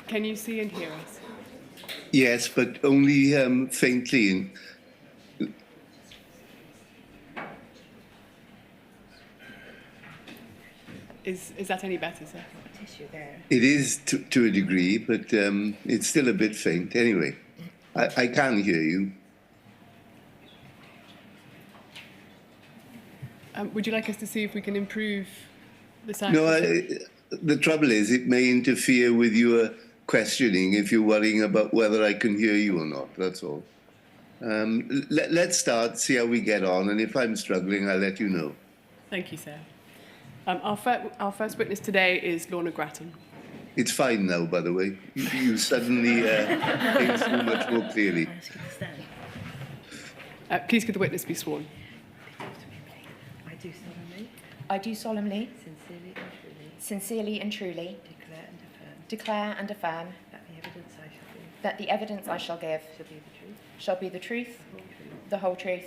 Can you see and hear us? Yes, but only faintly. Is that any better, sir? It is to a degree, but it's still a bit faint. Anyway, I can hear you. Would you like us to see if we can improve the sound? No, the trouble is it may interfere with your questioning if you're worrying about whether I can hear you or not, that's all. Let's start, see how we get on, and if I'm struggling, I'll let you know. Thank you, sir. Our first witness today is Lorna Gratton. It's fine now, by the way. You suddenly think so much more clearly. Please could the witness be sworn? I do solemnly, sincerely and truly, declare and affirm that the evidence I shall give shall be the truth, the whole truth,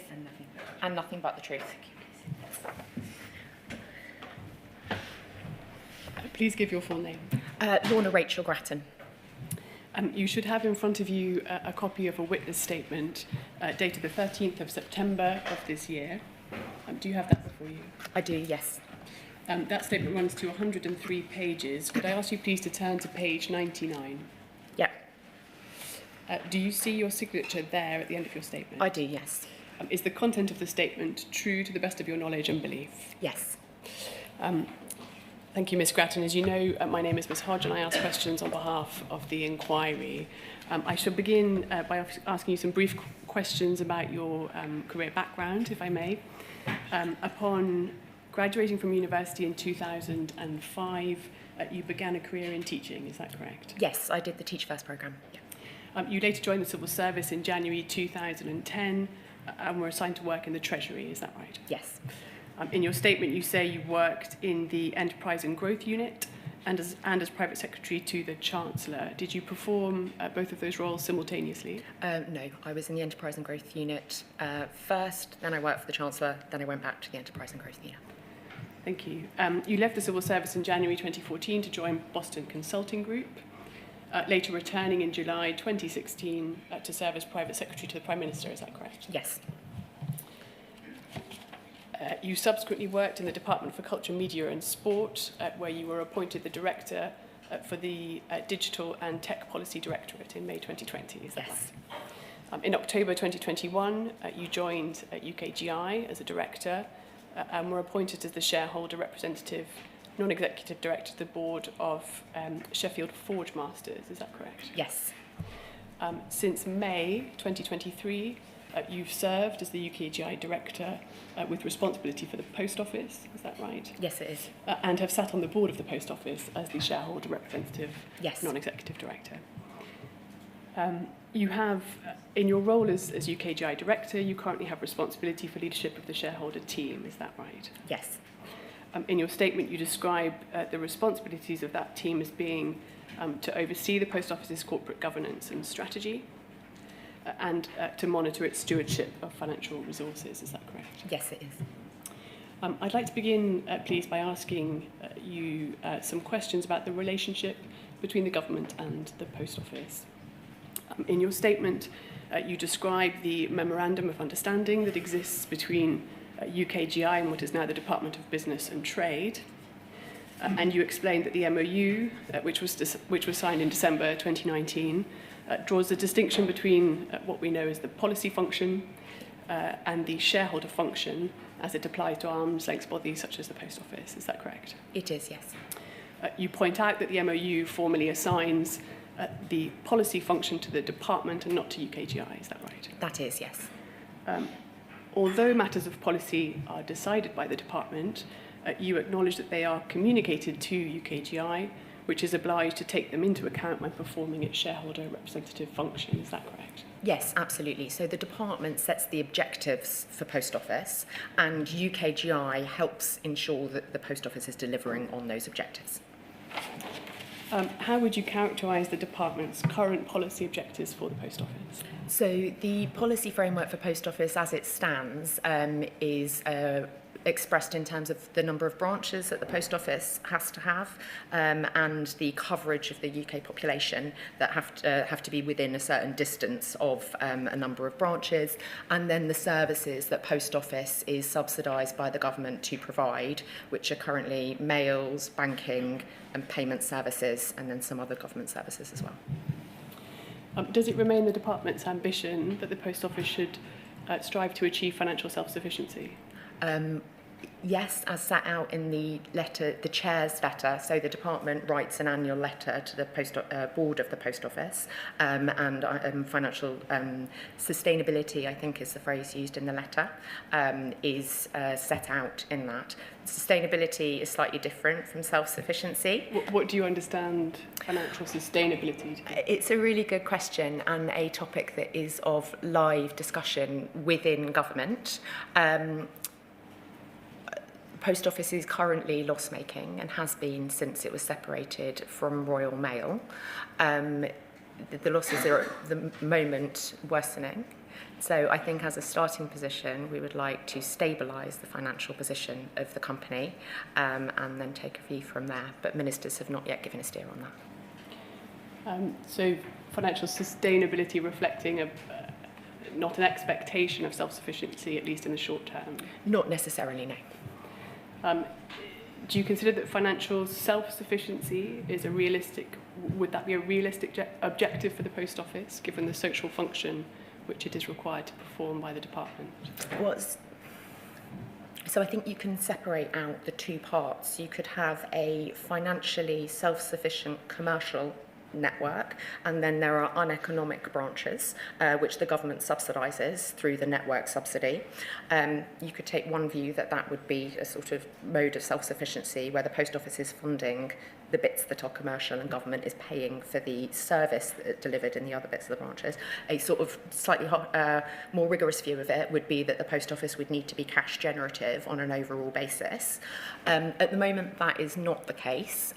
and nothing but the truth. Please give your full name. Lorna Rachel Gratton. You should have in front of you a copy of a witness statement dated the 13th of September of this year. Do you have that before you? I do, yes. That statement runs to 103 pages. Could I ask you please to turn to page 99? Yep. Do you see your signature there at the end of your statement? I do, yes. Is the content of the statement true to the best of your knowledge and belief? Yes. Thank you, Ms Gratton. As you know, my name is Ms Hodge and I ask questions on behalf of the inquiry. I shall begin by asking you some brief questions about your career background, if I may. Upon graduating from university in 2005, you began a career in teaching, is that correct? Yes, I did the Teach First programme. Yeah. You later joined the civil service in January 2010 and were assigned to work in the Treasury, is that right? Yes. In your statement, you say you worked in the Enterprise and Growth Unit and as Private Secretary to the Chancellor. Did you perform both of those roles simultaneously? No, I was in the Enterprise and Growth Unit first, then I worked for the Chancellor, then I went back to the Enterprise and Growth Unit. Thank you. You left the civil service in January 2014 to join Boston Consulting Group, later returning in July 2016 to serve as Private Secretary to the Prime Minister, is that correct? Yes. You subsequently worked in the Department for Culture, Media and Sport, where you were appointed the Director for the Digital and Tech Policy Directorate in May 2020, is that yes. right? In October 2021, you joined UKGI as a Director and were appointed as the Shareholder Representative, Non-Executive Director to the Board of Sheffield Forge Masters, is that correct? Yes. Since May 2023, you've served as the UKGI Director with responsibility for the Post Office, is that right? Yes, it is. And have sat on the board of the Post Office as the Shareholder Representative, yes. Non-Executive Director. You have, in your role as UKGI Director, you currently have responsibility for leadership of the shareholder team, is that right? Yes. In your statement, you describe the responsibilities of that team as being to oversee the Post Office's corporate governance and strategy, and to monitor its stewardship of financial resources, is that correct? Yes, it is. I'd like to begin, please, by asking you some questions about the relationship between the government and the Post Office. In your statement, you describe the Memorandum of Understanding that exists between UKGI and what is now the Department of Business and Trade, and you explained that the MOU, which was signed in December 2019, draws a distinction between what we know as the policy function and the shareholder function as it applies to arm's length bodies such as the Post Office. Is that correct? It is, yes. You point out that the MOU formally assigns the policy function to the department and not to UKGI. Is that right? That is, yes. Although matters of policy are decided by the department, you acknowledge that they are communicated to UKGI, which is obliged to take them into account when performing its shareholder representative function. Is that correct? Yes, absolutely. So the department sets the objectives for Post Office, and UKGI helps ensure that the Post Office is delivering on those objectives. How would you characterise the department's current policy objectives for the Post Office? So the policy framework for Post Office as it stands is expressed in terms of the number of branches that the post office has to have, and the coverage of the UK population that have to be within a certain distance of a number of branches, and then the services that post office is subsidised by the government to provide, which are currently mails, banking and payment services, and then some other government services as well. Does it remain the department's ambition that the post office should strive to achieve financial self-sufficiency? Yes, as set out in the letter, the chair's letter. So the department writes an annual letter to the board of the post office, and financial sustainability, I think is the phrase used in the letter, is set out in that. Sustainability is slightly different from self-sufficiency. What do you understand financial sustainability to be? It's a really good question, and a topic that is of live discussion within government. Post office is currently loss-making and has been since it was separated from Royal Mail. The losses are at the moment worsening. So I think as a starting position, we would like to stabilise the financial position of the company, and then take a view from there. But ministers have not yet given a steer on that. So financial sustainability reflecting not an expectation of self-sufficiency, at least in the short term? Not necessarily, no. Do you consider that financial self-sufficiency is would that be a realistic objective for the post office, given the social function which it is required to perform by the department? So I think you can separate out the two parts. You could have a financially self-sufficient commercial network, and then there are uneconomic branches which the government subsidises through the network subsidy. You could take one view that would be a sort of mode of self-sufficiency where the post office is funding the bits that are commercial and government is paying for the service delivered in the other bits of the branches. A sort of slightly more rigorous view of it would be that the post office would need to be cash generative on an overall basis. At the moment, that is not the case.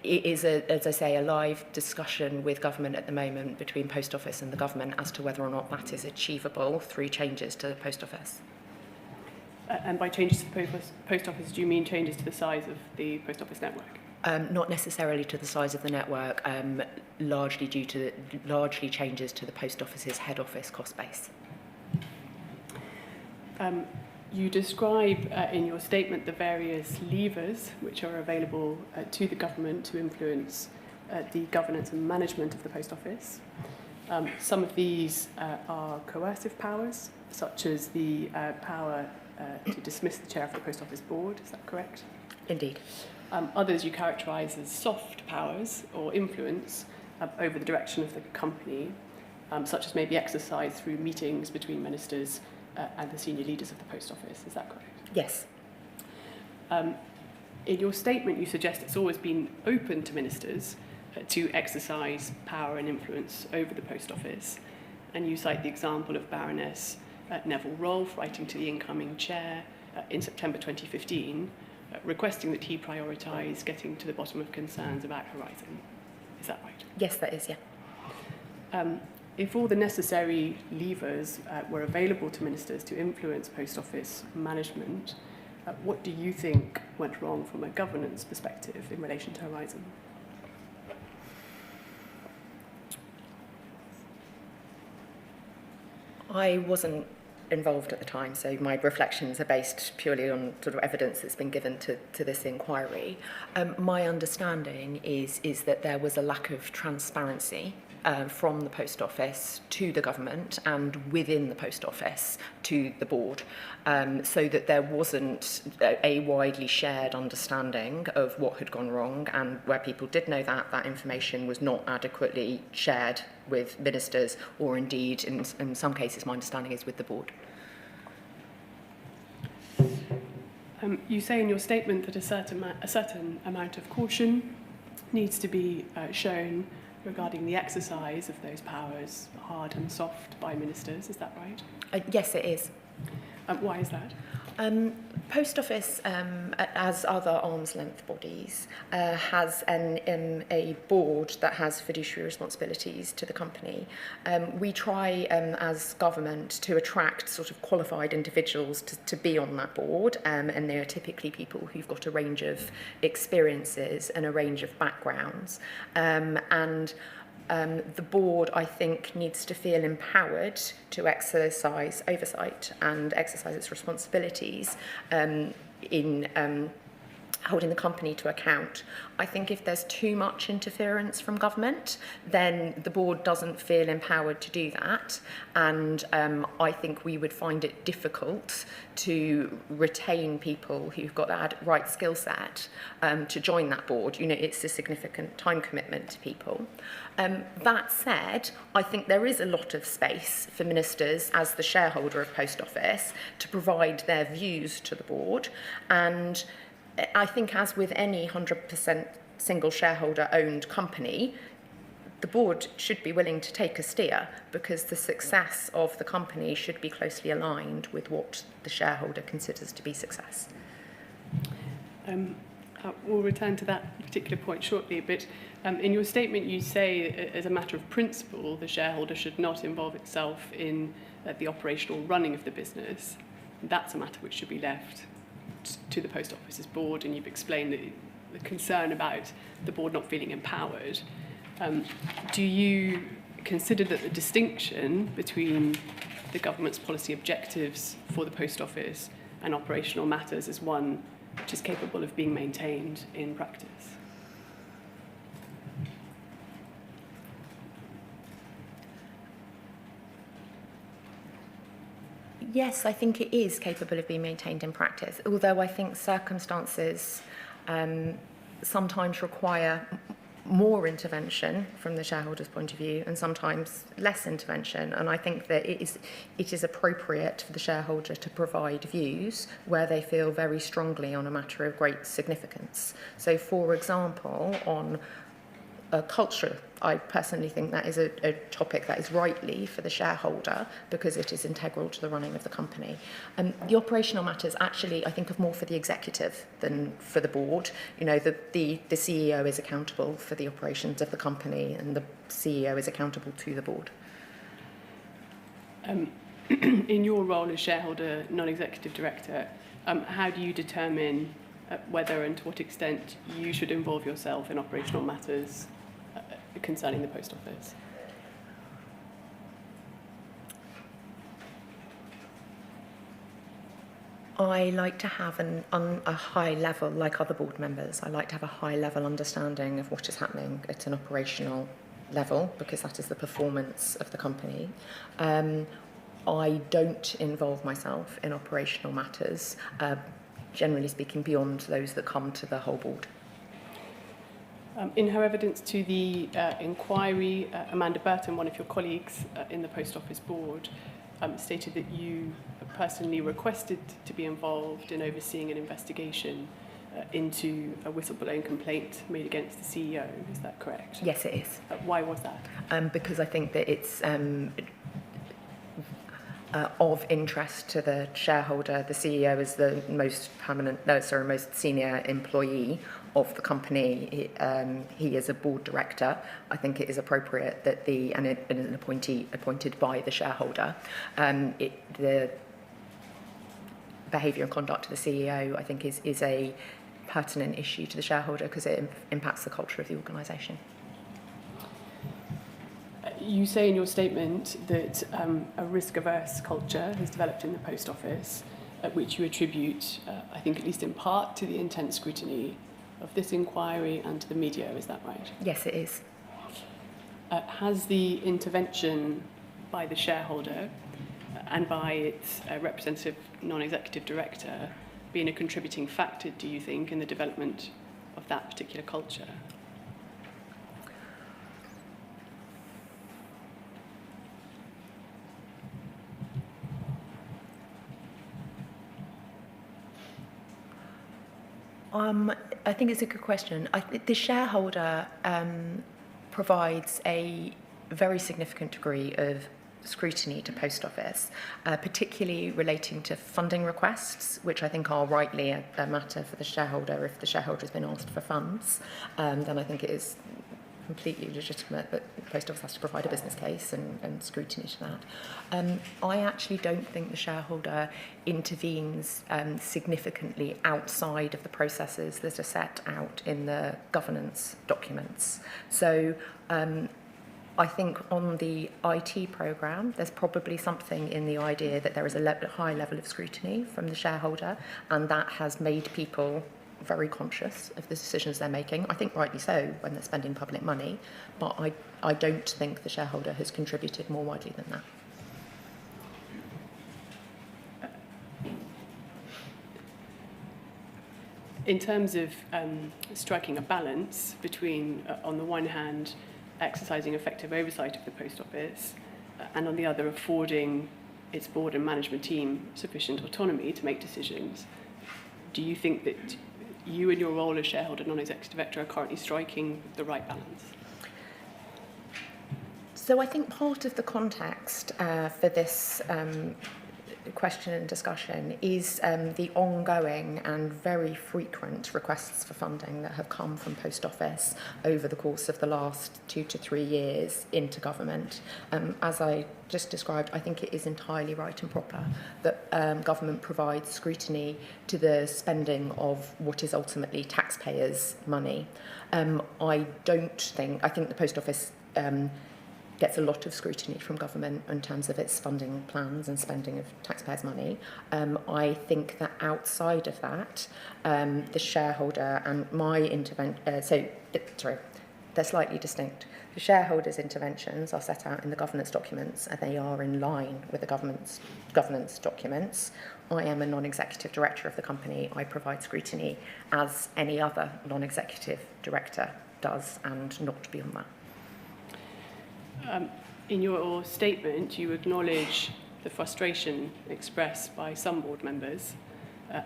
It is, as I say, a live discussion with government at the moment between post office and the government as to whether or not that is achievable through changes to the post office. And by changes to the post office, do you mean changes to the size of the post office network? Not necessarily to the size of the network, largely changes to the post office's head office cost base. You describe in your statement the various levers which are available to the government to influence the governance and management of the post office. Some of these are coercive powers, such as the power to dismiss the chair of the post office board. Is that correct? Indeed. Others you characterise as soft powers or influence over the direction of the company, such as maybe exercised through meetings between ministers and the senior leaders of the post office. Is that correct? Yes. In your statement, you suggest it's always been open to ministers to exercise power and influence over the post office, and you cite the example of Baroness Neville Rolfe writing to the incoming chair in September 2015, requesting that he prioritise getting to the bottom of concerns about Horizon. Is that right? Yes, that is, yeah. If all the necessary levers were available to ministers to influence post office management, what do you think went wrong from a governance perspective in relation to Horizon? I wasn't involved at the time, so my reflections are based purely on sort of evidence that's been given to this inquiry. My understanding is that there was a lack of transparency from the post office to the government and within the post office to the board, so that there wasn't a widely shared understanding of what had gone wrong, and where people did know that information was not adequately shared with ministers, or indeed in some cases my understanding is with the board. You say in your statement that a certain amount of caution needs to be shown regarding the exercise of those powers, hard and soft, by ministers. Is that right? Yes, it is. Why is that? Post Office, as other arm's length bodies, has a board that has fiduciary responsibilities to the company. We try, as government, to attract sort of qualified individuals to be on that board, and they are typically people who've got a range of experiences and a range of backgrounds. The board, I think, needs to feel empowered to exercise oversight and exercise its responsibilities in holding the company to account. I think if there's too much interference from government, then the board doesn't feel empowered to do that. And I think we would find it difficult to retain people who've got that right skill set to join that board. You know, it's a significant time commitment to people. That said, I think there is a lot of space for ministers, as the shareholder of Post Office, to provide their views to the board. And I think, as with any 100% single shareholder owned company, the board should be willing to take a steer, because the success of the company should be closely aligned with what the shareholder considers to be success. We'll return to that particular point shortly, but in your statement you say, as a matter of principle, the shareholder should not involve itself in the operational running of the business. That's a matter which should be left to the Post Office's board, and you've explained the concern about the board not feeling empowered. Do you consider that the distinction between the government's policy objectives for the Post Office and operational matters is one which is capable of being maintained in practice? Yes, I think it is capable of being maintained in practice, although I think circumstances sometimes require more intervention from the shareholder's point of view and sometimes less intervention. And I think that it is appropriate for the shareholder to provide views where they feel very strongly on a matter of great significance. So, for example, on culture, I personally think that is a topic that is rightly for the shareholder, because it is integral to the running of the company. The operational matters, actually, I think, of more for the executive than for the board. You know, the CEO is accountable for the operations of the company, and the CEO is accountable to the board. In your role as shareholder non-executive director, how do you determine whether and to what extent you should involve yourself in operational matters concerning the Post Office? I like to have a high level, like other board members, I like to have a high level understanding of what is happening at an operational level, because that is the performance of the company. I don't involve myself in operational matters, generally speaking, beyond those that come to the whole board. In her evidence to the inquiry, Amanda Burton, one of your colleagues in the Post Office board, stated that you personally requested to be involved in overseeing an investigation into a whistleblowing complaint made against the CEO. Is that correct? Yes, it is. Why was that? Because I think that it's of interest to the shareholder. The CEO is the most most senior employee of the company. He is a board director. I think it is appropriate that an appointee appointed by the shareholder. The behaviour and conduct of the CEO, I think, is a pertinent issue to the shareholder, because it impacts the culture of the organisation. You say in your statement that a risk-averse culture has developed in the Post Office, which you attribute, I think at least in part, to the intense scrutiny of this inquiry and to the media. Is that right? Yes, it is. Has the intervention by the shareholder and by its representative non-executive director been a contributing factor, do you think, in the development of that particular culture? I think it's a good question. The shareholder provides a very significant degree of scrutiny to Post Office, particularly relating to funding requests, which I think are rightly a matter for the shareholder. If the shareholder has been asked for funds, then I think it is completely legitimate that the Post Office has to provide a business case and scrutiny to that. I actually don't think the shareholder intervenes significantly outside of the processes that are set out in the governance documents. So I think on the IT programme, there's probably something in the idea that there is a high level of scrutiny from the shareholder, and that has made people very conscious of the decisions they're making. I think rightly so when they're spending public money, but I don't think the shareholder has contributed more widely than that. In terms of striking a balance between, on the one hand, exercising effective oversight of the Post Office, and on the other, affording its board and management team sufficient autonomy to make decisions, do you think that you, in your role as shareholder non-executive director, are currently striking the right balance? So I think part of the context for this question and discussion is the ongoing and very frequent requests for funding that have come from Post Office over the course of the last 2 to 3 years into government. As I just described, I think it is entirely right and proper that government provides scrutiny to the spending of what is ultimately taxpayers' money. I think the Post Office gets a lot of scrutiny from government in terms of its funding plans and spending of taxpayers' money. I think that outside of that, the shareholder and my they're slightly distinct. The shareholder's interventions are set out in the governance documents, and they are in line with the governance documents. I am a non-executive director of the company. I provide scrutiny as any other non-executive director does, and not beyond that. In your statement, you acknowledge the frustration expressed by some board members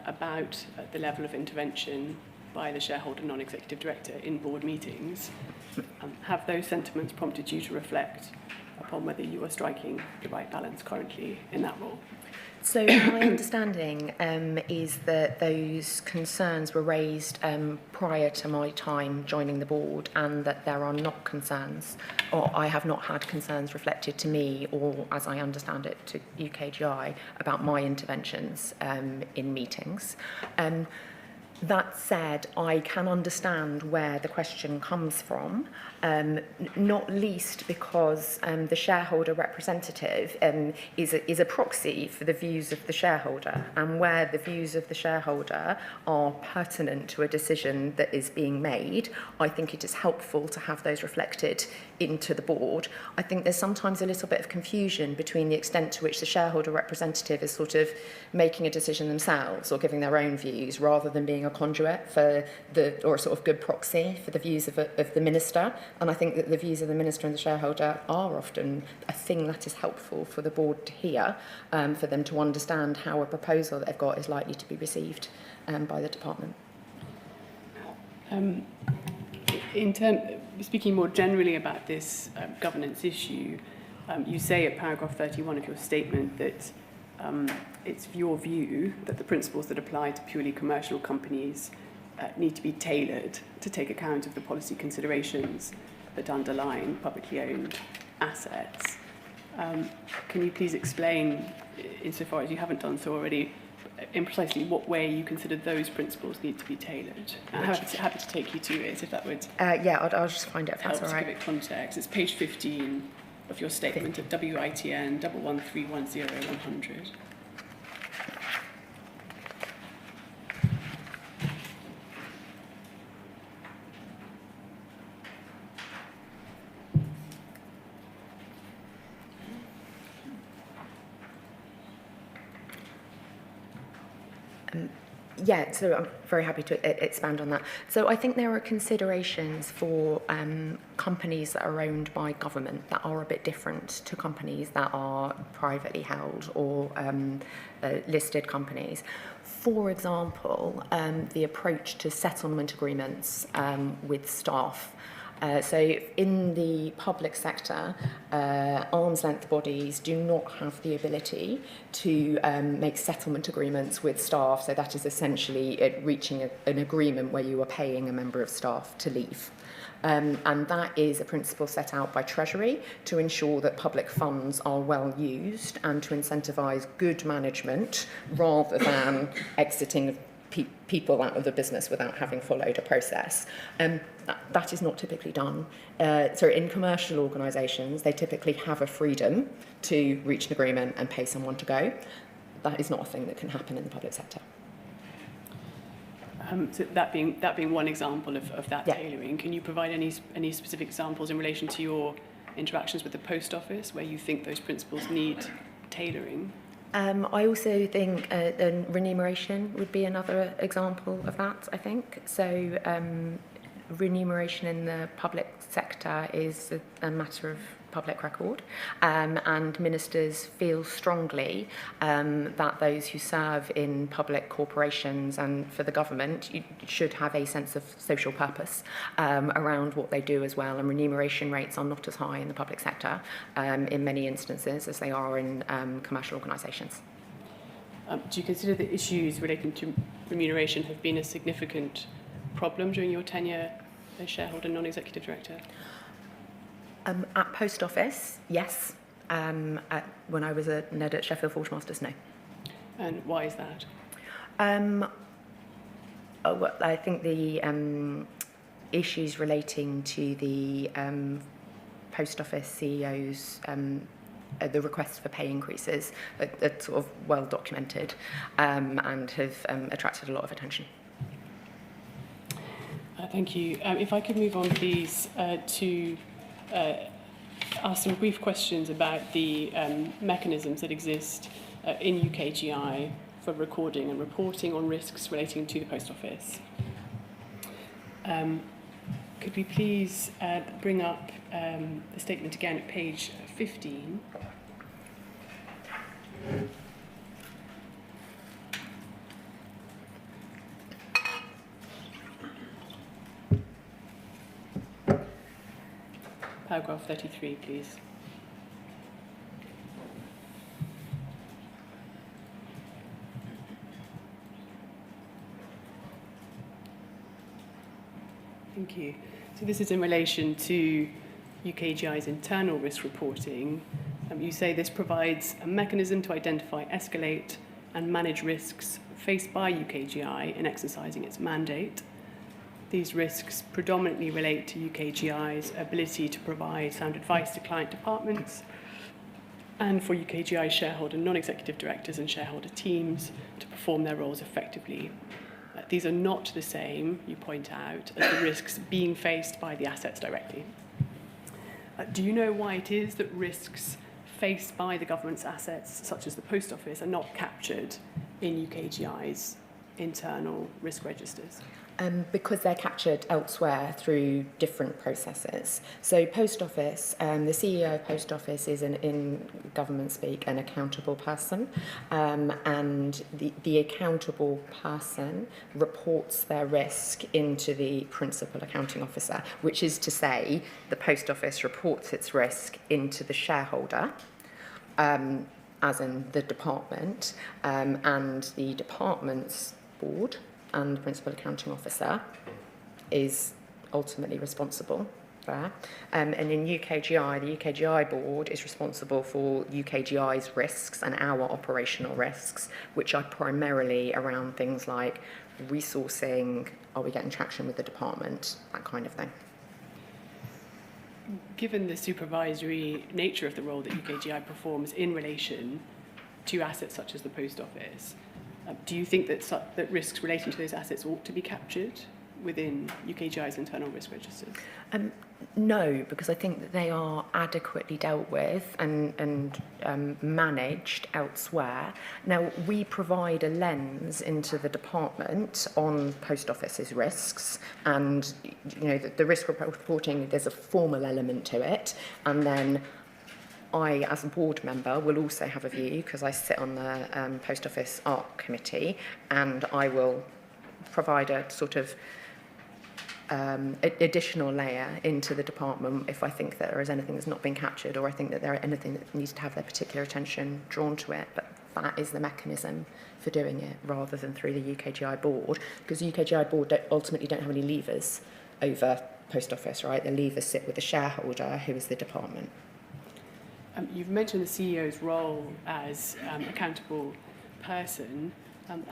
about the level of intervention by the shareholder non-executive director in board meetings. Have those sentiments prompted you to reflect upon whether you are striking the right balance currently in that role? So my understanding is that those concerns were raised prior to my time joining the board, and that there are not concerns, or I have not had concerns reflected to me, or as I understand it, to UKGI, about my interventions in meetings. That said, I can understand where the question comes from, not least because the shareholder representative is a proxy for the views of the shareholder, and where the views of the shareholder are pertinent to a decision that is being made, I think it is helpful to have those reflected into the board. I think there's sometimes a little bit of confusion between the extent to which the shareholder representative is sort of making a decision themselves or giving their own views, rather than being a conduit for or a sort of good proxy for the views of the minister. And I think that the views of the minister and the shareholder are often a thing that is helpful for the board to hear, for them to understand how a proposal that they've got is likely to be received by the department. Speaking more generally about this governance issue, you say at paragraph 31 of your statement that it's your view that the principles that apply to purely commercial companies need to be tailored to take account of the policy considerations that underline publicly owned assets. Can you please explain, insofar as you haven't done so already, in precisely what way you consider those principles need to be tailored? I'm happy to take you to it, if that would I'll just find it if that's all right. Help to give it context. It's page 15 of your statement at WITN 11310-100. So I'm very happy to expand on that. So I think there are considerations for companies that are owned by government that are a bit different to companies that are privately held or listed companies. For example, the approach to settlement agreements with staff So in the public sector, arm's length bodies do not have the ability to make settlement agreements with staff. So that is essentially reaching an agreement where you are paying a member of staff to leave. And that is a principle set out by Treasury to ensure that public funds are well used and to incentivise good management rather than exiting people out of the business without having followed a process. That is not typically done. So in commercial organisations, they typically have a freedom to reach an agreement and pay someone to go. That is not a thing that can happen in the public sector. So that being one example of that Yeah. tailoring, can you provide any specific examples in relation to your interactions with the Post Office where you think those principles need tailoring? I also think remuneration would be another example of that, I think. So remuneration in the public sector is a matter of public record, and ministers feel strongly that those who serve in public corporations and for the government should have a sense of social purpose around what they do as well, and remuneration rates are not as high in the public sector in many instances as they are in commercial organisations. Do you consider the issues relating to remuneration have been a significant problem during your tenure as shareholder non-executive director? At Post Office, yes. When I was a NED at Sheffield Forgemasters, no. And why is that? Well, I think the issues relating to the Post Office CEOs, the requests for pay increases are sort of well documented and have attracted a lot of attention. Thank you. If I could move on, please, to ask some brief questions about the mechanisms that exist in UKGI for recording and reporting on risks relating to the Post Office. Could we please bring up the statement again at page 15? Paragraph 33, please. Thank you. So this is in relation to UKGI's internal risk reporting. You say this provides a mechanism to identify, escalate and manage risks faced by UKGI in exercising its mandate. These risks predominantly relate to UKGI's ability to provide sound advice to client departments and for UKGI shareholder non-executive directors and shareholder teams to perform their roles effectively. These are not the same, you point out, as the risks being faced by the assets directly. Do you know why it is that risks faced by the government's assets, such as the Post Office, are not captured in UKGI's internal risk registers? Because they're captured elsewhere through different processes. So Post Office, the CEO of Post Office is, in government speak, an accountable person, and the accountable person reports their risk into the principal accounting officer, which is to say the Post Office reports its risk into the shareholder, as in the department, and the department's board and the principal accounting officer is ultimately responsible there. And in UKGI, the UKGI board is responsible for UKGI's risks and our operational risks, which are primarily around things like resourcing, are we getting traction with the department, that kind of thing. Given the supervisory nature of the role that UKGI performs in relation to assets such as the Post Office, do you think that risks relating to those assets ought to be captured within UKGI's internal risk registers? No, because I think that they are adequately dealt with and managed elsewhere. Now, we provide a lens into the department on Post Office's risks, and the risk reporting, there's a formal element to it, and then I, as a board member, will also have a view because I sit on the Post Office ARC committee, and I will provide a sort of additional layer into the department if I think that there is anything that's not been captured, or I think that there is anything that needs to have their particular attention drawn to it. But that is the mechanism for doing it, rather than through the UKGI board, because the UKGI board ultimately don't have any levers over Post Office, right? The levers sit with the shareholder, who is the department. You've mentioned the CEO's role as accountable person.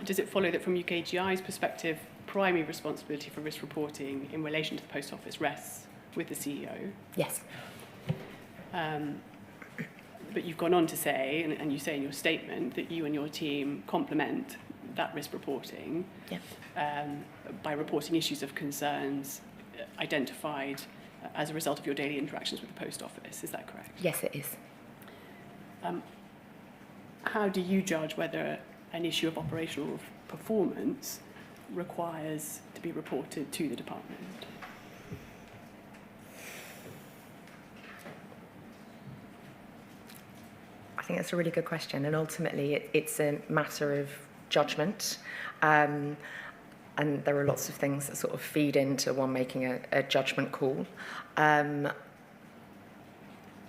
Does it follow that from UKGI's perspective, primary responsibility for risk reporting in relation to the Post Office rests with the CEO? Yes. But you've gone on to say, and you say in your statement, that you and your team complement that risk reporting by reporting issues of concerns identified as a result of your daily interactions with the Post Office. Is that correct? Yes, it is. How do you judge whether an issue of operational performance requires to be reported to the department? I think that's a really good question, and ultimately it's a matter of judgment, and there are lots of things that sort of feed into one making a judgment call.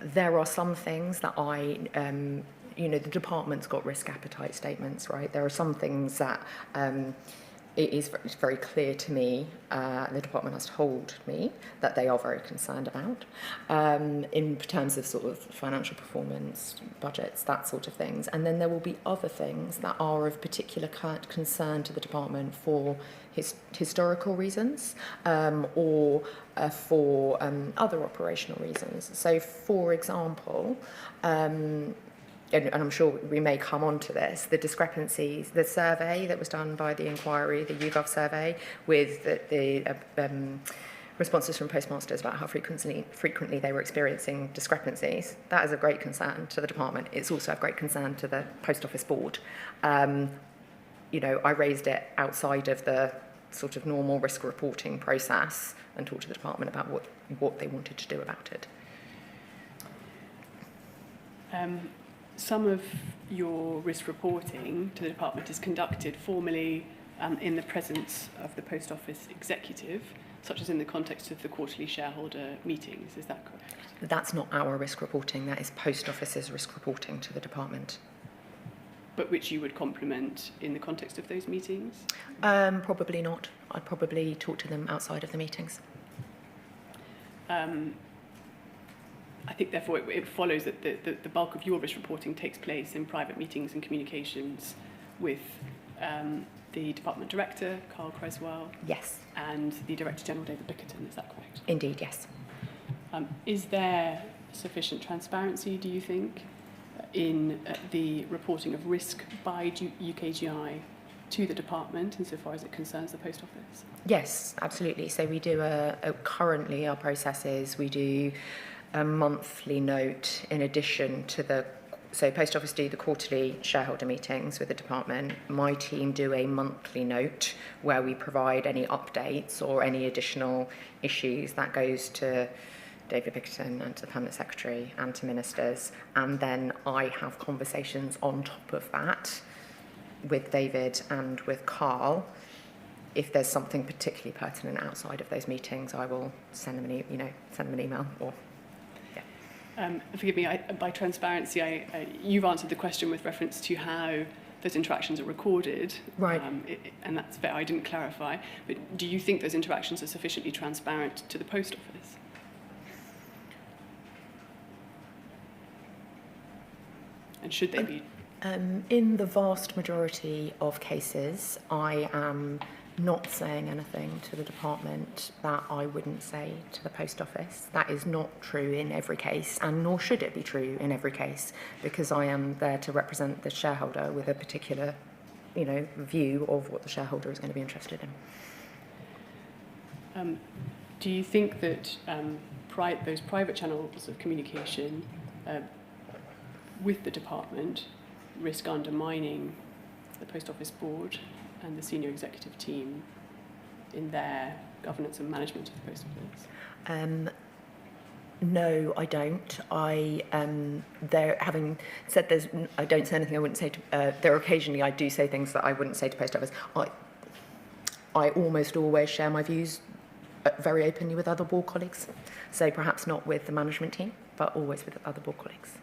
There are some things that the department's got risk appetite statements, right? There are some things that it is very clear to me, the department has told me that they are very concerned about in terms of sort of financial performance, budgets, that sort of things. And then there will be other things that are of particular concern to the department for historical reasons or for other operational reasons. So, for example, and I'm sure we may come on to this, the discrepancies, the survey that was done by the inquiry, the YouGov survey, with the responses from postmasters about how frequently they were experiencing discrepancies. That is of great concern to the department. It's also of great concern to the Post Office board. I raised it outside of the sort of normal risk reporting process and talked to the department about what they wanted to do about it. Some of your risk reporting to the department is conducted formally in the presence of the Post Office executive, such as in the context of the quarterly shareholder meetings. Is that correct? That's not our risk reporting. That is Post Office's risk reporting to the department. But which you would complement in the context of those meetings? Probably not. I'd probably talk to them outside of the meetings. I think, therefore, it follows that the bulk of your risk reporting takes place in private meetings and communications with the Department Director, Carl Creswell. Yes. And the Director General, David Bickerton. Is that correct? Indeed, yes. Is there sufficient transparency, do you think, in the reporting of risk by UKGI to the department insofar as it concerns the Post Office? Yes, absolutely. So we do currently our process is we do a monthly note in addition to so Post Office do the quarterly shareholder meetings with the department. My team do a monthly note where we provide any updates or any additional issues. That goes to David Bickerton and to the Permanent Secretary and to ministers. And then I have conversations on top of that with David and with Carl. If there's something particularly pertinent outside of those meetings, I will send them an email or. Forgive me, by transparency, you've answered the question with reference to how those interactions are recorded. Right. And that's fair, I didn't clarify. But do you think those interactions are sufficiently transparent to the Post Office? And should they be? In the vast majority of cases, I am not saying anything to the department that I wouldn't say to the Post Office. That is not true in every case, and nor should it be true in every case, because I am there to represent the shareholder with a particular, view of what the shareholder is going to be interested in. Do you think that those private channels of communication with the department risk undermining the Post Office board and the senior executive team in their governance and management of the Post Office? No, I don't. Having said I don't say anything I wouldn't say to. There occasionally I do say things that I wouldn't say to Post Office. I almost always share my views very openly with other board colleagues. So perhaps not with the management team, but always with other board colleagues.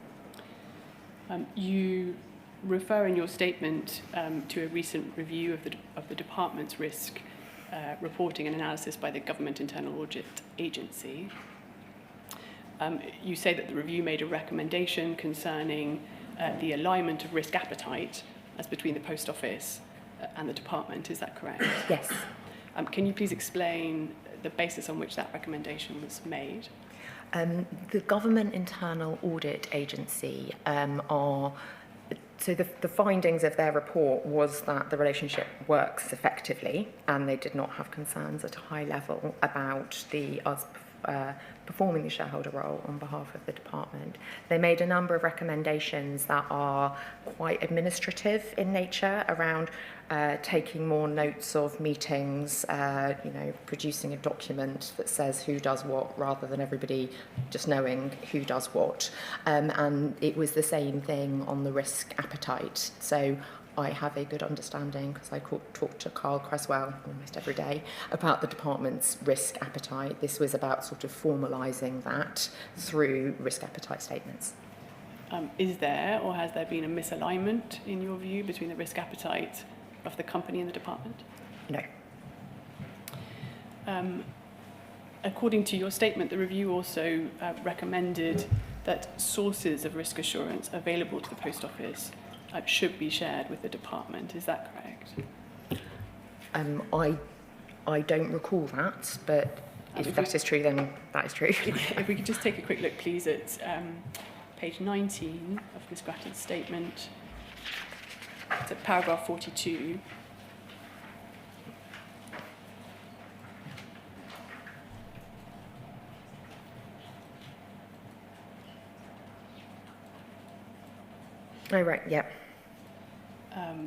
You refer in your statement to a recent review of the department's risk reporting and analysis by the Government Internal Audit Agency. You say that the review made a recommendation concerning the alignment of risk appetite as between the Post Office and the department. Is that correct? Yes. Can you please explain the basis on which that recommendation was made? The Government Internal Audit Agency so the findings of their report was that the relationship works effectively, and they did not have concerns at a high level about us performing the shareholder role on behalf of the department. They made a number of recommendations that are quite administrative in nature around taking more notes of meetings, producing a document that says who does what rather than everybody just knowing who does what. And it was the same thing on the risk appetite. So I have a good understanding, because I talk to Carl Creswell almost every day about the department's risk appetite. This was about sort of formalising that through risk appetite statements. Is there or has there been a misalignment, in your view, between the risk appetite of the company and the department? No. According to your statement, the review also recommended that sources of risk assurance available to the Post Office should be shared with the department. Is that correct? I don't recall that, but if that is true, then that is true. If we could just take a quick look, please, at page 19 of Ms. Gratton's statement. It's at paragraph 42. Oh, right, yeah.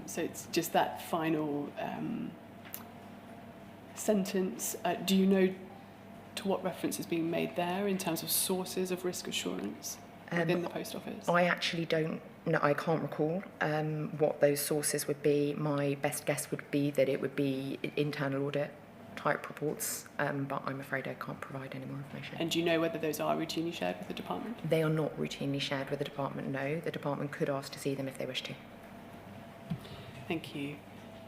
So it's just that final sentence. Do you know to what reference is being made there in terms of sources of risk assurance within the Post Office? I actually don't know. I can't recall what those sources would be. My best guess would be that it would be internal audit type reports, but I'm afraid I can't provide any more information. And do you know whether those are routinely shared with the department? They are not routinely shared with the department, no. The department could ask to see them if they wish to. Thank you.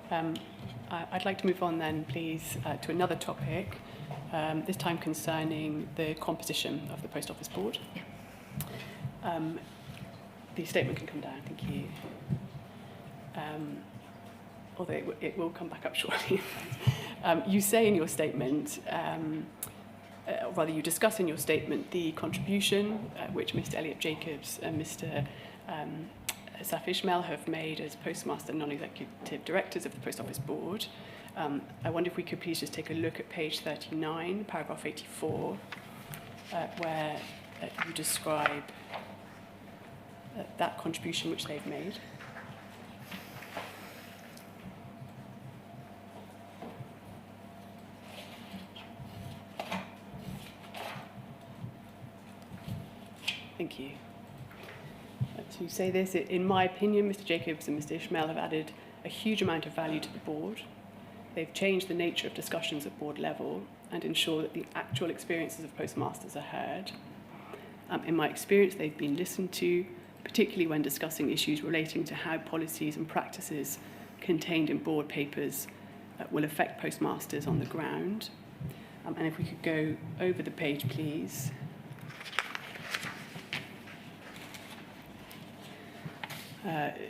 I'd like to move on then, please, to another topic, this time concerning the composition of the Post Office Board. Yeah. The statement can come down, thank you. Although it will come back up shortly. You say in your statement, rather you discuss in your statement the contribution which Mr. Elliot Jacobs and Mr. Saf Ishmael have made as Postmaster Non-Executive Directors of the Post Office Board. I wonder if we could please just take a look at page 39, paragraph 84, where you describe that contribution which they've made. Thank you. To say this, in my opinion, Mr. Jacobs and Mr. Ishmael have added a huge amount of value to the board. They've changed the nature of discussions at board level and ensure that the actual experiences of postmasters are heard. In my experience, they've been listened to, particularly when discussing issues relating to how policies and practices contained in board papers will affect postmasters on the ground. And if we could go over the page, please.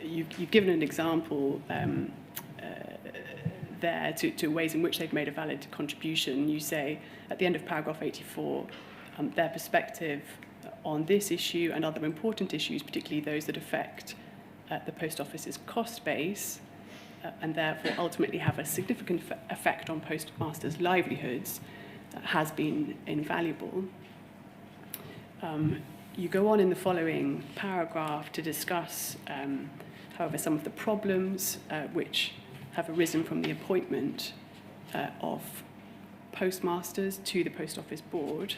You've given an example there to ways in which they've made a valid contribution. You say at the end of paragraph 84, their perspective on this issue and other important issues, particularly those that affect the Post Office's cost base and therefore ultimately have a significant effect on postmasters' livelihoods, has been invaluable. You go on in the following paragraph to discuss, however, some of the problems which have arisen from the appointment of postmasters to the Post Office Board.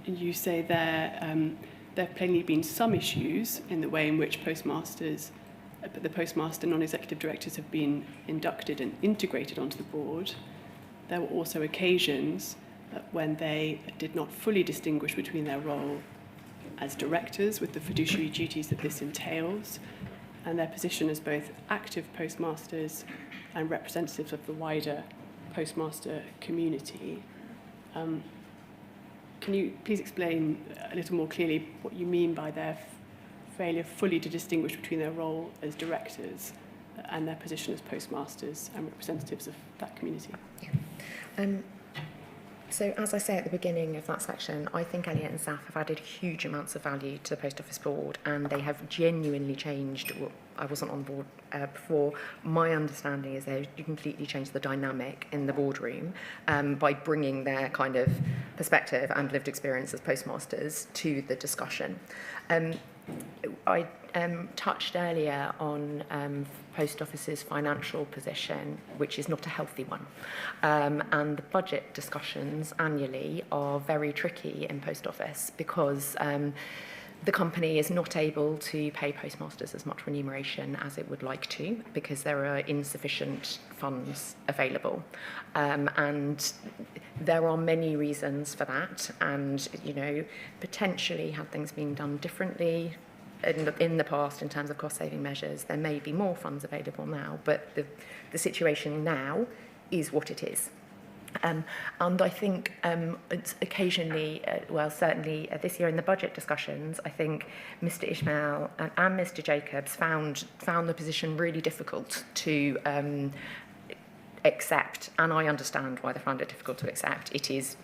You say there have plainly been some issues in the way in which postmasters but the postmaster non-executive directors have been inducted and integrated onto the board, there were also occasions when they did not fully distinguish between their role as directors with the fiduciary duties that this entails and their position as both active postmasters and representatives of the wider postmaster community. Can you please explain a little more clearly what you mean by their failure fully to distinguish between their role as directors and their position as postmasters and representatives of that community? So as I say at the beginning of that section, I think Elliot and Saf have added huge amounts of value to the Post Office Board, and they have genuinely changed. Well, I wasn't on the board before. My understanding is they've completely changed the dynamic in the boardroom by bringing their kind of perspective and lived experience as postmasters to the discussion. I touched earlier on Post Office's financial position, which is not a healthy one. And the budget discussions annually are very tricky in Post Office because the company is not able to pay postmasters as much remuneration as it would like to because there are insufficient funds available. And there are many reasons for that. And, you know, potentially had things been done differently in the past in terms of cost-saving measures, there may be more funds available now, but the situation now is what it is. And I think it's occasionally, well, certainly this year in the budget discussions, I think Mr. Ishmael and Mr. Jacobs found the position really difficult to accept, and I understand why they found it difficult to accept. It is,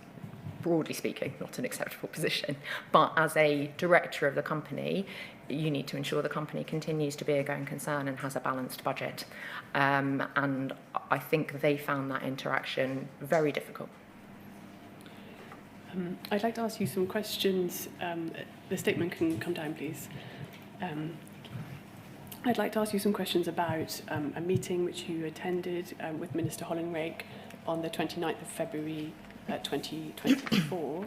broadly speaking, not an acceptable position. But as a director of the company, you need to ensure the company continues to be a going concern and has a balanced budget. And I think they found that interaction very difficult. I'd like to ask you some questions. The statement can come down, please. I'd like to ask you some questions about a meeting which you attended with Minister Hollingrig on the 29th of February 2024.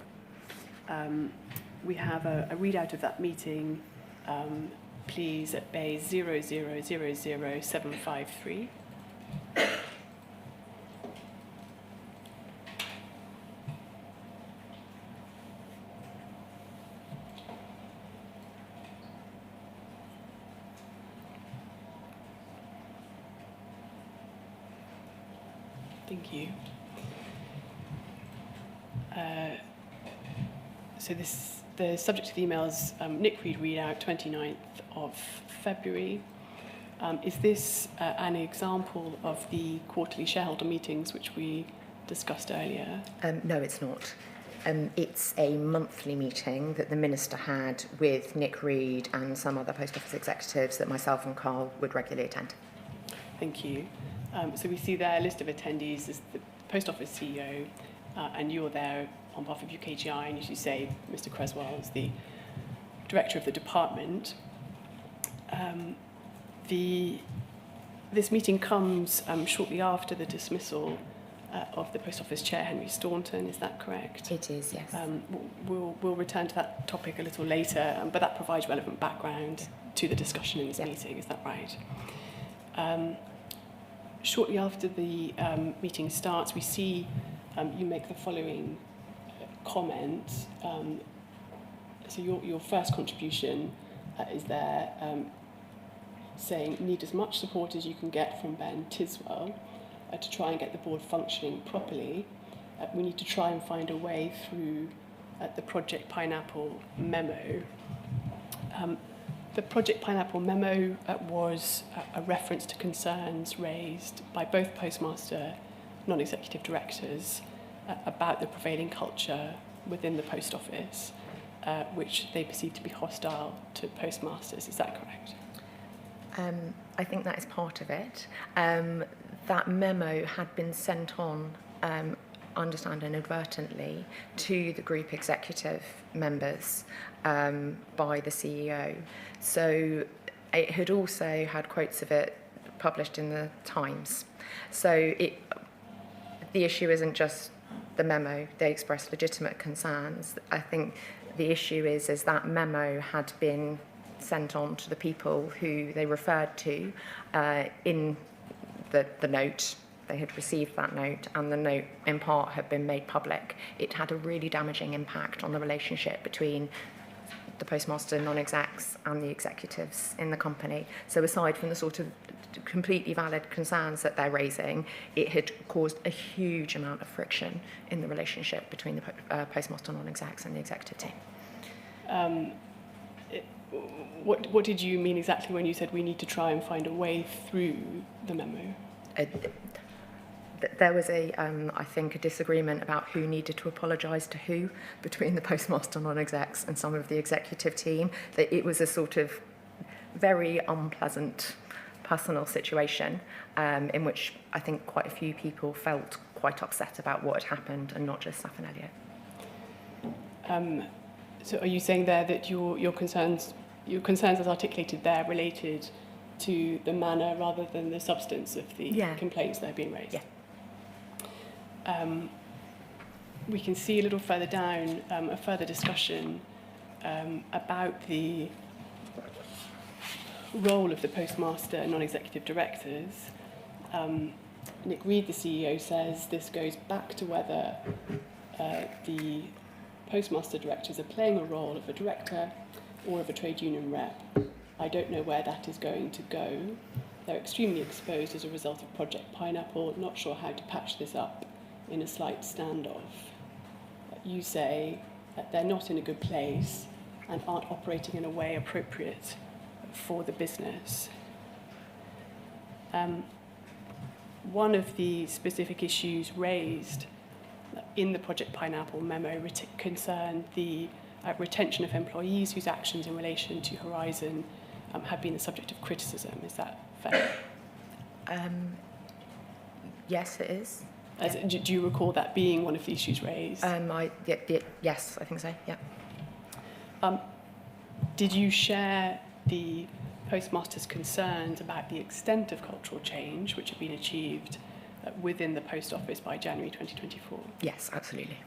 We have a readout of that meeting, please, at bay 0000753. Thank you. So the subject of the email is Nick Reed readout, 29th of February. Is this an example of the quarterly shareholder meetings which we discussed earlier? No, it's not. It's a monthly meeting that the Minister had with Nick Reed and some other Post Office executives that myself and Carl would regularly attend. Thank you. So we see there a list of attendees as the Post Office CEO, and you're there on behalf of UKGI, and as you say, Mr. Creswell is the director of the department. This meeting comes shortly after the dismissal of the Post Office Chair, Henry Staunton, is that correct? It is, yes. We'll return to that topic a little later, but that provides relevant background to the discussion in this meeting, is that right? Shortly after the meeting starts, we see you make the following comment. So your first contribution is there saying, need as much support as you can get from Ben Tiswell to try and get the board functioning properly. We need to try and find a way through the Project Pineapple memo. The Project Pineapple memo was a reference to concerns raised by both postmaster non-executive directors about the prevailing culture within the post office, which they perceive to be hostile to postmasters. Is that correct? I think that is part of it. That memo had been sent on, I understand inadvertently, to the group executive members by the CEO. So it had also had quotes of it published in the Times. So the issue isn't just the memo. They expressed legitimate concerns. I think the issue is that memo had been sent on to the people who they referred to in the note. They had received that note, and the note in part had been made public. It had a really damaging impact on the relationship between the postmaster non-execs and the executives in the company. So aside from the sort of completely valid concerns that they're raising, it had caused a huge amount of friction in the relationship between the postmaster non-execs and the executive team. What did you mean exactly when you said we need to try and find a way through the memo? There was I think, a disagreement about who needed to apologise to who between the postmaster non-execs and some of the executive team. That it was a sort of very unpleasant personal situation in which I think quite a few people felt quite upset about what had happened, and not just Saf and Elliot. So are you saying there that your concerns as articulated there related to the manner rather than the substance of the complaints that have been raised? Yeah. We can see a little further down a further discussion about the role of the postmaster and non-executive directors. Nick Reed, the CEO, says this goes back to whether the postmaster directors are playing a role of a director or of a trade union rep. I don't know where that is going to go. They're extremely exposed as a result of Project Pineapple, not sure how to patch this up in a slight standoff. You say that they're not in a good place and aren't operating in a way appropriate for the business. One of the specific issues raised in the Project Pineapple memo concerned the retention of employees whose actions in relation to Horizon have been the subject of criticism. Is that fair? Yes, it is. Do you recall that being one of the issues raised? Yes, I think so, yeah. Did you share the postmaster's concerns about the extent of cultural change which had been achieved within the post office by January 2024? Yes, absolutely.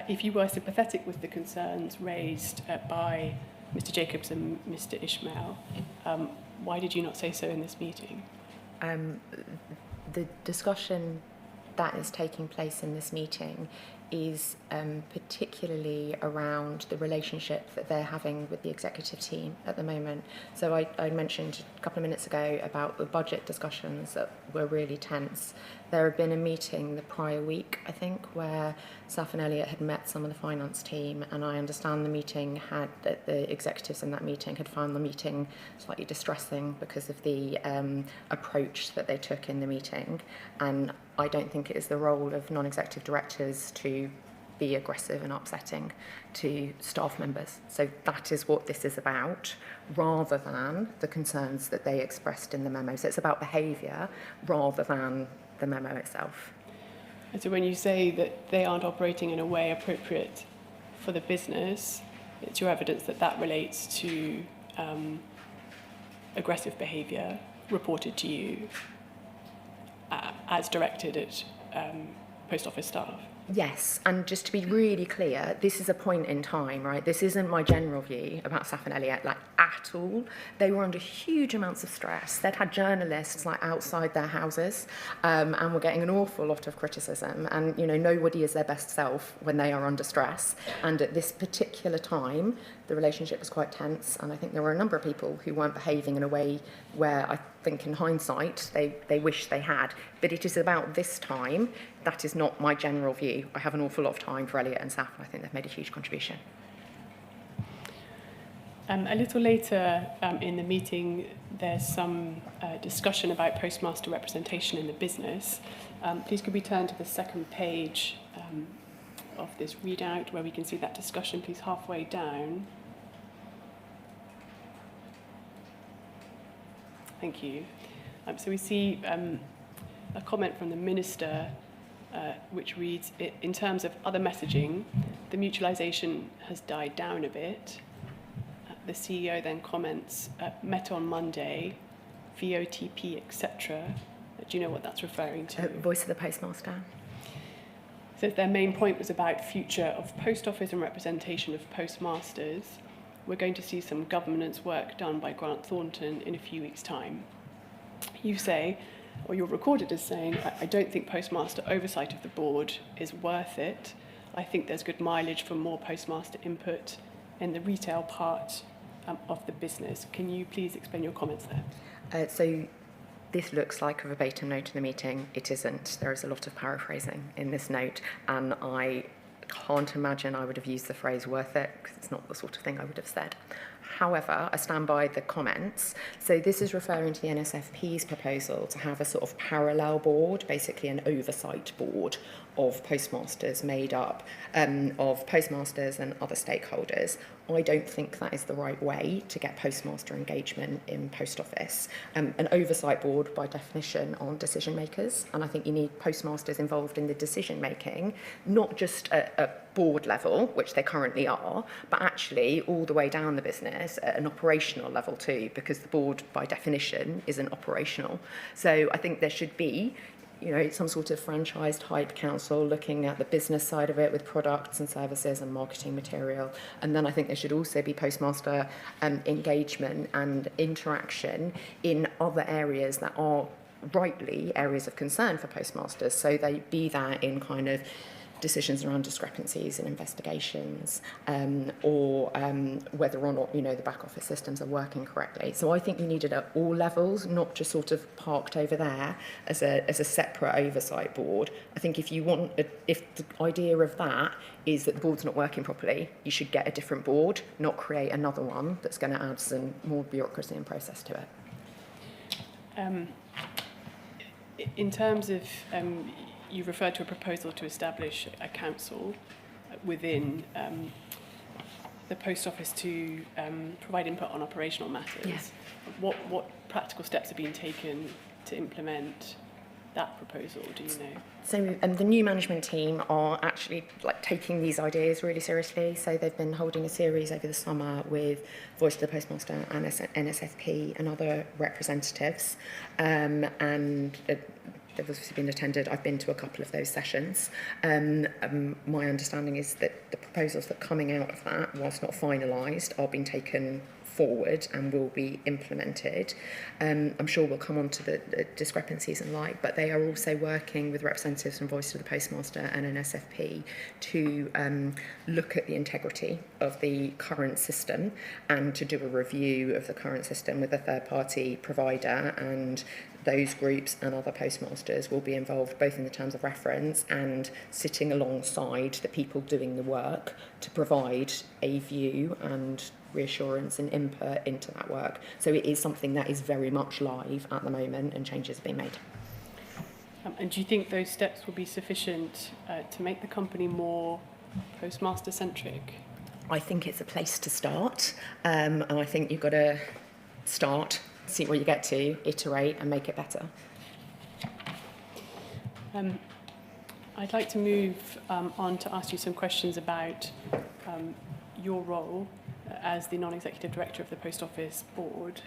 If you were sympathetic with the concerns raised by Mr. Jacobs and Mr. Ishmael, why did you not say so in this meeting? The discussion that is taking place in this meeting is particularly around the relationship that they're having with the executive team at the moment. So I mentioned a couple of minutes ago about the budget discussions that were really tense. There had been a meeting the prior week, I think, where Saf and Elliot had met some of the finance team, and I understand the executives in that meeting had found the meeting slightly distressing because of the approach that they took in the meeting. And I don't think it is the role of non-executive directors to be aggressive and upsetting to staff members. So that is what this is about, rather than the concerns that they expressed in the memo. So it's about behaviour rather than the memo itself. And so when you say that they aren't operating in a way appropriate for the business, it's your evidence that that relates to aggressive behaviour reported to you as directed at post office staff? Yes, and just to be really clear, this is a point in time, right? This isn't my general view about Saf and Elliot, at all. They were under huge amounts of stress. They'd had journalists, outside their houses, and were getting an awful lot of criticism. And, nobody is their best self when they are under stress. And at this particular time, the relationship was quite tense, and I think there were a number of people who weren't behaving in a way where I think in hindsight they wish they had. But it is about this time. That is not my general view. I have an awful lot of time for Elliot and Saf, and I think they've made a huge contribution. A little later in the meeting, there's some discussion about postmaster representation in the business. Please could we turn to the second page of this readout where we can see that discussion, please, halfway down. Thank you. So we see a comment from the Minister which reads, in terms of other messaging, the mutualisation has died down a bit. The CEO then comments, met on Monday, VOTP, etc. Do you know what that's referring to? Voice of the Postmaster. So their main point was about future of post office and representation of postmasters. we're going to see some governance work done by Grant Thornton in a few weeks' time. You say, or you're recorded as saying, I don't think postmaster oversight of the board is worth it. I think there's good mileage for more postmaster input in the retail part of the business. Can you please explain your comments there? So this looks like a verbatim note of the meeting. It isn't. There is a lot of paraphrasing in this note, and I can't imagine I would have used the phrase worth it, because it's not the sort of thing I would have said. However, I stand by the comments. So this is referring to the NSFP's proposal to have a sort of parallel board, basically an oversight board of postmasters made up of postmasters and other stakeholders. I don't think that is the right way to get postmaster engagement in post office. An oversight board, by definition, aren't decision makers, and I think you need postmasters involved in the decision making, not just at board level, which they currently are, but actually all the way down the business at an operational level too, because the board, by definition, isn't operational. So I think there should be, you know, some sort of franchise type council looking at the business side of it with products and services and marketing material. And then I think there should also be postmaster engagement and interaction in other areas that are rightly areas of concern for postmasters. So they be that in kind of decisions around discrepancies and investigations, or whether or not, you know, the back office systems are working correctly. So I think you need it at all levels, not just sort of parked over there as a separate oversight board. I think if you want, if the idea of that is that the board's not working properly, you should get a different board, not create another one that's going to add some more bureaucracy and process to it. In terms of you referred to a proposal to establish a council within the post office to provide input on operational matters. Yes. What practical steps are being taken to implement that proposal, do you know? So the new management team are actually taking these ideas really seriously. So they've been holding a series over the summer with Voice of the Postmaster and NSFP and other representatives, and they've obviously been attended. I've been to a couple of those sessions. My understanding is that the proposals that are coming out of that, whilst not finalised, are being taken forward and will be implemented. I'm sure we'll come on to the discrepancies and but they are also working with representatives from Voice of the Postmaster and NSFP to look at the integrity of the current system and to do a review of the current system with a third-party provider, and those groups and other postmasters will be involved both in the terms of reference and sitting alongside the people doing the work to provide a view and reassurance and input into that work. So it is something that is very much live at the moment, and changes are being made. And do you think those steps will be sufficient to make the company more postmaster-centric? I think it's a place to start, and I think you've got to start, see where you get to, iterate and make it better. I'd like to move on to ask you some questions about your role as the non-executive director of the Post Office Board.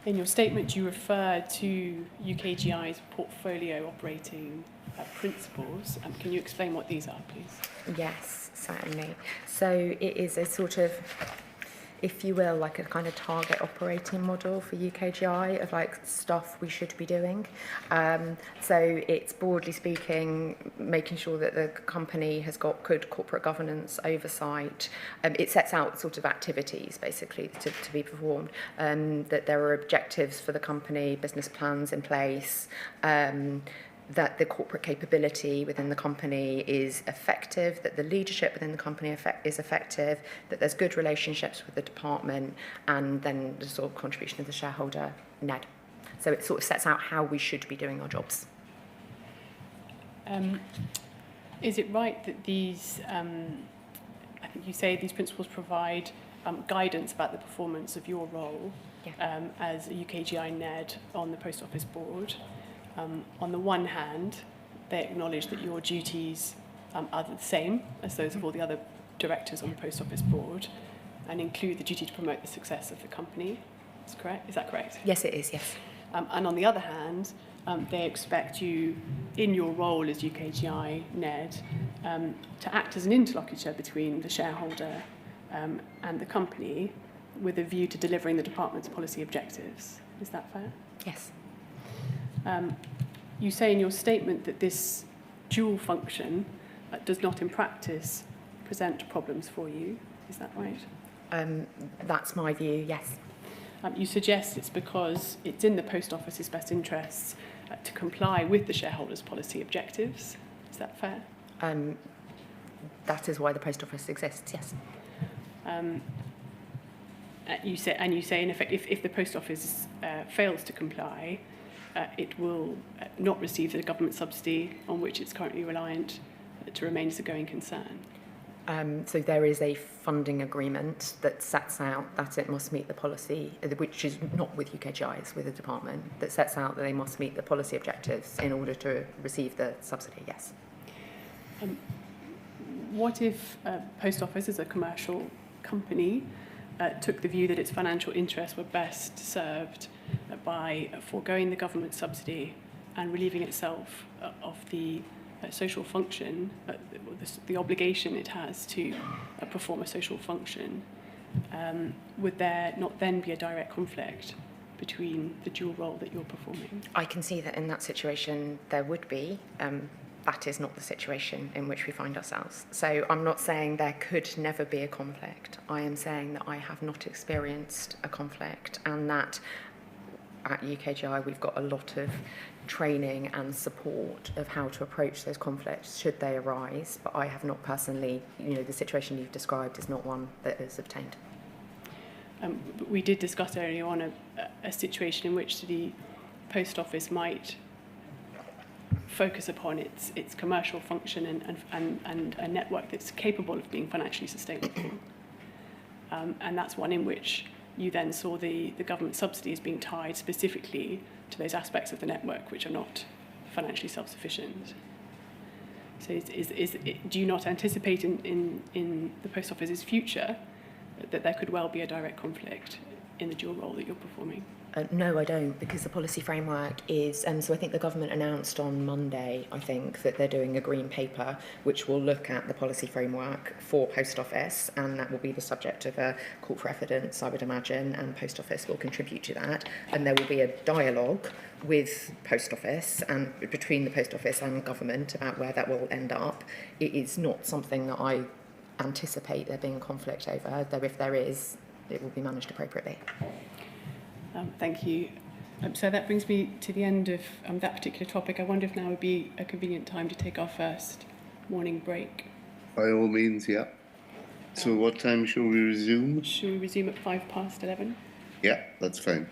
In your statement, you referred to UKGI's portfolio operating principles. Can you explain what these are, please? Yes, certainly. So it is a sort of, if you will, like a kind of target operating model for UKGI of stuff we should be doing. So it's, broadly speaking, making sure that the company has got good corporate governance oversight. It sets out sort of activities, basically, to be performed, that there are objectives for the company, business plans in place, that the corporate capability within the company is effective, that the leadership within the company is effective, that there's good relationships with the department, and then the sort of contribution of the shareholder, NED. So it sort of sets out how we should be doing our jobs. Is it right that these, I think you say these principles provide guidance about the performance of your role as a UKGI NED on the Post Office Board? On the one hand, they acknowledge that your duties are the same as those of all the other directors on the Post Office Board, and include the duty to promote the success of the company. Is that correct? Yes, it is, yes. And on the other hand, they expect you, in your role as UKGI NED, to act as an interlocutor between the shareholder and the company with a view to delivering the department's policy objectives. Is that fair? Yes. You say in your statement that this dual function does not in practice present problems for you. Is that right? That's my view, yes. You suggest it's because it's in the Post Office's best interests to comply with the shareholders' policy objectives. Is that fair? That is why the Post Office exists, yes. You say, in effect, if the Post Office fails to comply, it will not receive the government subsidy on which it's currently reliant to remain as a going concern. So there is a funding agreement that sets out that it must meet the policy, which is not with UKGI, it's with the department, that sets out that they must meet the policy objectives in order to receive the subsidy, yes. What if Post Office, as a commercial company, took the view that its financial interests were best served by foregoing the government subsidy and relieving itself of the social function, the obligation it has to perform a social function? Would there not then be a direct conflict between the dual role that you're performing? I can see that in that situation there would be. That is not the situation in which we find ourselves. So I'm not saying there could never be a conflict. I am saying that I have not experienced a conflict, and that at UKGI we've got a lot of training and support of how to approach those conflicts should they arise, but I have not personally, the situation you've described is not one that is obtained. We did discuss earlier on a situation in which the Post Office might focus upon its commercial function and a network that's capable of being financially sustainable. And that's one in which you then saw the government subsidies being tied specifically to those aspects of the network which are not financially self-sufficient. So do you not anticipate in the Post Office's future that there could well be a direct conflict in the dual role that you're performing? No, I don't, because the policy framework is, so I think the government announced on Monday, that they're doing a green paper which will look at the policy framework for Post Office, and that will be the subject of a call for evidence, I would imagine, and Post Office will contribute to that. And there will be a dialogue with Post Office and between the Post Office and government about where that will end up. It is not something that I anticipate there being conflict over, though if there is, it will be managed appropriately. Thank you. So that brings me to the end of that particular topic. I wonder if now would be a convenient time to take our first morning break. By all means, yeah. So what time shall we resume? Shall we resume at 11:05? Yeah, that's fine.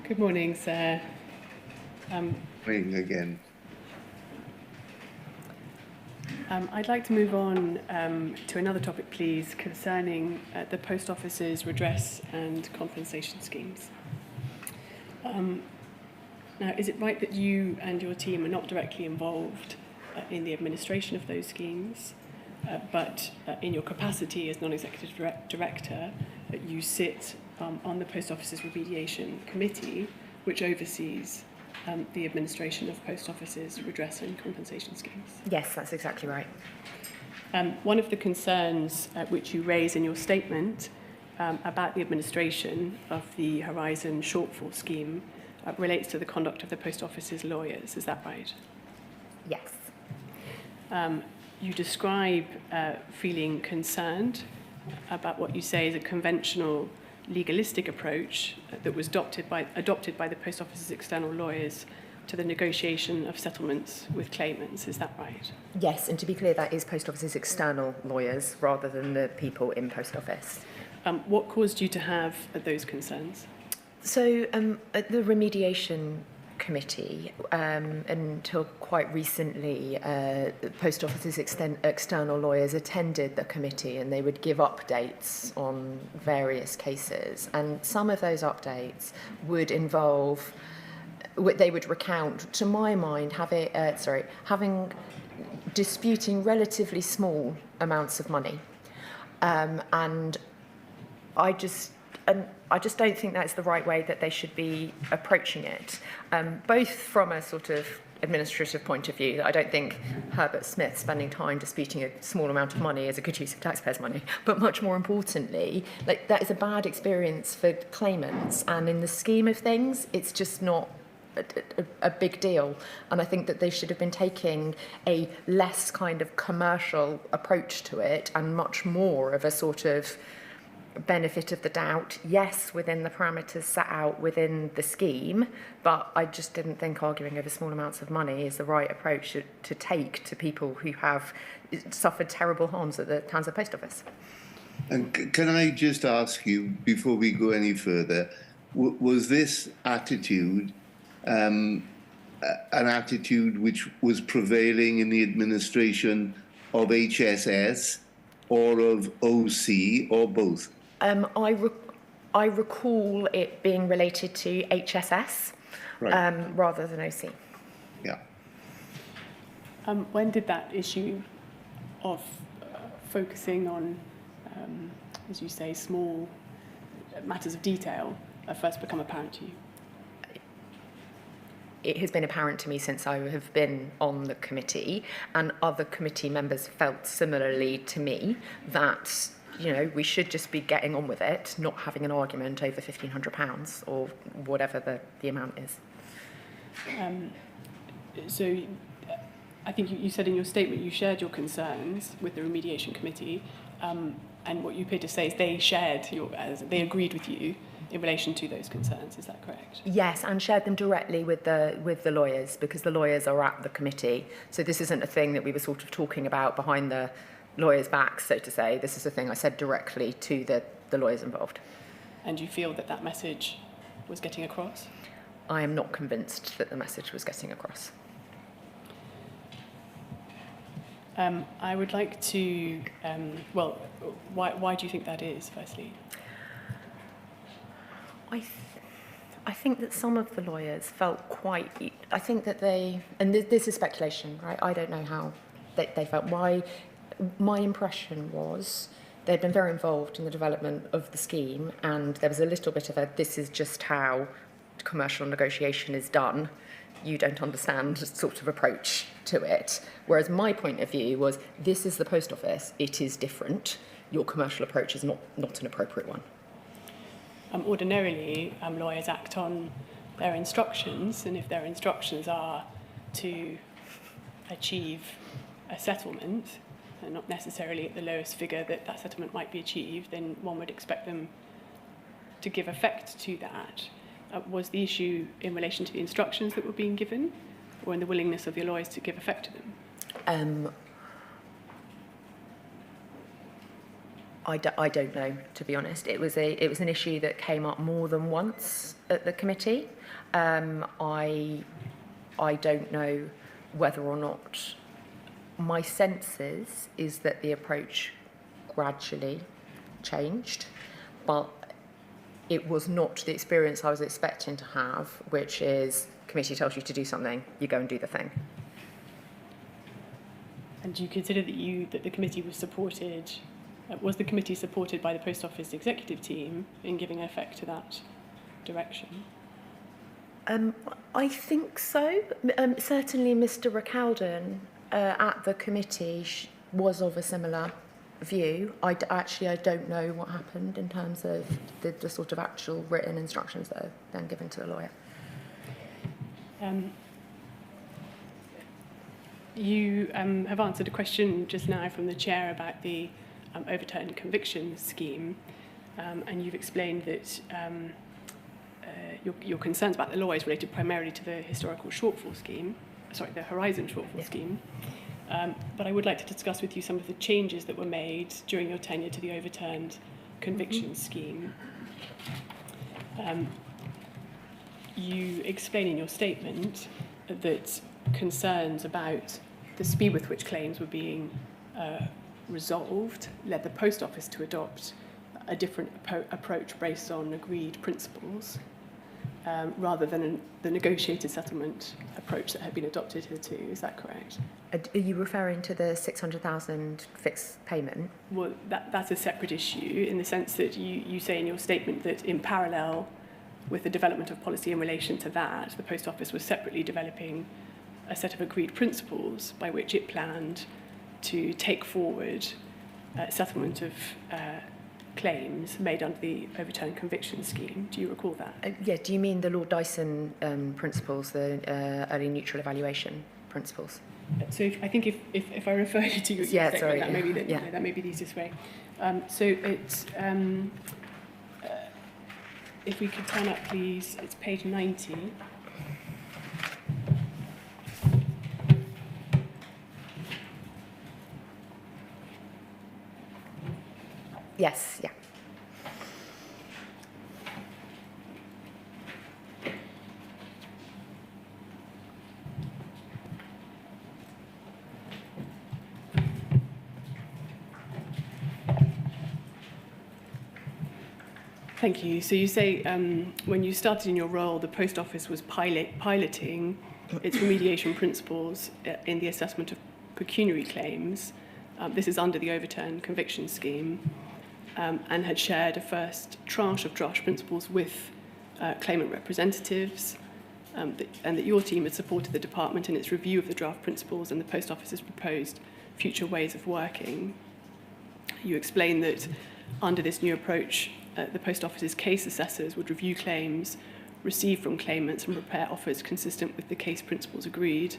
Good morning, Sir. Ring again. I'd like to move on to another topic, please, concerning the Post Office's redress and compensation schemes. Now, is it right that you and your team are not directly involved in the administration of those schemes, but in your capacity as non-executive director, you sit on the Post Office's remediation committee, which oversees the administration of Post Office's redress and compensation schemes? Yes, that's exactly right. One of the concerns which you raise in your statement about the administration of the Horizon shortfall scheme relates to the conduct of the Post Office's lawyers. Is that right? Yes. You describe feeling concerned about what you say is a conventional legalistic approach that was adopted by the Post Office's external lawyers to the negotiation of settlements with claimants. Is that right? Yes, and to be clear, that is Post Office's external lawyers rather than the people in Post Office. What caused you to have those concerns? So at the remediation committee, until quite recently, the Post Office's external lawyers attended the committee and they would give updates on various cases. And some of those updates would involve, they would recount, to my mind, having disputing relatively small amounts of money. And I just don't think that's the right way that they should be approaching it, both from a sort of administrative point of view. I don't think Herbert Smith spending time disputing a small amount of money is a good use of taxpayers' money, but much more importantly, like, that is a bad experience for claimants, and in the scheme of things, it's just not a big deal. And I think that they should have been taking a less kind of commercial approach to it and much more of a sort of benefit of the doubt, yes, within the parameters set out within the scheme, but I just didn't think arguing over small amounts of money is the right approach to take to people who have suffered terrible harms at the Townsend Post Office. And can I just ask you, before we go any further, was this attitude an attitude which was prevailing in the administration of HSS or of OC, or both? I recall it being related to HSS, Right. rather than OC. Yeah. When did that issue of focusing on, as you say, small matters of detail first become apparent to you? It has been apparent to me since I have been on the committee, and other committee members felt similarly to me that, you know, we should just be getting on with it, not having an argument over £1,500 or whatever the amount is. So I think you said in your statement you shared your concerns with the remediation committee, and what you appear to say is they agreed with you in relation to those concerns. Is that correct? Yes, and shared them directly with the lawyers, because the lawyers are at the committee. So this isn't a thing that we were sort of talking about behind the lawyers' backs, so to say. This is a thing I said directly to the lawyers involved. And you feel that that message was getting across? I am not convinced that the message was getting across. I would like to, why do you think that is, firstly? I think that some of the lawyers felt quite, I think that they, and this is speculation, right? I don't know how they felt. My impression was they'd been very involved in the development of the scheme, and there was a little bit of a, this is just how commercial negotiation is done, you don't understand sort of approach to it. Whereas my point of view was, this is the Post Office, it is different, your commercial approach is not an appropriate one. Ordinarily, lawyers act on their instructions, and if their instructions are to achieve a settlement, and not necessarily at the lowest figure that settlement might be achieved, then one would expect them to give effect to that. Was the issue in relation to the instructions that were being given, or in the willingness of the lawyers to give effect to them? I don't know, to be honest. It was an issue that came up more than once at the committee. I don't know whether or not. My sense is that the approach gradually changed, but it was not the experience I was expecting to have, which is committee tells you to do something, you go and do the thing. And do you consider that the committee was supported? Was the committee supported by the Post Office executive team in giving effect to that direction? I think so. Certainly, Mr. Ricalden at the committee was of a similar view. I don't know what happened in terms of the sort of actual written instructions that are then given to the lawyer. You have answered a question just now from the chair about the overturned conviction scheme, and you've explained that your concerns about the law is related primarily to the historical shortfall scheme, the Horizon shortfall scheme. But I would like to discuss with you some of the changes that were made during your tenure to the overturned conviction scheme. You explain in your statement that concerns about the speed with which claims were being resolved led the Post Office to adopt a different approach based on agreed principles rather than the negotiated settlement approach that had been adopted hitherto. Is that correct? Are you referring to the 600,000 fixed payment? Well, that's a separate issue in the sense that you say in your statement that in parallel with the development of policy in relation to that, the Post Office was separately developing a set of agreed principles by which it planned to take forward settlement of claims made under the overturned conviction scheme. Do you recall that? Yeah, do you mean the Lord Dyson principles, the early neutral evaluation principles? So I think if I refer you to your statement, that may be the easiest way. So it's if we could turn up, please, it's page 90. Yes, yeah. Thank you. So you say when you started in your role, the Post Office was piloting its remediation principles in the assessment of pecuniary claims. This is under the overturned conviction scheme, and had shared a first tranche of draft principles with claimant representatives, and that your team had supported the department in its review of the draft principles and the Post Office's proposed future ways of working. You explain that under this new approach, the Post Office's case assessors would review claims received from claimants and prepare offers consistent with the case principles agreed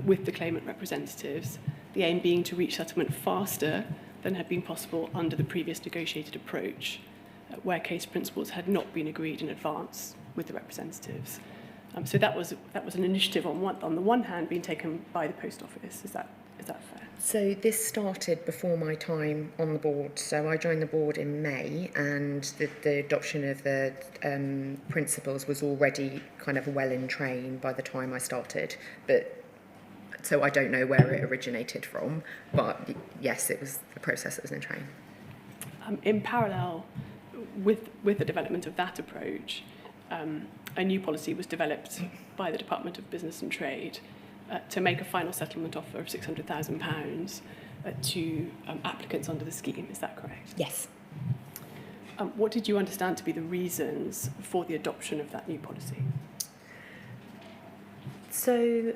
with the claimant representatives, the aim being to reach settlement faster than had been possible under the previous negotiated approach, where case principles had not been agreed in advance with the representatives. So that was an initiative on the one hand being taken by the Post Office. Is that fair? So this started before my time on the board. So I joined the board in May, and the adoption of the principles was already kind of well in train by the time I started. So I don't know where it originated from, but yes, it was the process that was in train. In parallel with the development of that approach, a new policy was developed by the Department of Business and Trade to make a final settlement offer of £600,000 to applicants under the scheme. Is that correct? Yes. What did you understand to be the reasons for the adoption of that new policy? So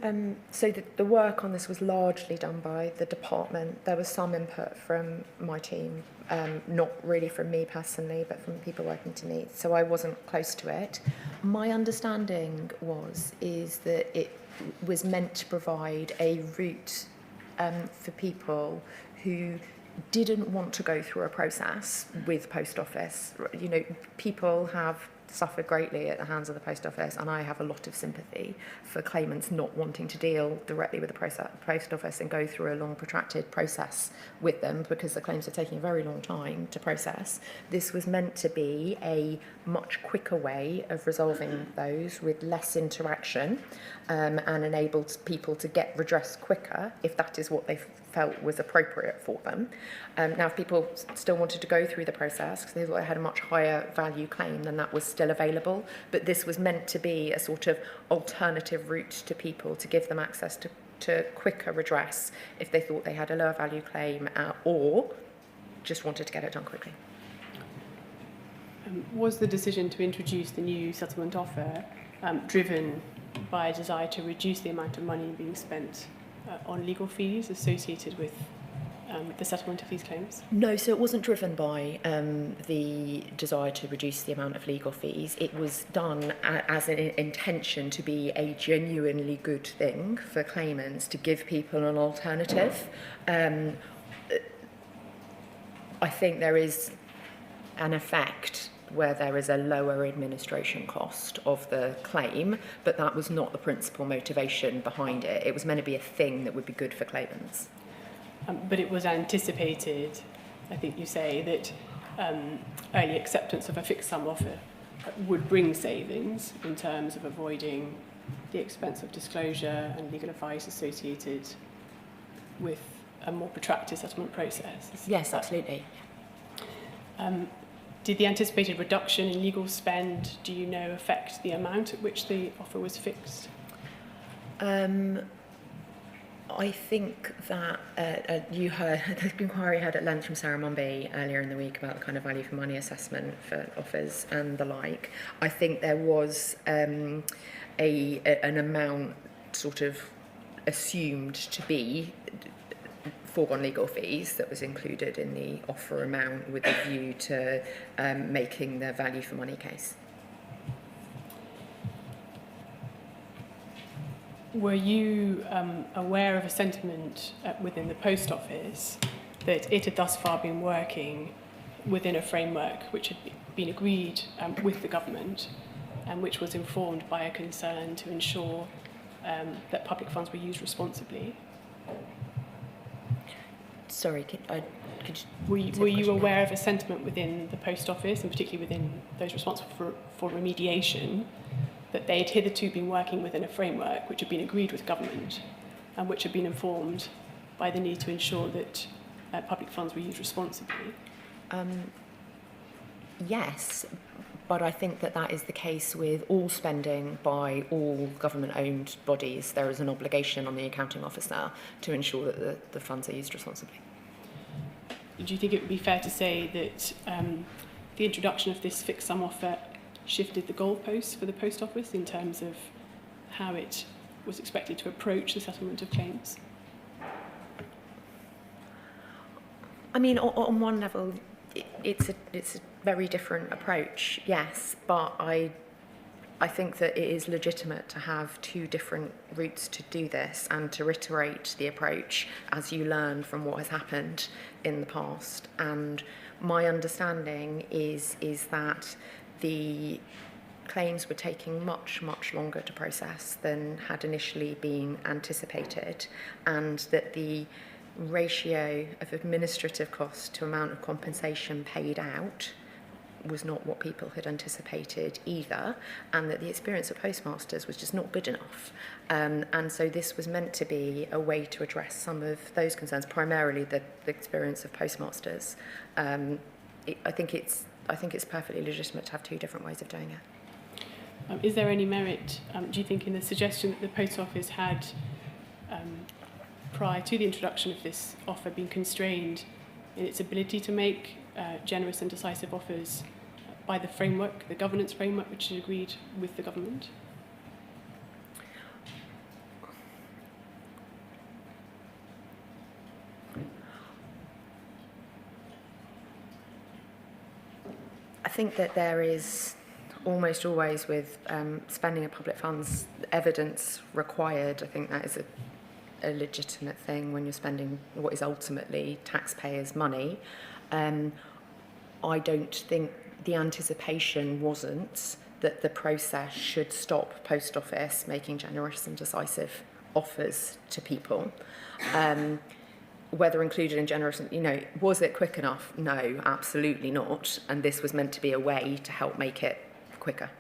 the work on this was largely done by the department. There was some input from my team, not really from me personally, but from people working to me. So I wasn't close to it. My understanding is that it was meant to provide a route for people who didn't want to go through a process with Post Office. You know, people have suffered greatly at the hands of the Post Office, and I have a lot of sympathy for claimants not wanting to deal directly with the Post Office and go through a long protracted process with them because the claims are taking a very long time to process. This was meant to be a much quicker way of resolving those with less interaction, and enabled people to get redress quicker if that is what they felt was appropriate for them. Now, if people still wanted to go through the process because they thought they had a much higher value claim, then that was still available. But this was meant to be a sort of alternative route to people to give them access to quicker redress if they thought they had a lower value claim or just wanted to get it done quickly. Was the decision to introduce the new settlement offer driven by a desire to reduce the amount of money being spent on legal fees associated with the settlement of these claims? No, so it wasn't driven by the desire to reduce the amount of legal fees. It was done as an intention to be a genuinely good thing for claimants, to give people an alternative. I think there is an effect where there is a lower administration cost of the claim, but that was not the principal motivation behind it. It was meant to be a thing that would be good for claimants. But it was anticipated, I think you say, that early acceptance of a fixed sum offer would bring savings in terms of avoiding the expense of disclosure and legal advice associated with a more protracted settlement process. Yes, absolutely. Did the anticipated reduction in legal spend, do you know, affect the amount at which the offer was fixed? I think that you heard the inquiry had at length from Sarah Mumby earlier in the week about the kind of value for money assessment for offers and the like. I think there was an amount sort of assumed to be foregone legal fees that was included in the offer amount with a view to making the value for money case. Were you aware of a sentiment within the Post Office that it had thus far been working within a framework which had been agreed with the government and which was informed by a concern to ensure that public funds were used responsibly? Sorry, were you aware of a sentiment within the Post Office, and particularly within those responsible for remediation, that they had hitherto been working within a framework which had been agreed with government and which had been informed by the need to ensure that public funds were used responsibly? Yes, but I think that is the case with all spending by all government-owned bodies. There is an obligation on the accounting officer to ensure that the funds are used responsibly. Do you think it would be fair to say that the introduction of this fixed sum offer shifted the goalposts for the Post Office in terms of how it was expected to approach the settlement of claims? I mean, on one level, it's a very different approach, yes, but I think that it is legitimate to have two different routes to do this and to reiterate the approach as you learn from what has happened in the past. And my understanding is that the claims were taking much, much longer to process than had initially been anticipated, and that the ratio of administrative cost to amount of compensation paid out was not what people had anticipated either, and that the experience of postmasters was just not good enough. And so this was meant to be a way to address some of those concerns, primarily the experience of postmasters. I think it's perfectly legitimate to have two different ways of doing it. Is there any merit, do you think, in the suggestion that the Post Office had, prior to the introduction of this offer, been constrained in its ability to make generous and decisive offers by the framework, the governance framework, which is agreed with the government? I think that there is almost always with spending of public funds evidence required. I think that is a legitimate thing when you're spending what is ultimately taxpayers' money. I don't think the anticipation wasn't that the process should stop Post Office making generous and decisive offers to people. Whether included in generous, was it quick enough? No, absolutely not. And this was meant to be a way to help make it quicker.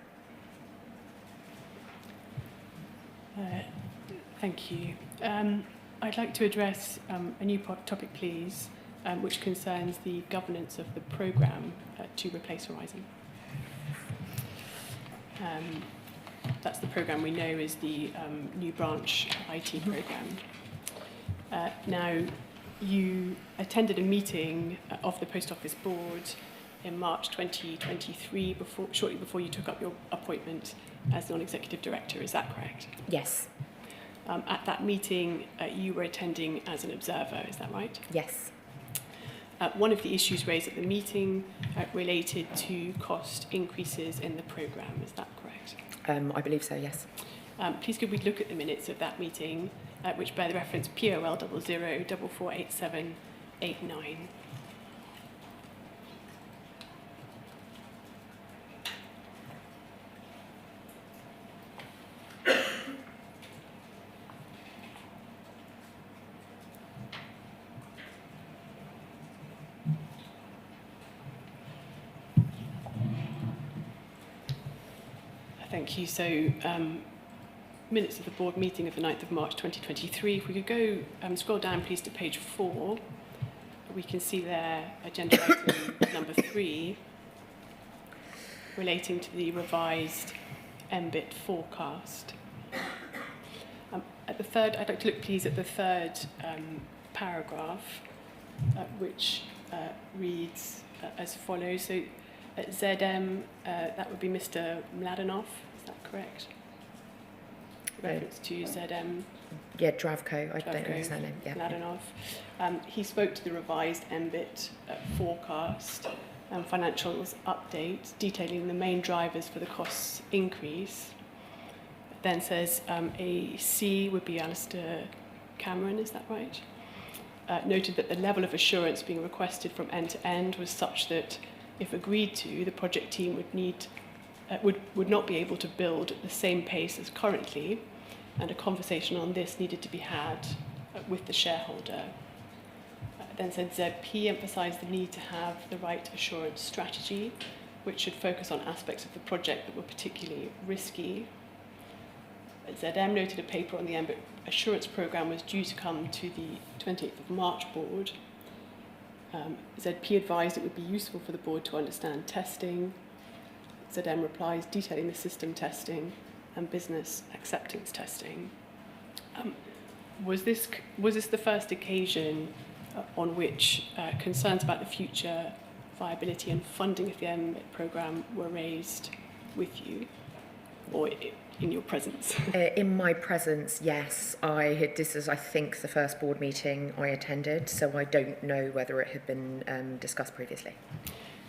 Thank you. I'd like to address a new topic, please, which concerns the governance of the programme to replace Horizon. That's the programme we know is the new branch IT programme. Now, you attended a meeting of the Post Office Board in March 2023, shortly before you took up your appointment as non-executive director. Is that correct? Yes. At that meeting, you were attending as an observer. Is that right? Yes. One of the issues raised at the meeting related to cost increases in the programme. Is that correct? I believe so, yes. Please could we look at the minutes of that meeting, which bear the reference POL 00448789. Thank you. So, minutes of the board meeting of the 9th of March 2023. If we could go scroll down, please, to page 4. We can see there agenda item number 3 relating to the revised MBIT forecast. At the third, I'd like to look, please, at the third paragraph, which reads as follows. So, at ZM, that would be Mr. Mladenov. Is that correct? Reference to ZM. Yeah, Dravko. I don't know his name. Yeah. Mladenov. He spoke to the revised MBIT forecast and financials update, detailing the main drivers for the costs increase. Then says a C would be Alistair Cameron. Is that right? Noted that the level of assurance being requested from end to end was such that, if agreed to, the project team would not be able to build at the same pace as currently, and a conversation on this needed to be had with the shareholder. Then said ZP emphasised the need to have the right assurance strategy, which should focus on aspects of the project that were particularly risky. ZM noted a paper on the MBIT assurance programme was due to come to the 28th of March board. ZP advised it would be useful for the board to understand testing. ZM replies detailing the system testing and business acceptance testing. Was this the first occasion on which concerns about the future viability and funding of the MBIT programme were raised with you, or in your presence? In my presence, yes. This is, I think, the first board meeting I attended, so I don't know whether it had been discussed previously.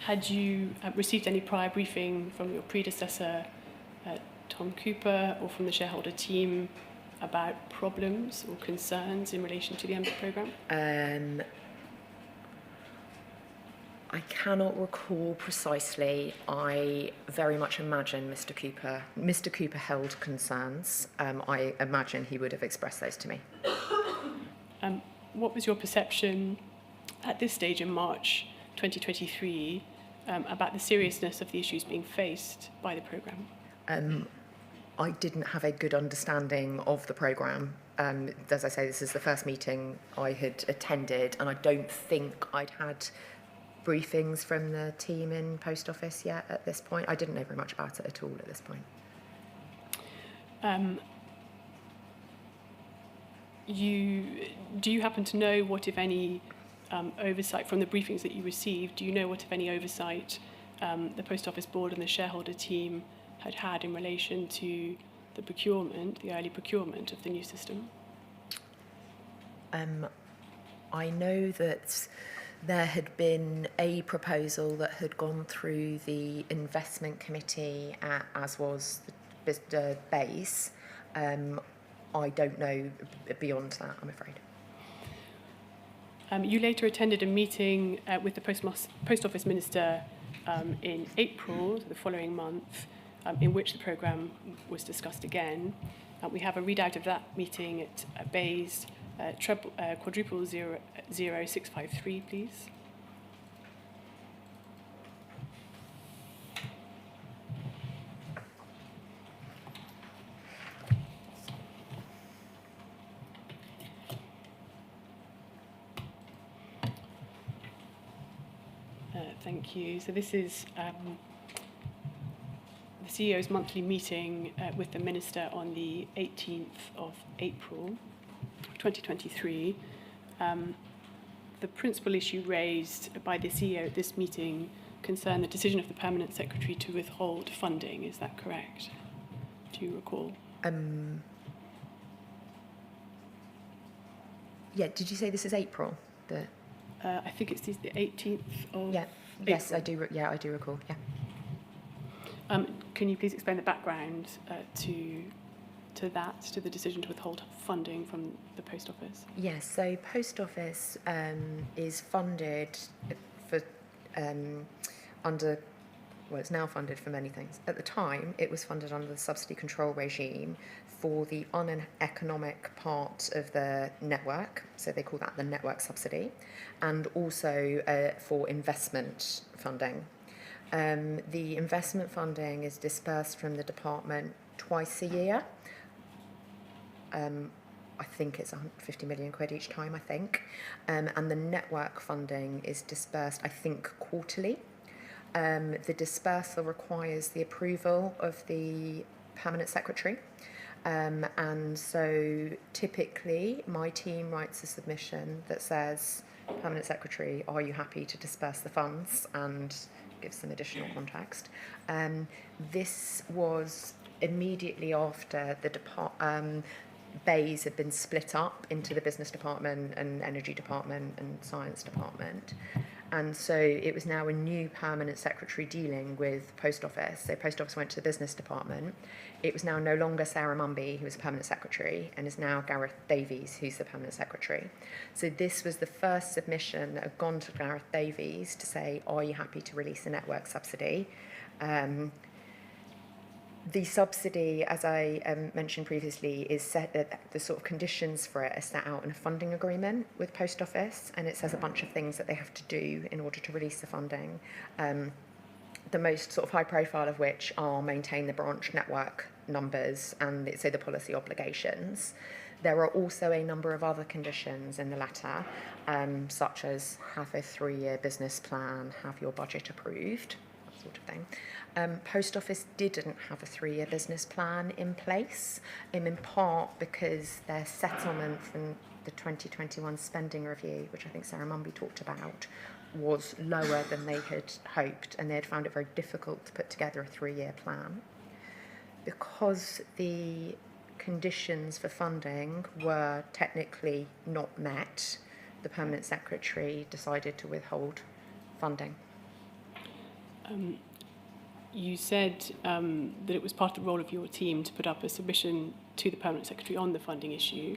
Had you received any prior briefing from your predecessor, Tom Cooper, or from the shareholder team about problems or concerns in relation to the MBIT programme? I cannot recall precisely. I very much imagine Mr. Cooper held concerns. I imagine he would have expressed those to me. What was your perception at this stage in March 2023 about the seriousness of the issues being faced by the programme? I didn't have a good understanding of the programme. As I say, this is the first meeting I had attended, and I don't think I'd had briefings from the team in Post Office yet at this point. I didn't know very much about it at all at this point. Do you happen to know what, if any, oversight from the briefings that you received, do you know what, if any, oversight the Post Office Board and the shareholder team had in relation to the procurement, the early procurement of the new system? I know that there had been a proposal that had gone through the investment committee, as was the base. I don't know beyond that, I'm afraid. You later attended a meeting with the Post Office Minister in April, the following month, in which the programme was discussed again. We have a readout of that meeting at Bays quadruple 00653, please. Thank you. So this is the CEO's monthly meeting with the Minister on the 18th of April 2023. The principal issue raised by the CEO at this meeting concerned the decision of the Permanent Secretary to withhold funding. Is that correct? Do you recall? Yeah, did you say this is April? I think it's the 18th of Yeah. April. Yes, I do. I do recall. Yeah. Can you please explain the background to the decision to withhold funding from the Post Office? Yes. So Post Office is funded for under. Well, it's now funded for many things. At the time, it was funded under the subsidy control regime for the uneconomic part of the network, so they call that the network subsidy, and also for investment funding. The investment funding is dispersed from the department twice a year. I think it's 150 million quid each time, I think. And the network funding is dispersed, I think, quarterly. The dispersal requires the approval of the Permanent Secretary. And so typically my team writes a submission that says, Permanent Secretary, are you happy to disperse the funds, and give some additional context. This was immediately after the Bays had been split up into the business department and energy department and science department. And so it was now a new Permanent Secretary dealing with Post Office. So Post Office went to the business department. It was now no longer Sarah Mumby, who was the Permanent Secretary, and is now Gareth Davies, who's the Permanent Secretary. So this was the first submission that had gone to Gareth Davies to say, are you happy to release the network subsidy? The subsidy, as I mentioned previously, is set that the sort of conditions for it are set out in a funding agreement with Post Office, and it says a bunch of things that they have to do in order to release the funding. The most sort of high profile of which are maintain the branch network numbers and so the policy obligations. There are also a number of other conditions in the letter, such as have a 3-year business plan, have your budget approved, that sort of thing. Post Office didn't have a 3-year business plan in place, in part because their settlement from the 2021 spending review, which I think Sarah Mumby talked about, was lower than they had hoped, and they had found it very difficult to put together a 3-year plan. Because the conditions for funding were technically not met, the Permanent Secretary decided to withhold funding. You said that it was part of the role of your team to put up a submission to the Permanent Secretary on the funding issue.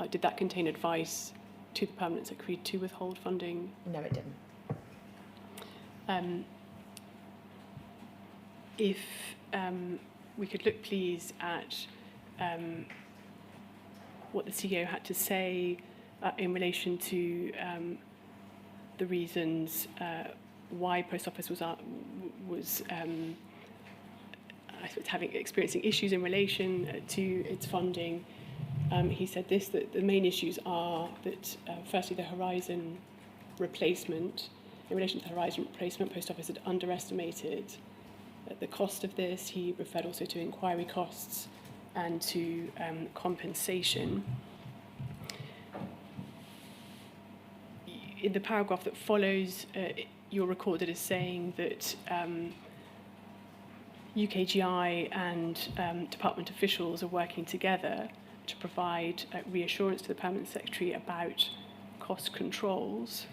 Did that contain advice to the Permanent Secretary to withhold funding? No, it didn't. If we could look, please, at what the CEO had to say in relation to the reasons why Post Office was I suppose experiencing issues in relation to its funding. He said this, that the main issues are that firstly the Horizon replacement. In relation to the Horizon replacement, Post Office had underestimated the cost of this. He referred also to inquiry costs and to compensation. In the paragraph that follows, you're recorded as saying that UKGI and department officials are working together to provide reassurance to the Permanent Secretary about cost controls.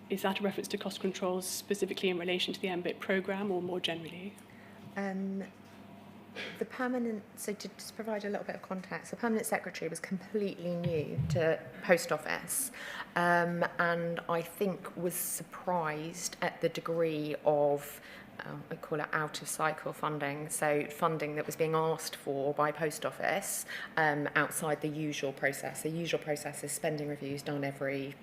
Is that a reference to cost controls specifically in relation to the MBIT programme or more generally? The Permanent, so to just provide a little bit of context, the Permanent Secretary was completely new to Post Office, and I think was surprised at the degree of I call it out-of-cycle funding, so funding that was being asked for by Post Office outside the usual process. The usual process is spending reviews done every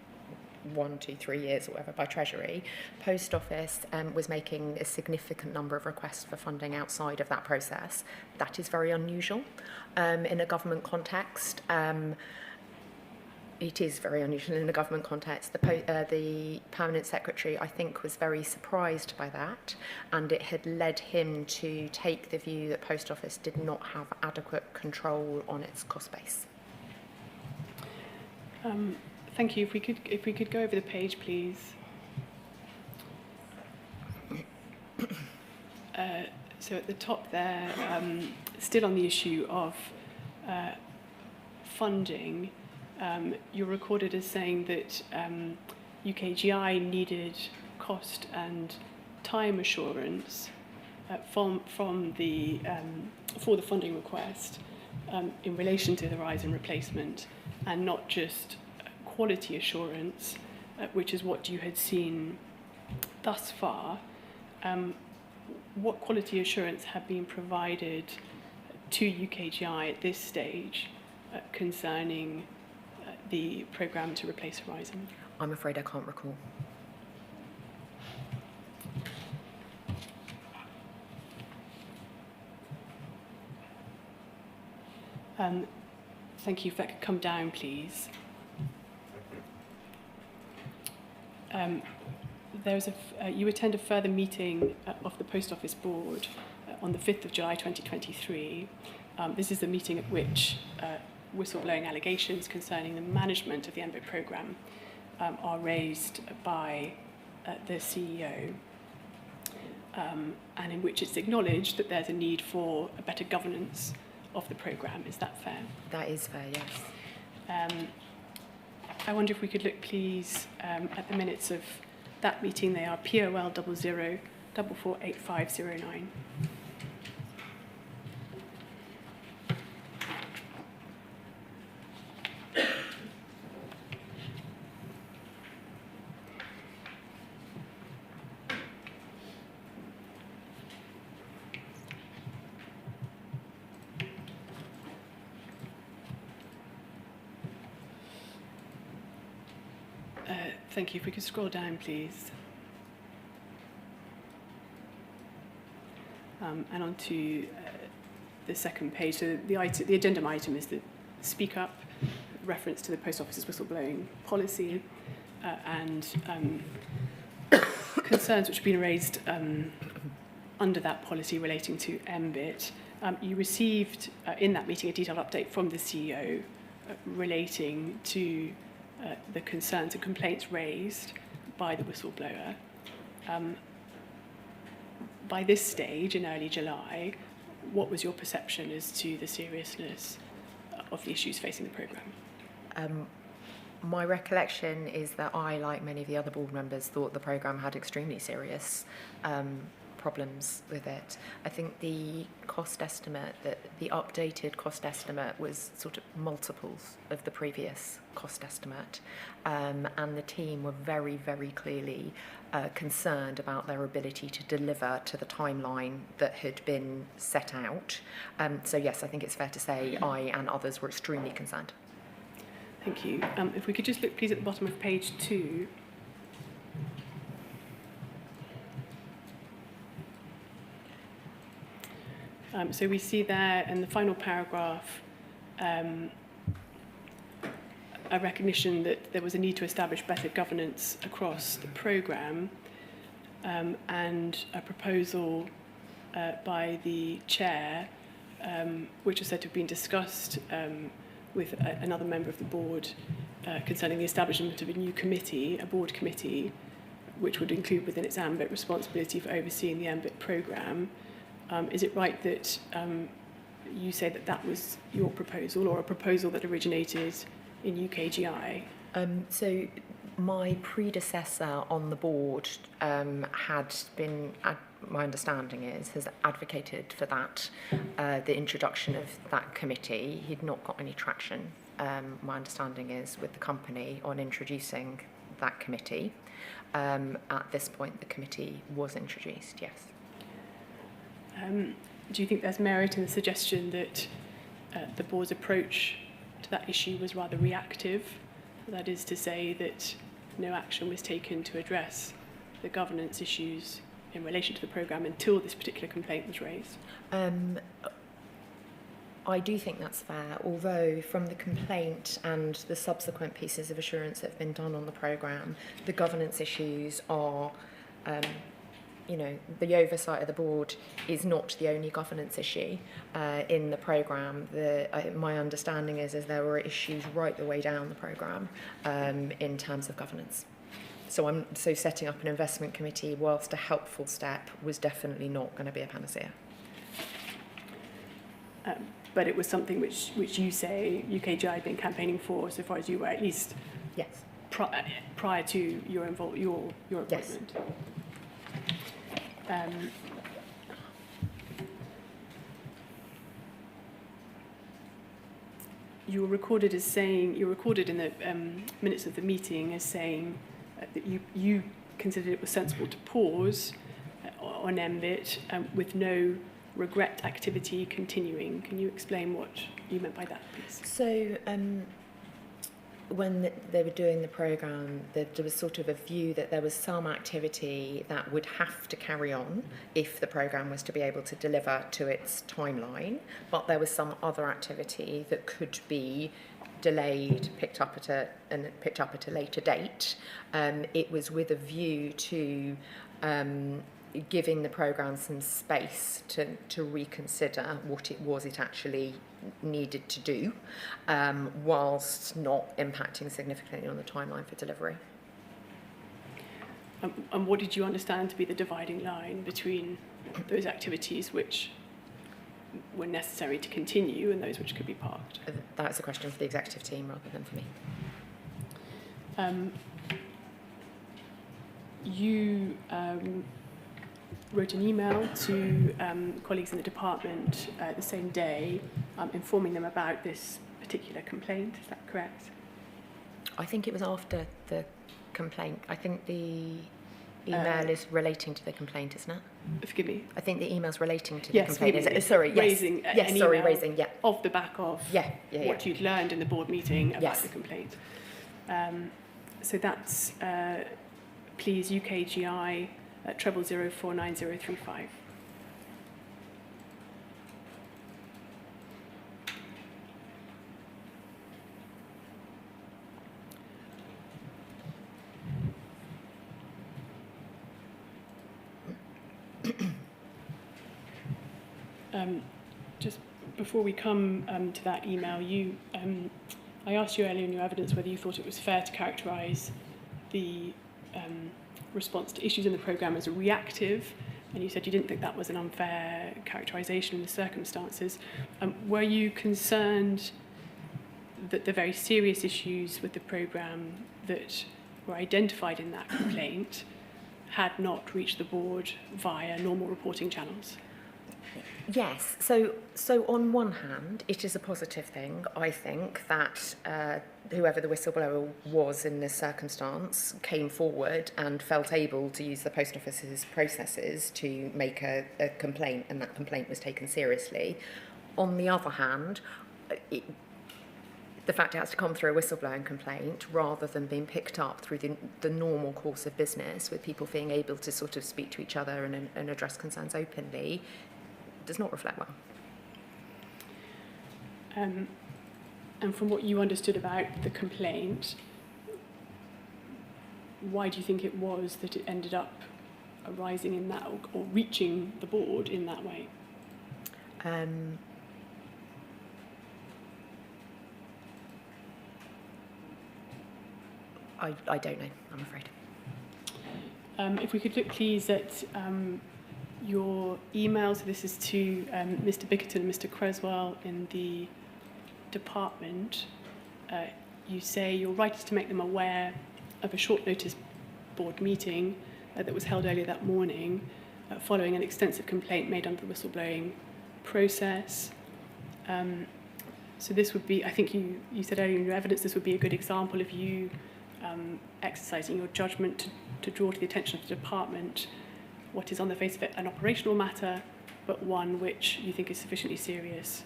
1, 2, 3 years or whatever by Treasury. Post Office was making a significant number of requests for funding outside of that process. That is very unusual in a government context. It is very unusual in a government context. The Permanent Secretary, I think, was very surprised by that, and it had led him to take the view that Post Office did not have adequate control on its cost base. Thank you. If we could go over the page, please. So at the top there, still on the issue of funding, you're recorded as saying that UKGI needed cost and time assurance from the for the funding request in relation to the rise and replacement, and not just quality assurance, which is what you had seen thus far. What quality assurance have been provided to UKGI at this stage concerning the programme to replace Horizon? I'm afraid I can't recall. Thank you. If that could come down, please. You attend a further meeting of the Post Office Board on the 5th of July 2023. This is the meeting at which whistleblowing allegations concerning the management of the MBIT programme are raised by the CEO, and in which it's acknowledged that there's a need for a better governance of the programme. Is that fair? That is fair, yes. I wonder if we could look, please, at the minutes of that meeting. They are POL 00448509. Thank you. If we could scroll down, please. And on to the second page. So the addendum item is the Speak Up, reference to the Post Office's whistleblowing policy, and concerns which have been raised under that policy relating to MBIT. You received in that meeting a detailed update from the CEO relating to the concerns and complaints raised by the whistleblower. By this stage, in early July, what was your perception as to the seriousness of the issues facing the programme? My recollection is that I, like many of the other board members, thought the programme had extremely serious problems with it. I think the cost estimate, the updated cost estimate, was sort of multiples of the previous cost estimate, and the team were very, very clearly concerned about their ability to deliver to the timeline that had been set out. So yes, I think it's fair to say I and others were extremely concerned. Thank you. If we could just look, please, at the bottom of page 2. So we see there in the final paragraph a recognition that there was a need to establish better governance across the programme, and a proposal by the chair, which is said to have been discussed with another member of the board concerning the establishment of a new committee, a board committee, which would include within its ambit responsibility for overseeing the ambit programme. Is it right that you say that that was your proposal, or a proposal that originated in UKGI? So my predecessor on the board had been, my understanding has advocated for that, the introduction of that committee. He'd not got any traction, my understanding is, with the company on introducing that committee. At this point, the committee was introduced, yes. Do you think there's merit in the suggestion that the board's approach to that issue was rather reactive? That is to say that no action was taken to address the governance issues in relation to the programme until this particular complaint was raised? I do think that's fair, although from the complaint and the subsequent pieces of assurance that have been done on the programme, the governance issues are, the oversight of the board is not the only governance issue in the programme. My understanding is there were issues right the way down the programme in terms of governance. So setting up an investment committee, whilst a helpful step, was definitely not going to be a panacea. But it was something which you say UKGI had been campaigning for, so far as you were, at least Yes. Prior to your appointment. Yes. You were recorded in the minutes of the meeting as saying that you considered it was sensible to pause on MBIT with no regret activity continuing. Can you explain what you meant by that, please? So when they were doing the programme, there was sort of a view that there was some activity that would have to carry on if the programme was to be able to deliver to its timeline, but there was some other activity that could be delayed, picked up at a later date. It was with a view to giving the programme some space to reconsider what it was it actually needed to do, whilst not impacting significantly on the timeline for delivery. And what did you understand to be the dividing line between those activities which were necessary to continue and those which could be parked? That's a question for the executive team rather than for me. You wrote an email to colleagues in the department the same day, informing them about this particular complaint. Is that correct? I think it was after the complaint. I think the email is relating to the complaint, isn't it? Forgive me. I think the email's relating to Yes, the complaint. Is it? Sorry, yes. Raising yes, an sorry, email raising, yeah. Off the back of what you'd learned in the board meeting about Yes. the complaint. So that's please UKGI at 00049035. Just before we come to that email, I asked you earlier in your evidence whether you thought it was fair to characterise the response to issues in the programme as a reactive, and you said you didn't think that was an unfair characterisation in the circumstances. Were you concerned that the very serious issues with the programme that were identified in that complaint had not reached the board via normal reporting channels? Yes. So on one hand, it is a positive thing, I think, that whoever the whistleblower was in this circumstance came forward and felt able to use the Post Office's processes to make a complaint, and that complaint was taken seriously. On the other hand, the fact it has to come through a whistleblowing complaint rather than being picked up through the normal course of business with people being able to sort of speak to each other and address concerns openly does not reflect well. And from what you understood about the complaint, why do you think it was that it ended up arising in that or reaching the board in that way? I don't know, I'm afraid. If we could look please at your email, so this is to Mr. Bickerton and Mr. Creswell in the department. You say you're right to make them aware of a short notice board meeting that was held earlier that morning following an extensive complaint made under the whistleblowing process. So this would be, I think you said earlier in your evidence, this would be a good example of you exercising your judgment to draw to the attention of the department what is on the face of it an operational matter but one which you think is sufficiently serious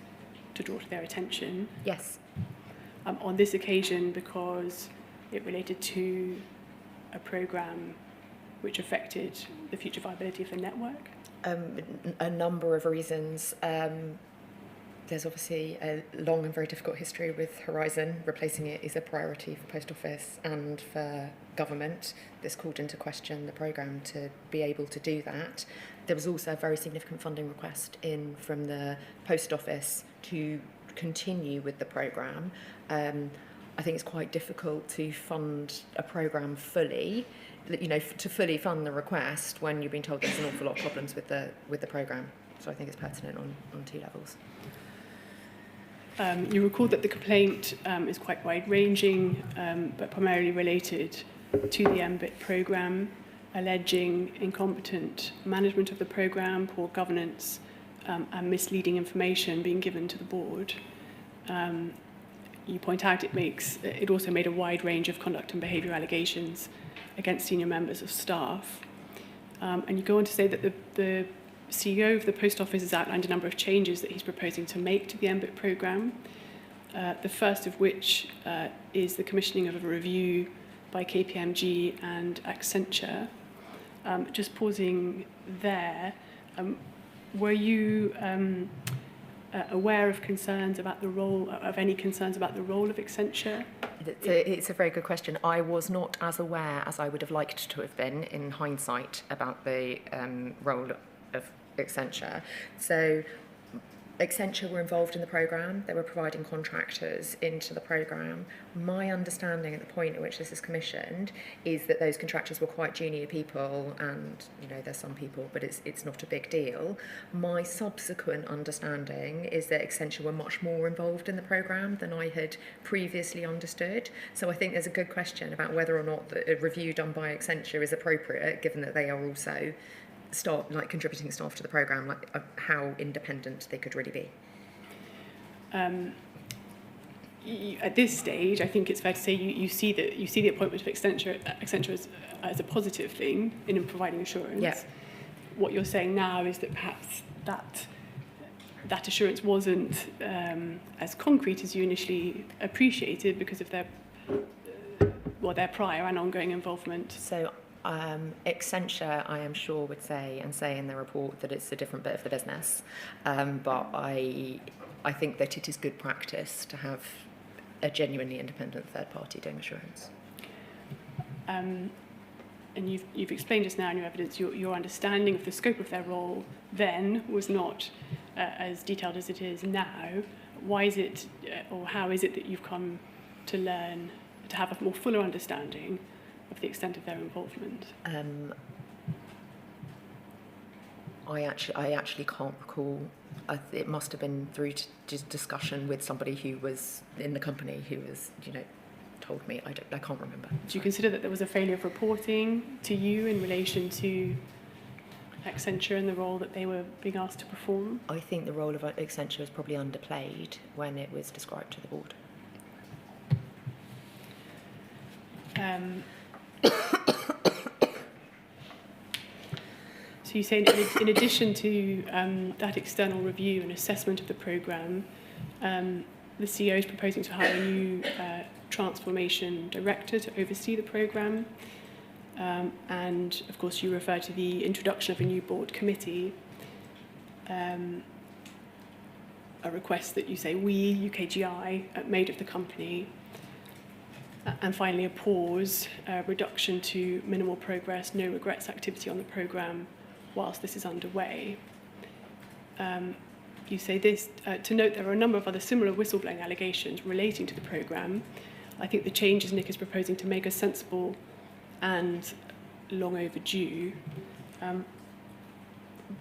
to draw to their attention. Yes. On this occasion, because it related to a programme which affected the future viability of the network? A number of reasons. There's obviously a long and very difficult history with Horizon. Replacing it is a priority for Post Office and for government. This called into question the programme to be able to do that. There was also a very significant funding request in from the Post Office to continue with the programme. I think it's quite difficult to fund a programme fully, to fully fund the request when you've been told there's an awful lot of problems with the programme. So I think it's pertinent on two levels. You recall that the complaint is quite wide-ranging, but primarily related to the MBIT programme, alleging incompetent management of the programme, poor governance, and misleading information being given to the board. You point out it also made a wide range of conduct and behaviour allegations against senior members of staff. And you go on to say that the CEO of the Post Office has outlined a number of changes that he's proposing to make to the MBIT programme, the first of which is the commissioning of a review by KPMG and Accenture. Just pausing there, were you aware of concerns about the role of Accenture? It's a very good question. I was not as aware as I would have liked to have been in hindsight about the role of Accenture. So Accenture were involved in the programme. They were providing contractors into the programme. My understanding at the point at which this is commissioned is that those contractors were quite junior people, and there's some people, but it's not a big deal. My subsequent understanding is that Accenture were much more involved in the programme than I had previously understood. So I think there's a good question about whether or not a review done by Accenture is appropriate, given that they are also contributing staff to the programme, how independent they could really be. At this stage, I think it's fair to say you see the appointment of Accenture as a positive thing in providing assurance. Yeah. What you're saying now is that perhaps that assurance wasn't as concrete as you initially appreciated because of their prior and ongoing involvement. So Accenture, I am sure, would say in the report that it's a different bit of the business, but I think that it is good practice to have a genuinely independent third party doing assurance. And you've explained just now in your evidence your understanding of the scope of their role then was not as detailed as it is now. Why is it, or how is it that you've come to learn to have a more fuller understanding of the extent of their involvement? I actually can't recall. It must have been through discussion with somebody who was in the company who was, told me. I can't remember. Do you consider that there was a failure of reporting to you in relation to Accenture and the role that they were being asked to perform? I think the role of Accenture was probably underplayed when it was described to the board. So you say in addition to that external review and assessment of the programme, the CEO is proposing to hire a new transformation director to oversee the programme. And of course you refer to the introduction of a new board committee, a request that you say we, UKGI, made of the company. And finally, a pause, reduction to minimal progress, no regrets activity on the programme whilst this is underway. You say this, to note there are a number of other similar whistleblowing allegations relating to the programme. I think the changes Nick is proposing to make are sensible and long overdue.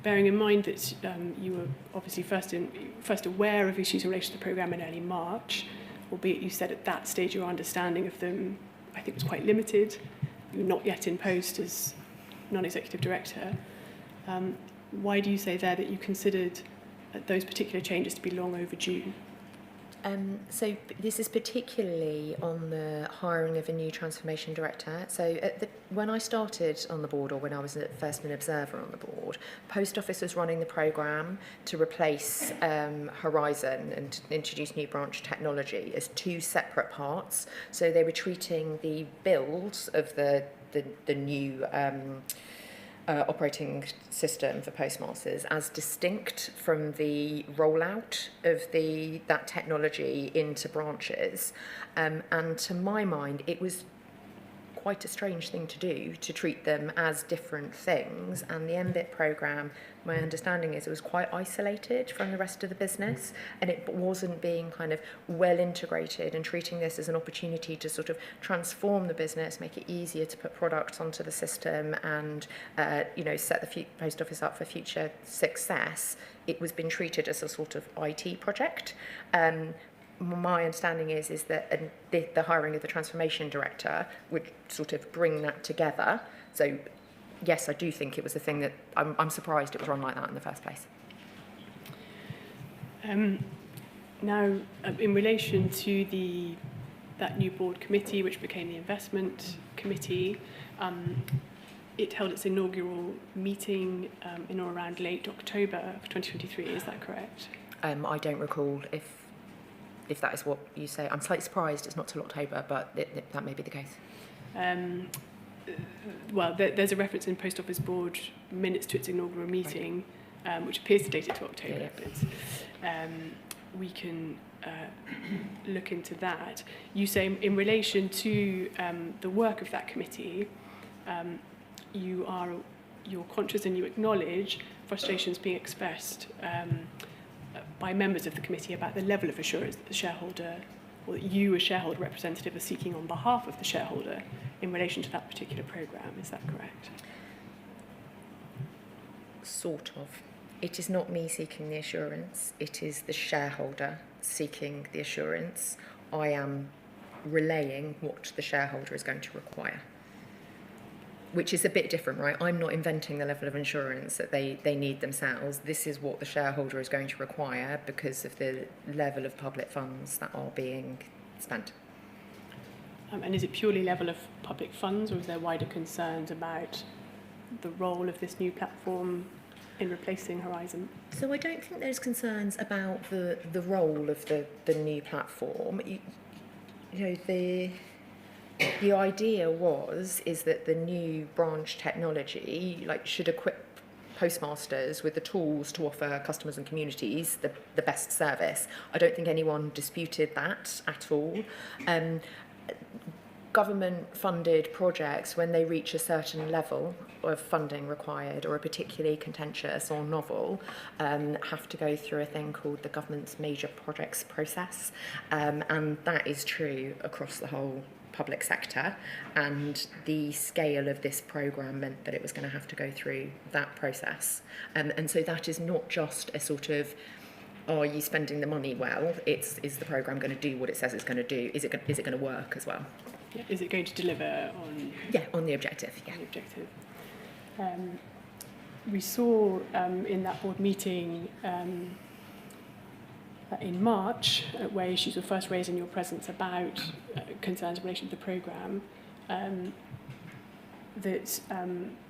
Bearing in mind that you were obviously first aware of issues in relation to the programme in early March, albeit you said at that stage your understanding of them, I think, was quite limited. You were not yet in post as non-executive director. Why do you say there that you considered those particular changes to be long overdue? So this is particularly on the hiring of a new transformation director. So when I started on the board, or when I was first an observer on the board, Post Office was running the programme to replace Horizon and introduce new branch technology as two separate parts. So they were treating the build of the new operating system for postmasters as distinct from the rollout of that technology into branches. And to my mind, it was quite a strange thing to do, to treat them as different things. And the MBIT programme, my understanding is, it was quite isolated from the rest of the business, and it wasn't being kind of well integrated and treating this as an opportunity to sort of transform the business, make it easier to put products onto the system, and set the Post Office up for future success. It was being treated as a sort of IT project. My understanding is that the hiring of the transformation director would sort of bring that together. So, yes, I do think it was a thing that I'm surprised it was run like that in the first place. Now, in relation to that new board committee, which became the investment committee, it held its inaugural meeting in or around late October of 2023. Is that correct? I don't recall if that is what you say. I'm slightly surprised it's not till October, but that may be the case. Well, there's a reference in Post Office Board minutes to its inaugural meeting, which appears to date it to October, but we can look into that. You say in relation to the work of that committee, you're conscious and you acknowledge frustrations being expressed by members of the committee about the level of assurance that the shareholder, or that you as shareholder representative, are seeking on behalf of the shareholder in relation to that particular programme. Is that correct? Sort of. It is not me seeking the assurance, it is the shareholder seeking the assurance. I am relaying what the shareholder is going to require, which is a bit different, right? I'm not inventing the level of insurance that they need themselves. This is what the shareholder is going to require because of the level of public funds that are being spent. And is it purely level of public funds, or is there wider concerns about the role of this new platform in replacing Horizon? So I don't think there's concerns about the role of the new platform. The idea is that the new branch technology should equip postmasters with the tools to offer customers and communities the best service. I don't think anyone disputed that at all. Government-funded projects, when they reach a certain level of funding required or are particularly contentious or novel, have to go through a thing called the government's major projects process, and that is true across the whole public sector, and the scale of this programme meant that it was going to have to go through that process. And so that is not just a sort of, are you spending the money well? Is the programme going to do what it says it's going to do? Is it going to work as well? Yeah. Is it going to deliver on... Yeah, on the objective, yeah. On the objective. We saw in that board meeting in March, where issues were first raised in your presence about concerns in relation to the programme, that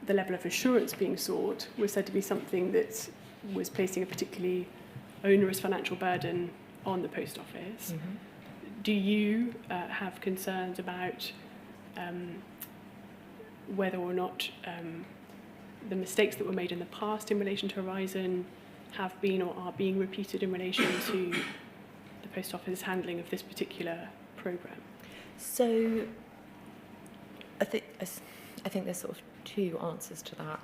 the level of assurance being sought was said to be something that was placing a particularly onerous financial burden on the Post Office. Mm-hmm. Do you have concerns about whether or not the mistakes that were made in the past in relation to Horizon have been or are being repeated in relation to the Post Office's handling of this particular programme? So I think there's sort of two answers to that.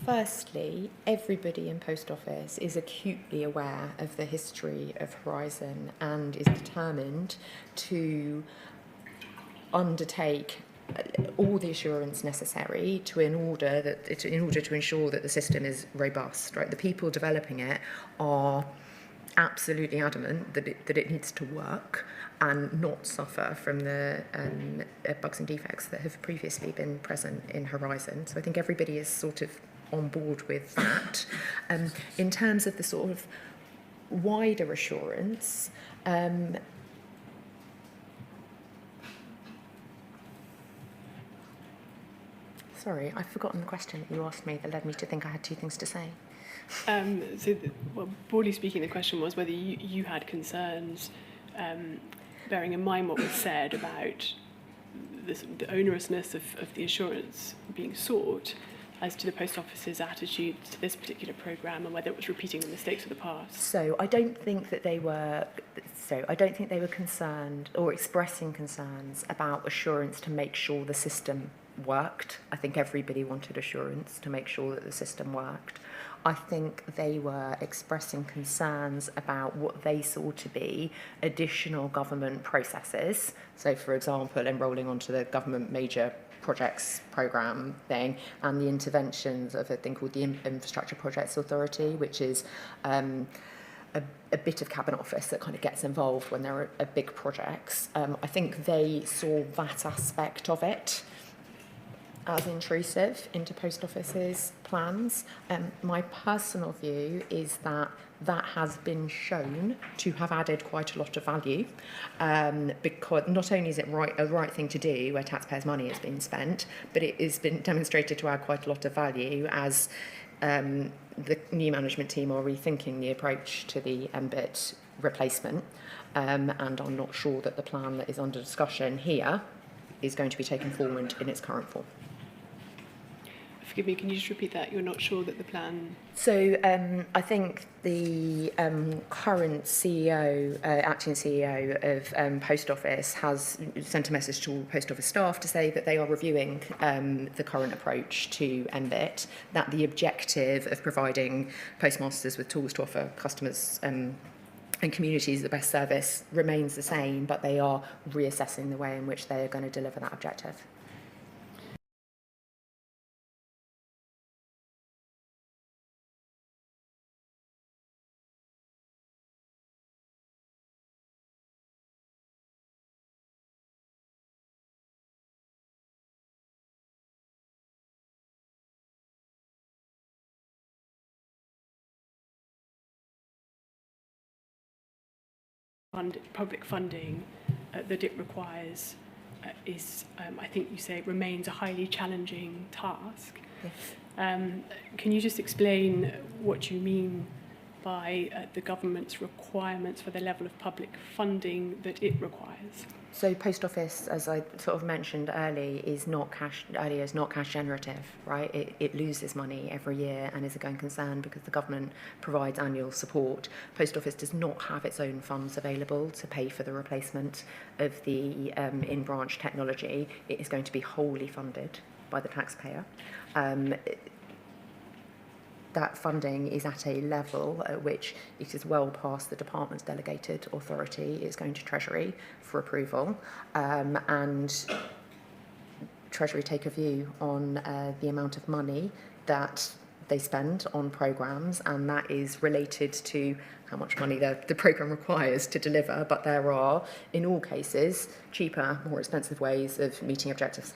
Firstly, everybody in Post Office is acutely aware of the history of Horizon and is determined to undertake all the assurance necessary in order to ensure that the system is robust. Right, the people developing it are absolutely adamant that it needs to work and not suffer from the bugs and defects that have previously been present in Horizon. So I think everybody is sort of on board with that. In terms of the sort of wider assurance, sorry, I've forgotten the question that you asked me that led me to think I had two things to say. Well, broadly speaking, the question was whether you had concerns, bearing in mind what was said about the onerousness of the assurance being sought, as to the Post Office's attitude to this particular programme and whether it was repeating the mistakes of the past. So I don't think they were concerned or expressing concerns about assurance to make sure the system worked. I think everybody wanted assurance to make sure that the system worked. I think they were expressing concerns about what they saw to be additional government processes. So, for example, enrolling onto the government major projects programme thing, and the interventions of a thing called the Infrastructure Projects Authority, which is a bit of Cabinet Office that kind of gets involved when there are big projects. I think they saw that aspect of it as intrusive into Post Office's plans. My personal view is that that has been shown to have added quite a lot of value, because not only is it a right thing to do where taxpayers' money is being spent, but it has been demonstrated to add quite a lot of value as the new management team are rethinking the approach to the MBIT replacement, and I'm not sure that the plan that is under discussion here is going to be taken forward in its current form. Forgive me, can you just repeat that? You're not sure that the plan... So I think the current CEO, acting CEO of Post Office has sent a message to all Post Office staff to say that they are reviewing the current approach to MBIT, that the objective of providing postmasters with tools to offer customers and communities the best service remains the same, but they are reassessing the way in which they are going to deliver that objective. Public funding that it requires is, I think you say, remains a highly challenging task. Yes. Can you just explain what you mean by the government's requirements for the level of public funding that it requires? So Post Office, as I sort of mentioned earlier, is not cash generative, right? It loses money every year and is a going concern because the government provides annual support. Post Office does not have its own funds available to pay for the replacement of the in-branch technology. It is going to be wholly funded by the taxpayer. That funding is at a level at which it is well past the department's delegated authority. It's going to Treasury for approval, and Treasury take a view on the amount of money that they spend on programmes, and that is related to how much money the programme requires to deliver, but there are, in all cases, cheaper, more expensive ways of meeting objectives.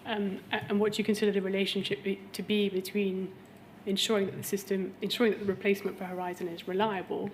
And what do you consider the relationship to be between ensuring that the replacement for Horizon is reliable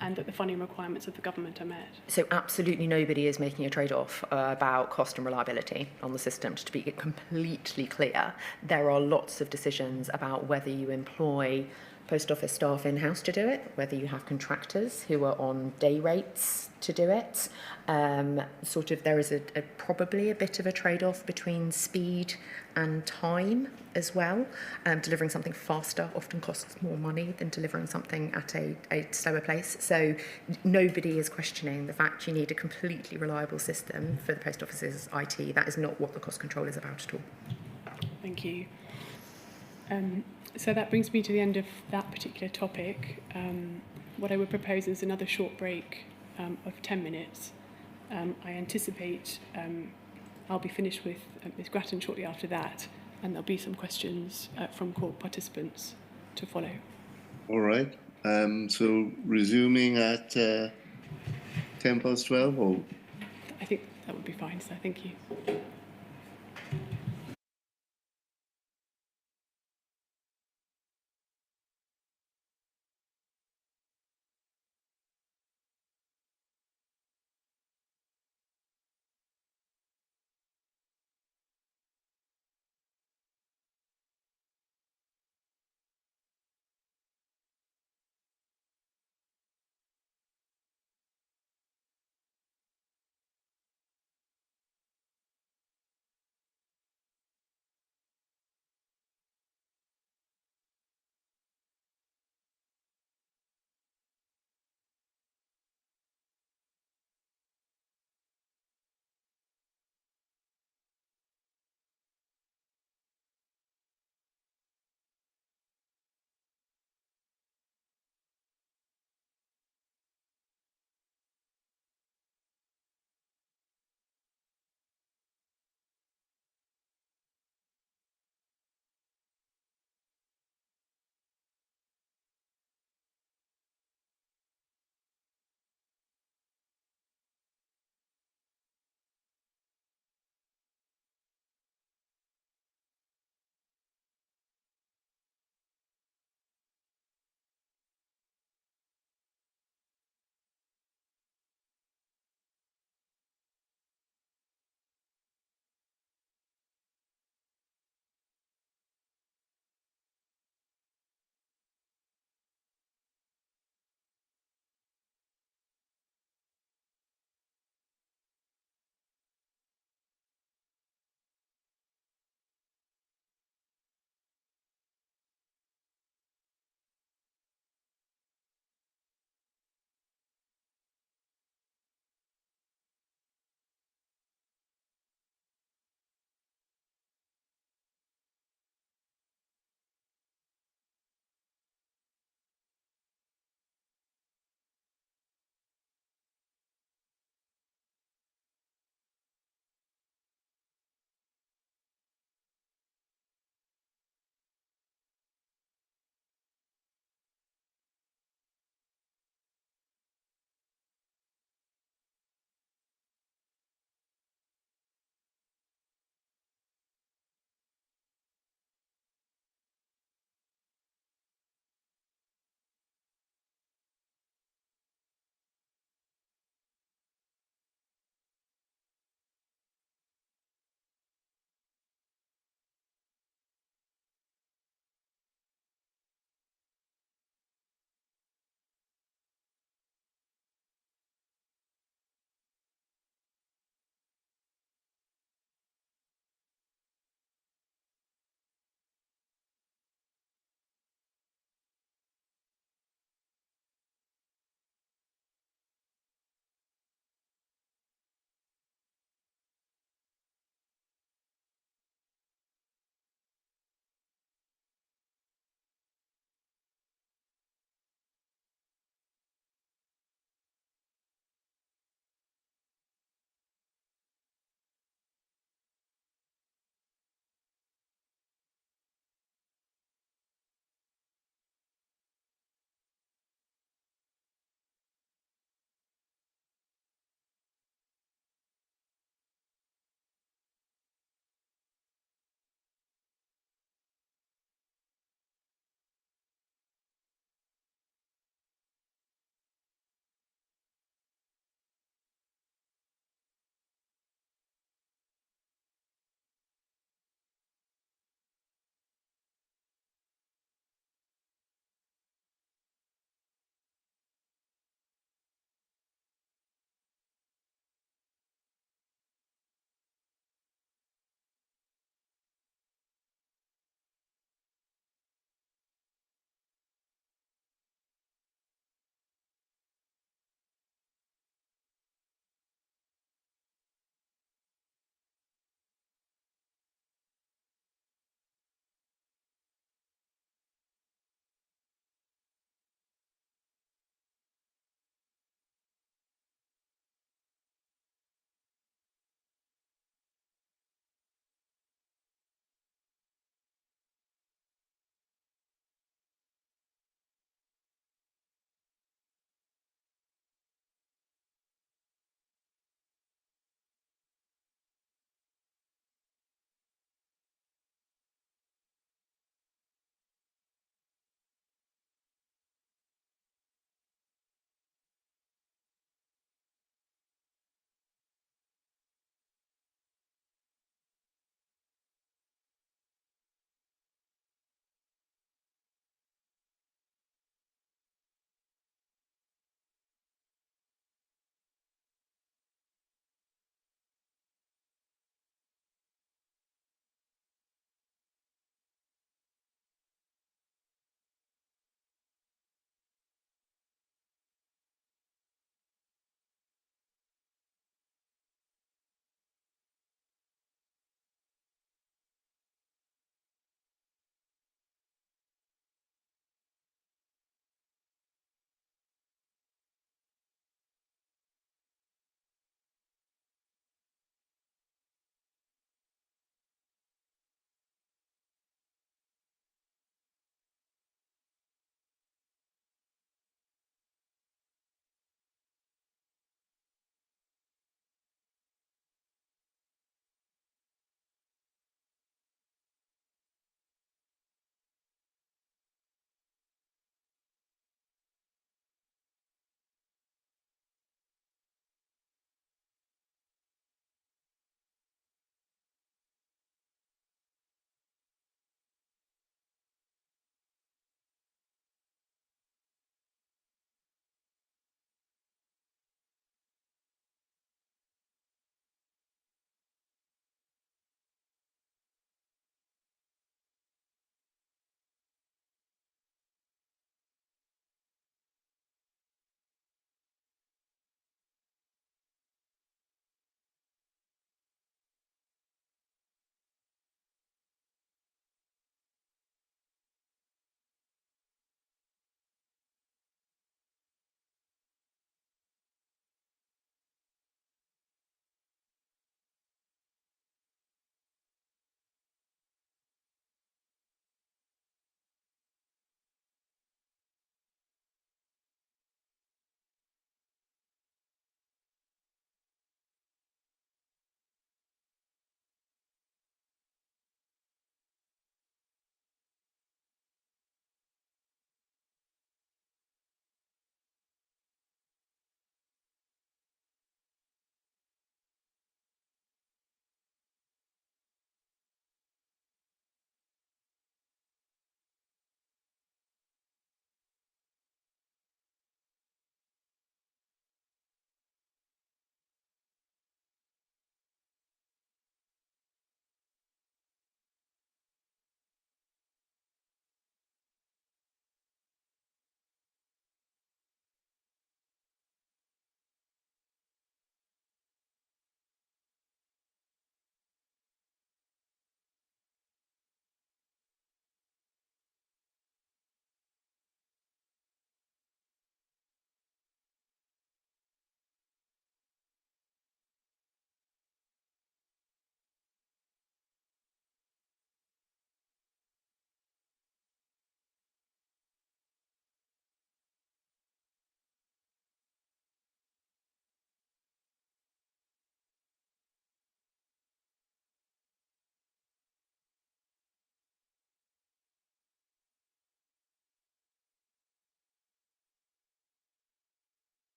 and that the funding requirements of the government are met? So absolutely nobody is making a trade-off about cost and reliability on the system. To be completely clear, there are lots of decisions about whether you employ Post Office staff in-house to do it, whether you have contractors who are on day rates to do it. There is probably a bit of a trade-off between speed and time as well. Delivering something faster often costs more money than delivering something at a slower pace. So nobody is questioning the fact you need a completely reliable system for the Post Office's IT. That is not what the cost control is about at all. Thank you. So that brings me to the end of that particular topic. What I would propose is another short break of 10 minutes. I anticipate I'll be finished with Ms. Gratton shortly after that, and there'll be some questions from court participants to follow. All right. So resuming at 12:10, or? I think that would be fine, so thank you.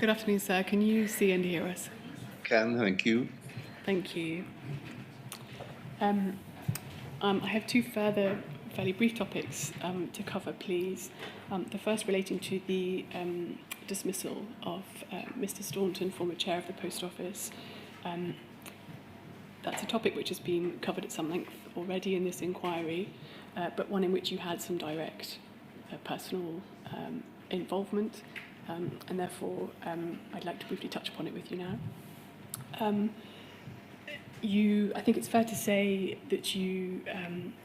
Good afternoon, sir. Can you see and hear us? Can, thank you. Thank you. I have two further fairly brief topics to cover, please. The first relating to the dismissal of Mr. Staunton, former chair of the Post Office. That's a topic which has been covered at some length already in this inquiry, but one in which you had some direct personal involvement, and therefore I'd like to briefly touch upon it with you now. I think it's fair to say that you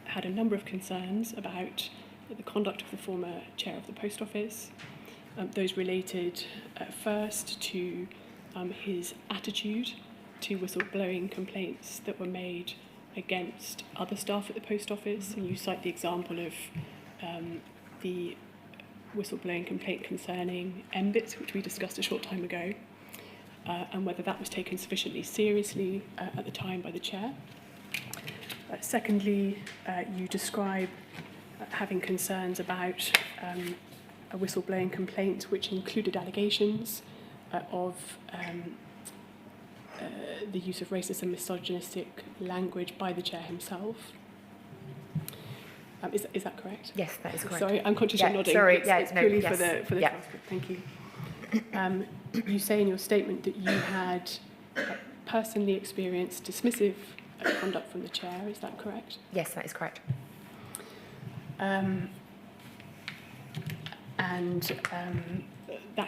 had a number of concerns about the conduct of the former chair of the Post Office. Those related first to his attitude to whistleblowing complaints that were made against other staff at the Post Office, and you cite the example of the whistleblowing complaint concerning MBITS, which we discussed a short time ago, and whether that was taken sufficiently seriously at the time by the chair. Secondly, you describe having concerns about a whistleblowing complaint which included allegations of the use of racist and misogynistic language by the chair himself. Is that correct? Yes, that is correct. Sorry, I'm conscious you're nodding. Sorry, It's purely yes. for the transcript. Thank you. You say in your statement that you had personally experienced dismissive conduct from the chair. Is that correct? Yes, that is correct. That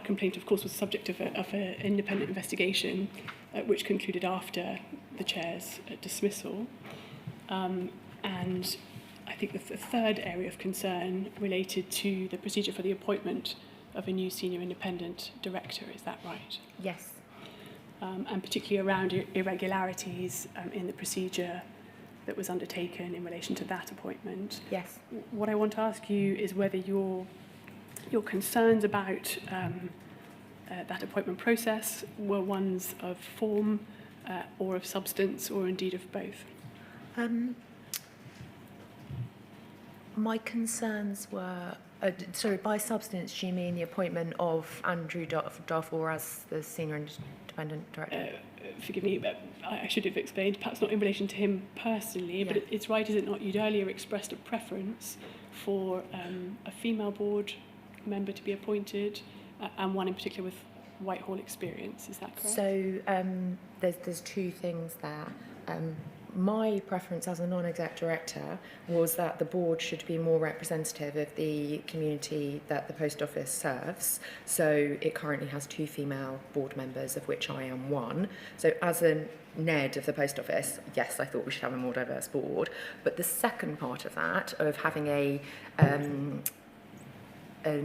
complaint, of course, was subject of an independent investigation, which concluded after the chair's dismissal. And I think the third area of concern related to the procedure for the appointment of a new senior independent director. Is that right? Yes. And particularly around irregularities in the procedure that was undertaken in relation to that appointment. Yes. What I want to ask you is whether your concerns about that appointment process were ones of form or of substance, or indeed of both. My concerns were, sorry, by substance, do you mean the appointment of Andrew Darfur as the Senior Independent Director? Forgive me, but I should have explained, perhaps not in relation to him personally, but it's right, is it not? You'd earlier expressed a preference for a female board member to be appointed, and one in particular with Whitehall experience. Is that correct? So there's two things there. My preference as a non-exec director was that the board should be more representative of the community that the Post Office serves. So it currently has 2 female board members, of which I am one. So as a NED of the Post Office, yes, I thought we should have a more diverse board. But the second part of that, of having a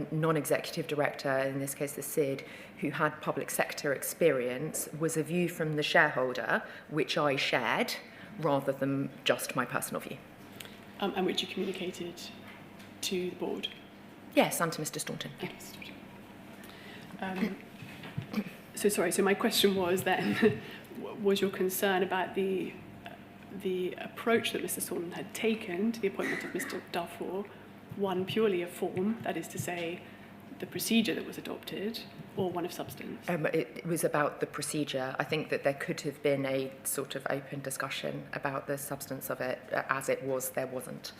non-executive director, in this case the SID, who had public sector experience, was a view from the shareholder, which I shared, rather than just my personal view. And which you communicated to the board? Yes, and to Mr. Staunton. So my question was then, was your concern about the approach that Mr. Staunton had taken to the appointment of Mr. Darfur, one purely of form, that is to say, the procedure that was adopted, or one of substance? It was about the procedure. I think that there could have been a sort of open discussion about the substance of it. As it was, there wasn't.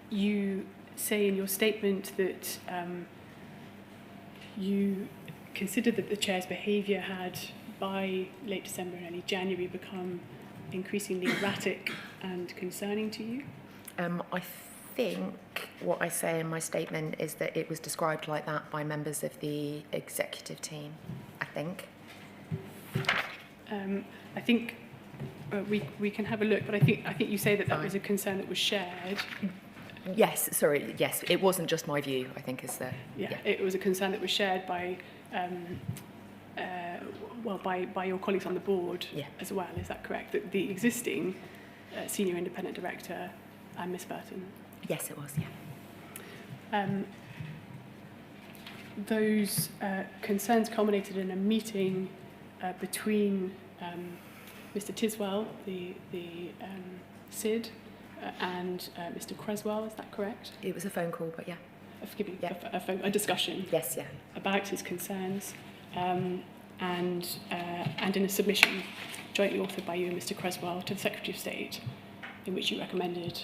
You say in your statement that you considered that the chair's behaviour had, by late December and early January, become increasingly erratic and concerning to you? I think what I say in my statement is that it was described like that by members of the executive team, I think. I think we can have a look, but I think you say that was a concern that was shared. Yes, sorry, yes, it wasn't just my view, I think, is the... Yeah, it was a concern that was shared by by your colleagues on the board as well, is that correct? That the existing senior independent director and Miss Burton? Yes, it was, yeah. Those concerns culminated in a meeting between Mr. Tiswell, the SID, and Mr. Creswell, is that correct? It was a phone call, but yeah. forgive me, Yeah. a discussion Yes, yeah. about his concerns, and in a submission jointly authored by you and Mr. Creswell to the Secretary of State, in which you recommended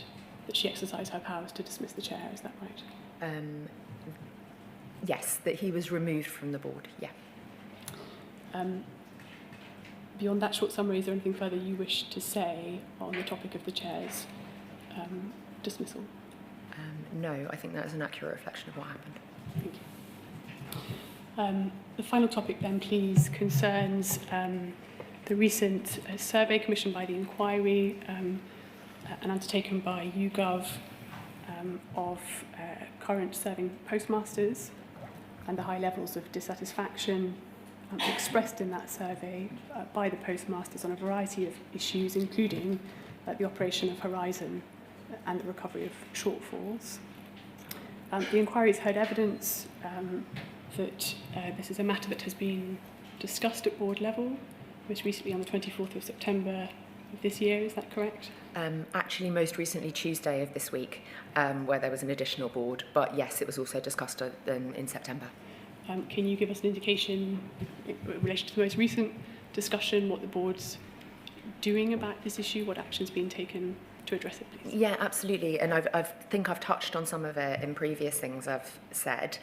that she exercise her powers to dismiss the chair. Is that right? Yes, that he was removed from the board, yeah. Beyond that short summary, is there anything further you wish to say on the topic of the chair's dismissal? No, I think that is an accurate reflection of what happened. Thank you. The final topic then, please, concerns the recent survey commissioned by the inquiry and undertaken by YouGov of current serving postmasters and the high levels of dissatisfaction expressed in that survey by the postmasters on a variety of issues, including the operation of Horizon and the recovery of shortfalls. The inquiry has heard evidence that this is a matter that has been discussed at board level, most recently on the 24th of September of this year. Is that correct? Actually, most recently Tuesday of this week, where there was an additional board, but yes, it was also discussed in September. Can you give us an indication in relation to the most recent discussion, what the board's doing about this issue, what action's been taken to address it, please? Yeah, absolutely. And I think I've touched on some of it in previous things I've said.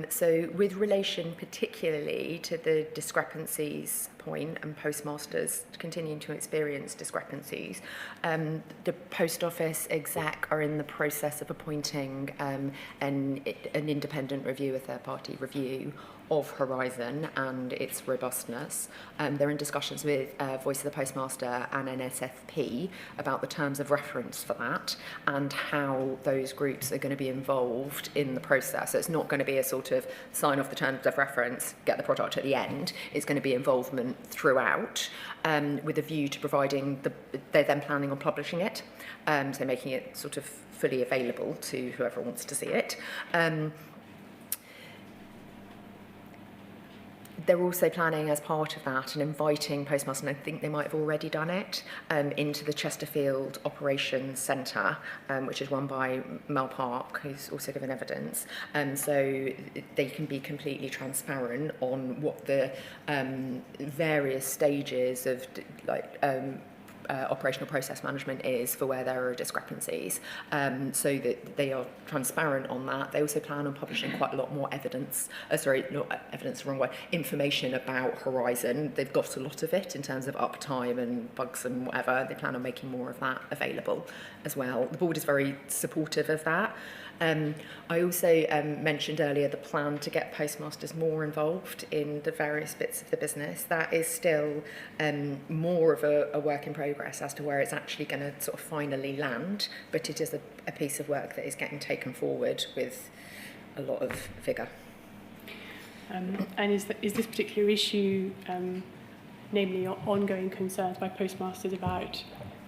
So with relation particularly to the discrepancies point and postmasters continuing to experience discrepancies, the Post Office exec are in the process of appointing an independent review, a third-party review of Horizon and its robustness. They're in discussions with Voice of the Postmaster and NSFP about the terms of reference for that and how those groups are going to be involved in the process. So it's not going to be a sort of sign off the terms of reference, get the product at the end. It's going to be involvement throughout with a view to providing, they're then planning on publishing it, so making it sort of fully available to whoever wants to see it. They're also planning as part of that and inviting postmasters, and I think they might have already done it, into the Chesterfield Operations Centre, which is run by Mel Park, who's also given evidence. So they can be completely transparent on what the various stages of operational process management is for where there are discrepancies, so that they are transparent on that. They also plan on publishing quite a lot more evidence, information about Horizon. They've got a lot of it in terms of uptime and bugs and whatever. They plan on making more of that available as well. The board is very supportive of that. I also mentioned earlier the plan to get postmasters more involved in the various bits of the business. That is still more of a work in progress as to where it's actually going to sort of finally land, but it is a piece of work that is getting taken forward with a lot of vigour. And is this particular issue, namely ongoing concerns by postmasters about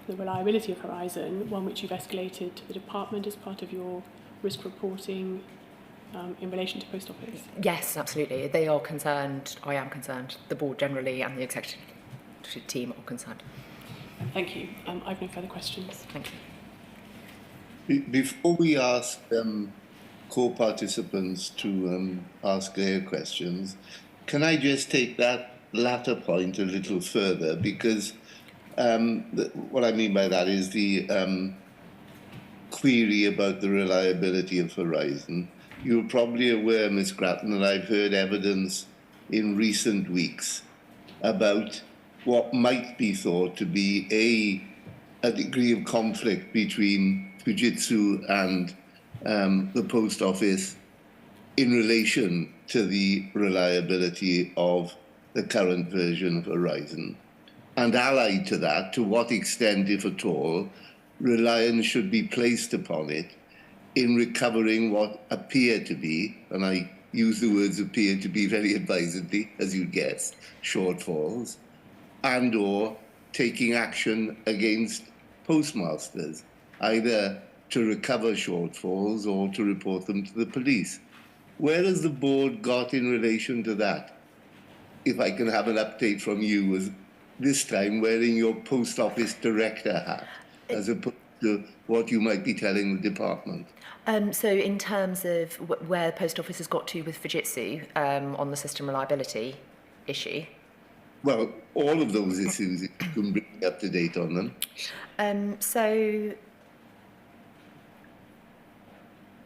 the reliability of Horizon, one which you've escalated to the department as part of your risk reporting in relation to Post Office? Yes, absolutely. They are concerned. I am concerned. The board generally and the executive team are concerned. Thank you. I've no further questions. Thank you. Before we ask co-participants to ask their questions, can I just take that latter point a little further? Because what I mean by that is the query about the reliability of Horizon. You're probably aware, Ms. Gratton, that I've heard evidence in recent weeks about what might be thought to be a degree of conflict between Fujitsu and the Post Office in relation to the reliability of the current version of Horizon. And allied to that, to what extent, if at all, reliance should be placed upon it in recovering what appear to be, and I use the words appear to be very advisedly, as you'd guess, shortfalls, and or taking action against postmasters, either to recover shortfalls or to report them to the police. Where has the board got in relation to that? If I can have an update from you, as this time wearing your Post Office director hat, as opposed to what you might be telling the department. So in terms of where the post office has got to with Fujitsu on the system reliability issue? Well, all of those issues, if you can bring me up to date on them.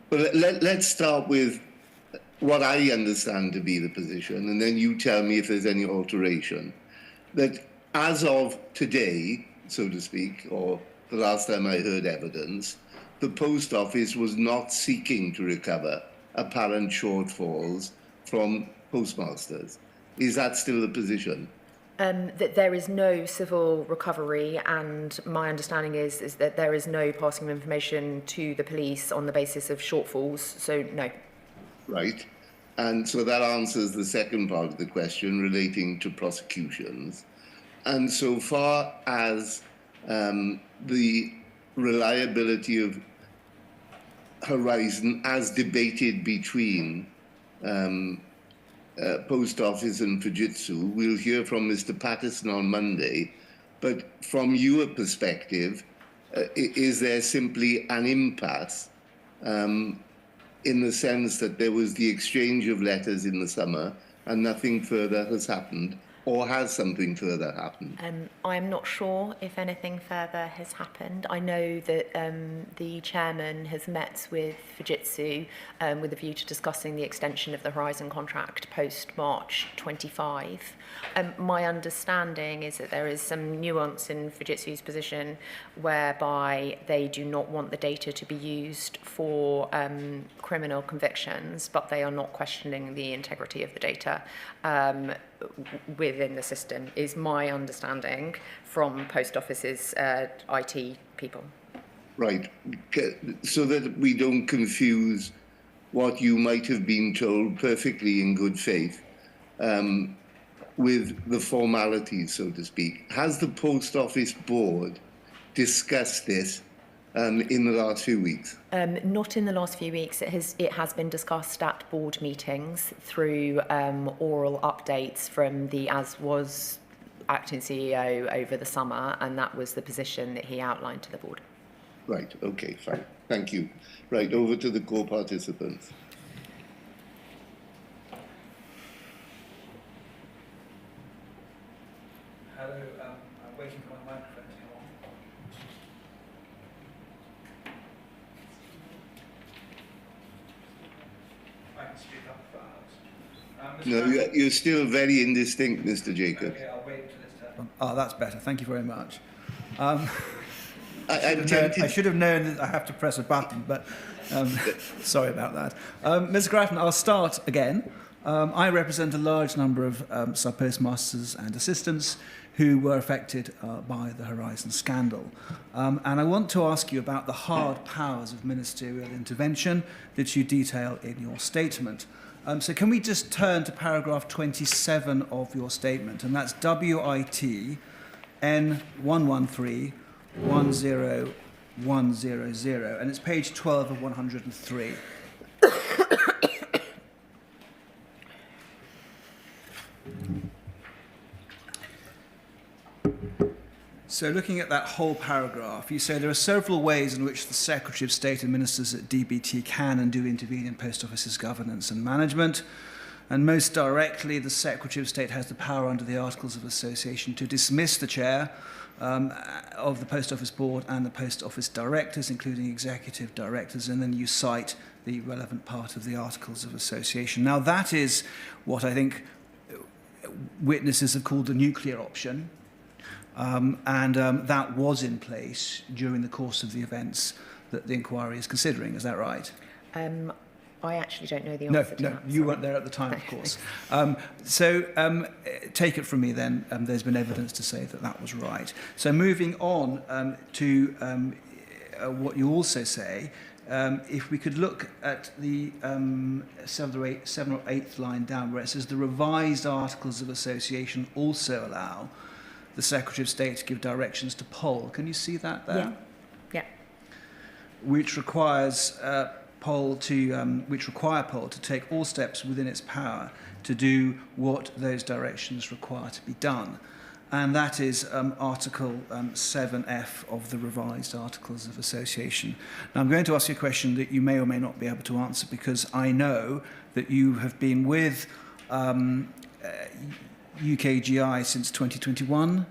Well, let's start with what I understand to be the position, and then you tell me if there's any alteration. That as of today, so to speak, or the last time I heard evidence, the post office was not seeking to recover apparent shortfalls from postmasters. Is that still the position? That there is no civil recovery, and my understanding is that there is no passing of information to the police on the basis of shortfalls, so no. Right. And so that answers the second part of the question relating to prosecutions. And so far as the reliability of Horizon as debated between Post Office and Fujitsu, we'll hear from Mr. Patterson on Monday. But from your perspective, is there simply an impasse in the sense that there was the exchange of letters in the summer and nothing further has happened? Or has something further happened? I'm not sure if anything further has happened. I know that the chairman has met with Fujitsu with a view to discussing the extension of the Horizon contract post-March 25. My understanding is that there is some nuance in Fujitsu's position whereby they do not want the data to be used for criminal convictions, but they are not questioning the integrity of the data within the system, is my understanding from Post Office's IT people. Right, so that we don't confuse what you might have been told perfectly in good faith with the formalities, so to speak. Has the Post Office board discussed this in the last few weeks? Not in the last few weeks. It has been discussed at board meetings through oral updates from the as-was acting CEO over the summer, and that was the position that he outlined to the board. Right, okay, fine. Thank you. Right, over to the co-participants. Hello, I'm waiting for my microphone to come on. I can speak up fast. No, you're still very indistinct, Mr. Jacobs. Okay, I'll wait until this turn. Oh, that's better. Thank you very much. I should have known that I have to press a button, but sorry about that. Ms. Gratton, I'll start again. I represent a large number of sub-postmasters and assistants who were affected by the Horizon scandal. And I want to ask you about the hard powers of ministerial intervention that you detail in your statement. So can we just turn to paragraph 27 of your statement, and that's WIT N113 10100, and it's page 12 of 103. So looking at that whole paragraph, you say there are several ways in which the Secretary of State and ministers at DBT can and do intervene in Post Office's governance and management. And most directly, the Secretary of State has the power under the Articles of Association to dismiss the chair of the Post Office Board and the Post Office directors, including executive directors, and then you cite the relevant part of the Articles of Association. Now, that is what I think witnesses have called the nuclear option. That was in place during the course of the events that the inquiry is considering. Is that right? I actually don't know the answer to that. No, you weren't there at the time, of course. Take it from me then, there's been evidence to say that that was right. So moving on to what you also say, if we could look at the 7th or 8th line down where it says the revised Articles of Association also allow the Secretary of State to give directions to Pol. Can you see that there? Yeah. Which requires Pol to take all steps within its power to do what those directions require to be done. and that is Article 7F of the revised Articles of Association. Now, I'm going to ask you a question that you may or may not be able to answer, because I know that you have been with UKGI since 2021,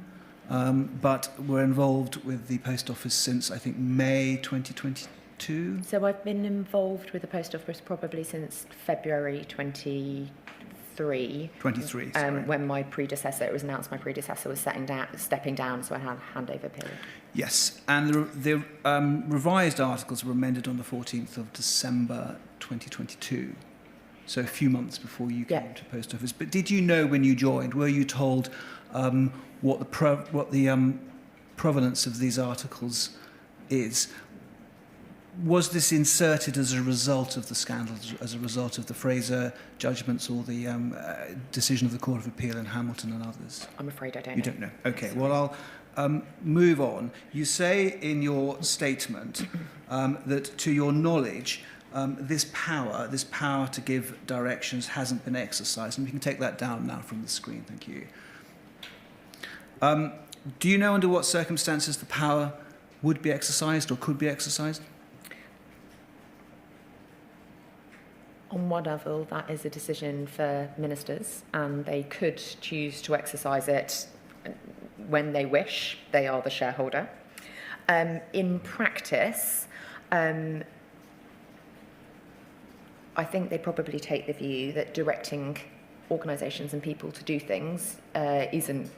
but were involved with the Post Office since, I think, May 2022? So I've been involved with the Post Office probably since February 23. 23, sorry. When my predecessor, it was announced my predecessor was stepping down, so I had a handover period. Yes, and the revised articles were amended on the 14th of December 2022, so a few months before you came to Post Office. But did you know when you joined, were you told what the provenance of these articles is? Was this inserted as a result of the scandals, as a result of the Fraser judgments or the decision of the Court of Appeal in Hamilton and others? I'm afraid I don't know. You don't know. Okay, well, I'll move on. You say in your statement that, to your knowledge, this power to give directions hasn't been exercised. And we can take that down now from the screen. Thank you. Do you know under what circumstances the power would be exercised or could be exercised? On one level, that is a decision for ministers, and they could choose to exercise it when they wish. They are the shareholder. In practice, I think they probably take the view that directing organisations and people to do things isn't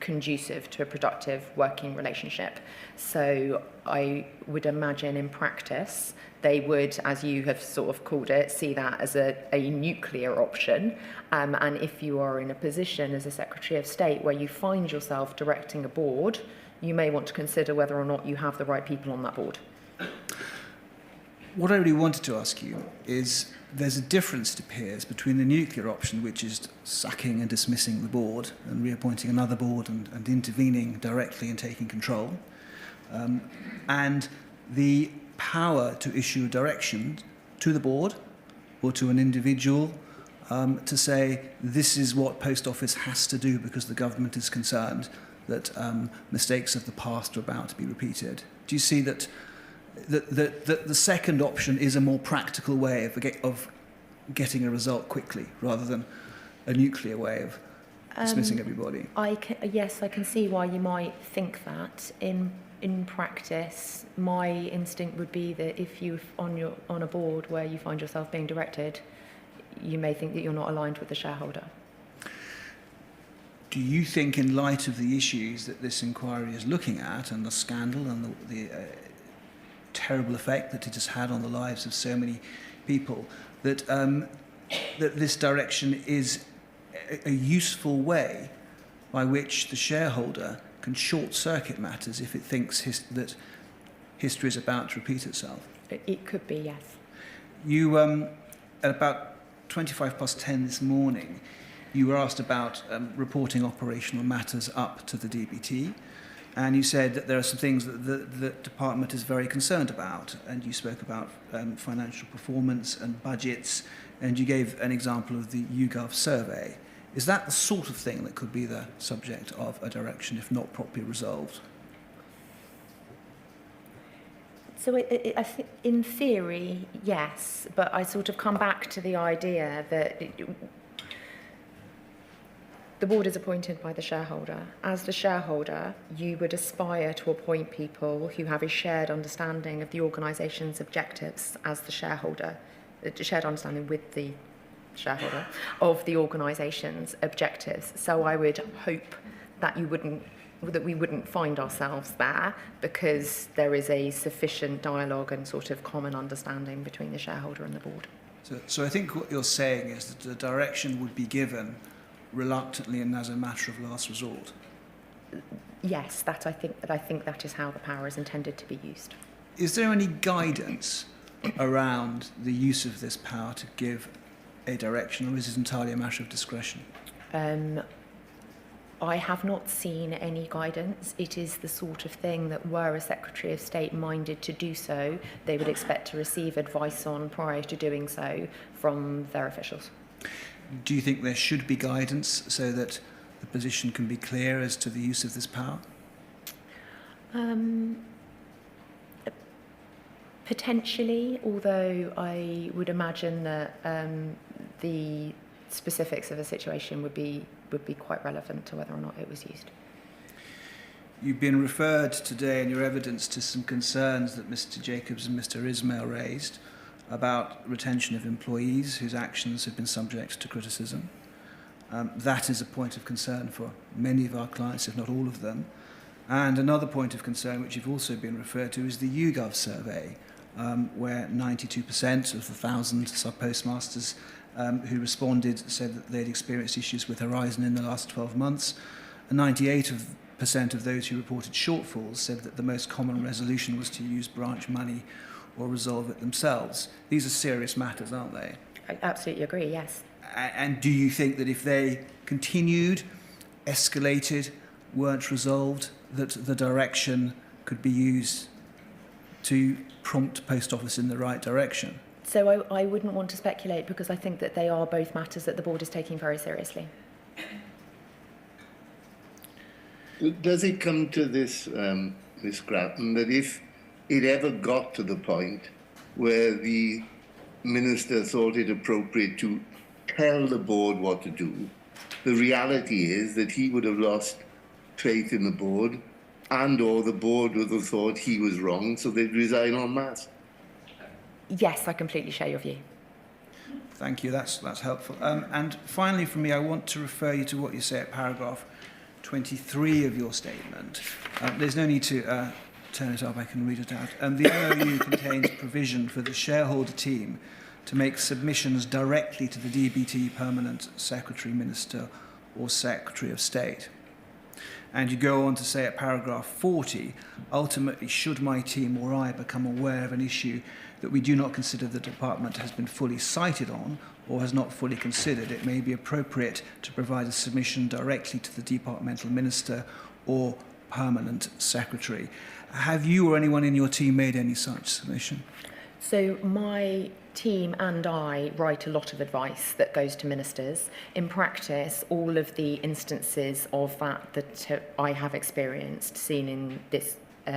conducive to a productive working relationship. So I would imagine in practice they would, as you have sort of called it, see that as a nuclear option. And if you are in a position as a Secretary of State where you find yourself directing a board, you may want to consider whether or not you have the right people on that board. What I really wanted to ask you is, there's a difference, it appears, between the nuclear option, which is sacking and dismissing the board and reappointing another board and intervening directly and taking control, and the power to issue a direction to the board or to an individual to say, this is what Post Office has to do because the government is concerned that mistakes of the past are about to be repeated. Do you see that the second option is a more practical way of getting a result quickly, rather than a nuclear way of dismissing everybody? Yes, I can see why you might think that. In practice, my instinct would be that if you're on a board where you find yourself being directed, you may think that you're not aligned with the shareholder. Do you think, in light of the issues that this inquiry is looking at, and the scandal and the terrible effect that it has had on the lives of so many people, that that this direction is a useful way by which the shareholder can short-circuit matters if it thinks that history is about to repeat itself? It could be, yes. You, at about 10:25 this morning, you were asked about reporting operational matters up to the DBT, and you said that there are some things that the department is very concerned about, and you spoke about financial performance and budgets, and you gave an example of the YouGov survey. Is that the sort of thing that could be the subject of a direction if not properly resolved? So I think in theory, yes, but I sort of come back to the idea that the board is appointed by the shareholder. As the shareholder, you would aspire to appoint people who have a shared understanding of the organisation's objectives as the shareholder, a shared understanding with the shareholder of the organisation's objectives. So I would hope that we wouldn't find ourselves there, because there is a sufficient dialogue and sort of common understanding between the shareholder and the board. So I think what you're saying is that the direction would be given reluctantly and as a matter of last resort. Yes, I think that is how the power is intended to be used. Is there any guidance around the use of this power to give a direction, or is it entirely a matter of discretion? I have not seen any guidance. It is the sort of thing that, were a Secretary of State minded to do so, they would expect to receive advice on prior to doing so from their officials. Do you think there should be guidance so that the position can be clear as to the use of this power? Potentially, although I would imagine that the specifics of a situation would be quite relevant to whether or not it was used. You've been referred today in your evidence to some concerns that Mr. Jacobs and Mr. Ismail raised about retention of employees whose actions have been subject to criticism. That is a point of concern for many of our clients, if not all of them. And another point of concern, which you've also been referred to, is the YouGov survey, where 92% of the 1,000 sub-postmasters who responded said that they'd experienced issues with Horizon in the last 12 months, and 98% of those who reported shortfalls said that the most common resolution was to use branch money or resolve it themselves. These are serious matters, aren't they? I absolutely agree, yes. And do you think that if they continued, escalated, weren't resolved, that the direction could be used to prompt Post Office in the right direction? So I wouldn't want to speculate, because I think that they are both matters that the board is taking very seriously. Does it come to this, Ms. Gratton, that if it ever got to the point where the minister thought it appropriate to tell the board what to do, the reality is that he would have lost faith in the board, and or the board would have thought he was wrong, so they'd resign en masse? Yes, I completely share your view. Thank you, that's helpful. And finally from me, I want to refer you to what you say at paragraph 23 of your statement. There's no need to turn it up, I can read it out. The MOU contains provision for the shareholder team to make submissions directly to the DBT Permanent Secretary, Minister or Secretary of State. And you go on to say at paragraph 40, ultimately, should my team or I become aware of an issue that we do not consider the department has been fully cited on or has not fully considered, it may be appropriate to provide a submission directly to the departmental minister or permanent secretary. Have you or anyone in your team made any such submission? So my team and I write a lot of advice that goes to ministers. In practice, all of the instances of that I have experienced, seen in this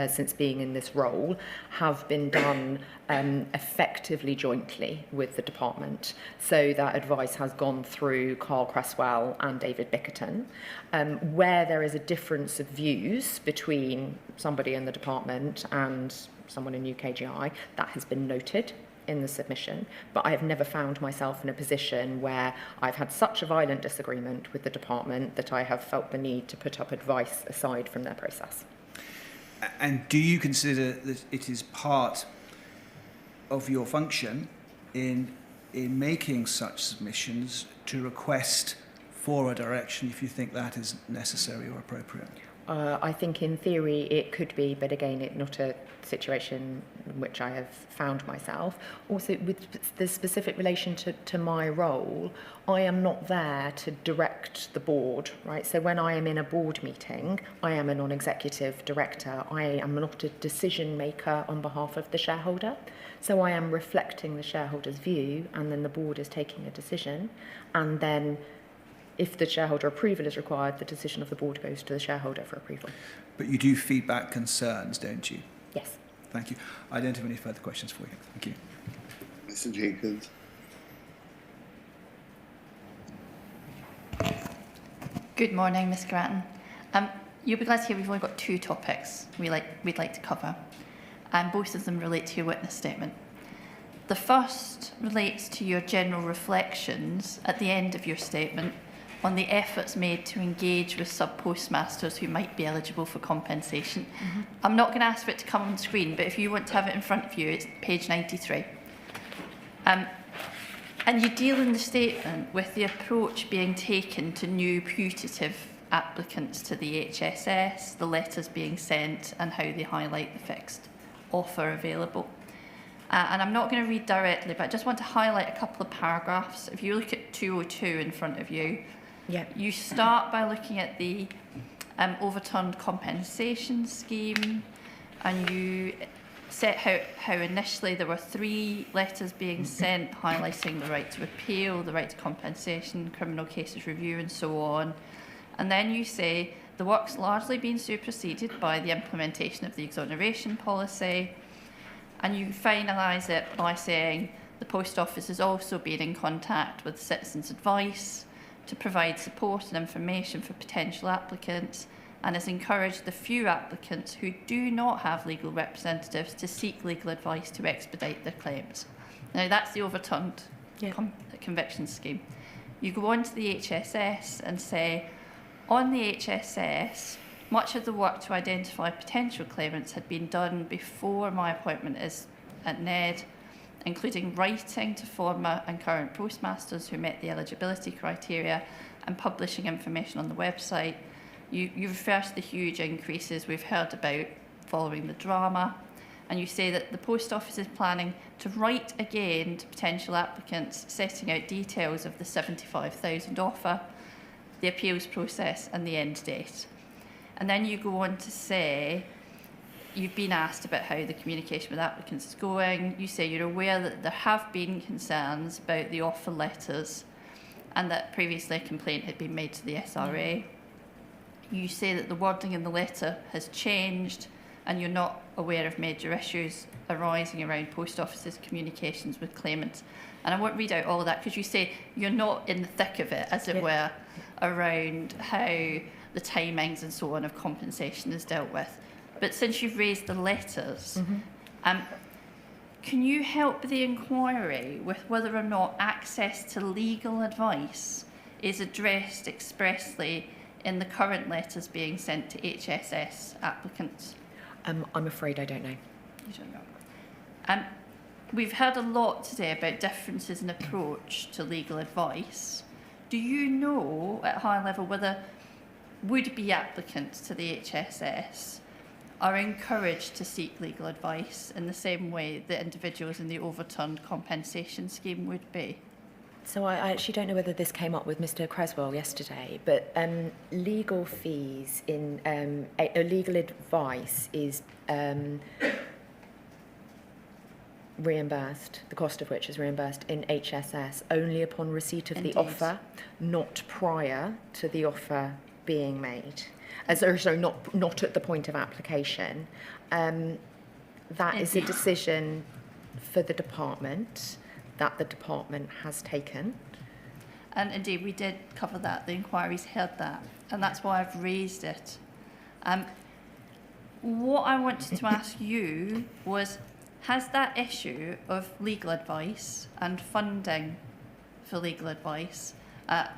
since being in this role, have been done effectively jointly with the department. So that advice has gone through Carl Cresswell and David Bickerton. Where there is a difference of views between somebody in the department and someone in UKGI, that has been noted in the submission, but I have never found myself in a position where I've had such a violent disagreement with the department that I have felt the need to put up advice aside from their process. And do you consider that it is part of your function in making such submissions to request for a direction if you think that is necessary or appropriate? I think in theory it could be, but again, it's not a situation in which I have found myself. Also, with the specific relation to my role, I am not there to direct the board, right? So when I am in a board meeting, I am a non-executive director. I am not a decision maker on behalf of the shareholder. So I am reflecting the shareholder's view, and then the board is taking a decision, and then if the shareholder approval is required, the decision of the board goes to the shareholder for approval. But you do feedback concerns, don't you? Yes. Thank you. I don't have any further questions for you. Thank you. Mr. Jacobs. Good morning, Ms. Gratton. You'll be glad to hear we've only got two topics we'd like to cover, and both of them relate to your witness statement. The first relates to your general reflections at the end of your statement on the efforts made to engage with sub-postmasters who might be eligible for compensation. Mm-hmm. I'm not going to ask for it to come on screen, but if you want to have it in front of you, it's page 93. And you deal in the statement with the approach being taken to new putative applicants to the HSS, the letters being sent, and how they highlight the fixed offer available. And I'm not going to read directly, but I just want to highlight a couple of paragraphs. If you look at 202 in front of you, you start by looking at the overturned compensation scheme, and you set out how initially there were 3 letters being sent highlighting the right to appeal, the right to compensation, criminal cases review, and so on. And then you say the work's largely been superseded by the implementation of the exoneration policy. And you finalise it by saying the Post Office has also been in contact with Citizens Advice to provide support and information for potential applicants, and has encouraged the few applicants who do not have legal representatives to seek legal advice to expedite their claims. Now, that's the overturned conviction scheme. You go on to the HSS and say, on the HSS, much of the work to identify potential claimants had been done before my appointment at NED, including writing to former and current postmasters who met the eligibility criteria and publishing information on the website. You refer to the huge increases we've heard about following the drama, and you say that the Post Office is planning to write again to potential applicants, setting out details of the 75,000 offer, the appeals process and the end date. And then you go on to say you've been asked about how the communication with applicants is going. You say you're aware that there have been concerns about the offer letters and that previously a complaint had been made to the SRA. You say that the wording in the letter has changed and you're not aware of major issues arising around Post Office's communications with claimants. And I won't read out all of that because you say you're not in the thick of it, as it were, around how the timings and so on of compensation is dealt with. But since you've raised the letters, can you help the inquiry with whether or not access to legal advice is addressed expressly in the current letters being sent to HSS applicants? I'm afraid I don't know. You don't know. We've heard a lot today about differences in approach to legal advice. Do you know at high level whether would-be applicants to the HSS are encouraged to seek legal advice in the same way that individuals in the overturned compensation scheme would be? So I actually don't know whether this came up with Mr. Creswell yesterday, but legal fees in legal advice is reimbursed, the cost of which is reimbursed in HSS only upon receipt of the offer, not prior to the offer being made. So not at the point of application. That is a decision for the department that the department has taken. And indeed, we did cover that. The inquiry's heard that, and that's why I've raised it. What I wanted to ask you was, has that issue of legal advice and funding for legal advice, I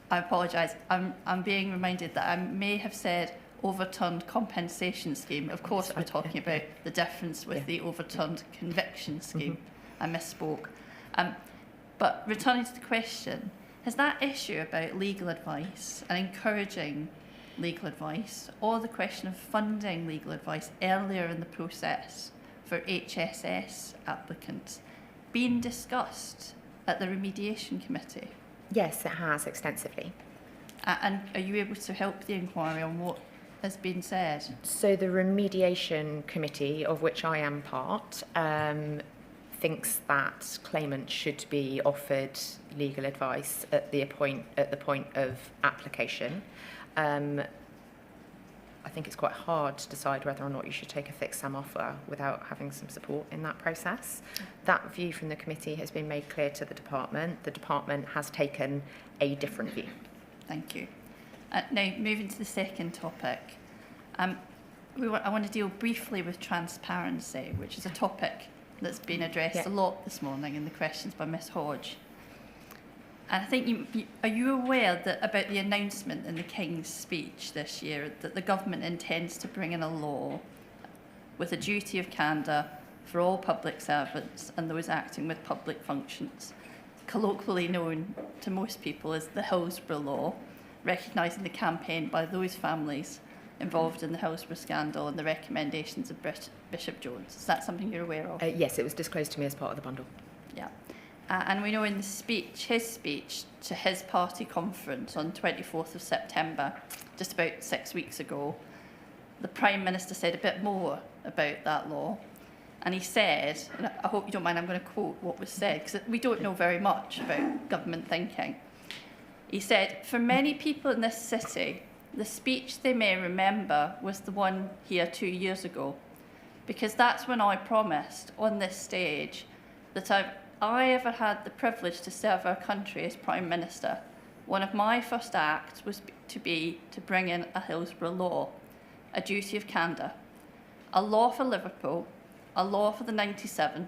apologise, I'm being reminded that I may have said overturned compensation scheme. Of course, we're talking about the difference with the overturned conviction scheme. I misspoke. But returning to the question, has that issue about legal advice and encouraging legal advice, or the question of funding legal advice earlier in the process for HSS applicants, been discussed at the remediation committee? Yes, it has extensively. And are you able to help the inquiry on what has been said? So the remediation committee, of which I am part, thinks that claimants should be offered legal advice at the point of application. I think it's quite hard to decide whether or not you should take a fixed sum offer without having some support in that process. That view from the committee has been made clear to the department. The department has taken a different view. Thank you. Now, moving to the second topic, I want to deal briefly with transparency, which is a topic that's been addressed a lot this morning in the questions by Ms Hodge. And I think are you aware that about the announcement in the King's speech this year that the government intends to bring in a law with a duty of candour for all public servants and those acting with public functions, colloquially known to most people as the Hillsborough Law, recognising the campaign by those families involved in the Hillsborough scandal and the recommendations of Bishop Jones? Is that something you're aware of? Yes, it was disclosed to me as part of the bundle. Yeah. And we know in the speech, his speech to his party conference on 24th of September, just about 6 weeks ago, the Prime Minister said a bit more about that law. And he said, and I hope you don't mind, I'm going to quote what was said, because we don't know very much about government thinking. He said, "For many people in this city, the speech they may remember was the one here 2 years ago, because that's when I promised on this stage that if I ever had the privilege to serve our country as Prime Minister, one of my first acts was to bring in a Hillsborough law, a duty of candour, a law for Liverpool, a law for the 97,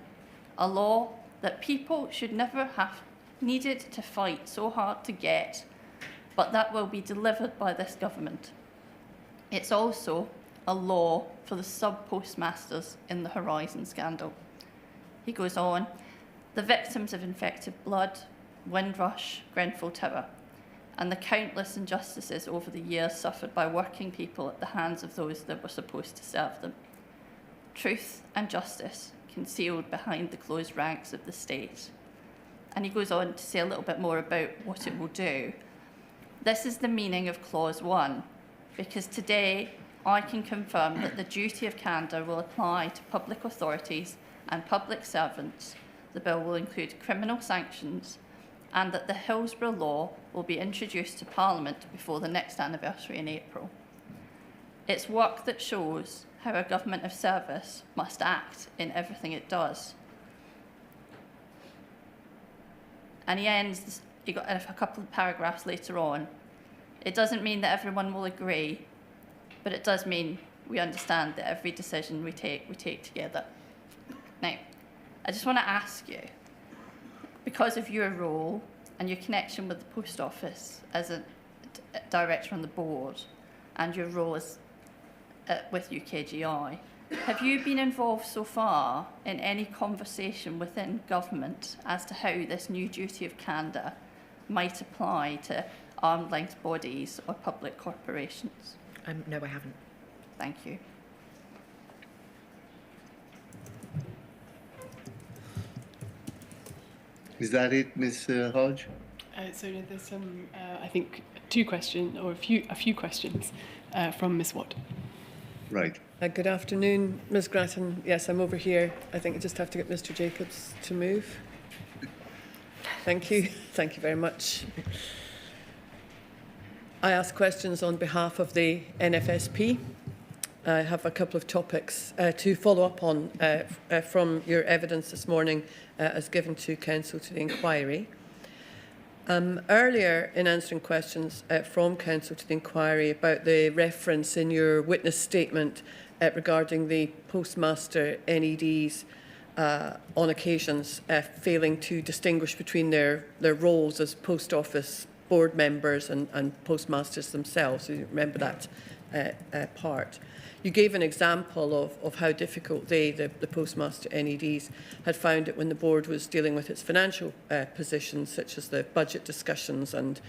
a law that people should never have needed to fight so hard to get, but that will be delivered by this government. It's also a law for the sub-postmasters in the Horizon scandal. He goes on, the victims of infected blood, Windrush, Grenfell Tower, and the countless injustices over the years suffered by working people at the hands of those that were supposed to serve them. Truth and justice concealed behind the closed ranks of the state. And he goes on to say a little bit more about what it will do. This is the meaning of Clause 1, because today I can confirm that the duty of candour will apply to public authorities and public servants. The bill will include criminal sanctions, and that the Hillsborough law will be introduced to Parliament before the next anniversary in April. It's work that shows how a government of service must act in everything it does. And he ends, he got a couple of paragraphs later on. It doesn't mean that everyone will agree, but it does mean we understand that every decision we take together. Now, I just want to ask you, because of your role and your connection with the Post Office as a director on the board and your role as, with UKGI, have you been involved so far in any conversation within government as to how this new duty of candour might apply to arm's-length bodies or public corporations? No, I haven't. Thank you. Is that it, Ms. Hodge? So there's some, I think, two questions, or a few questions from Ms. Watt. Right. Good afternoon, Ms. Gratton. Yes, I'm over here. I think I just have to get Mr. Jacobs to move. Thank you. Thank you very much. I ask questions on behalf of the NFSP. I have a couple of topics to follow up on from your evidence this morning as given to Council to the inquiry. Earlier in answering questions from Council to the inquiry about the reference in your witness statement regarding the postmaster NEDs on occasions failing to distinguish between their roles as post office board members and postmasters themselves. So you remember that part. You gave an example of how difficult the postmaster NEDs had found it when the board was dealing with its financial positions, such as the budget discussions, and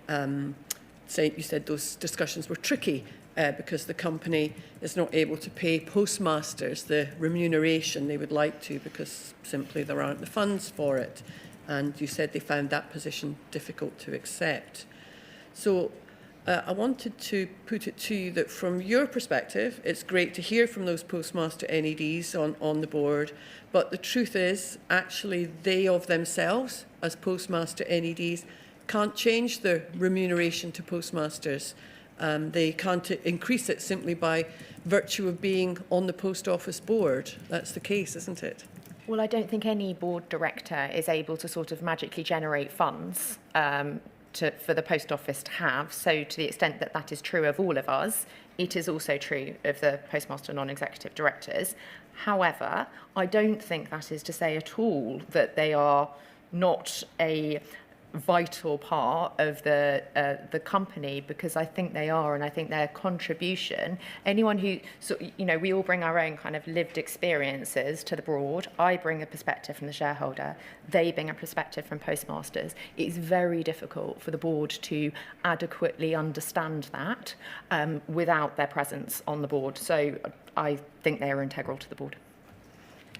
you said those discussions were tricky because the company is not able to pay postmasters the remuneration they would like to because simply there aren't the funds for it. And you said they found that position difficult to accept. So I wanted to put it to you that from your perspective, it's great to hear from those postmaster NEDs on the board, but the truth is actually they of themselves, as postmaster NEDs, can't change the remuneration to postmasters. They can't increase it simply by virtue of being on the post office board. That's the case, isn't it? Well, I don't think any board director is able to sort of magically generate funds for the post office to have. So to the extent that that is true of all of us, it is also true of the postmaster non-executive directors. However, I don't think that is to say at all that they are not a vital part of the company, because I think they are, and I think their contribution, anyone who, we all bring our own kind of lived experiences to the board. I bring a perspective from the shareholder, they bring a perspective from postmasters. It's very difficult for the board to adequately understand that without their presence on the board. So I think they are integral to the board.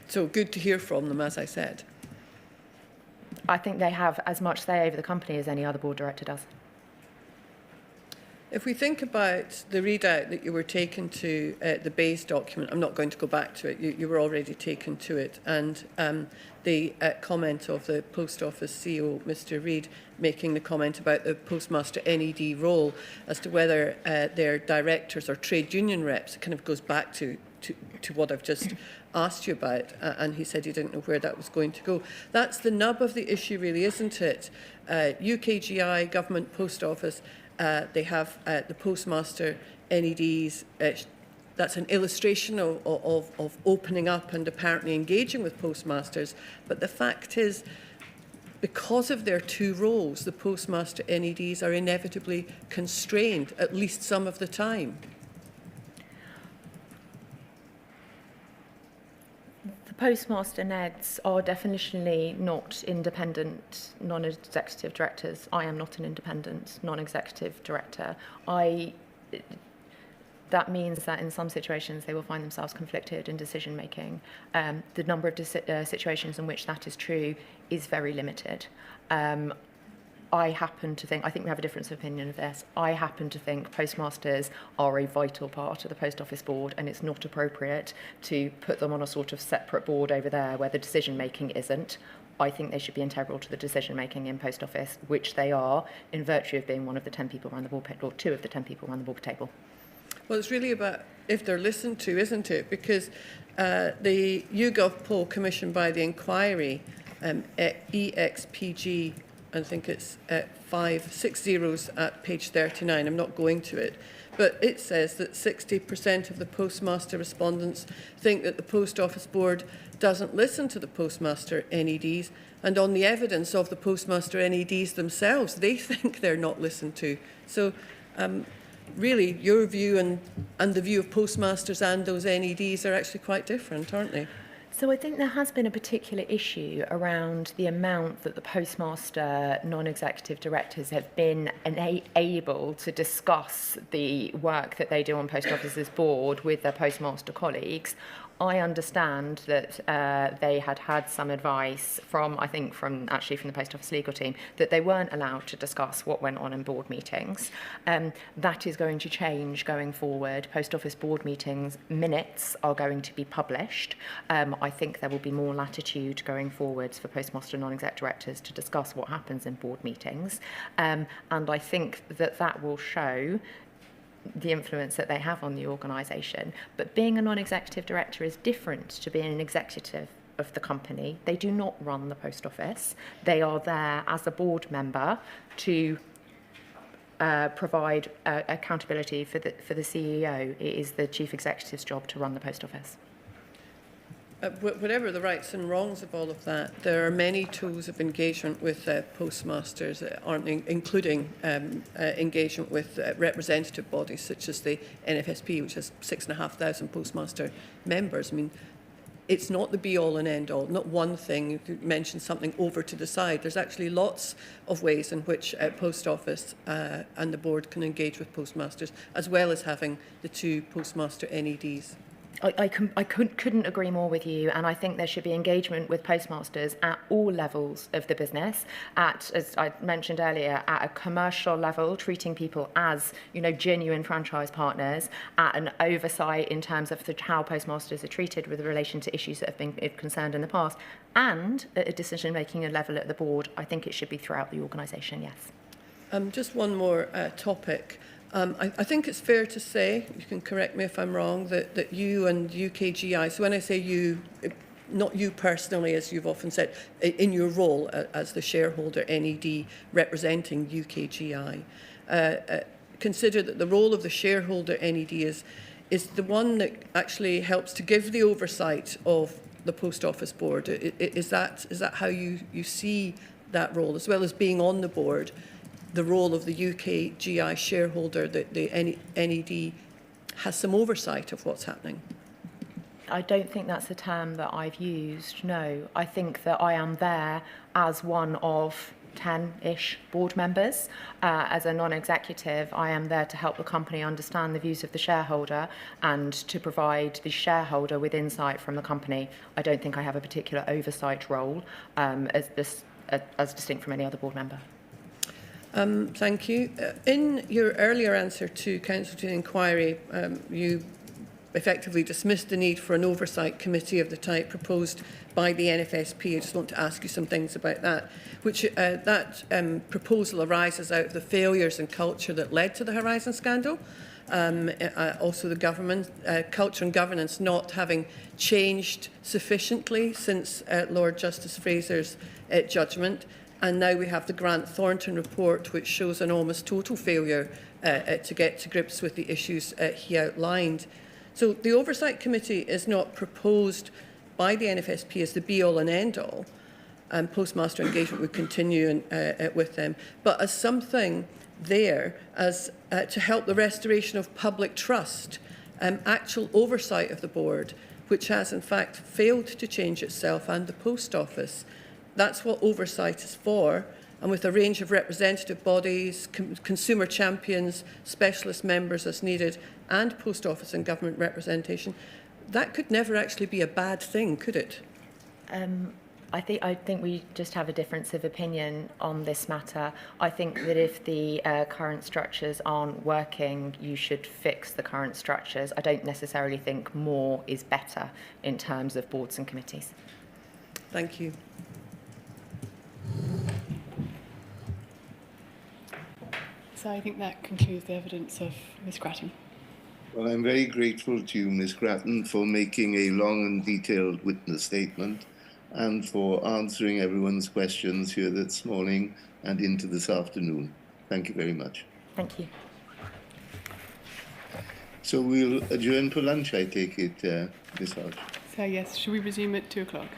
So good to hear from them, as I said. I think they have as much say over the company as any other board director does. if we think about the readout that you were taken to, the Bayes document, I'm not going to go back to it, you were already taken to it, and the comment of the Post Office CEO, Mr Reid, making the comment about the Postmaster NED role as to whether they're directors or trade union reps. It kind of goes back to what I've just asked you about, and he said he didn't know where that was going to go. That's the nub of the issue, really, isn't it? UKGI, Government Post Office, they have the Postmaster NEDs. That's an illustration of opening up and apparently engaging with postmasters. But the fact is, because of their two roles, the Postmaster NEDs are inevitably constrained, at least some of the time. The Postmaster NEDs are definitionally not independent non-executive directors. I am not an independent non-executive director. That means that in some situations they will find themselves conflicted in decision making. The number of situations in which that is true is very limited. I happen to think, I think we have a difference of opinion of this, I happen to think postmasters are a vital part of the Post Office Board, and it's not appropriate to put them on a sort of separate board over there where the decision making isn't. I think they should be integral to the decision making in Post Office, which they are in virtue of being one of the 10 people around the board, or 2 of the 10 people around the board table. Well, it's really about if they're listened to, isn't it? Because the YouGov poll commissioned by the inquiry, EXPG, I think it's 6 zeros at page 39. I'm not going to it. But it says that 60% of the postmaster respondents think that the Post Office Board doesn't listen to the postmaster NEDs. And on the evidence of the postmaster NEDs themselves, they think they're not listened to. So really, your view and the view of postmasters and those NEDs are actually quite different, aren't they? So I think there has been a particular issue around the amount that the postmaster non-executive directors have been able to discuss the work that they do on Post Office's board with their postmaster colleagues. I understand that they had some advice from the Post Office legal team that they weren't allowed to discuss what went on in board meetings. That is going to change going forward. Post Office board meetings minutes are going to be published. I think there will be more latitude going forwards for postmaster non-exec directors to discuss what happens in board meetings. And I think that will show the influence that they have on the organisation. But being a non-executive director is different to being an executive of the company. They do not run the Post Office. They are there as a board member to provide accountability for the CEO. It is the chief executive's job to run the Post Office. Whatever the rights and wrongs of all of that, there are many tools of engagement with postmasters, including engagement with representative bodies such as the NFSP, which has 6,500 postmaster members. I mean, it's not the be-all and end-all, not one thing. You mentioned something over to the side. There's actually lots of ways in which Post Office and the board can engage with postmasters, as well as having the 2 postmaster NEDs. I couldn't agree more with you, and I think there should be engagement with postmasters at all levels of the business. As I mentioned earlier, at a commercial level, treating people as genuine franchise partners, at an oversight in terms of how postmasters are treated with relation to issues that have been concerned in the past, and at a decision-making level at the board. I think it should be throughout the organisation. Yes. Just one more topic. I think it's fair to say, you can correct me if I'm wrong, that you and UKGI, so when I say you, not you personally, as you've often said, in your role as the shareholder NED representing UKGI, consider that the role of the shareholder NED is the one that actually helps to give the oversight of the Post Office Board. Is that how you see that role, as well as being on the board? The role of the UKGI shareholder, that the NED has some oversight of what's happening? I don't think that's the term that I've used, no. I think that I am there as one of 10-ish board members. As a non-executive, I am there to help the company understand the views of the shareholder and to provide the shareholder with insight from the company. I don't think I have a particular oversight role as distinct from any other board member. Thank you. In your earlier answer to Council to the Inquiry, you effectively dismissed the need for an oversight committee of the type proposed by the NFSP. I just want to ask you some things about that. That proposal arises out of the failures and culture that led to the Horizon scandal. Also the government, culture and governance not having changed sufficiently since Lord Justice Fraser's judgment. And now we have the Grant Thornton report, which shows an almost total failure to get to grips with the issues he outlined. So the Oversight Committee is not proposed by the NFSP as the be-all and end-all, and postmaster engagement would continue with them, but as something there as to help the restoration of public trust, actual oversight of the board, which has in fact failed to change itself, and the Post Office. That's what oversight is for, and with a range of representative bodies, consumer champions, specialist members as needed, and Post Office and government representation, that could never actually be a bad thing, could it? I think we just have a difference of opinion on this matter. I think that if the current structures aren't working, you should fix the current structures. I don't necessarily think more is better in terms of boards and committees. Thank you. So I think that concludes the evidence of Ms Gratton. Well, I'm very grateful to you, Ms Gratton, for making a long and detailed witness statement and for answering everyone's questions here this morning and into this afternoon. Thank you very much. Thank you. So we'll adjourn for lunch, I take it, Ms Hodge. So yes, should we resume at 2 o'clock?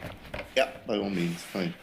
Yeah, by all means, fine.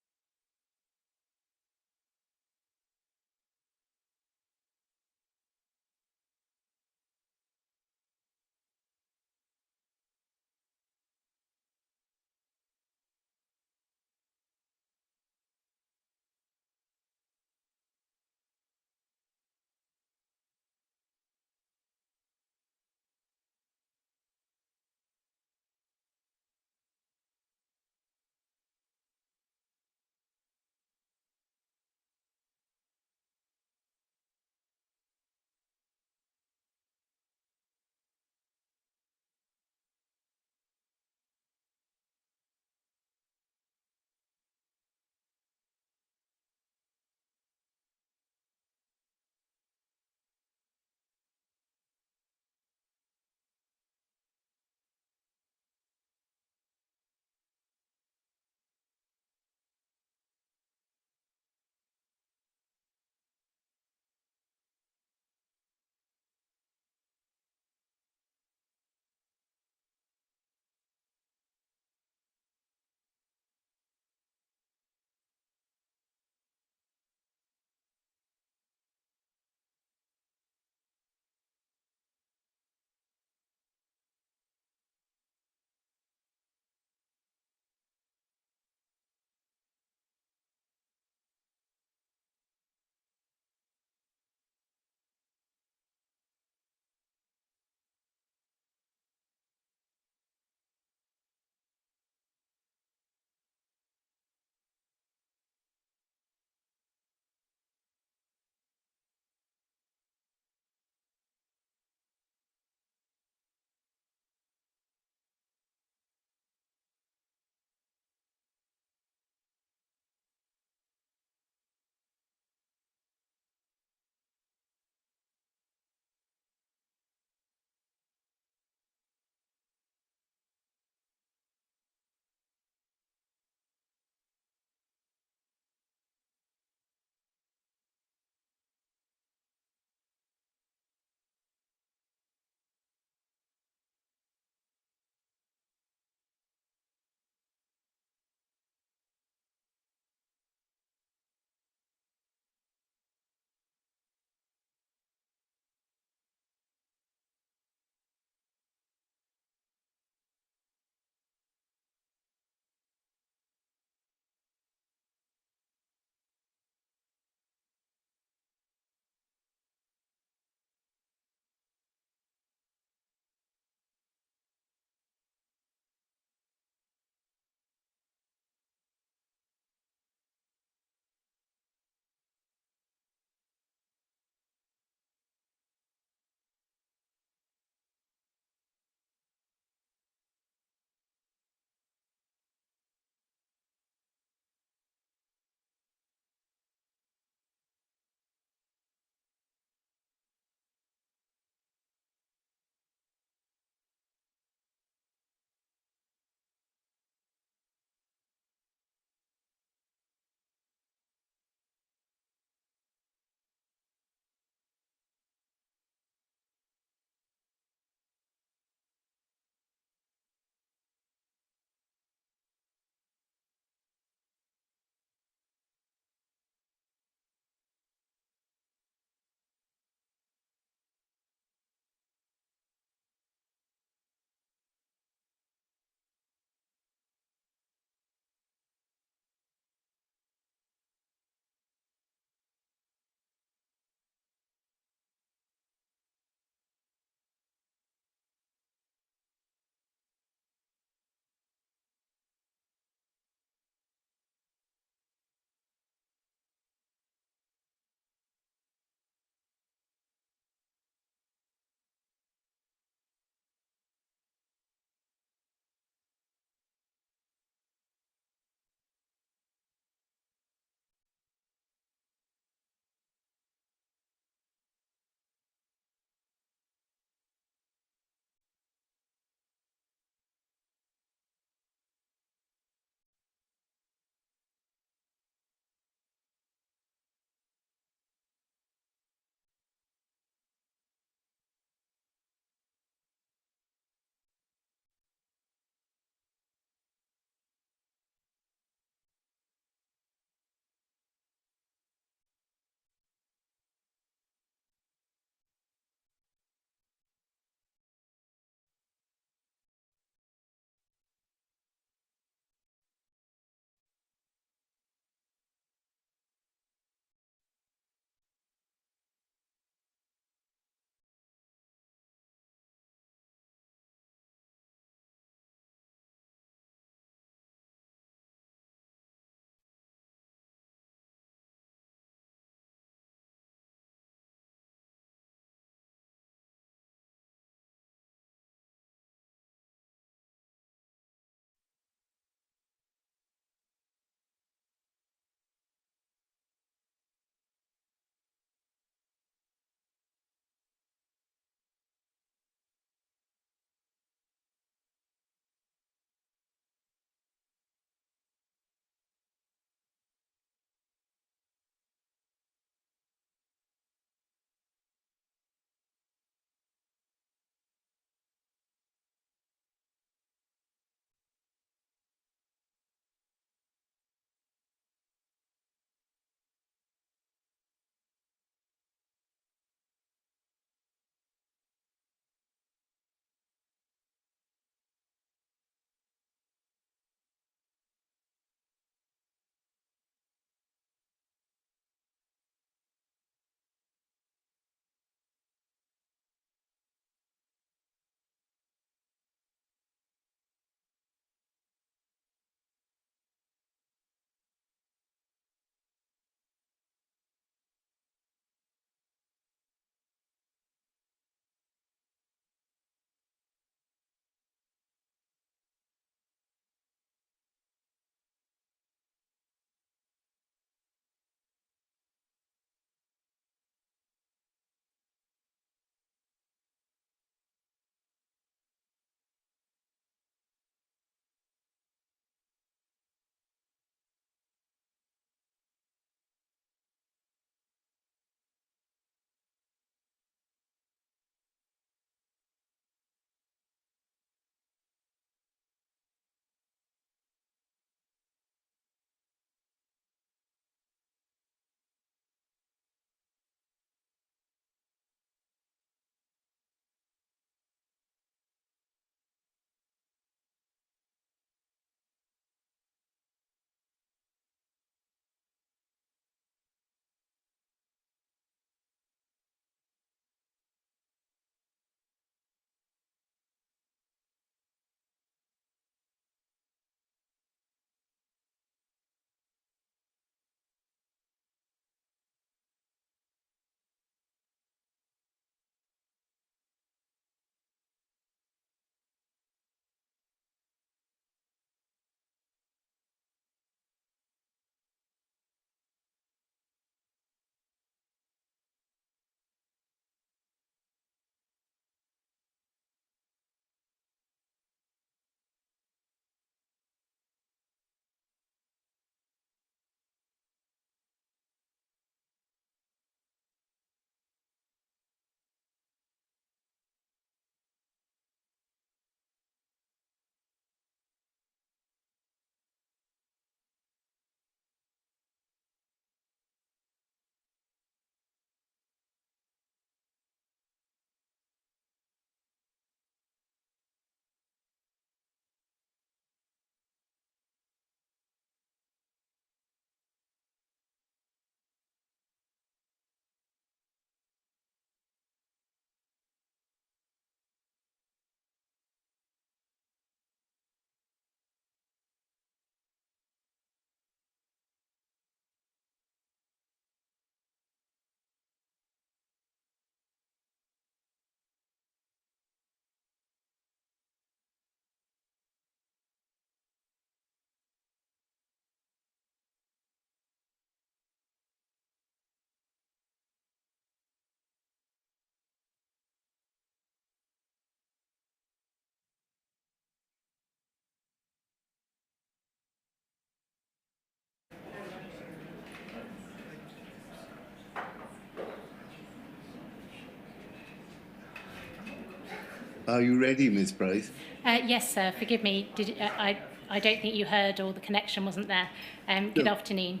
Are you ready, Miss Price? Yes, sir. Forgive me. I don't think you heard, or the connection wasn't there. Good No. afternoon.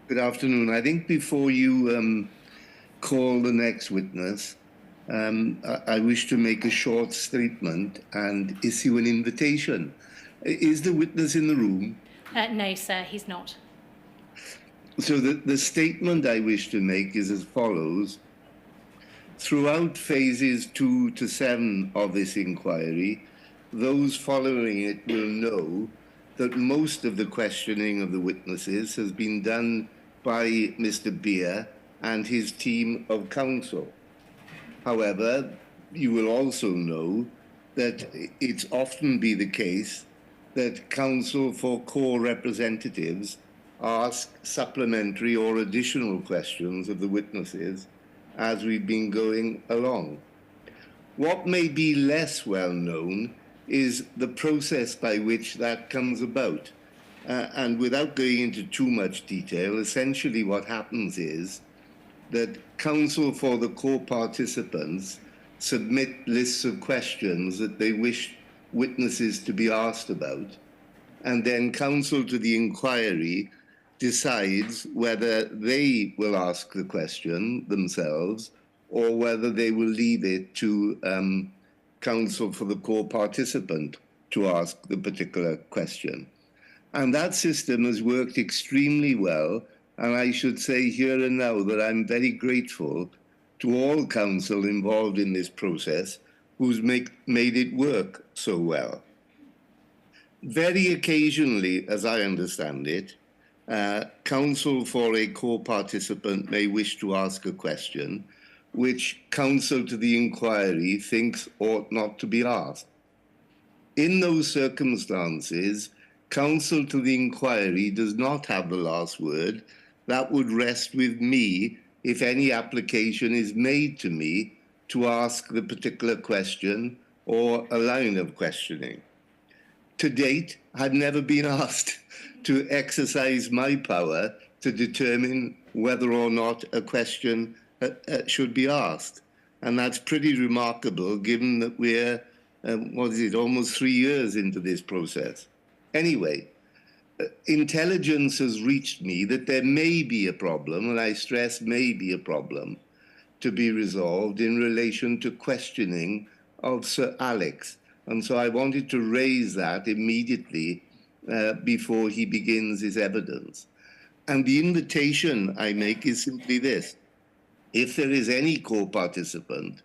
Good afternoon. I think before you call the next witness, I wish to make a short statement and issue an invitation. Is the witness in the room? No, sir, he's not. So the statement I wish to make is as follows. Throughout phases 2 to 7 of this inquiry, those following it will know that most of the questioning of the witnesses has been done by Mr. Beer and his team of counsel. However, you will also know that it's often be the case that counsel for core representatives ask supplementary or additional questions of the witnesses as we've been going along. What may be less well known is the process by which that comes about. And without going into too much detail, essentially what happens is that counsel for the core participants submit lists of questions that they wish witnesses to be asked about, and then counsel to the inquiry decides whether they will ask the question themselves or whether they will leave it to counsel for the core participant to ask the particular question. And that system has worked extremely well, and I should say here and now that I'm very grateful to all counsel involved in this process who's made it work so well. Very occasionally, as I understand it, counsel for a core participant may wish to ask a question which counsel to the inquiry thinks ought not to be asked. In those circumstances, counsel to the inquiry does not have the last word. That would rest with me if any application is made to me to ask the particular question or a line of questioning. To date, I've never been asked to exercise my power to determine whether or not a question should be asked. And that's pretty remarkable given that we're, almost 3 years into this process. Anyway, intelligence has reached me that there may be a problem, and I stress may be a problem, to be resolved in relation to questioning of Sir Alex. And so I wanted to raise that immediately before he begins his evidence. And the invitation I make is simply this. If there is any core participant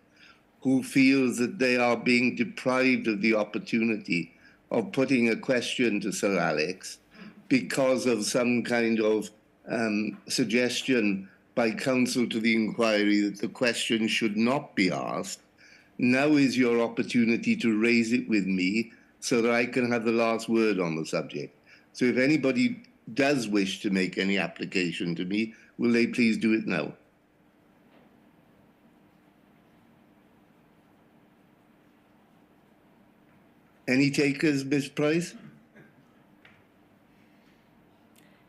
who feels that they are being deprived of the opportunity of putting a question to Sir Alex because of some kind of suggestion by counsel to the inquiry that the question should not be asked, now is your opportunity to raise it with me so that I can have the last word on the subject. So if anybody does wish to make any application to me, will they please do it now? Any takers, Ms. Price?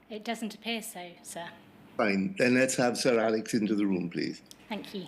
It doesn't appear so, sir. Fine. Then let's have Sir Alex into the room, please. Thank you.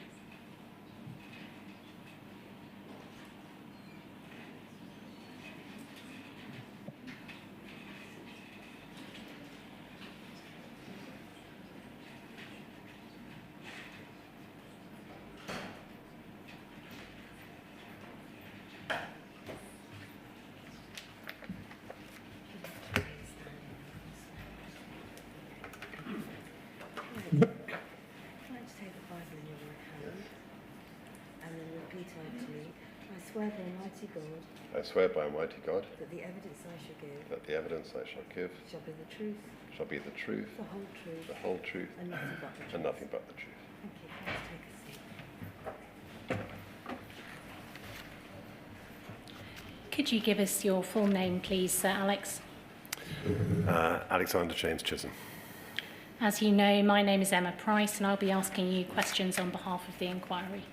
I swear by Almighty God that the evidence I shall give that the evidence I shall give shall be the truth, shall be the truth, the whole truth, and nothing but the truth. and nothing but the truth. Thank you. Thank you. Please take a seat. Could you give us your full name, please, Sir Alex? Alexander James Chisholm. As you know, my name is Emma Price, and I'll be asking you questions on behalf of the inquiry.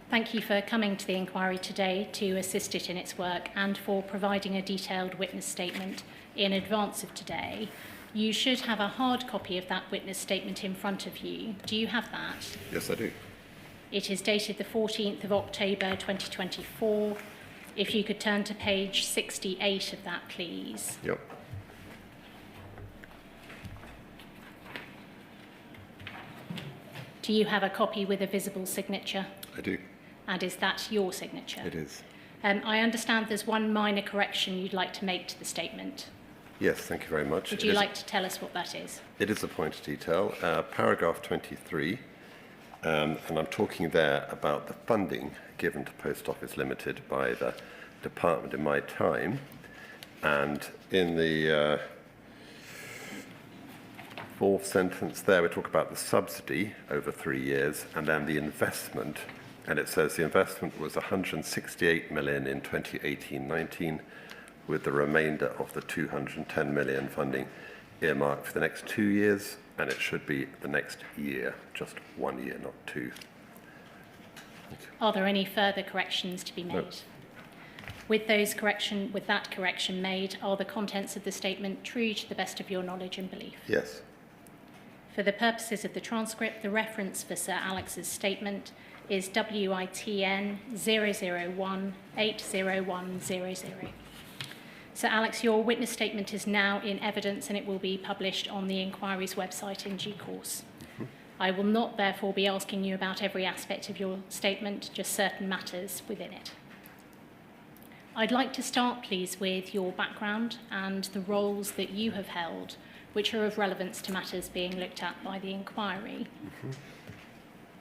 Thank you for coming to the inquiry today to assist it in its work and for providing a detailed witness statement in advance of today. You should have a hard copy of that witness statement in front of you. Do you have that? Yes, I do. It is dated the 14th of October 2024. If you could turn to page 68 of that, please. Yep. Do you have a copy with a visible signature? I do. And is that your signature? It is. I understand there's one minor correction you'd like to make to the statement. Yes, thank you very much. Would you like to tell us what that is? It is a point of detail. Paragraph 23, and I'm talking there about the funding given to Post Office Limited by the department in my time. And in the fourth sentence there, we talk about the subsidy over 3 years and then the investment. And it says the investment was 168 million in 2018-19, with the remainder of the 210 million funding earmarked for the next 2 years, and it should be the next year, just 1 year, not 2. Are there any further corrections to be made? No. With that correction made, are the contents of the statement true to the best of your knowledge and belief? Yes. For the purposes of the transcript, the reference for Sir Alex's statement is WITN 001-80100. Sir Alex, your witness statement is now in evidence and it will be published on the inquiry's website in due course. I will not therefore be asking you about every aspect of your statement, just certain matters within it. I'd like to start, please, with your background and the roles that you have held, which are of relevance to matters being looked at by the inquiry.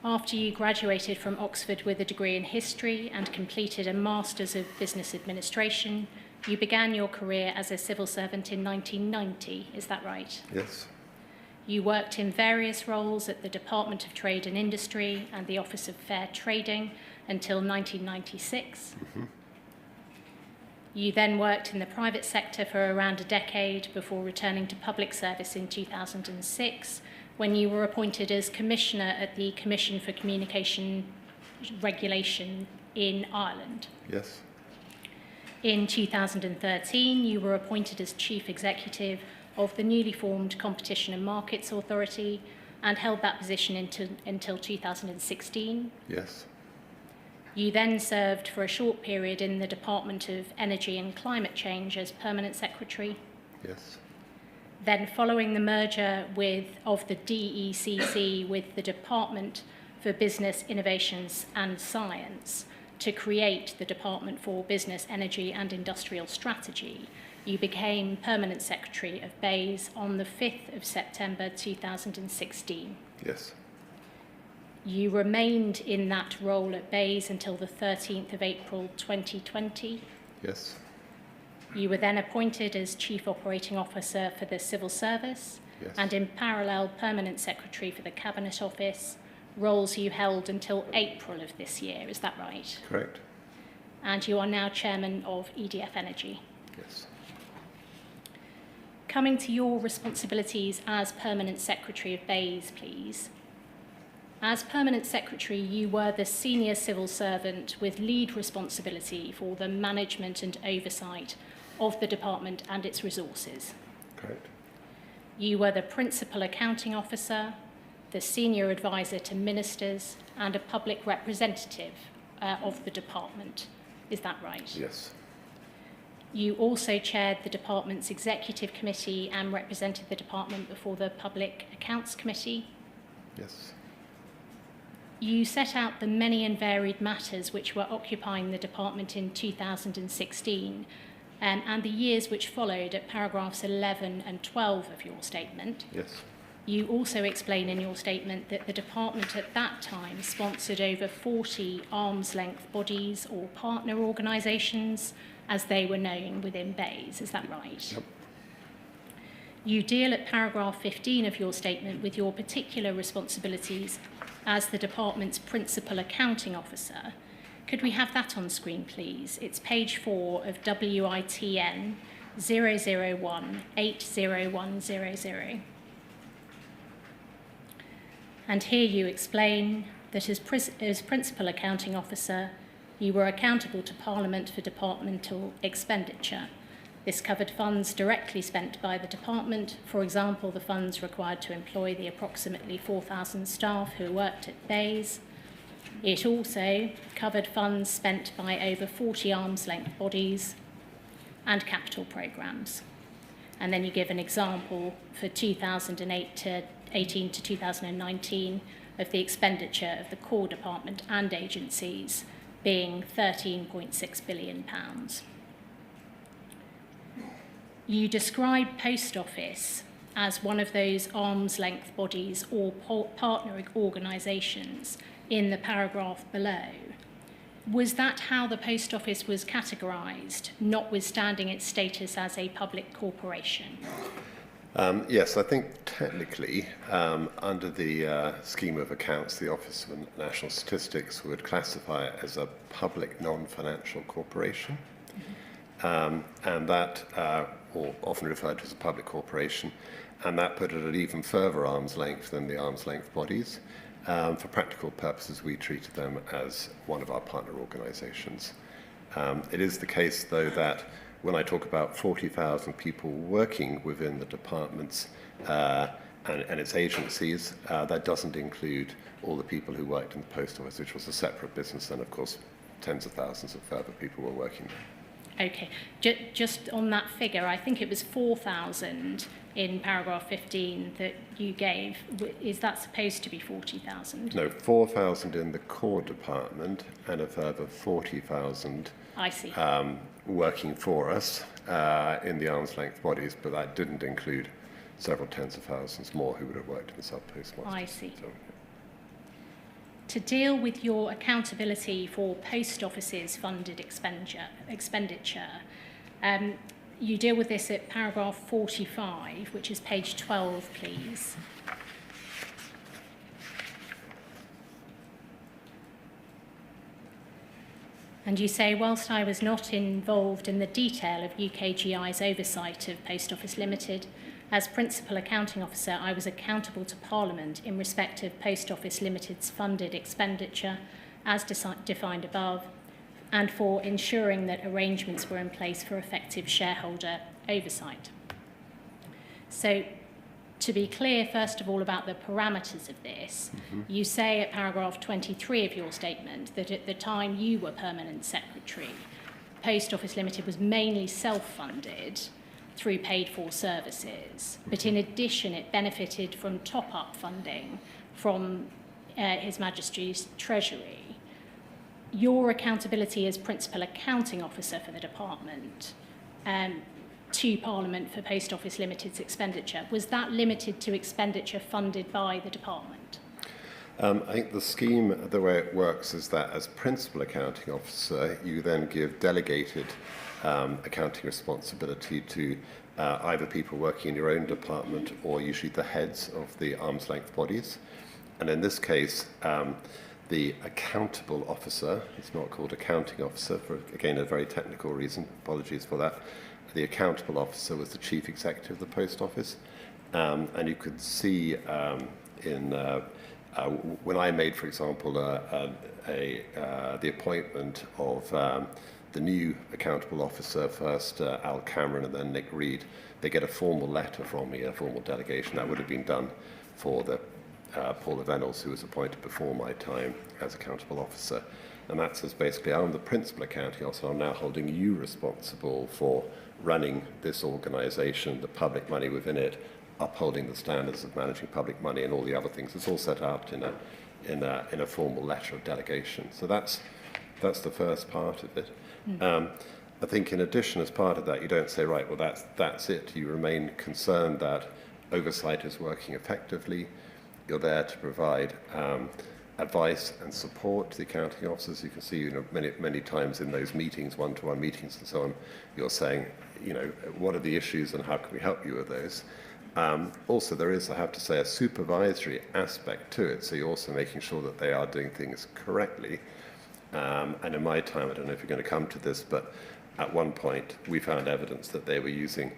After you graduated from Oxford with a degree in history and completed a Masters of Business Administration, you began your career as a civil servant in 1990, is that right? Yes. You worked in various roles at the Department of Trade and Industry and the Office of Fair Trading until 1996. You then worked in the private sector for around a decade before returning to public service in 2006, when you were appointed as Commissioner at the Commission for Communication Regulation in Ireland. Yes. In 2013, you were appointed as Chief Executive of the newly formed Competition and Markets Authority and held that position until 2016. Yes. You then served for a short period in the Department of Energy and Climate Change as Permanent Secretary. Yes. Then, following the merger of the DECC with the Department for Business, Innovations and Science to create the Department for Business, Energy and Industrial Strategy, you became Permanent Secretary of BEIS on the 5th of September 2016. Yes. You remained in that role at BEIS until the 13th of April 2020. Yes. You were then appointed as Chief Operating Officer for the Civil Service, Yes. and in parallel Permanent Secretary for the Cabinet Office, roles you held until April of this year, is that right? Correct. And you are now Chairman of EDF Energy. Yes. Coming to your responsibilities as Permanent Secretary of BEIS, please. As Permanent Secretary, you were the senior civil servant with lead responsibility for the management and oversight of the department and its resources. Correct. You were the principal accounting officer, the senior advisor to ministers, and a public representative of the department. Is that right? Yes. You also chaired the department's executive committee and represented the department before the Public Accounts Committee. Yes. You set out the many and varied matters which were occupying the department in 2016 and the years which followed at paragraphs 11 and 12 of your statement. Yes. You also explain in your statement that the department at that time sponsored over 40 arm's-length bodies or partner organisations, as they were known within BEIS. Is that right? Yep. You deal at paragraph 15 of your statement with your particular responsibilities as the department's principal accounting officer. Could we have that on screen, please? It's page 4 of WITN 001-80100. And here you explain that as principal accounting officer, you were accountable to Parliament for departmental expenditure. This covered funds directly spent by the department, for example, the funds required to employ the approximately 4,000 staff who worked at BEIS, It also covered funds spent by over 40 arm's-length bodies and capital programmes. And then you give an example for 2018 to 2019 of the expenditure of the core department and agencies being £13.6 billion. You describe Post Office as one of those arm's-length bodies or partner organisations in the paragraph below. Was that how the Post Office was categorised, notwithstanding its status as a public corporation? Yes, I think technically, under the scheme of accounts, the Office for National Statistics would classify it as a public non-financial corporation. And that, or often referred to as a public corporation, and that put it at even further arm's length than the arm's length bodies. For practical purposes, we treated them as one of our partner organisations. It is the case, though, that when I talk about 40,000 people working within the departments and its agencies, that doesn't include all the people who worked in the Post Office, which was a separate business, and of course, tens of thousands of further people were working there. Okay, just on that figure, I think it was 4,000 in paragraph 15 that you gave. Is that supposed to be 40,000? No, 4,000 in the core department and a further 40,000 I see. Working for us in the arm's length bodies, but that didn't include several tens of thousands more who would have worked in the sub-postmasters. I see. So, to deal with your accountability for Post Office's funded expenditure, you deal with this at paragraph 45, which is page 12, please. And you say, whilst I was not involved in the detail of UKGI's oversight of Post Office Limited, as Principal Accounting Officer, I was accountable to Parliament in respect of Post Office Limited's funded expenditure, as defined above, and for ensuring that arrangements were in place for effective shareholder oversight. So, to be clear, first of all, about the parameters of this, you say at paragraph 23 of your statement that at the time you were Permanent Secretary, Post Office Limited was mainly self-funded through paid-for services, but in addition it benefited from top-up funding from His Majesty's Treasury. Your accountability as Principal Accounting Officer for the department to Parliament for Post Office Limited's expenditure, was that limited to expenditure funded by the department? I think the scheme, the way it works is that as Principal Accounting Officer, you then give delegated accounting responsibility to either people working in your own department or usually the heads of the arm's length bodies. And in this case, the accountable officer, it's not called accounting officer for, again, a very technical reason, apologies for that. The accountable officer was the chief executive of the Post Office. And you could see when I made, for example, the appointment of the new accountable officer, first Al Cameron and then Nick Reed, they get a formal letter from me, a formal delegation. That would have been done for the Paula Venables, who was appointed before my time as accountable officer. And that says basically, I'm the principal accounting officer, I'm now holding you responsible for running this organisation, the public money within it, upholding the standards of managing public money and all the other things. It's all set out in a formal letter of delegation. So that's the first part of it. I think in addition, as part of that, you don't say, right, well, that's it. You remain concerned that oversight is working effectively. You're there to provide advice and support to the accounting officers. You can see, many times in those meetings, one-to-one meetings and so on, you're saying, what are the issues and how can we help you with those? Also, there is, I have to say, a supervisory aspect to it. So you're also making sure that they are doing things correctly. And in my time, I don't know if you're going to come to this, but at one point we found evidence that they were using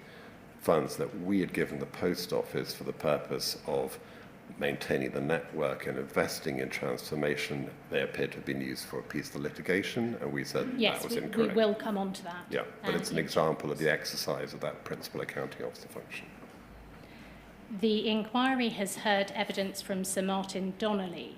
funds that we had given the Post Office for the purpose of maintaining the network and investing in transformation. They appeared to have been used for a piece of litigation, and we said that was incorrect. Yes, we will come on to that. Yeah, but it's an example of the exercise of that principal accounting officer function. The inquiry has heard evidence from Sir Martin Donnelly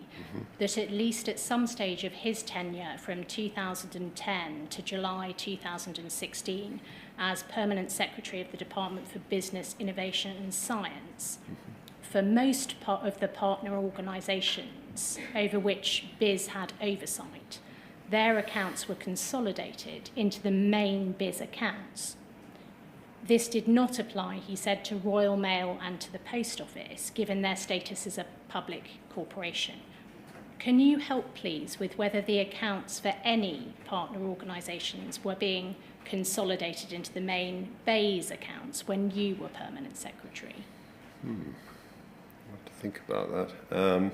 that at least at some stage of his tenure from 2010 to July 2016 as Permanent Secretary of the Department for Business, Innovation and Science, for most part of the partner organisations over which BIS had oversight, their accounts were consolidated into the main BIS accounts. This did not apply, he said, to Royal Mail and to the Post Office, given their status as a public corporation. Can you help, please, with whether the accounts for any partner organisations were being consolidated into the main BEIS accounts when you were Permanent Secretary? I have to think about that.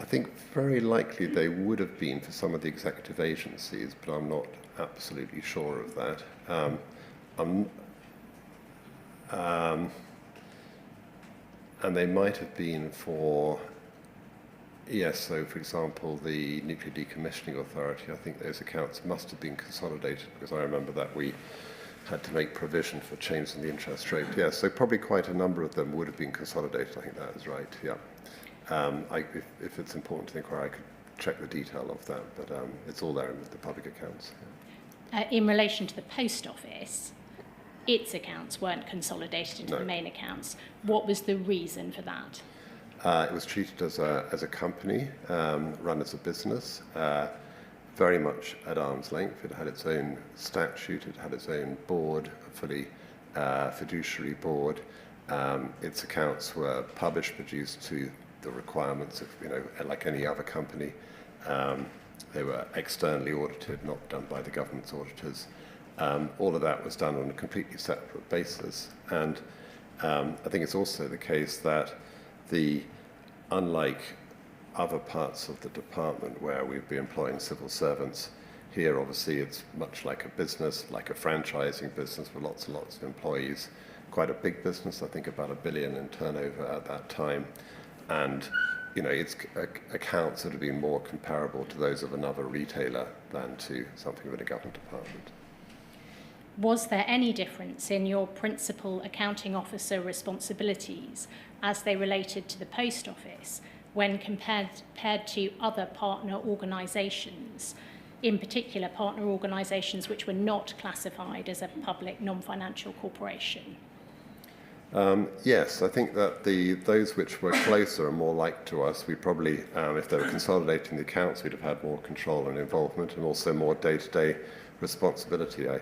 I think very likely they would have been for some of the executive agencies, but I'm not absolutely sure of that. And they might have been for, yes, so for example, the Nuclear Decommissioning Authority, I think those accounts must have been consolidated because I remember that we had to make provision for change in the interest rate. Yes, so probably quite a number of them would have been consolidated. I think that is right, yeah. If it's important to the inquiry, I could check the detail of that, but it's all there in the public accounts. Yeah. In relation to the Post Office, its accounts weren't consolidated into the main accounts. What was the reason for that? It was treated as a company, run as a business, very much at arm's length. It had its own statute, it had its own board, a fully fiduciary board. Its accounts were published, produced to the requirements of, like any other company. They were externally audited, not done by the government's auditors. All of that was done on a completely separate basis. And I think it's also the case that unlike other parts of the department where we'd be employing civil servants, here obviously it's much like a business, like a franchising business with lots and lots of employees. Quite a big business, I think about $1 billion in turnover at that time. And its accounts would have been more comparable to those of another retailer than to something with a government department. Was there any difference in your principal accounting officer responsibilities as they related to the Post Office when compared to other partner organisations, in particular partner organisations which were not classified as a public non-financial corporation? Yes, I think that those which were closer and more like to us, we probably, if they were consolidating the accounts, we'd have had more control and involvement and also more day-to-day responsibility. I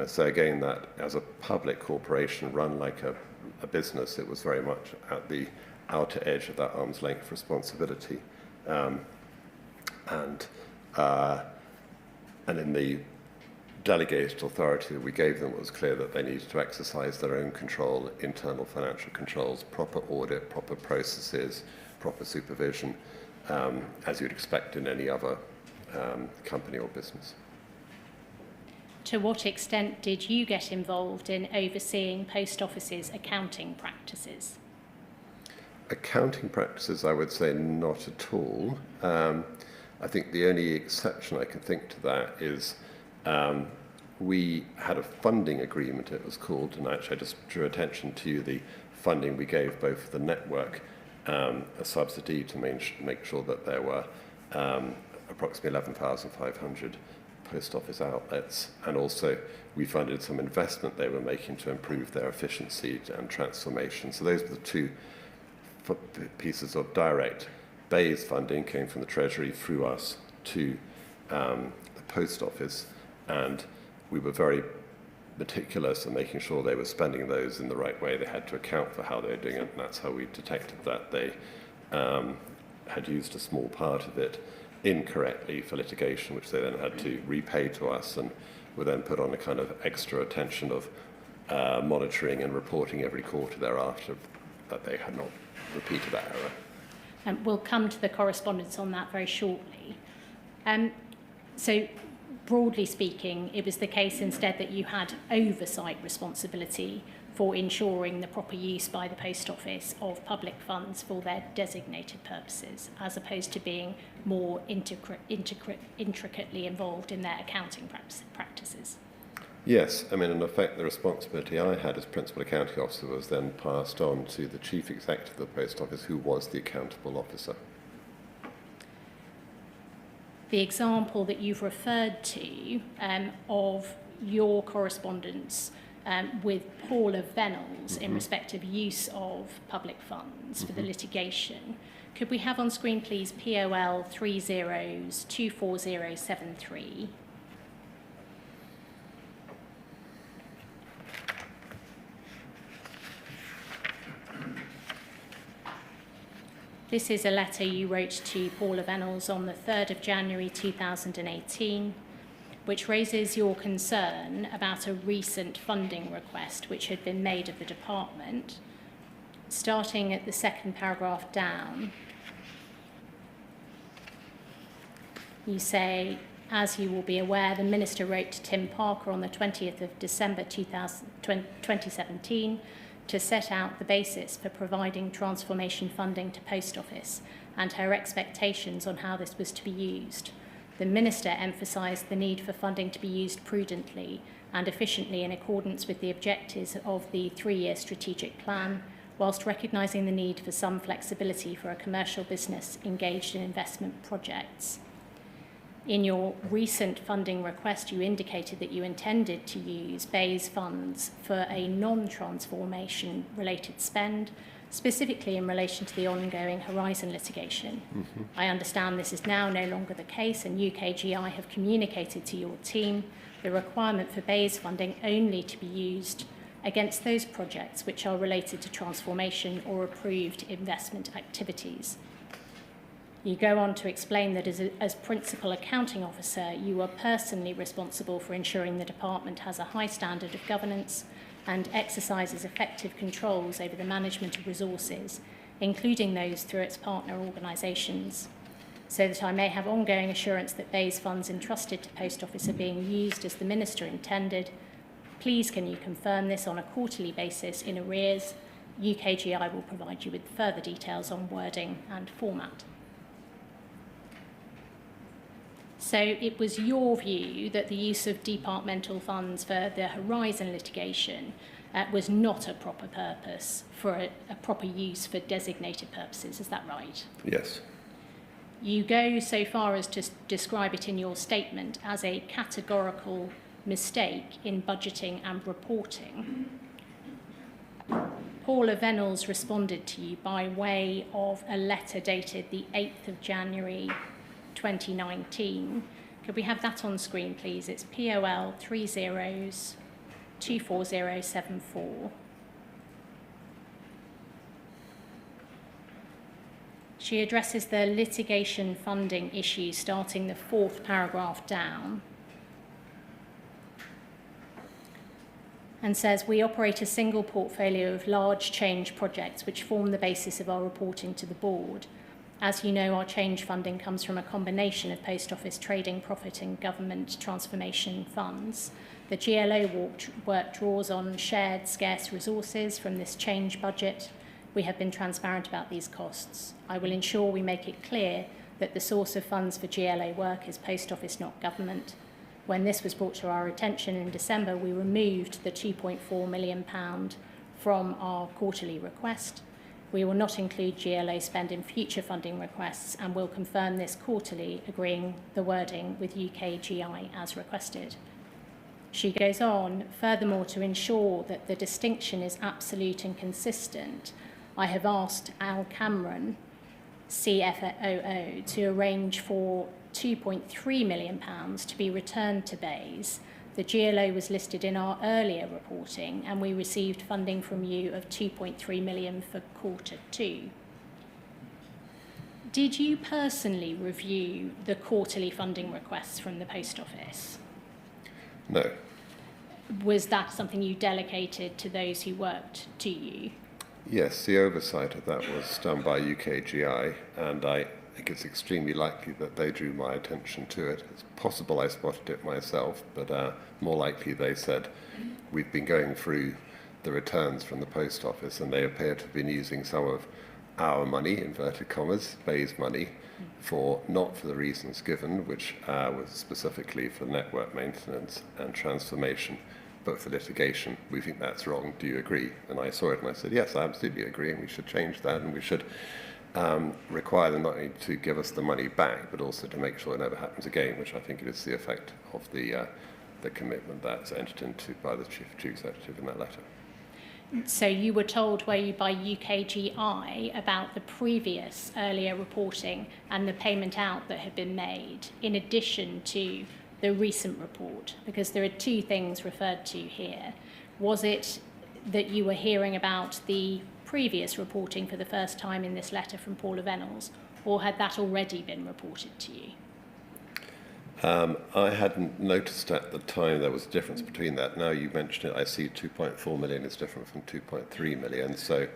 say again that as a public corporation run like a business, it was very much at the outer edge of that arm's length responsibility. And in the delegated authority that we gave them, it was clear that they needed to exercise their own control, internal financial controls, proper audit, proper processes, proper supervision, as you'd expect in any other company or business. To what extent did you get involved in overseeing Post Office's accounting practices? Accounting practices, I would say not at all. I think the only exception I can think to that is we had a funding agreement, it was called, and actually I just drew attention to the funding we gave both the network a subsidy to make sure that there were approximately 11,500 post office outlets, and also we funded some investment they were making to improve their efficiency and transformation. So those were the two pieces of direct BEIS funding came from the Treasury through us to the Post Office, and we were very meticulous in making sure they were spending those in the right way. They had to account for how they were doing it, and that's how we detected that they had used a small part of it incorrectly for litigation, which they then had to repay to us, and were then put on a kind of extra attention of monitoring and reporting every quarter thereafter that they had not repeated that error. We'll come to the correspondence on that very shortly. So, broadly speaking, it was the case instead that you had oversight responsibility for ensuring the proper use by the Post Office of public funds for their designated purposes, as opposed to being more intricately involved in their accounting practices. Yes, I mean, in effect, the responsibility I had as Principal Accounting Officer was then passed on to the Chief Executive of the Post Office, who was the accountable officer. The example that you've referred to of your correspondence with Paula Venables in respect of use of public funds for the litigation, could we have on screen, please, POL 30s24073? This is a letter you wrote to Paula Venables on the 3rd of January 2018, which raises your concern about a recent funding request which had been made of the department. Starting at the second paragraph down, you say, as you will be aware, the Minister wrote to Tim Parker on the 20th of December 2017 to set out the basis for providing transformation funding to Post Office and her expectations on how this was to be used. The Minister emphasised the need for funding to be used prudently and efficiently in accordance with the objectives of the 3-year strategic plan, whilst recognising the need for some flexibility for a commercial business engaged in investment projects. In your recent funding request, you indicated that you intended to use BEIS funds for a non-transformation related spend, specifically in relation to the ongoing Horizon litigation. I understand this is now no longer the case, and UKGI have communicated to your team the requirement for BEIS funding only to be used against those projects which are related to transformation or approved investment activities. You go on to explain that as Principal Accounting Officer, you are personally responsible for ensuring the department has a high standard of governance and exercises effective controls over the management of resources, including those through its partner organisations, so that I may have ongoing assurance that BEIS funds entrusted to Post Office are being used as the Minister intended. Please can you confirm this on a quarterly basis in arrears? UKGI will provide you with further details on wording and format. So it was your view that the use of departmental funds for the Horizon litigation was not a proper purpose for a proper use for designated purposes, is that right? Yes. You go so far as to describe it in your statement as a categorical mistake in budgeting and reporting. Paula Venables responded to you by way of a letter dated the 8th of January 2019. Could we have that on screen, please? It's POL 30s24074. She addresses the litigation funding issue starting the 4th paragraph down and says, we operate a single portfolio of large change projects which form the basis of our reporting to the board. As you know, our change funding comes from a combination of Post Office trading profit and government transformation funds. The GLO work draws on shared scarce resources from this change budget. We have been transparent about these costs. I will ensure we make it clear that the source of funds for GLO work is Post Office, not government. When this was brought to our attention in December, we removed the £2.4 million from our quarterly request. We will not include GLO spend in future funding requests and will confirm this quarterly, agreeing the wording with UKGI as requested. She goes on, furthermore, to ensure that the distinction is absolute and consistent, I have asked Al Cameron, CFOO, to arrange for £2.3 million to be returned to BEIS. The GLO was listed in our earlier reporting, and we received funding from you of £2.3 million for Q2. Did you personally review the quarterly funding requests from the Post Office? No. Was that something you delegated to those who worked to you? Yes, the oversight of that was done by UKGI, and I think it's extremely likely that they drew my attention to it. It's possible I spotted it myself, but more likely they said, we've been going through the returns from the Post Office and they appear to have been using some of our money, inverted commas, Bay's money, not for the reasons given, which was specifically for network maintenance and transformation, but for litigation. We think that's wrong. Do you agree? And I saw it and I said, yes, I absolutely agree, and we should change that, and we should require them not only to give us the money back, but also to make sure it never happens again, which I think is the effect of the commitment that's entered into by the Chief Executive in that letter. So you were told, were you, by UKGI about the previous earlier reporting and the payment out that had been made, in addition to the recent report? Because there are two things referred to here. Was it that you were hearing about the previous reporting for the first time in this letter from Paula Venables, or had that already been reported to you? I hadn't noticed at the time there was a difference between that. Now you mention it, I see 2.4 million is different from 2.3 million. So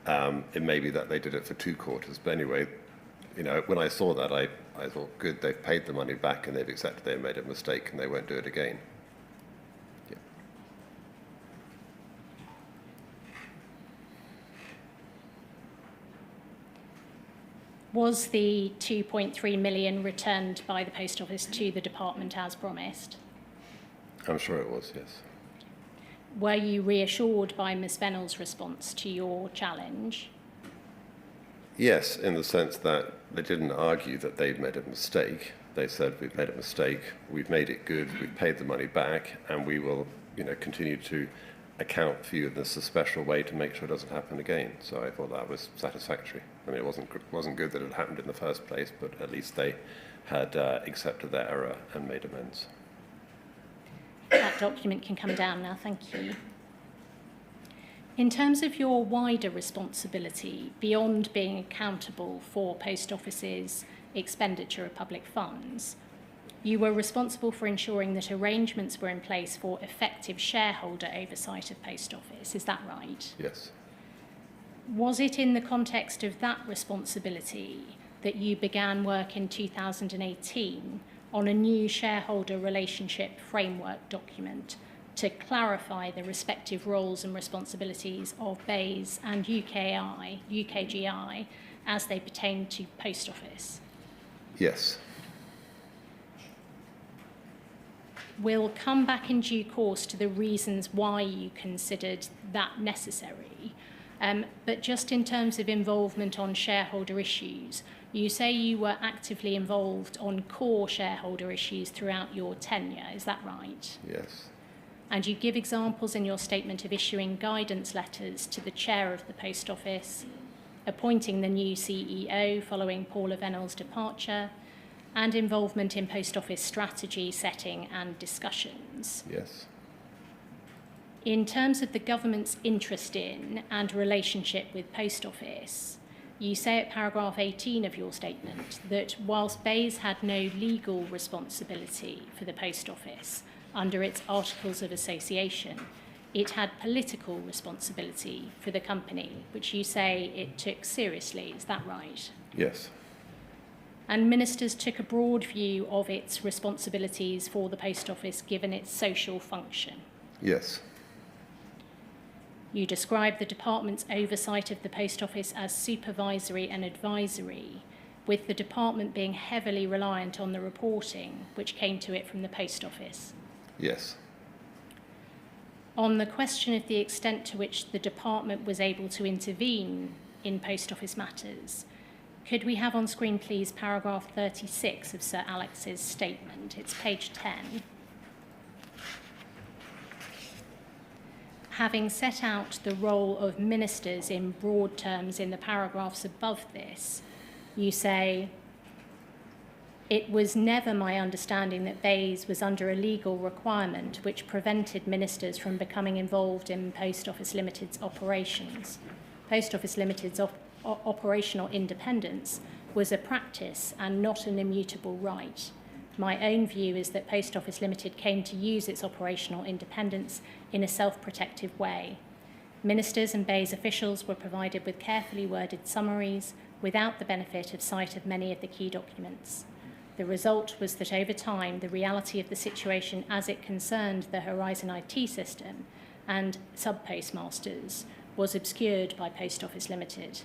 it may be that they did it for 2 quarters. But anyway, you know, when I saw that, I thought, good, they've paid the money back and they've accepted they made a mistake and they won't do it again. Yeah. Was the 2.3 million returned by the Post Office to the department as promised? I'm sure it was, yes. Were you reassured by Ms Venables' response to your challenge? Yes, in the sense that they didn't argue that they'd made a mistake. They said, we've made a mistake, we've made it good, we've paid the money back, and we will, you know, continue to account for you in this special way to make sure it doesn't happen again. So I thought that was satisfactory. I mean, it wasn't good that it happened in the first place, but at least they had accepted their error and made amends. That document can come down now, thank you. In terms of your wider responsibility, beyond being accountable for Post Office's expenditure of public funds, you were responsible for ensuring that arrangements were in place for effective shareholder oversight of Post Office. Is that right? Yes. Was it in the context of that responsibility that you began work in 2018 on a new shareholder relationship framework document to clarify the respective roles and responsibilities of BEIS and UKGI as they pertain to Post Office? Yes. We'll come back in due course to the reasons why you considered that necessary. But just in terms of involvement on shareholder issues, you say you were actively involved on core shareholder issues throughout your tenure. Is that right? Yes. And you give examples in your statement of issuing guidance letters to the chair of the Post Office, appointing the new CEO following Paula Venables' departure, and involvement in Post Office strategy setting and discussions. Yes. In terms of the government's interest in and relationship with Post Office, you say at paragraph 18 of your statement that whilst BEIS had no legal responsibility for the Post Office under its Articles of Association, it had political responsibility for the company, which you say it took seriously. Is that right? Yes. And ministers took a broad view of its responsibilities for the Post Office given its social function. Yes. You describe the department's oversight of the Post Office as supervisory and advisory, with the department being heavily reliant on the reporting which came to it from the Post Office. Yes. On the question of the extent to which the department was able to intervene in Post Office matters, could we have on screen, please, paragraph 36 of Sir Alex's statement? It's page 10. Having set out the role of ministers in broad terms in the paragraphs above this, you say, "It was never my understanding that BEIS was under a legal requirement which prevented ministers from becoming involved in Post Office Limited's operations. Post Office Limited's operational independence was a practice and not an immutable right. My own view is that Post Office Limited came to use its operational independence in a self-protective way. Ministers and BEIS officials were provided with carefully worded summaries without the benefit of sight of many of the key documents. The result was that over time, the reality of the situation as it concerned the Horizon IT system and sub-postmasters was obscured by Post Office Limited."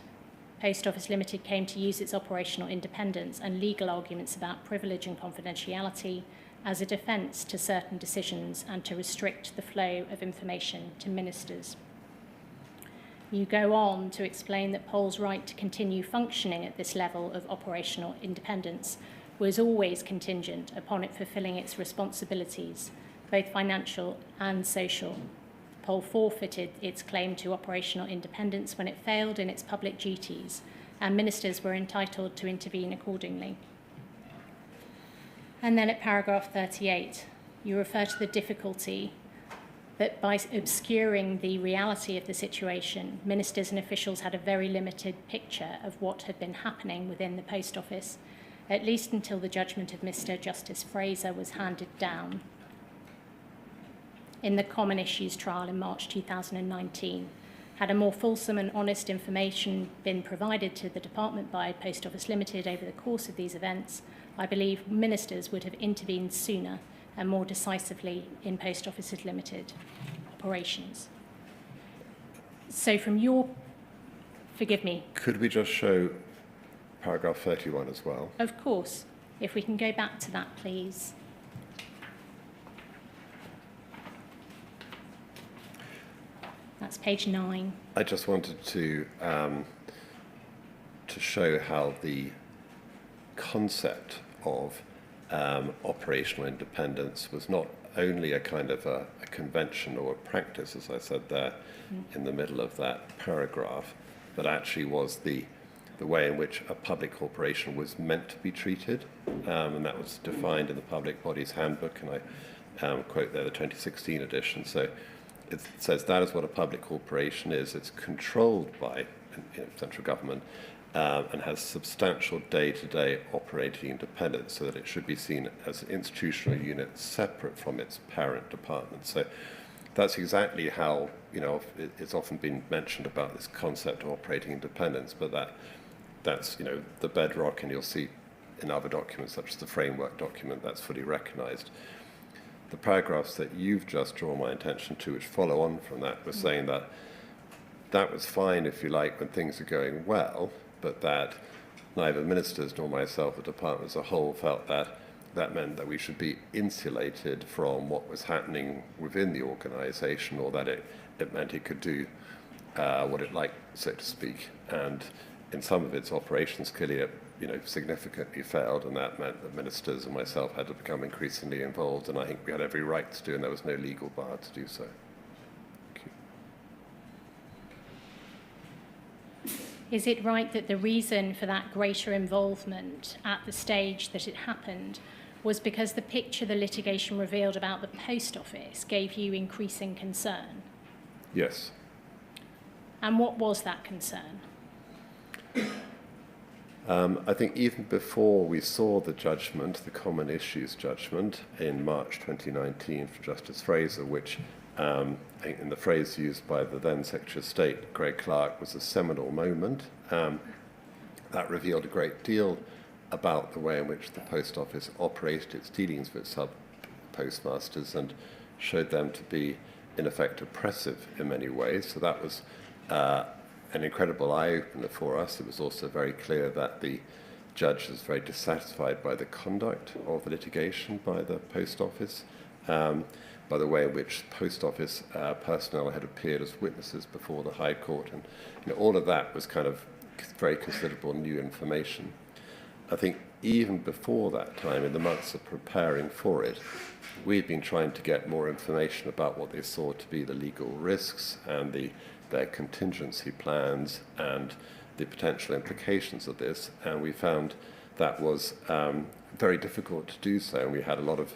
Post Office Limited came to use its operational independence and legal arguments about privilege and confidentiality as a defence to certain decisions and to restrict the flow of information to ministers. You go on to explain that Pol's right to continue functioning at this level of operational independence was always contingent upon it fulfilling its responsibilities, both financial and social. Pol forfeited its claim to operational independence when it failed in its public duties, and ministers were entitled to intervene accordingly. And then at paragraph 38, you refer to the difficulty that by obscuring the reality of the situation, ministers and officials had a very limited picture of what had been happening within the Post Office, at least until the judgment of Mr. Justice Fraser was handed down in the Common Issues trial in March 2019. Had a more fulsome and honest information been provided to the department by Post Office Limited over the course of these events, I believe ministers would have intervened sooner and more decisively in Post Offices Limited operations. So from your, forgive me. Could we just show paragraph 31 as well? Of course, if we can go back to that, please. That's page 9. I just wanted to show how the concept of operational independence was not only a kind of a convention or a practice, as I said there in the middle of that paragraph, but actually was the way in which a public corporation was meant to be treated, and that was defined in the Public Bodies Handbook, and I quote there the 2016 edition. So it says that is what a public corporation is. It's controlled by central government and has substantial day-to-day operating independence, so that it should be seen as an institutional unit separate from its parent department. So that's exactly how, it's often been mentioned about this concept of operating independence, but that's the bedrock, and you'll see in other documents, such as the framework document, that's fully recognised. The paragraphs that you've just drawn my attention to, which follow on from that, were saying that that was fine, if you like, when things are going well, but that neither ministers nor myself, the department as a whole, felt that that meant that we should be insulated from what was happening within the organisation, or that it meant it could do what it liked, so to speak. And in some of its operations, clearly it significantly failed, and that meant that ministers and myself had to become increasingly involved, and I think we had every right to do, and there was no legal bar to do so. Thank you. Is it right that the reason for that greater involvement at the stage that it happened was because the picture the litigation revealed about the Post Office gave you increasing concern? Yes. And what was that concern? I think even before we saw the judgment, the Common Issues judgment in March 2019 for Justice Fraser, which in the phrase used by the then Secretary of State, Greg Clark, was a seminal moment, that revealed a great deal about the way in which the Post Office operated its dealings with sub-postmasters and showed them to be, in effect, oppressive in many ways. So that was an incredible eye-opener for us. It was also very clear that the judge was very dissatisfied by the conduct of the litigation by the Post Office, by the way in which Post Office personnel had appeared as witnesses before the High Court, and all of that was kind of very considerable new information. I think even before that time, in the months of preparing for it, we'd been trying to get more information about what they saw to be the legal risks and their contingency plans and the potential implications of this, and we found that was very difficult to do so, and we had a lot of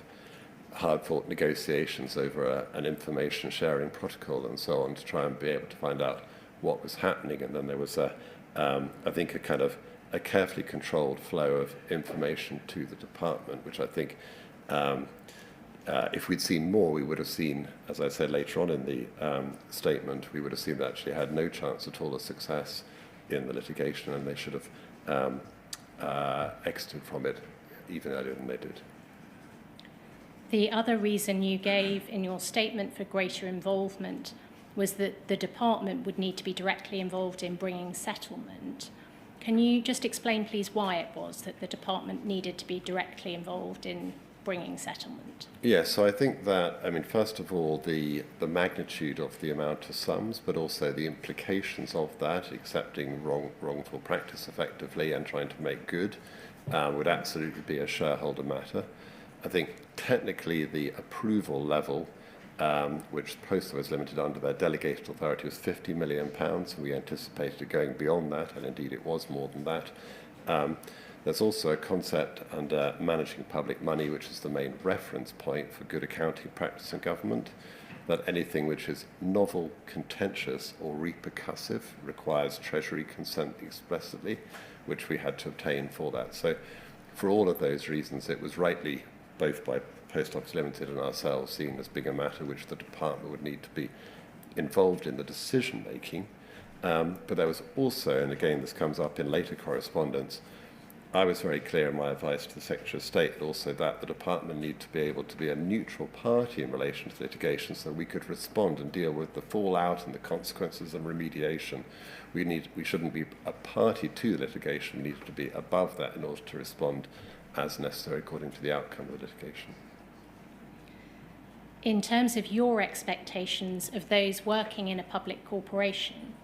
hard-fought negotiations over an information sharing protocol and so on to try and be able to find out what was happening. And then there was I think a kind of a carefully controlled flow of information to the department, which I think if we'd seen more, we would have seen, as I said later on in the statement, we would have seen that actually had no chance at all of success in the litigation, and they should have exited from it even earlier than they did. The other reason you gave in your statement for greater involvement was that the department would need to be directly involved in bringing settlement. Can you just explain, please, why it was that the department needed to be directly involved in bringing settlement? Yes, so I think that, I mean, first of all, the magnitude of the amount of sums, but also the implications of that, accepting wrongful practice effectively and trying to make good, would absolutely be a shareholder matter. I think technically the approval level, which the Post Office Limited under their delegated authority was £50 million, and we anticipated it going beyond that, and indeed it was more than that. There's also a concept under managing public money, which is the main reference point for good accounting practice in government, that anything which is novel, contentious, or repercussive requires Treasury consent explicitly, which we had to obtain for that. So for all of those reasons, it was rightly, both by Post Office Limited and ourselves, seen as being a matter which the department would need to be involved in the decision making. But there was also, and again this comes up in later correspondence, I was very clear in my advice to the Secretary of State also that the department needed to be able to be a neutral party in relation to litigation so we could respond and deal with the fallout and the consequences and remediation. We shouldn't be a party to the litigation, we needed to be above that in order to respond as necessary according to the outcome of the litigation. In terms of your expectations of those working in a public corporation,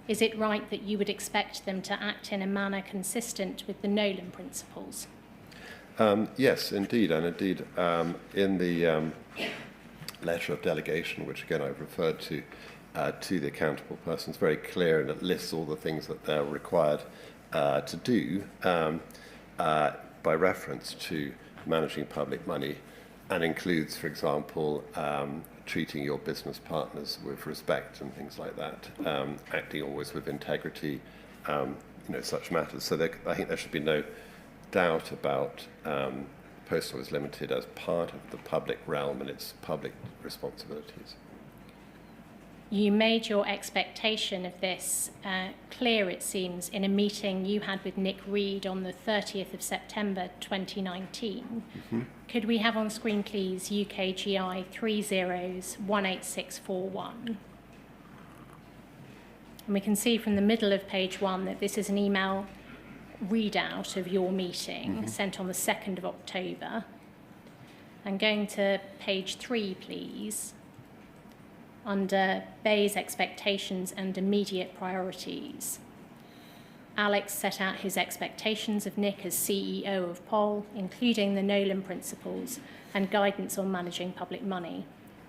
is it right that you would expect them to act in a manner consistent with the Nolan principles? Yes, indeed, and indeed in the letter of delegation, which again I've referred to the accountable person, it's very clear and it lists all the things that they're required to do by reference to managing public money, and includes, for example, treating your business partners with respect and things like that, acting always with integrity, such matters. So I think there should be no doubt about Post Office Limited as part of the public realm and its public responsibilities. You made your expectation of this clear, it seems, in a meeting you had with Nick Reed on the 30th of September 2019. Mm-hmm. Could we have on screen, please, UKGI 30-18641? And we can see from the middle of page 1 that this is an email readout of your meeting sent on the 2nd of October. And going to page 3, please. Under Bay's expectations and immediate priorities, Alex set out his expectations of Nick as CEO of POL, including the Nolan principles and guidance on managing public money.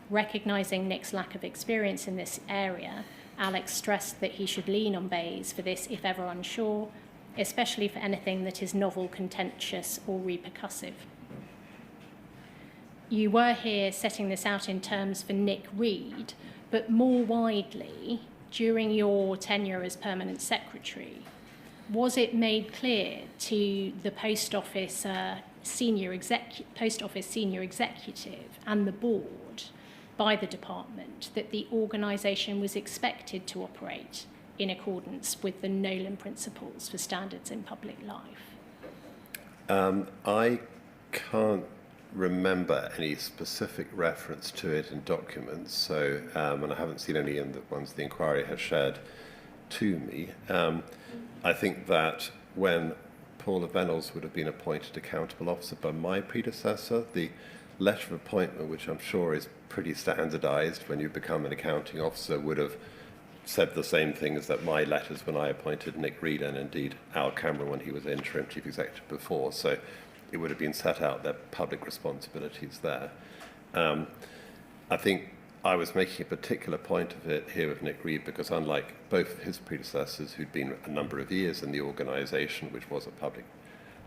Recognising Nick's lack of experience in this area, Alex stressed that he should lean on Bay's for this if ever unsure, especially for anything that is novel, contentious or repercussive. You were here setting this out in terms for Nick Reed, but more widely, during your tenure as Permanent Secretary, was it made clear to the Post Office senior executive and the board by the department that the organisation was expected to operate in accordance with the Nolan principles for standards in public life? I can't remember any specific reference to it in documents, so and I haven't seen any in the ones the inquiry has shared to me. I think that when Paula Venables would have been appointed accountable officer by my predecessor, the letter of appointment, which I'm sure is pretty standardised when you become an accounting officer, would have said the same things that my letters when I appointed Nick Reed and indeed Al Cameron when he was interim chief executive before. So it would have been set out their public responsibilities there. I think I was making a particular point of it here with Nick Reed because unlike both of his predecessors who'd been a number of years in the organisation, which was a public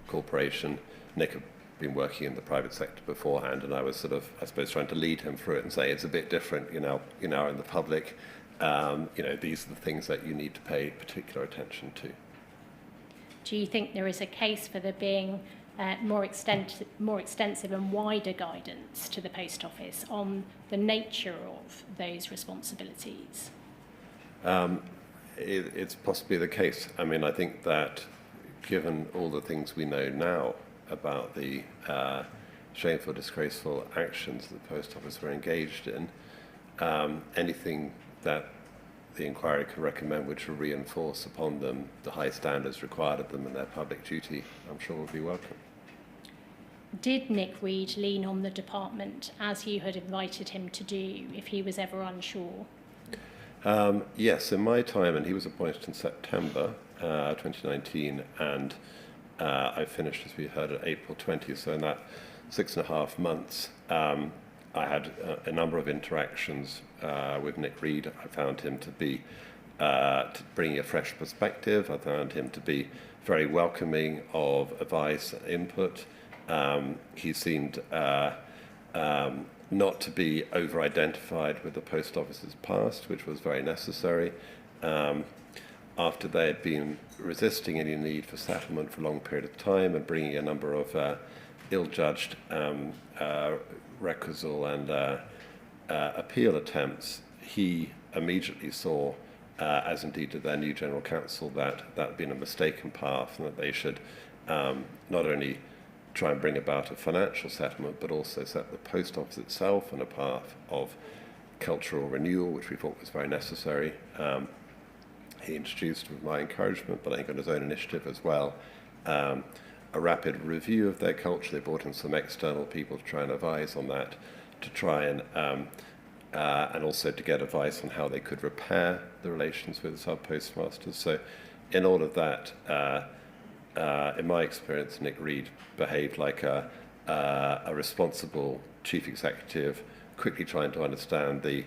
corporation, Nick had been working in the private sector beforehand, and I was sort of, I suppose, trying to lead him through it and say it's a bit different, in the public, these are the things that you need to pay particular attention to. Do you think there is a case for there being more extensive and wider guidance to the Post Office on the nature of those responsibilities? It's possibly the case. I mean, I think that given all the things we know now about the shameful, disgraceful actions that the Post Office were engaged in, anything that the inquiry can recommend which will reinforce upon them the high standards required of them and their public duty, I'm sure will be welcome. Did Nick Reed lean on the department as you had invited him to do if he was ever unsure? Yes, in my time, and he was appointed in September 2019, and I finished, as we heard, at April 20. So in that 6.5 months, I had a number of interactions with Nick Reed. I found him to be bringing a fresh perspective. I found him to be very welcoming of advice and input. He seemed not to be over-identified with the Post Office's past, which was very necessary. After they had been resisting any need for settlement for a long period of time and bringing a number of ill-judged recusal and appeal attempts, he immediately saw, as indeed did their new General Counsel, that had been a mistaken path and that they should not only try and bring about a financial settlement, but also set the Post Office itself on a path of cultural renewal, which we thought was very necessary. He introduced, with my encouragement, but I think on his own initiative as well, a rapid review of their culture. They brought in some external people to try and advise on that, to try and also to get advice on how they could repair the relations with the sub-postmasters. So in all of that, in my experience, Nick Reed behaved like a responsible chief executive, quickly trying to understand the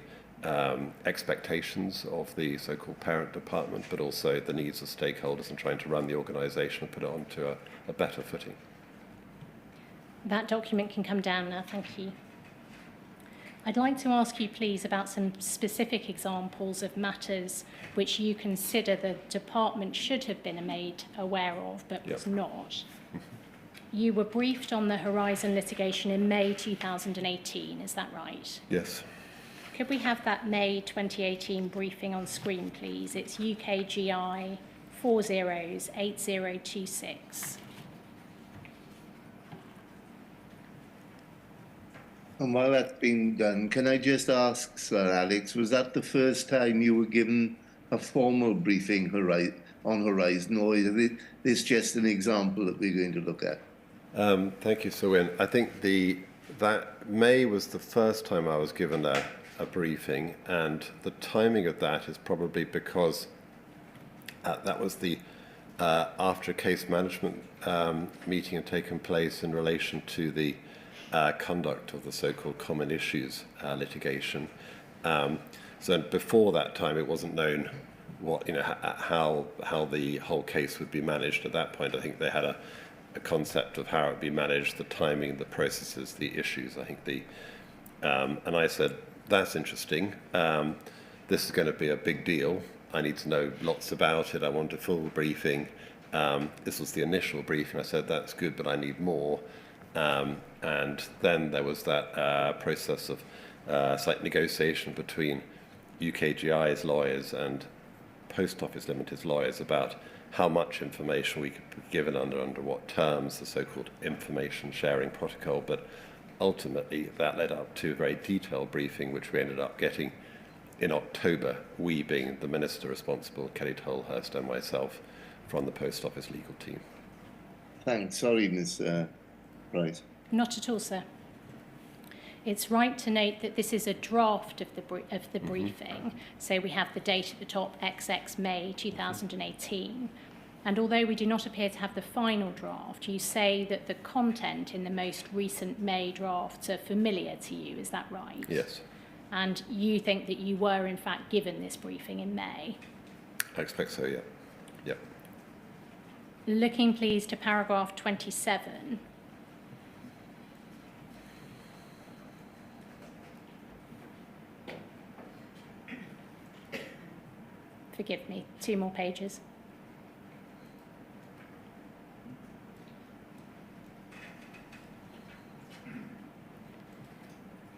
expectations of the so-called parent department, but also the needs of stakeholders, and trying to run the organisation and put it onto a better footing. That document can come down now, thank you. I'd like to ask you, please, about some specific examples of matters which you consider the department should have been made aware of, but was not. You were briefed on the Horizon litigation in May 2018, is that right? Yes. Could we have that May 2018 briefing on screen, please? It's UKGI 408026. And while that's being done, can I just ask, Sir Alex, was that the first time you were given a formal briefing on Horizon, or is this just an example that we're going to look at? Thank you, Sir Wynne. I think that May was the first time I was given a briefing, and the timing of that is probably because that was the after a case management meeting had taken place in relation to the conduct of the so-called common issues litigation. So before that time, it wasn't known what how the whole case would be managed. At that point, I think they had a concept of how it would be managed, the timing, the processes, the issues. I think and I said, that's interesting. This is going to be a big deal. I need to know lots about it. I want a full briefing. This was the initial briefing. I said, that's good, but I need more. And then there was that process of slight negotiation between UKGI's lawyers and Post Office Limited's lawyers about how much information we could be given under what terms, the so-called information sharing protocol. But ultimately, that led up to a very detailed briefing, which we ended up getting in October, we being the minister responsible, Kelly Tolhurst, and myself from the Post Office legal team. Thanks. Sorry, Ms. Price. Not at all, sir. It's right to note that this is a draft of the briefing, so we have the date at the top, XX May 2018. And although we do not appear to have the final draft, you say that the content in the most recent May drafts are familiar to you, is that right? Yes. And you think that you were, in fact, given this briefing in May? I expect so, yeah. Yep. Looking, please, to paragraph 27. Forgive me, 2 more pages.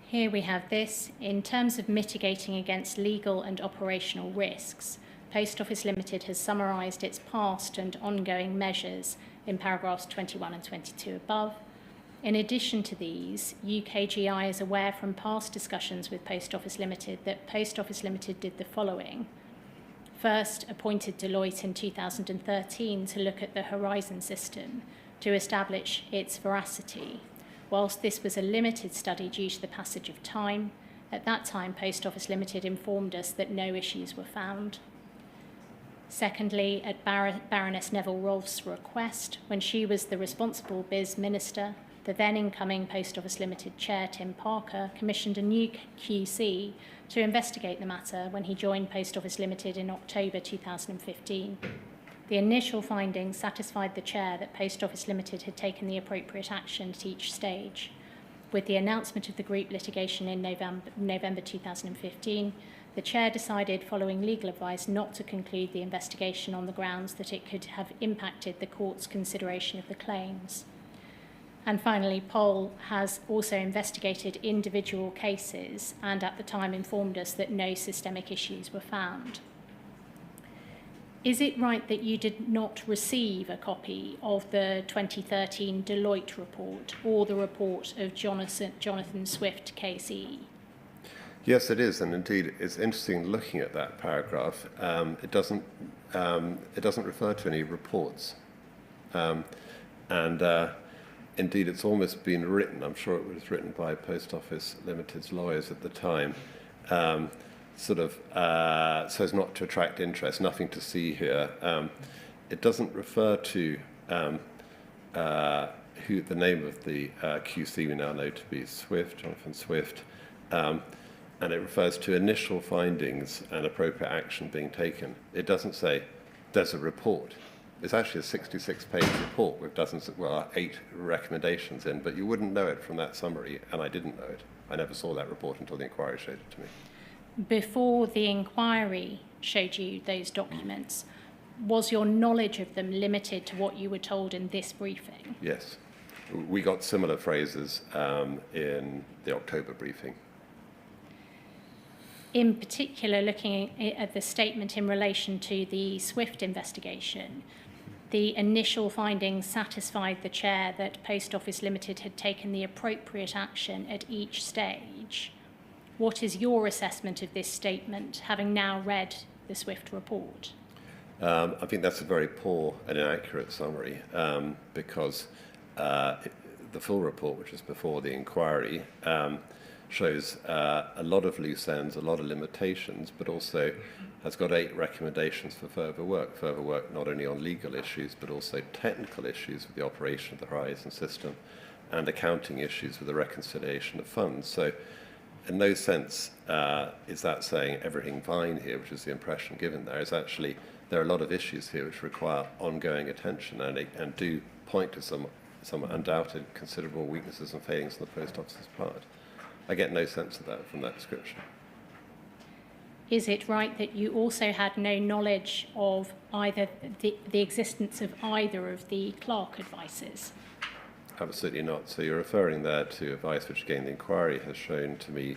Here we have this. In terms of mitigating against legal and operational risks, Post Office Limited has summarised its past and ongoing measures in paragraphs 21 and 22 above. In addition to these, UKGI is aware from past discussions with Post Office Limited that Post Office Limited did the following. first appointed Deloitte in 2013 to look at the Horizon system to establish its veracity. Whilst this was a limited study due to the passage of time, at that time Post Office Limited informed us that no issues were found. Secondly, at Baroness Neville Rolfe's request, when she was the responsible Biz Minister, the then incoming Post Office Limited Chair, Tim Parker, commissioned a new QC to investigate the matter when he joined Post Office Limited in October 2015. The initial findings satisfied the Chair that Post Office Limited had taken the appropriate action at each stage. With the announcement of the group litigation in November 2015, the Chair decided, following legal advice, not to conclude the investigation on the grounds that it could have impacted the court's consideration of the claims. And finally, POL has also investigated individual cases and at the time informed us that no systemic issues were found. Is it right that you did not receive a copy of the 2013 Deloitte report or the report of Jonathan Swift KCE? Yes, it is, and indeed, it's interesting looking at that paragraph. It doesn't refer to any reports, indeed, it's almost been written. I'm sure it was written by Post Office Limited's lawyers at the time, so as not to attract interest. Nothing to see here. It doesn't refer to the name of the QC we now know to be Swift, Jonathan Swift. And it refers to initial findings and appropriate action being taken. It doesn't say there's a report. It's actually a 66-page report with 8 recommendations in, but you wouldn't know it from that summary, and I didn't know it. I never saw that report until the inquiry showed it to me. Before the inquiry showed you those documents, was your knowledge of them limited to what you were told in this briefing? Yes. We got similar phrases in the October briefing. In particular, looking at the statement in relation to the Swift investigation, the initial findings satisfied the Chair that Post Office Limited had taken the appropriate action at each stage. What is your assessment of this statement, having now read the Swift report? I think that's a very poor and inaccurate summary because the full report, which is before the inquiry, shows a lot of loose ends, a lot of limitations, but also has got 8 recommendations for further work not only on legal issues, but also technical issues with the operation of the Horizon system and accounting issues with the reconciliation of funds. So in no sense is that saying everything fine here, which is the impression given there. Is actually there are a lot of issues here which require ongoing attention and do point to some undoubted considerable weaknesses and failings on the Post Office's part. I get no sense of that from that description. Is it right that you also had no knowledge of either the existence of either of the clerk advices? Absolutely not. So you're referring there to advice which, again, the inquiry has shown to me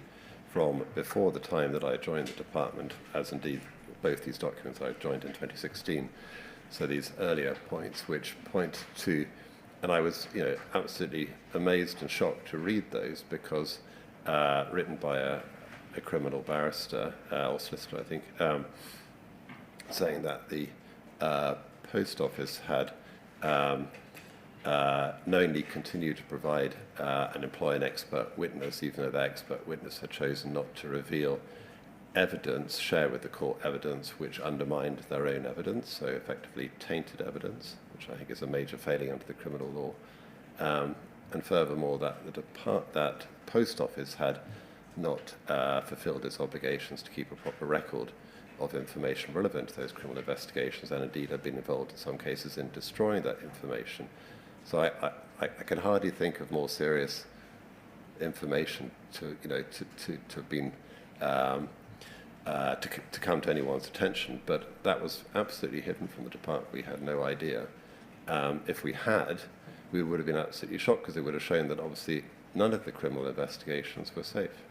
from before the time that I joined the department, as indeed both these documents I joined in 2016. So these earlier points which point to, and I was absolutely amazed and shocked to read those because written by a criminal barrister or solicitor, I think, saying that the Post Office had knowingly continued to provide and employ an expert witness, even though the expert witness had chosen not to reveal evidence, share with the court evidence which undermined their own evidence, so effectively tainted evidence, which I think is a major failing under the criminal law. And furthermore, that Post Office had not fulfilled its obligations to keep a proper record of information relevant to those criminal investigations, and indeed have been involved in some cases in destroying that information. So I can hardly think of more serious information to have been to come to anyone's attention. But that was absolutely hidden from the department. We had no idea. If we had, we would have been absolutely shocked because it would have shown that obviously none of the criminal investigations were safe.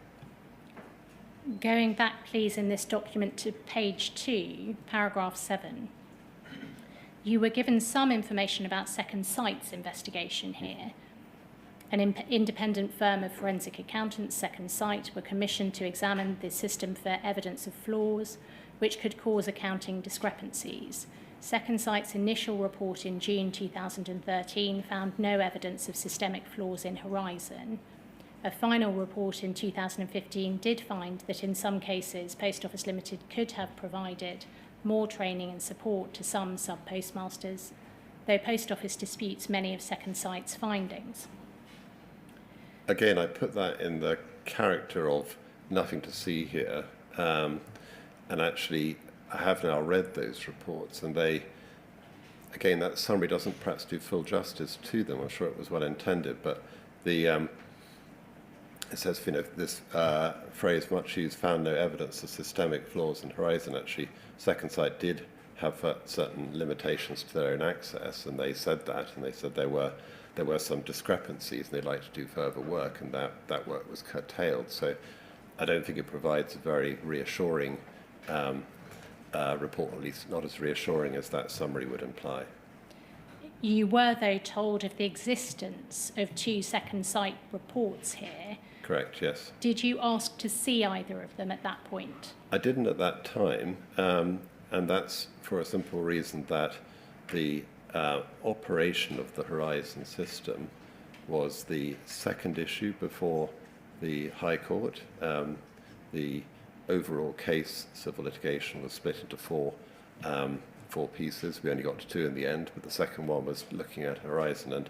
Going back, please, in this document to page 2, paragraph 7. You were given some information about Second Sight's investigation here. An independent firm of forensic accountants, Second Sight, were commissioned to examine the system for evidence of flaws. which could cause accounting discrepancies. Second Sight's initial report in June 2013 found no evidence of systemic flaws in Horizon. A final report in 2015 did find that in some cases Post Office Limited could have provided more training and support to some sub-postmasters, though Post Office disputes many of Second Sight's findings. Again, I put that in the character of nothing to see here, and actually I have now read those reports, and they, again, that summary doesn't perhaps do full justice to them. I'm sure it was well intended, but the it says, this phrase, much used, found no evidence of systemic flaws in Horizon. Actually, Second Sight did have certain limitations to their own access, and they said that, and they said there were some discrepancies, and they'd like to do further work, and that work was curtailed. So I don't think it provides a very reassuring report, at least not as reassuring as that summary would imply. You were, though, told of the existence of 2 Second Sight reports here. Correct, yes. Did you ask to see either of them at that point? I didn't at that time, and that's for a simple reason that the operation of the Horizon system was the second issue before the High Court. The overall case, civil litigation, was split into four pieces. We only got to 2 in the end, but the second one was looking at Horizon, and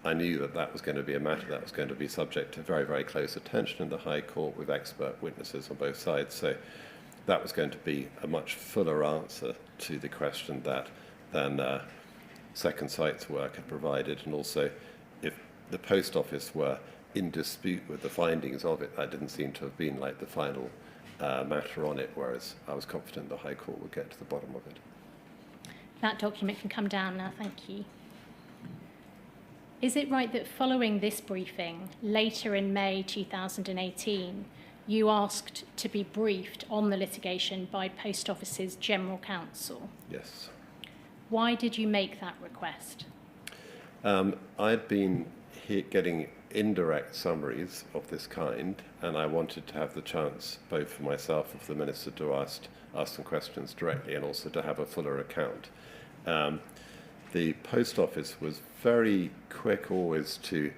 I knew that that was going to be a matter that was going to be subject to very, very close attention in the High Court with expert witnesses on both sides. So that was going to be a much fuller answer to the question than Second Sight's work had provided. And also, if the Post Office were in dispute with the findings of it, that didn't seem to have been like the final matter on it, whereas I was confident the High Court would get to the bottom of it. That document can come down now, thank you. Is it right that following this briefing, later in May 2018, you asked to be briefed on the litigation by Post Office's General Counsel? Yes. Why did you make that request? I'd been getting indirect summaries of this kind, and I wanted to have the chance, both for myself and for the Minister, to ask some questions directly, and also to have a fuller account. The Post Office was very quick always to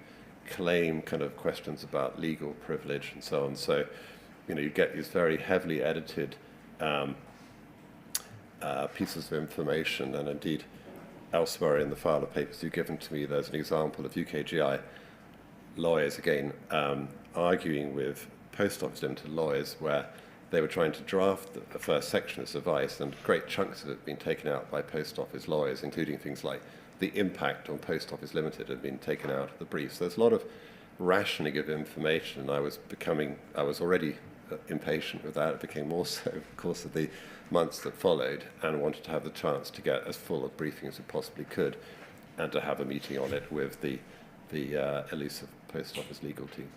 claim kind of questions about legal privilege and so on. So, you get these very heavily edited pieces of information, and indeed elsewhere in the file of papers you've given to me, there's an example of UKGI lawyers, again, arguing with Post Office Limited lawyers where they were trying to draft the first section of advice, and great chunks of it had been taken out by Post Office lawyers, including things like the impact on Post Office Limited had been taken out of the brief. So there's a lot of rationing of information, and I was already impatient with that. It became more so, of course, of the months that followed, and wanted to have the chance to get as full a briefing as we possibly could, and to have a meeting on it with the elusive Post Office legal team.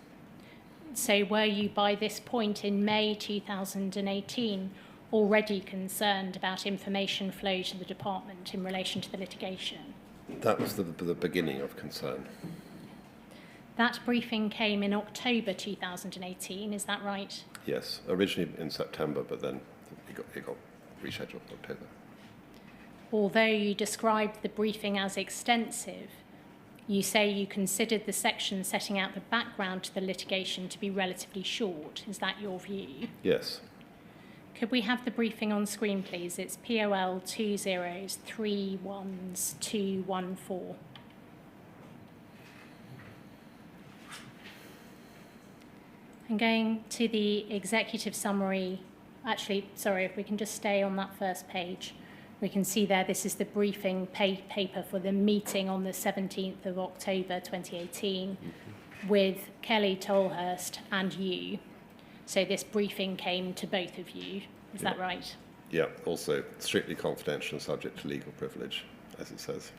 So were you, by this point in May 2018, already concerned about information flow to the department in relation to the litigation? That was the beginning of concern. That briefing came in October 2018, is that right? Yes, originally in September, but then it got rescheduled in October. Although you described the briefing as extensive, you say you considered the section setting out the background to the litigation to be relatively short. Is that your view? Yes. Could we have the briefing on screen, please? It's POL 2031214. And going to the executive summary, actually, sorry, if we can just stay on that first page. We can see there, this is the briefing paper for the meeting on the 17th of October 2018 with Kelly Tolhurst and you. So this briefing came to both of you, is that right? Yeah, also strictly confidential and subject to legal privilege, as it says.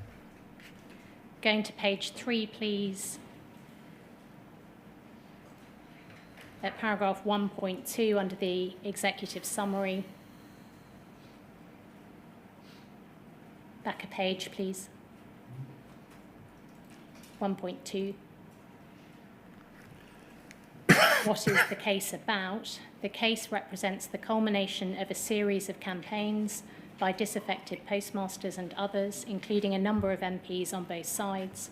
Going to page 3, please. At paragraph 1.2 under the executive summary. Back a page, please. 1.2. What is the case about? The case represents the culmination of a series of campaigns by disaffected postmasters and others, including a number of MPs on both sides,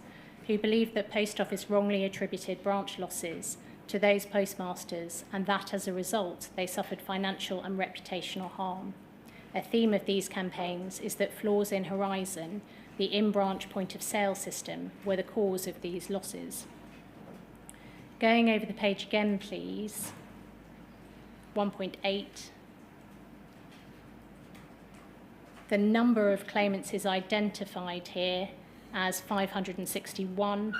who believed that Post Office wrongly attributed branch losses to those postmasters and that as a result they suffered financial and reputational harm. A theme of these campaigns is that flaws in Horizon, the in-branch point of sale system, were the cause of these losses. Going over the page again, please. 1.8. The number of claimants is identified here as 561.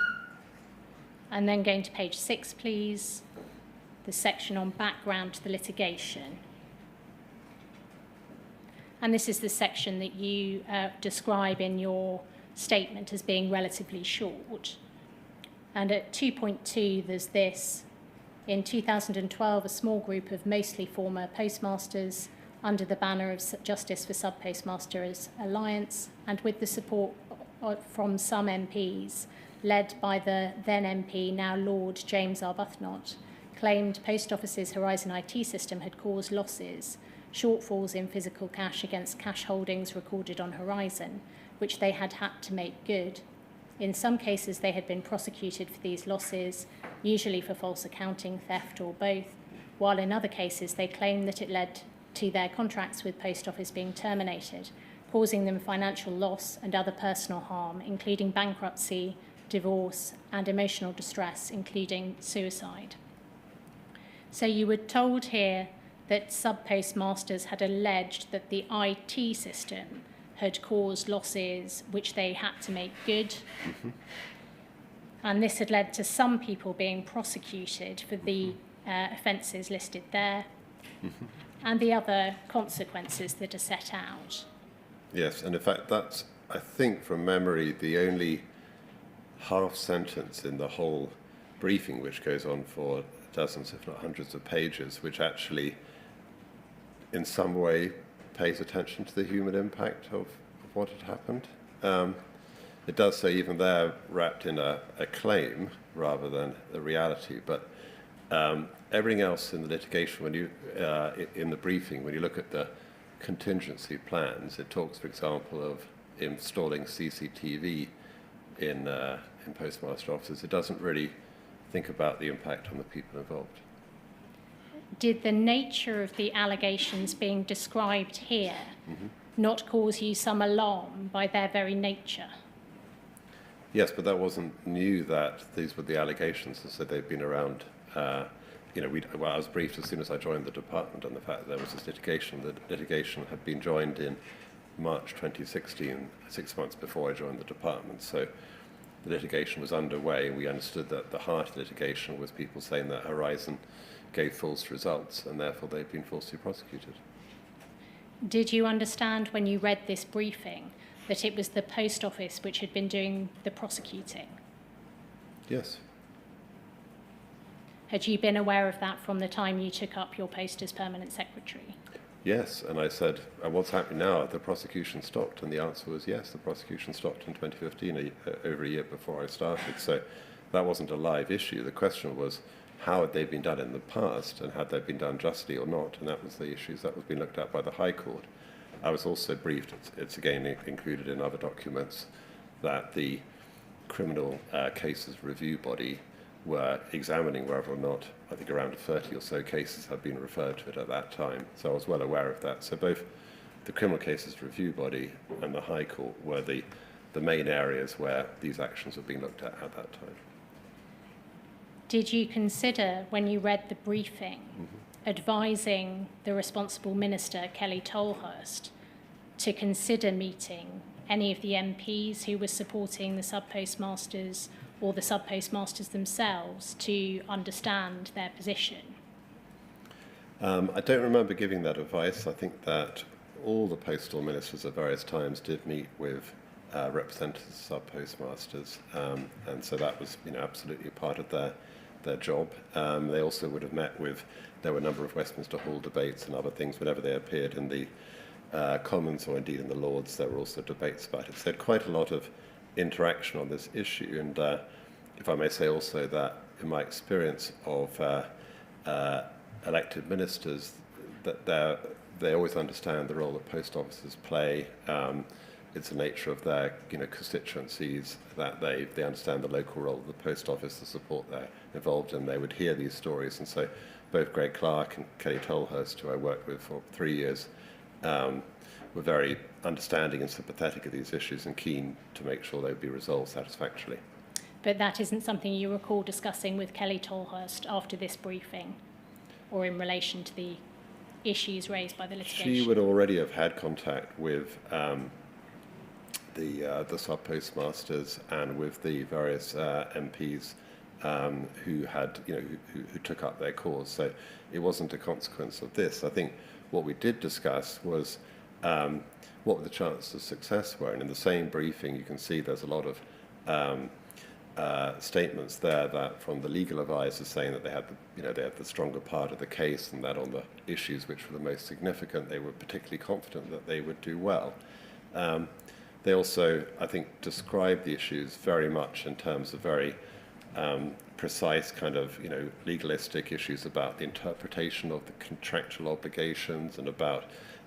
And then going to page 6, please, the section on background to the litigation. And this is the section that you describe in your statement as being relatively short. And at 2.2, there's this. In 2012, a small group of mostly former postmasters, under the banner of Justice for Sub-Postmasters Alliance, and with the support from some MPs, led by the then MP, now Lord James Arbuthnot, claimed Post Office's Horizon IT system had caused losses, shortfalls in physical cash against cash holdings recorded on Horizon, which they had to make good. In some cases, they had been prosecuted for these losses, usually for false accounting, theft, or both, while in other cases they claimed that it led to their contracts with Post Office being terminated, causing them financial loss and other personal harm, including bankruptcy, divorce, and emotional distress, including suicide. So you were told here that sub-postmasters had alleged that the IT system had caused losses which they had to make good. Mm-hmm. And this had led to some people being prosecuted for the offences listed there, mm-hmm. and the other consequences that are set out. Yes, and in fact that's, I think from memory, the only half sentence in the whole briefing, which goes on for dozens, if not hundreds of pages, which actually in some way pays attention to the human impact of what had happened. It does say even there wrapped in a claim rather than a reality, but everything else in the litigation, when you in the briefing, when you look at the contingency plans, it talks, for example, of installing CCTV in postmaster offices. It doesn't really think about the impact on the people involved. Did the nature of the allegations being described here mm-hmm. not cause you some alarm by their very nature? Yes, but that wasn't new that these were the allegations. As I said, they've been around. I was briefed as soon as I joined the department on the fact that there was this litigation. The litigation had been joined in March 2016, 6 months before I joined the department. So the litigation was underway, and we understood that the heart of the litigation was people saying that Horizon gave false results, and therefore they'd been falsely prosecuted. Did you understand when you read this briefing that it was the Post Office which had been doing the prosecuting? Yes. Had you been aware of that from the time you took up your post as permanent secretary? Yes, and I said, what's happening now? The prosecution stopped, and the answer was yes, the prosecution stopped in 2015, over a year before I started. So that wasn't a live issue. The question was, how had they been done in the past, and had they been done justly or not? And that was the issues that was being looked at by the High Court. I was also briefed, it's again included in other documents, that the criminal cases review body were examining whether or not, I think around 30 or so cases had been referred to it at that time. So I was well aware of that. So both the criminal cases review body and the High Court were the main areas where these actions were being looked at that time. Did you consider, when you read the briefing, mm-hmm. advising the responsible minister, Kelly Tolhurst, to consider meeting any of the MPs who were supporting the sub-postmasters or the sub-postmasters themselves to understand their position? I don't remember giving that advice. I think that all the postal ministers at various times did meet with representatives of sub-postmasters, and so that was absolutely part of their job. They also would have met with, there were a number of Westminster Hall debates and other things whenever they appeared in the Commons or indeed in the Lords. There were also debates about it. So they had quite a lot of interaction on this issue, and if I may say also that in my experience of elected ministers, that they always understand the role that post offices play. It's the nature of their constituencies, that they understand the local role of the post office, the support they're involved in. They would hear these stories, and so both Greg Clark and Kelly Tolhurst, who I worked with for 3 years, were very understanding and sympathetic of these issues and keen to make sure they would be resolved satisfactorily. But that isn't something you recall discussing with Kelly Tolhurst after this briefing, or in relation to the issues raised by the litigation? She would already have had contact with the sub-postmasters and with the various MPs who had, who took up their cause. So it wasn't a consequence of this. I think what we did discuss was what the chances of success were. And in the same briefing, you can see there's a lot of statements there that from the legal advisors saying that they had they had the stronger part of the case, and that on the issues which were the most significant, they were particularly confident that they would do well. They also, I think, described the issues very much in terms of very precise kind of legalistic issues about the interpretation of the contractual obligations and about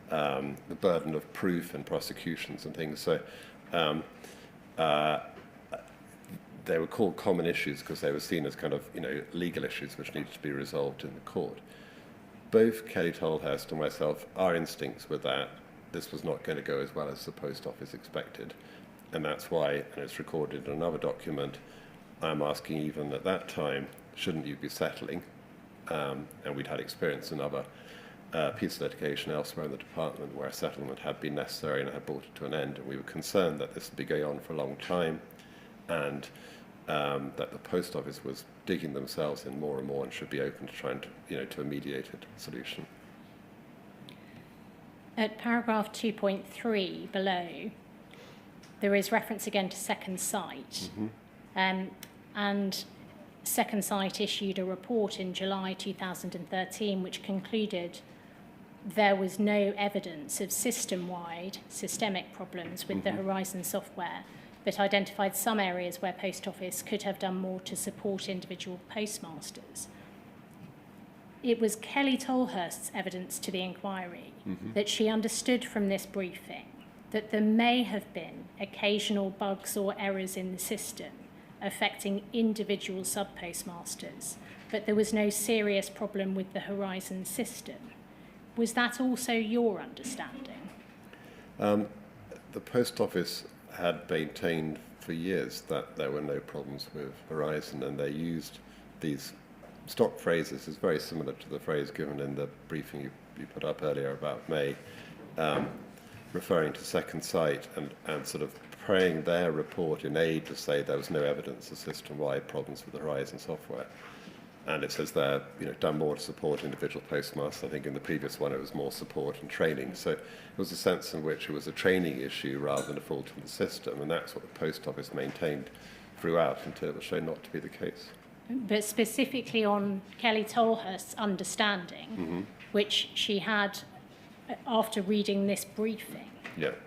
the burden of proof in prosecutions and things. So they were called common issues because they were seen as kind of legal issues which needed to be resolved in the court. Both Kelly Tolhurst and myself, our instincts were that this was not going to go as well as the Post Office expected, and that's why, and it's recorded in another document, I'm asking even at that time, shouldn't you be settling? And we'd had experience in other pieces of litigation elsewhere in the department where a settlement had been necessary and had brought it to an end, and we were concerned that this would be going on for a long time, and that the Post Office was digging themselves in more and more and should be open to trying to, to a mediated solution. At paragraph 2.3 below, there is reference again to Second Sight. Mm-hmm. And Second Sight issued a report in July 2013 which concluded there was no evidence of systemic problems with the Horizon software, but identified some areas where Post Office could have done more to support individual postmasters. It was Kelly Tolhurst's evidence to the inquiry that she understood from this briefing that there may have been occasional bugs or errors in the system affecting individual sub-postmasters, but there was no serious problem with the Horizon system. Was that also your understanding? The Post Office had maintained for years that there were no problems with Horizon, and they used these stock phrases. Is very similar to the phrase given in the briefing you put up earlier about May, referring to Second Sight and sort of praying their report in aid to say there was no evidence of system-wide problems with the Horizon software. And it says they're done more to support individual postmasters. I think in the previous one it was more support and training. So it was a sense in which it was a training issue rather than a fault in the system, and that's what the Post Office maintained throughout until it was shown not to be the case. But specifically on Kelly Tolhurst's understanding, which she had after reading this briefing,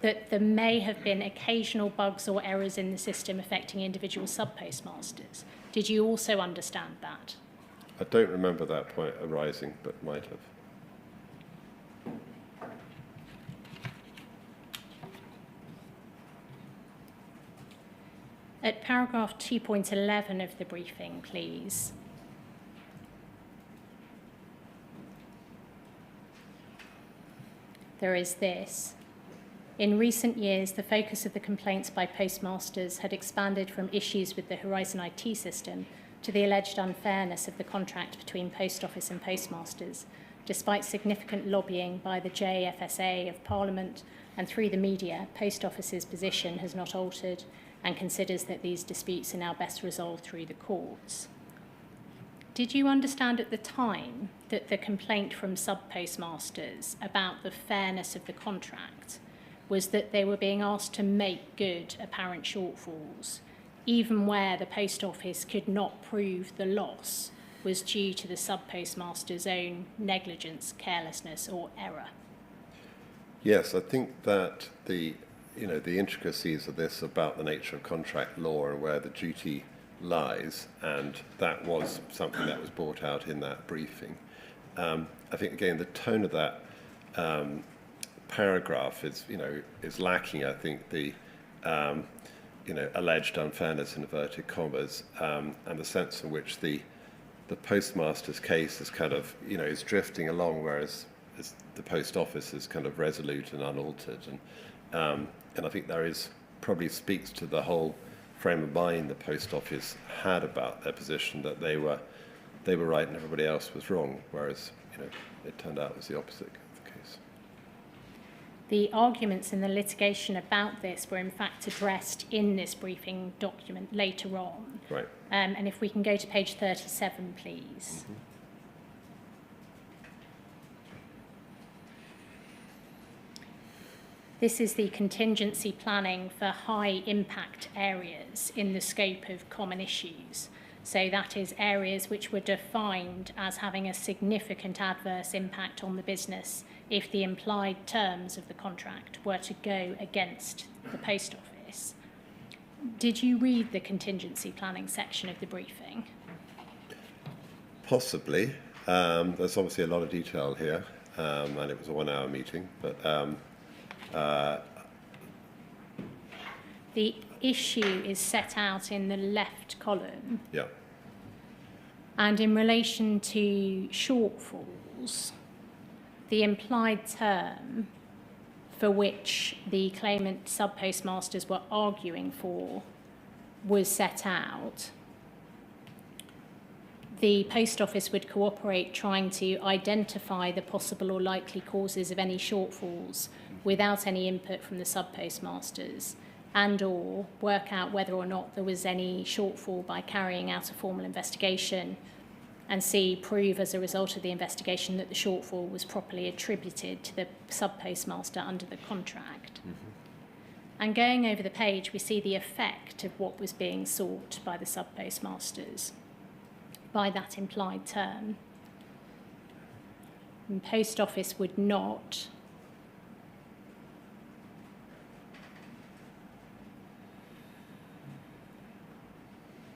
that there may have been occasional bugs or errors in the system affecting individual sub-postmasters. Did you also understand that? I don't remember that point arising, but might have. At paragraph 2.11 of the briefing, please. There is this. In recent years, the focus of the complaints by postmasters had expanded from issues with the Horizon IT system to the alleged unfairness of the contract between Post Office and postmasters, despite significant lobbying by the JFSA of Parliament and through the media. Post Office's position has not altered and considers that these disputes are now best resolved through the courts. Did you understand at the time that the complaint from sub-postmasters about the fairness of the contract was that they were being asked to make good apparent shortfalls, even where the Post Office could not prove the loss was due to the sub-postmaster's own negligence, carelessness or error? Yes, I think that the intricacies of this about the nature of contract law and where the duty lies, and that was something that was brought out in that briefing. I think again the tone of that paragraph is lacking. I think the alleged unfairness in inverted commas, and the sense in which the postmaster's case is kind of is drifting along, whereas the post office is kind of resolute and unaltered, and I think there is probably speaks to the whole frame of mind the post office had about their position, that they were right and everybody else was wrong, whereas it turned out it was the opposite of the case. The arguments in the litigation about this were in fact addressed in this briefing document later on. Right. And if we can go to page 37, please. Mm-hmm. This is the contingency planning for high impact areas in the scope of common issues. So that is areas which were defined as having a significant adverse impact on the business if the implied terms of the contract were to go against the post office. Did you read the contingency planning section of the briefing? Possibly. There's obviously a lot of detail here, and it was a 1 hour meeting, but the issue is set out in the left column. yeah. And in relation to shortfalls, the implied term for which the claimant sub-postmasters were arguing for was set out. The post office would cooperate trying to identify the possible or likely causes of any shortfalls without any input from the sub-postmasters, and or work out whether or not there was any shortfall by carrying out a formal investigation, and prove as a result of the investigation that the shortfall was properly attributed to the sub-postmaster under the contract. Mm-hmm. And going over the page, we see the effect of what was being sought by the sub-postmasters by that implied term. And post office would not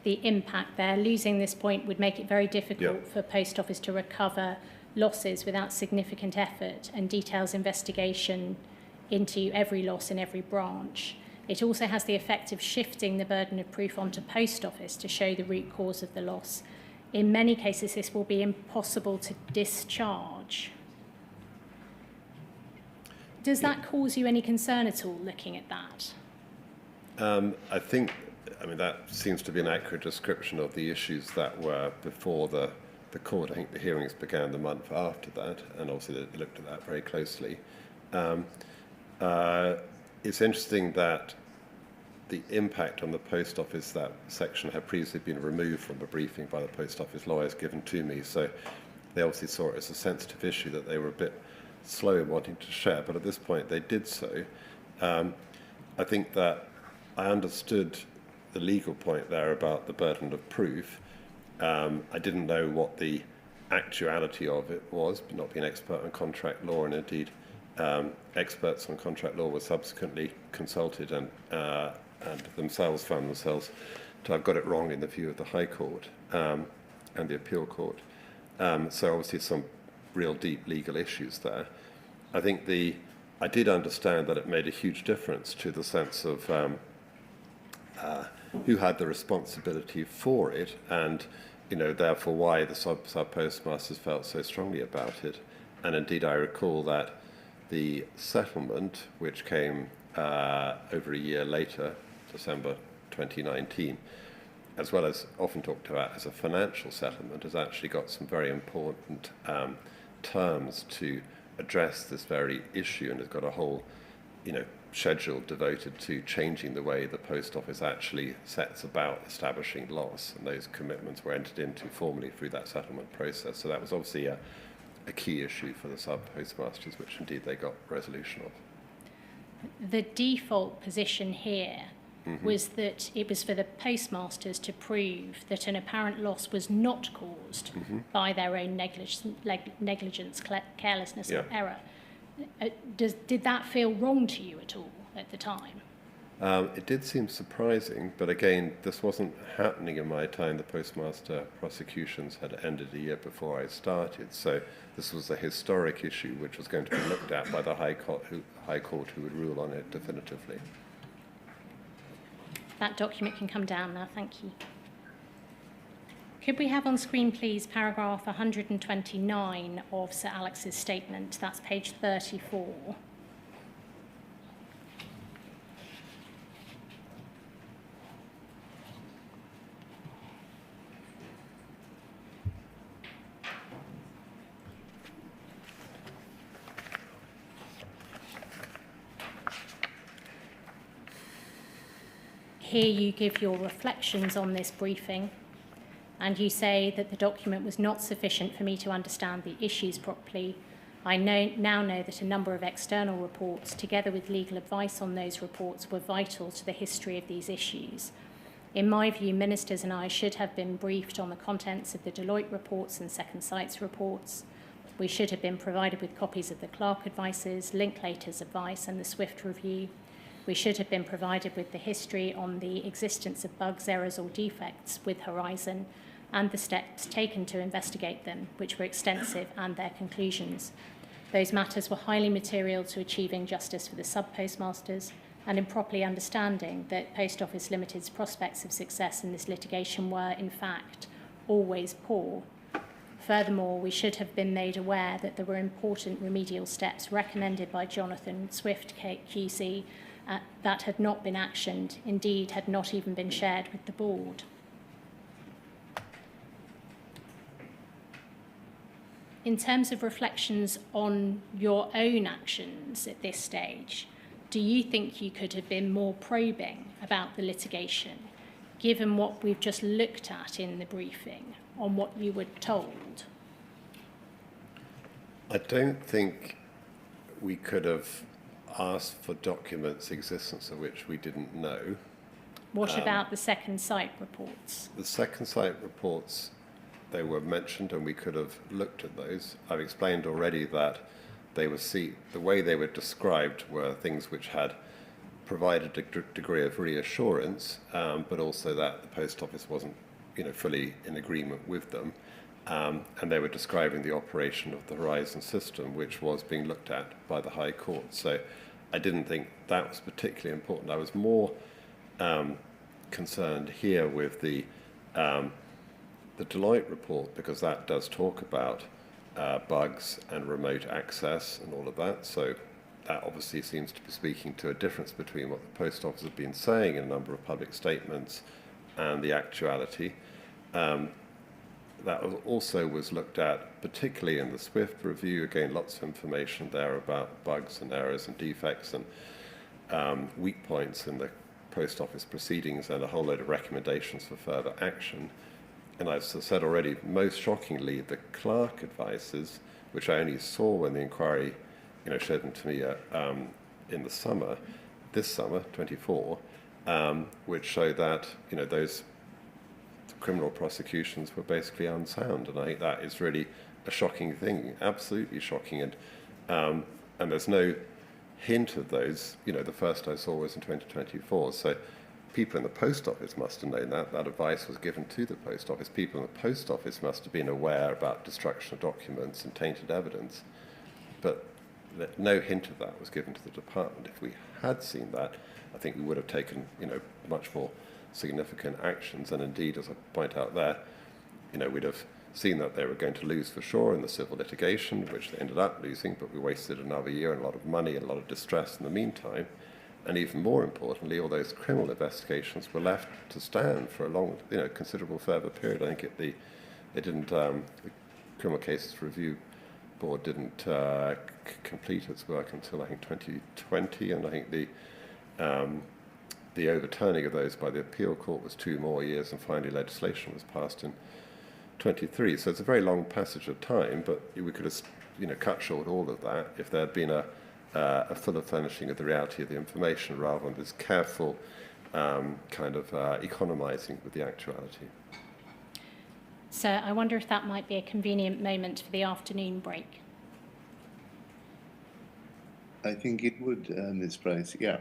the impact there. Losing this point would make it very difficult for post office to recover losses without significant effort and details investigation into every loss in every branch. It also has the effect of shifting the burden of proof onto post office to show the root cause of the loss. In many cases, this will be impossible to discharge. Does that cause you any concern at all, looking at that? I mean, that seems to be an accurate description of the issues that were before the court. I think the hearings began the month after that, and obviously they looked at that very closely. It's interesting that the impact on the post office, that section had previously been removed from the briefing by the post office lawyers given to me, so they obviously saw it as a sensitive issue that they were a bit slow in wanting to share, but at this point they did so. I think that I understood the legal point there about the burden of proof. I didn't know what the actuality of it was, but not being an expert on contract law, and indeed experts on contract law were subsequently consulted and themselves found themselves to have got it wrong in the view of the High Court and the Appeal Court. So obviously some real deep legal issues there. I think I did understand that it made a huge difference to the sense of who had the responsibility for it, and therefore why the sub-postmasters felt so strongly about it. And indeed I recall that the settlement, which came over a year later, December 2019, as well as often talked about as a financial settlement, has actually got some very important terms to address this very issue, and has got a whole schedule devoted to changing the way the post office actually sets about establishing loss, and those commitments were entered into formally through that settlement process. So that was obviously a key issue for the sub-postmasters, which indeed they got resolution of. The default position here was that it was for the postmasters to prove that an apparent loss was not caused by their own negligence, carelessness or error. Did that feel wrong to you at all at the time? It did seem surprising, but again, this wasn't happening in my time. The postmaster prosecutions had ended a year before I started, so this was a historic issue which was going to be looked at by the High Court, who would rule on it definitively. That document can come down now, thank you. Could we have on screen, please, paragraph 129 of Sir Alex's statement? That's page 34. Here you give your reflections on this briefing, and you say that the document was not sufficient for me to understand the issues properly. I now know that a number of external reports, together with legal advice on those reports, were vital to the history of these issues. In my view, ministers and I should have been briefed on the contents of the Deloitte reports and Second Sight's reports. We should have been provided with copies of the Clark advices, Linklater's advice, and the Swift review. We should have been provided with the history on the existence of bugs, errors, or defects with Horizon, and the steps taken to investigate them, which were extensive, and their conclusions. Those matters were highly material to achieving justice for the sub-postmasters, and in properly understanding that Post Office Limited's prospects of success in this litigation were, in fact, always poor. Furthermore, we should have been made aware that there were important remedial steps recommended by Jonathan Swift QC that had not been actioned, indeed had not even been shared with the board. In terms of reflections on your own actions at this stage, do you think you could have been more probing about the litigation, given what we've just looked at in the briefing on what you were told? I don't think we could have asked for documents, existence of which we didn't know. What about the Second Sight reports? The Second Sight reports, they were mentioned and we could have looked at those. I've explained already that they were the way they were described were things which had provided a degree of reassurance, but also that the Post Office wasn't, fully in agreement with them. And they were describing the operation of the Horizon system, which was being looked at by the High Court. So I didn't think that was particularly important. I was more concerned here with the Deloitte report, because that does talk about bugs and remote access and all of that. So that obviously seems to be speaking to a difference between what the Post Office has been saying in a number of public statements and the actuality. That also was looked at, particularly in the Swift review. Again, lots of information there about bugs and errors and defects and weak points in the Post Office proceedings, and a whole load of recommendations for further action. And I've said already, most shockingly, the Clark advices, which I only saw when the inquiry, showed them to me in the summer, this summer, 24, which showed that, those criminal prosecutions were basically unsound, and I think that is really a shocking thing, absolutely shocking. And there's no hint of those. The first I saw was in 2024. So people in the Post Office must have known that. That advice was given to the Post Office. People in the Post Office must have been aware about destruction of documents and tainted evidence. But no hint of that was given to the department. If we had seen that, I think we would have taken, much more significant actions. And indeed, as I point out there, we'd have seen that they were going to lose for sure in the civil litigation, which they ended up losing, but we wasted another year and a lot of money and a lot of distress in the meantime. And even more importantly, all those criminal investigations were left to stand for a long, considerable further period. I think they didn't, the Criminal Cases Review Board didn't complete its work until I think 2020, and I think the overturning of those by the appeal court was 2 more years, and finally legislation was passed in 23. So it's a very long passage of time, but we could have, cut short all of that if there had been a fuller furnishing of the reality of the information, rather than this careful economizing with the actuality. So I wonder if that might be a convenient moment for the afternoon break. I think it would, Ms. Price, yeah.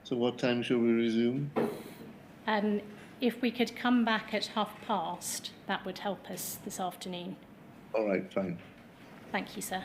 So what time shall we resume? If we could come back at past, that would help us this afternoon. All right, fine. Thank you, sir.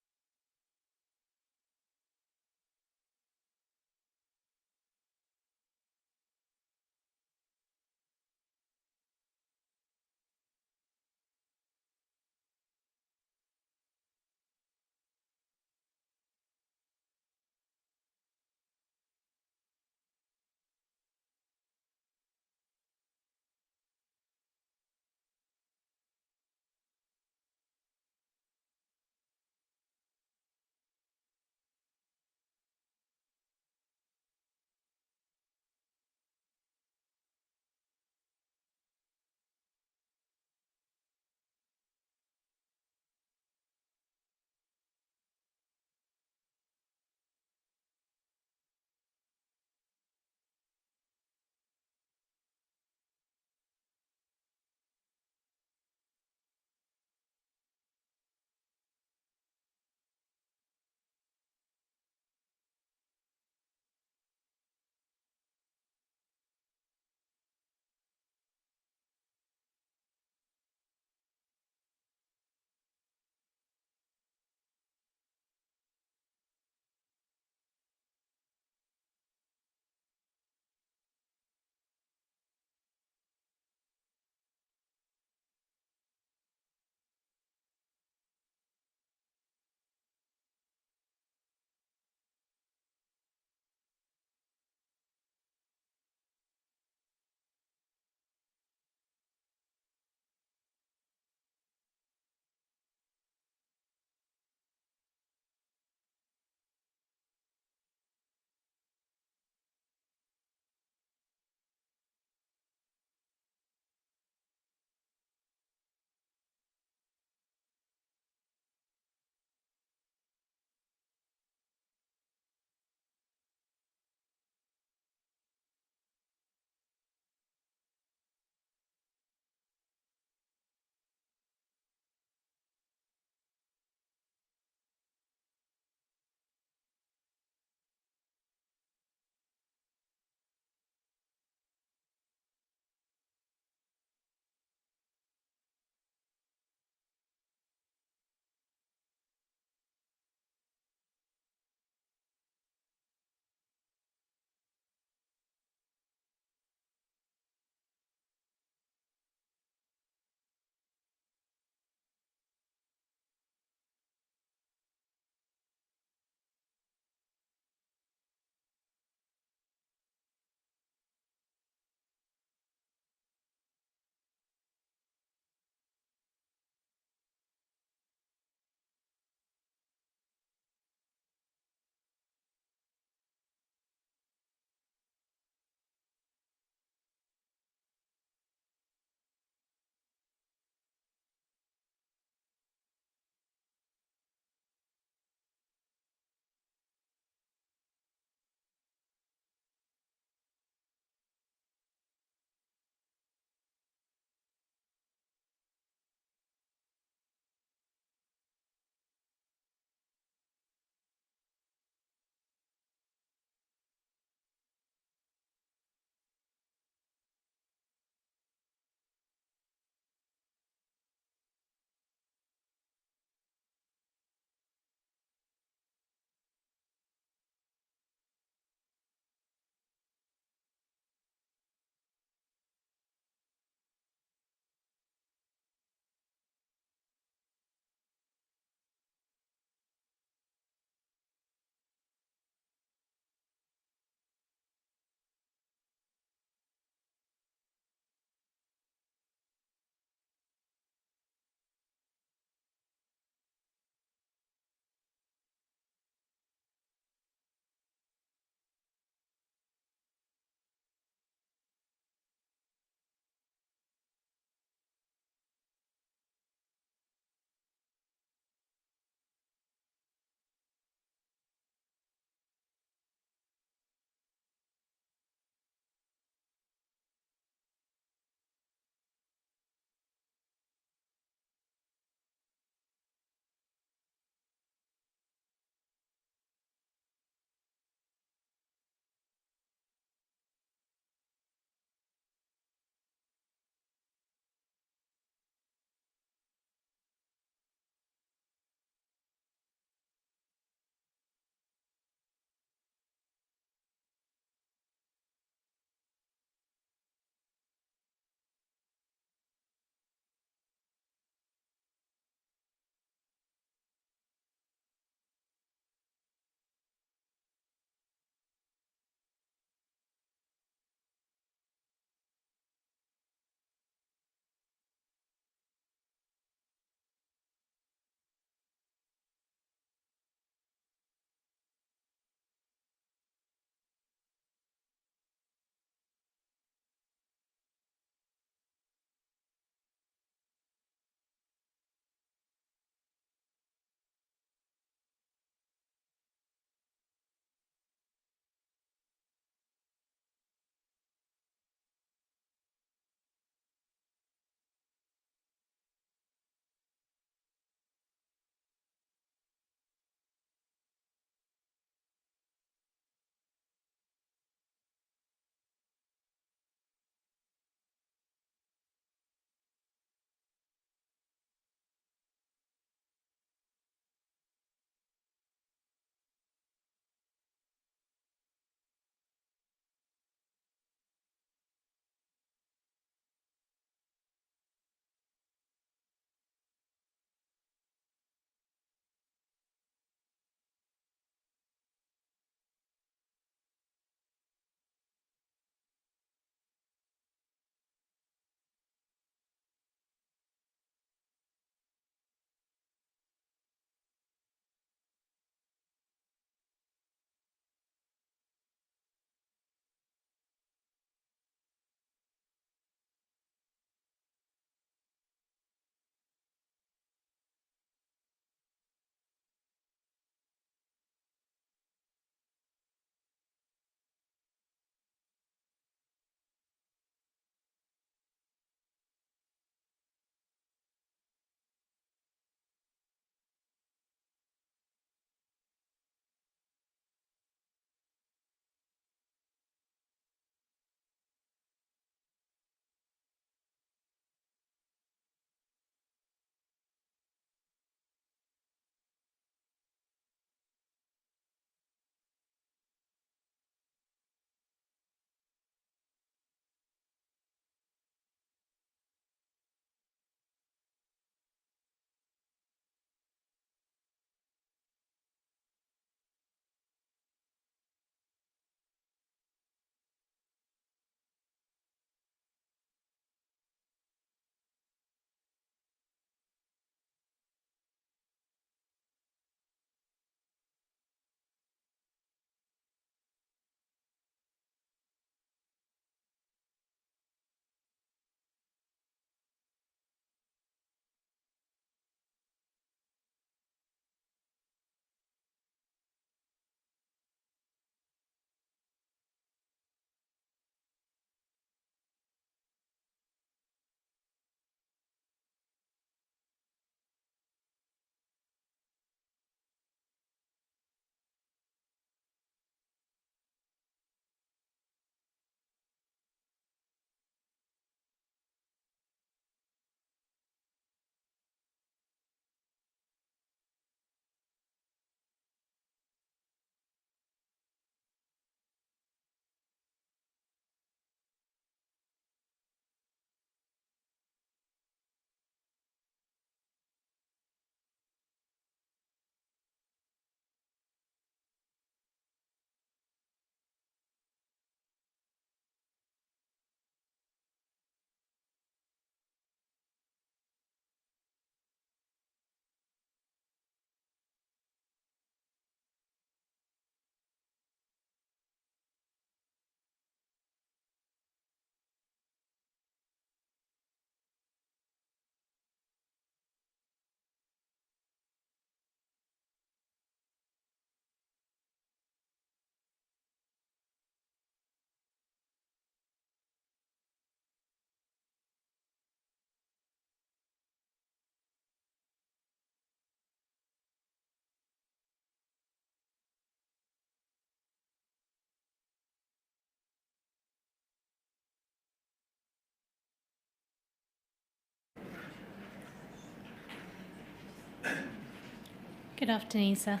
Good afternoon, sir.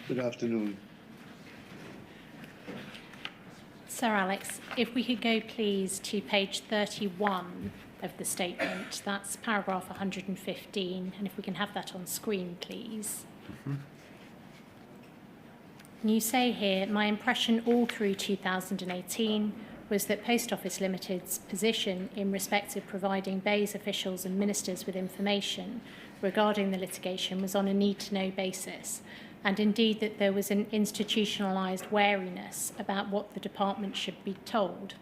Good afternoon. Sir Alex, if we could go please to page 31 of the statement, that's paragraph 115, and if we can have that on screen, please. And you say here, my impression all through 2018 was that Post Office Limited's position in respect of providing BEIS officials and ministers with information regarding the litigation was on a need-to-know basis, and indeed that there was an institutionalised wariness about what the department should be told.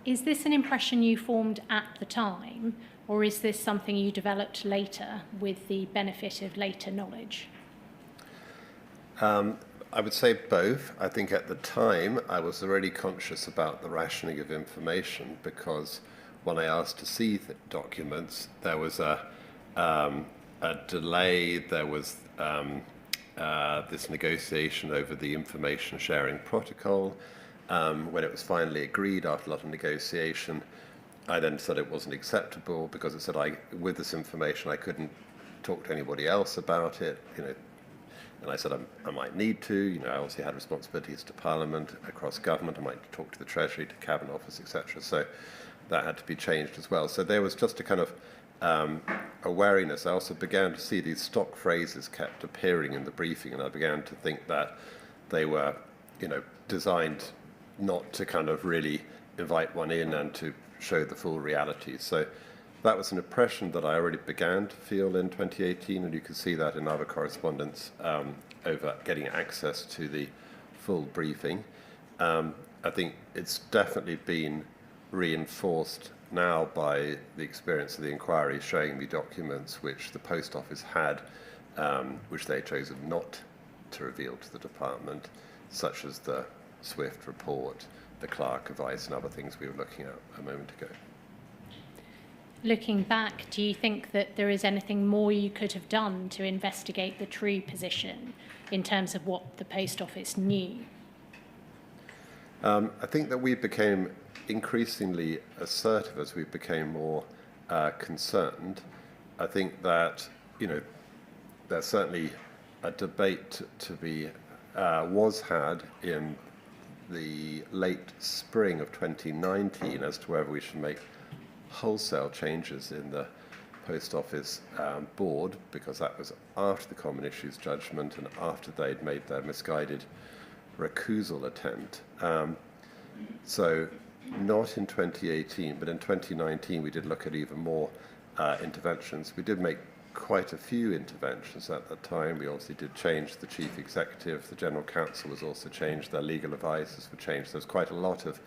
Is this an impression you formed at the time, or is this something you developed later with the benefit of later knowledge? I would say both. I think at the time I was already conscious about the rationing of information, because when I asked to see the documents, there was a delay, there was this negotiation over the information sharing protocol. When it was finally agreed after a lot of negotiation, I then said it wasn't acceptable because it said with this information I couldn't talk to anybody else about it, and I said I might need to, I obviously had responsibilities to Parliament, across government, I might talk to the Treasury, to Cabinet Office, etc. So that had to be changed as well. So there was just a kind of a wariness. I also began to see these stock phrases kept appearing in the briefing, and I began to think that they were, designed not to kind of really invite one in and to show the full reality. So that was an impression that I already began to feel in 2018, and you can see that in other correspondence over getting access to the full briefing. I think it's definitely been reinforced now by the experience of the inquiry, showing me documents which the Post Office had, which they chose not to reveal to the department, such as the SWIFT report, the Clark advice, and other things we were looking at a moment ago. Looking back, do you think that there is anything more you could have done to investigate the true position in terms of what the Post Office knew? I think that we became increasingly assertive as we became more concerned. I think that, there's certainly a debate to be was had in the late spring of 2019 as to whether we should make wholesale changes in the Post Office board, because that was after the Common Issues judgment and after they'd made their misguided recusal attempt. So not in 2018, but in 2019 we did look at even more interventions. We did make quite a few interventions at that time. We obviously did change the chief executive, the general counsel was also changed, their legal advisors were changed. There's quite a lot of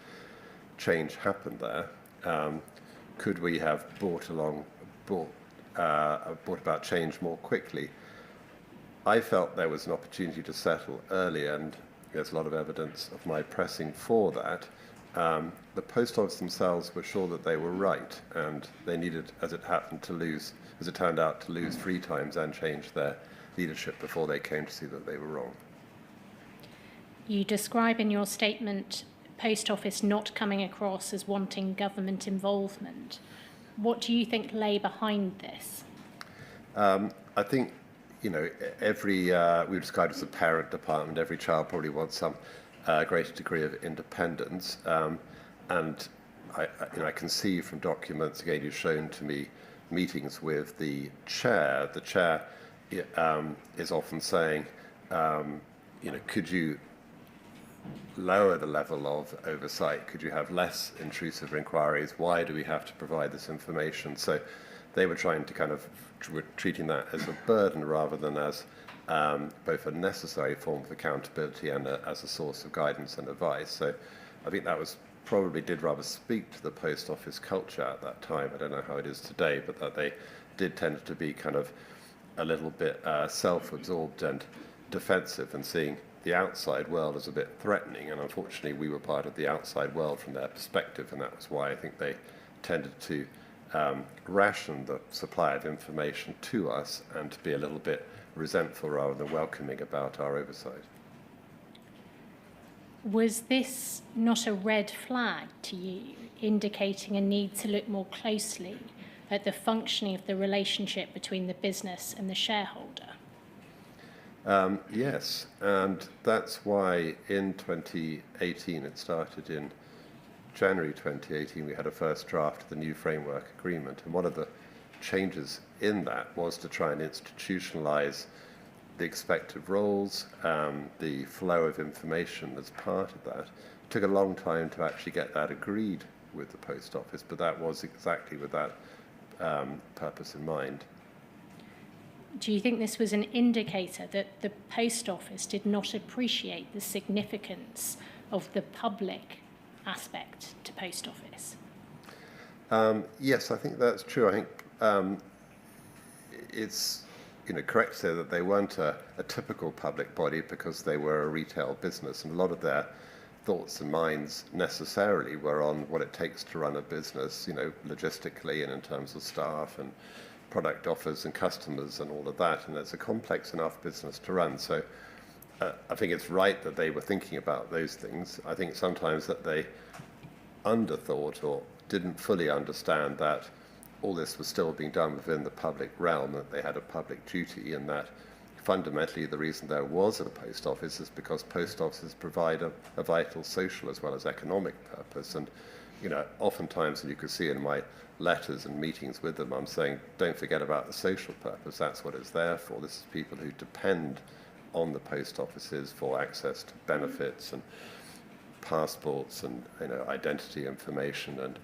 change happened there. Could we have brought about change more quickly? I felt there was an opportunity to settle early, and there's a lot of evidence of my pressing for that. The Post Office themselves were sure that they were right, and they needed, as it turned out, to lose 3 times and change their leadership before they came to see that they were wrong. You describe in your statement Post Office not coming across as wanting government involvement. What do you think lay behind this? I think, every, we describe it as a parent department. Every child probably wants some greater degree of independence. And I can see from documents, again, you've shown to me meetings with the chair. The chair is often saying, could you lower the level of oversight? Could you have less intrusive inquiries? Why do we have to provide this information? So they were trying to kind of treating that as a burden rather than as both a necessary form of accountability and as a source of guidance and advice. So I think that was probably did rather speak to the Post Office culture at that time. I don't know how it is today, but that they did tend to be kind of a little bit self-absorbed and defensive, and seeing the outside world as a bit threatening. And unfortunately, we were part of the outside world from their perspective, and that was why I think they tended to ration the supply of information to us and to be a little bit resentful rather than welcoming about our oversight. Was this not a red flag to you, indicating a need to look more closely at the functioning of the relationship between the business and the shareholder? Yes, and that's why in 2018, it started in January 2018, we had a first draft of the new framework agreement, and one of the changes in that was to try and institutionalize the expected roles, the flow of information as part of that. It took a long time to actually get that agreed with the Post Office, but that was exactly with that purpose in mind. Do you think this was an indicator that the Post Office did not appreciate the significance of the public aspect to Post Office? Yes, I think that's true. I think it's correct to say that they weren't a typical public body because they were a retail business, and a lot of their thoughts and minds necessarily were on what it takes to run a business, logistically and in terms of staff and product offers and customers and all of that. And it's a complex enough business to run. So I think it's right that they were thinking about those things. I think sometimes that they underthought or didn't fully understand that all this was still being done within the public realm, that they had a public duty, and that fundamentally the reason there was a post office is because post offices provide a vital social as well as economic purpose. And oftentimes, and you can see in my letters and meetings with them, I'm saying, don't forget about the social purpose. That's what it's there for. This is people who depend on the post offices for access to benefits and passports and identity information and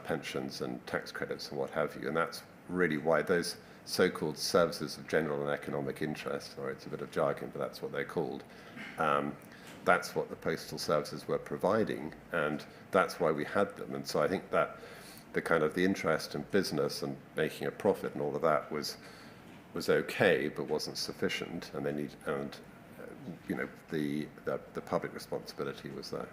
pensions and tax credits and what have you. And that's really why those so-called services of general and economic interest, or it's a bit of jargon, but that's what they're called. That's what the postal services were providing, and that's why we had them. And so I think that the interest in business and making a profit and all of that was okay, but wasn't sufficient, and they need the public responsibility was there.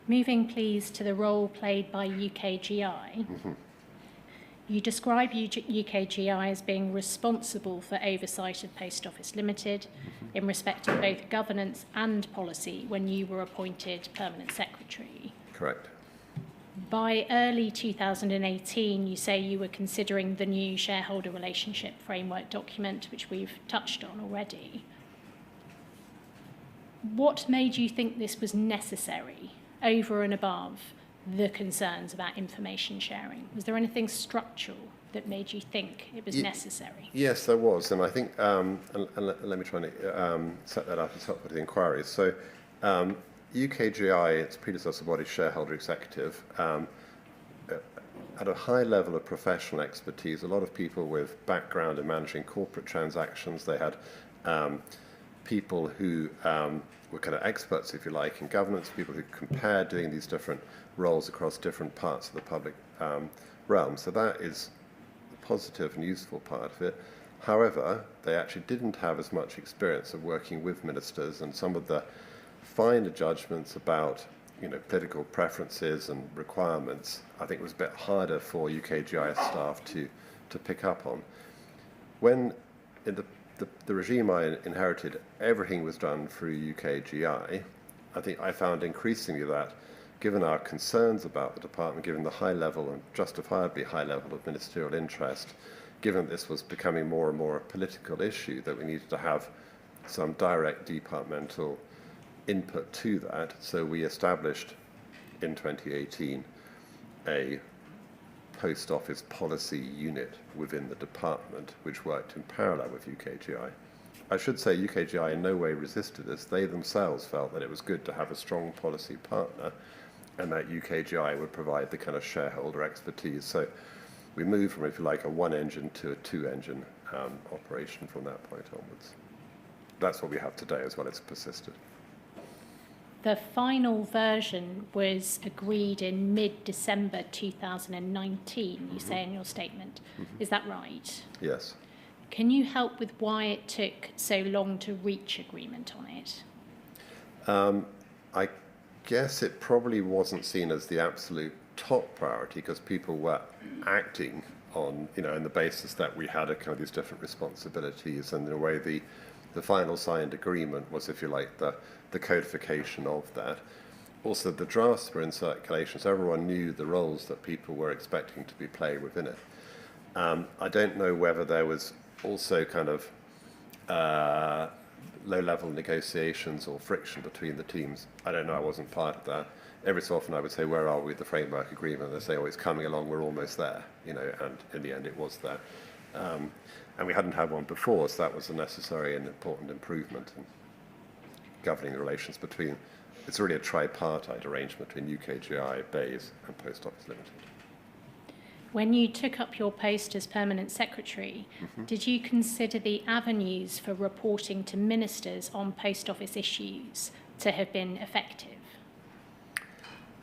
Moving, please, to the role played by UKGI. Mm-hmm. You describe UKGI as being responsible for oversight of Post Office Limited in respect of both governance and policy when you were appointed Permanent Secretary. Correct. By early 2018, you say you were considering the new shareholder relationship framework document, which we've touched on already. What made you think this was necessary over and above the concerns about information sharing? Was there anything structural that made you think it was necessary? Yes, there was, and I think, and let me try and set that up as help with the inquiries. So UKGI, its predecessor body, Shareholder Executive, had a high level of professional expertise, a lot of people with background in managing corporate transactions. They had people who were kind of experts, if you like, in governance, people who compared doing these different roles across different parts of the public realm. So that is a positive and useful part of it. However, they actually didn't have as much experience of working with ministers, and some of the finer judgments about political preferences and requirements, I think, was a bit harder for UKGI staff to pick up on. When in the regime I inherited, everything was done through UKGI. I think I found increasingly that, given our concerns about the department, given the high level and justifiably high level of ministerial interest, given this was becoming more and more a political issue, that we needed to have some direct departmental input to that. So we established in 2018 a post office policy unit within the department, which worked in parallel with UKGI. I should say UKGI in no way resisted this. They themselves felt that it was good to have a strong policy partner, and that UKGI would provide the kind of shareholder expertise. So we moved from, if you like, a one-engine to a two-engine operation from that point onwards. That's what we have today as well. It's persisted. The final version was agreed in mid-December 2019, you say in your statement. Is that right? Yes. Can you help with why it took so long to reach agreement on it? I guess it probably wasn't seen as the absolute top priority, because people were acting on, on the basis that we had a kind of these different responsibilities, and in a way the final signed agreement was, if you like, the codification of that. Also, the drafts were in circulation, so everyone knew the roles that people were expecting to be played within it. I don't know whether there was also kind of low-level negotiations or friction between the teams. I don't know, I wasn't part of that. Every so often I would say, where are we with the framework agreement? And they say, oh, it's coming along, we're almost there, you know, and in the end it was there. And we hadn't had one before, so that was a necessary and important improvement in governing the relations between. It's really a tripartite arrangement between UKGI, BEIS and Post Office Limited. When you took up your post as Permanent Secretary, did you consider the avenues for reporting to ministers on Post Office issues to have been effective?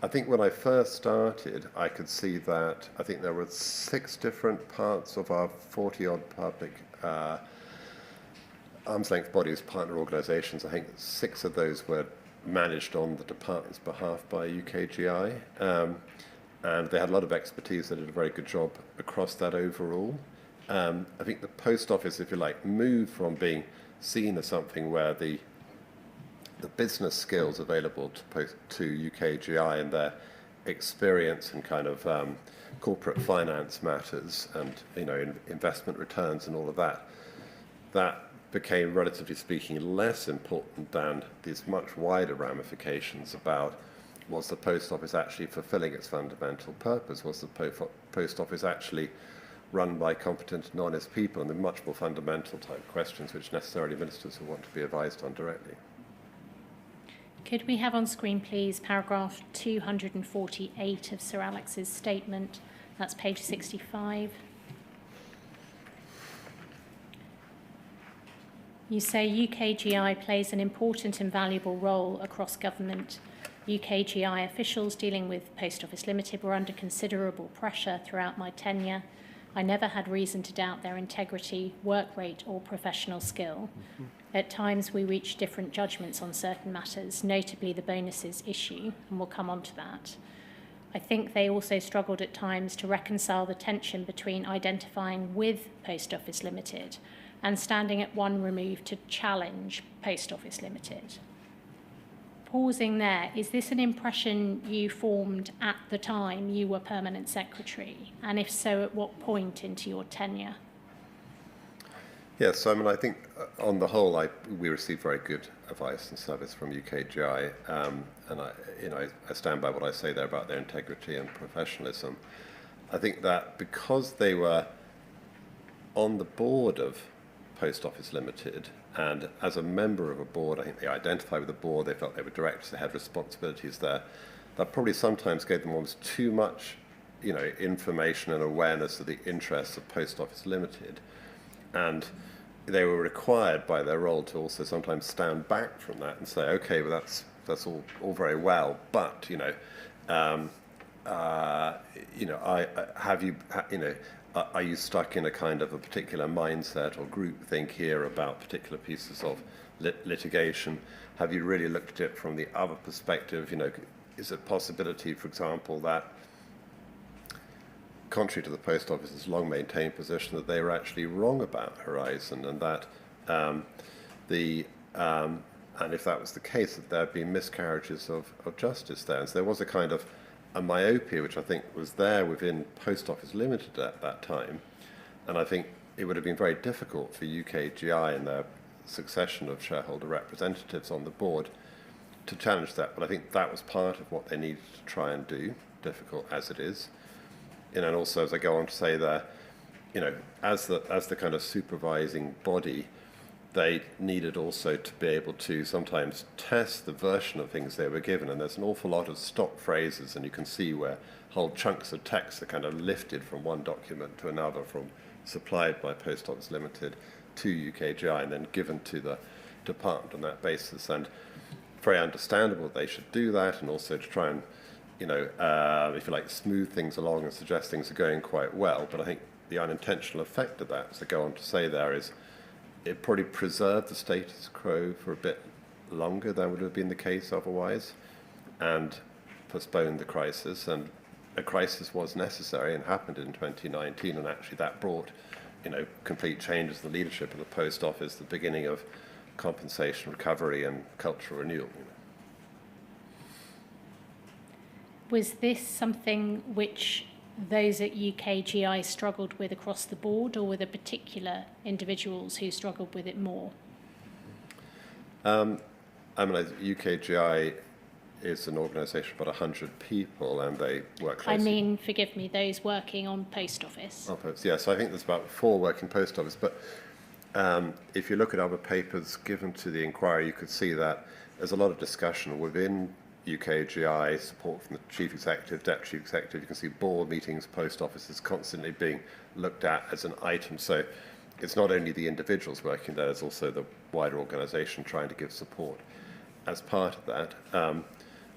I think when I first started, I could see that I think there were 6 different parts of our 40-odd public arm's length bodies, partner organisations. I think 6 of those were managed on the department's behalf by UKGI. And they had a lot of expertise. They did a very good job across that overall. I think the Post Office, if you like, moved from being seen as something where the business skills available to UKGI and their experience in kind of corporate finance matters and, you know, investment returns and all of that, that became, relatively speaking, less important than these much wider ramifications about, was the Post Office actually fulfilling its fundamental purpose? Was the Post Office actually run by competent and honest people? And the much more fundamental type questions which necessarily ministers will want to be advised on directly. Could we have on screen, please, paragraph 248 of Sir Alex's statement? That's page 65. You say UKGI plays an important and valuable role across government. UKGI officials dealing with Post Office Limited were under considerable pressure throughout my tenure. I never had reason to doubt their integrity, work rate, or professional skill. At times, we reached different judgments on certain matters, notably the bonuses issue, and we'll come on to that. I think they also struggled at times to reconcile the tension between identifying with Post Office Limited and standing at one remove to challenge Post Office Limited. Pausing there, is this an impression you formed at the time you were Permanent Secretary? And if so, at what point into your tenure? Yes, I mean, I think on the whole, we received very good advice and service from UKGI, and I stand by what I say there about their integrity and professionalism. I think that because they were on the board of Post Office Limited, and as a member of a board, I think they identified with the board, they felt they were directors, they had responsibilities there. That probably sometimes gave them almost too much, you know, information and awareness of the interests of Post Office Limited. And they were required by their role to also sometimes stand back from that and say, okay, well, that's all very well, but, you know, are you stuck in a kind of a particular mindset or group think here about particular pieces of litigation? Have you really looked at it from the other perspective? You know, is it a possibility, for example, that contrary to the Post Office's long-maintained position that they were actually wrong about Horizon, and that and if that was the case, that there had been miscarriages of justice there. And so there was a kind of a myopia which I think was there within Post Office Limited at that time, and I think it would have been very difficult for UKGI and their succession of shareholder representatives on the board to challenge that. But I think that was part of what they needed to try and do, difficult as it is. And also, as I go on to say there, you know, as the kind of supervising body, they needed also to be able to sometimes test the version of things they were given. And there's an awful lot of stock phrases, and you can see where whole chunks of text are kind of lifted from one document to another, from supplied by Post Office Limited to UKGI and then given to the department on that basis. And very understandable they should do that, and also to try and, you know, if you like, smooth things along and suggest things are going quite well. But I think the unintentional effect of that, as I go on to say there, is it probably preserved the status quo for a bit longer than would have been the case otherwise, and postponed the crisis. And a crisis was necessary and happened in 2019, and actually that brought, you know, complete changes in the leadership of the Post Office, the beginning of compensation recovery and cultural renewal. You know. Was this something which those at UKGI struggled with across the board, or were there particular individuals who struggled with it more? UKGI is an organisation of about 100 people, and they work closely. I mean, forgive me, those working on Post Office. Yes, I think there's about 4 working Post Office, but if you look at other papers given to the inquiry, you could see that there's a lot of discussion within UKGI, support from the Chief Executive, Deputy Chief Executive. You can see board meetings, Post Offices constantly being looked at as an item. So it's not only the individuals working there, it's also the wider organisation trying to give support. As part of that,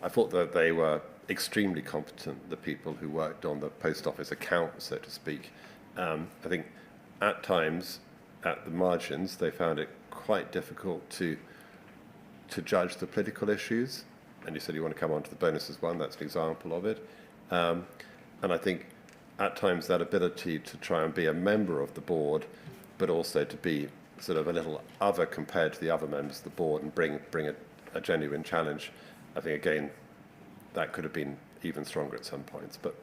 I thought that they were extremely competent, the people who worked on the Post Office account, so to speak. I think at times, at the margins, they found it quite difficult to judge the political issues. And you said you want to come on to the bonuses one, that's an example of it. And I think at times that ability to try and be a member of the board, but also to be sort of a little other compared to the other members of the board and bring a genuine challenge, I think, again, that could have been even stronger at some points, but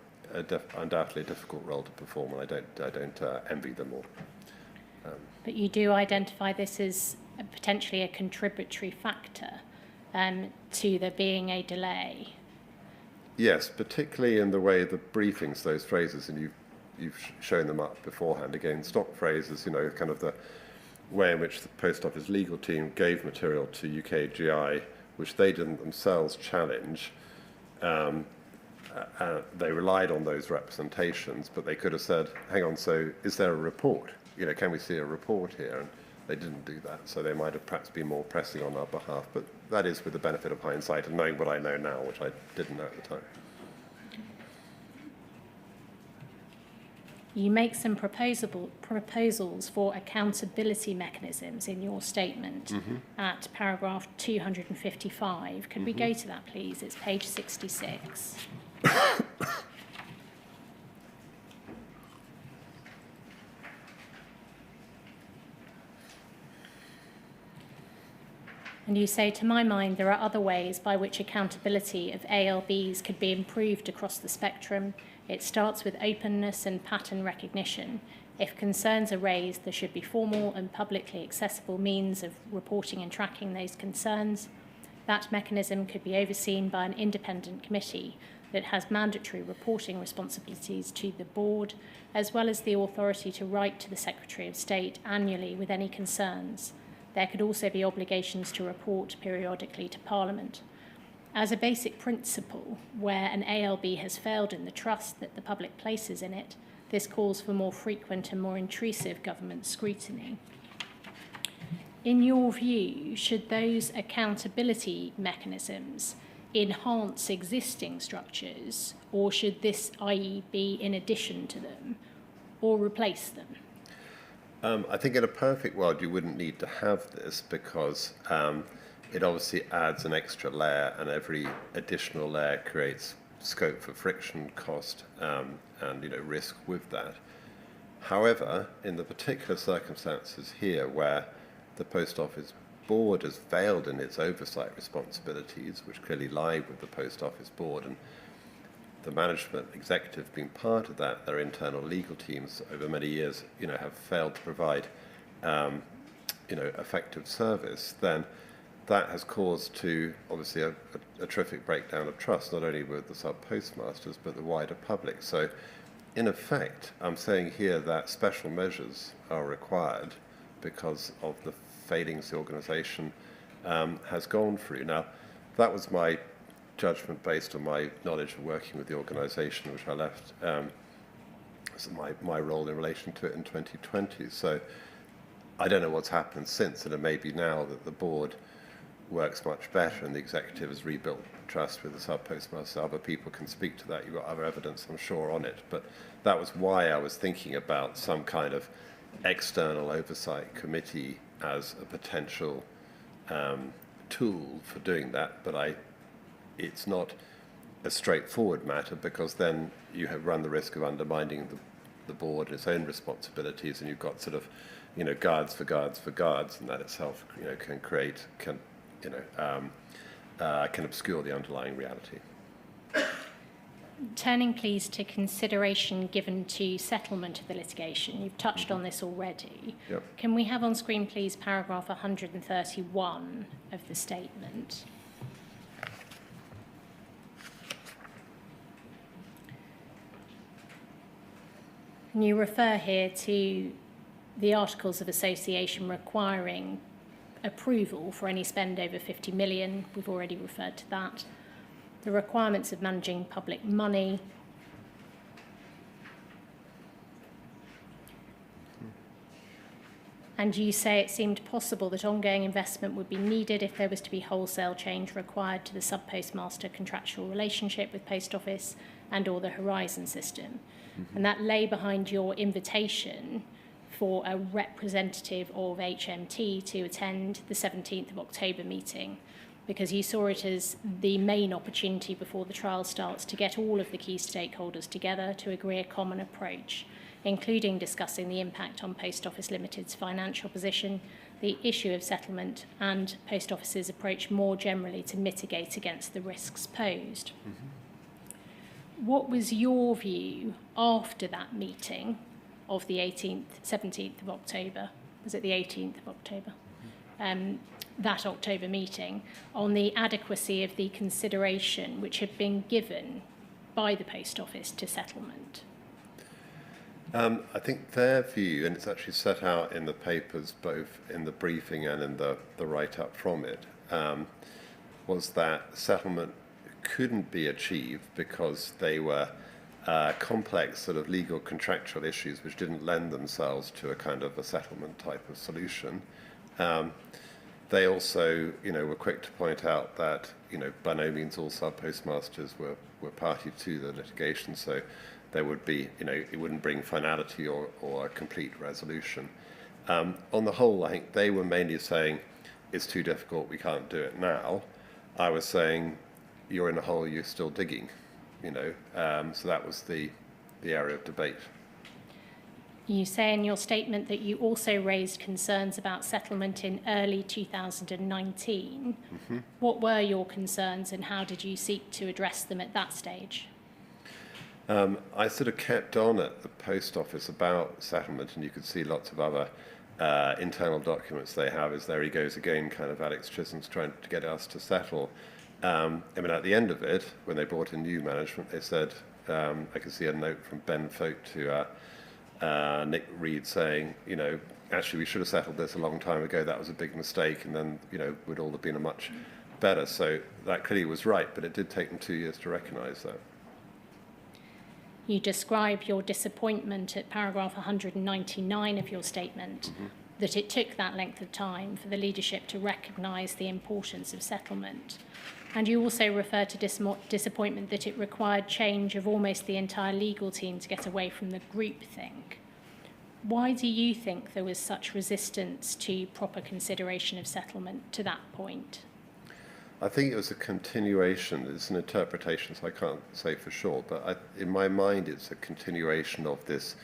undoubtedly a difficult role to perform, and I don't envy them all. But you do identify this as potentially a contributory factor to there being a delay. Yes, particularly in the way the briefings, those phrases, and you've shown them up beforehand. Again, stock phrases, kind of the way in which the Post Office legal team gave material to UKGI, which they didn't themselves challenge. They relied on those representations, but they could have said, hang on, so is there a report? Can we see a report here? And they didn't do that, so they might have perhaps been more pressing on our behalf. But that is with the benefit of hindsight and knowing what I know now, which I didn't know at the time. You make some proposals for accountability mechanisms in your statement at paragraph 255. Could we go to that, please? It's page 66. And you say, to my mind, there are other ways by which accountability of ALBs could be improved across the spectrum. It starts with openness and pattern recognition. If concerns are raised, there should be formal and publicly accessible means of reporting and tracking those concerns. That mechanism could be overseen by an independent committee that has mandatory reporting responsibilities to the board, as well as the authority to write to the Secretary of State annually with any concerns. There could also be obligations to report periodically to Parliament. As a basic principle, where an ALB has failed in the trust that the public places in it, this calls for more frequent and more intrusive government scrutiny. In your view, should those accountability mechanisms enhance existing structures, or should this, i.e., be in addition to them, or replace them? I think in a perfect world you wouldn't need to have this, because it obviously adds an extra layer, and every additional layer creates scope for friction, cost, and risk with that. However, in the particular circumstances here, where the Post Office Board has failed in its oversight responsibilities, which clearly lie with the Post Office Board, and the management executive being part of that, their internal legal teams over many years, have failed to provide, effective service, then that has caused to, obviously, a terrific breakdown of trust, not only with the sub-postmasters, but the wider public. So, in effect, I'm saying here that special measures are required because of the failings the organisation has gone through. Now, that was my judgment based on my knowledge of working with the organisation, which I left as my role in relation to it in 2020. So I don't know what's happened since, and it may be now that the board works much better and the executive has rebuilt trust with the sub-postmaster. Other people can speak to that. You've got other evidence, I'm sure, on it. But that was why I was thinking about some kind of external oversight committee as a potential tool for doing that. But it's not a straightforward matter, because then you have run the risk of undermining the board and its own responsibilities, and you've got sort of, guards for guards for guards, and that itself, can obscure the underlying reality. Turning, please, to consideration given to settlement of the litigation. You've touched on this already. Yep. Can we have on screen, please, paragraph 131 of the statement? And you refer here to the Articles of Association requiring approval for any spend over 50 million. We've already referred to that. The requirements of managing public money. And you say it seemed possible that ongoing investment would be needed if there was to be wholesale change required to the sub-postmaster contractual relationship with Post Office and or the Horizon system. And that lay behind your invitation for a representative of HMT to attend the 17th of October meeting, because you saw it as the main opportunity before the trial starts to get all of the key stakeholders together to agree a common approach, including discussing the impact on Post Office Limited's financial position, the issue of settlement, and Post Office's approach more generally to mitigate against the risks posed. What was your view after that meeting of the 17th of October? Was it the 18th of October? That October meeting, on the adequacy of the consideration which had been given by the Post Office to settlement? I think their view, and it's actually set out in the papers, both in the briefing and in the write-up from it, was that settlement couldn't be achieved because they were complex sort of legal contractual issues which didn't lend themselves to a kind of a settlement type of solution. They also, were quick to point out that, by no means all sub-postmasters were party to the litigation, so there would be, it wouldn't bring finality or a complete resolution. On the whole, I think they were mainly saying, it's too difficult, we can't do it now. I was saying, you're in a hole, you're still digging, so that was the area of debate. You say in your statement that you also raised concerns about settlement in early 2019. What were your concerns and how did you seek to address them at that stage? I sort of kept on at the Post Office about settlement, and you could see lots of other internal documents they have. As there he goes again, kind of Alex Chisholm's trying to get us to settle. At the end of it, when they brought in new management, they said, I could see a note from Ben Folk to Nick Reed saying, actually we should have settled this a long time ago, that was a big mistake, and then, we'd all have been a much better. So that clearly was right, but it did take them 2 years to recognise that. You describe your disappointment at paragraph 199 of your statement, that it took that length of time for the leadership to recognise the importance of settlement. And you also refer to disappointment that it required change of almost the entire legal team to get away from the groupthink. Why do you think there was such resistance to proper consideration of settlement to that point? I think it was a continuation. It's an interpretation, so I can't say for sure, but in my mind it's a continuation of this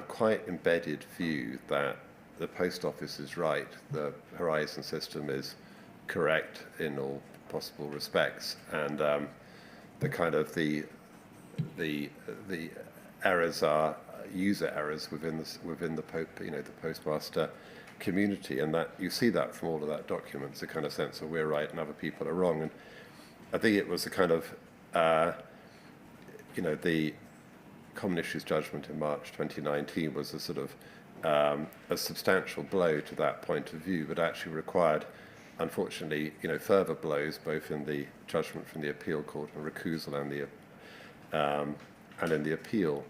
quite embedded view that the Post Office is right, the Horizon system is correct in all possible respects, and the kind of the errors are user errors within the postmaster community, and that you see that from all of that documents, a kind of sense of we're right and other people are wrong. And I think it was a kind of the Common Issues judgment in March 2019 was a sort of a substantial blow to that point of view, but actually required, unfortunately, further blows, both in the judgment from the appeal court and recusal and in the appeal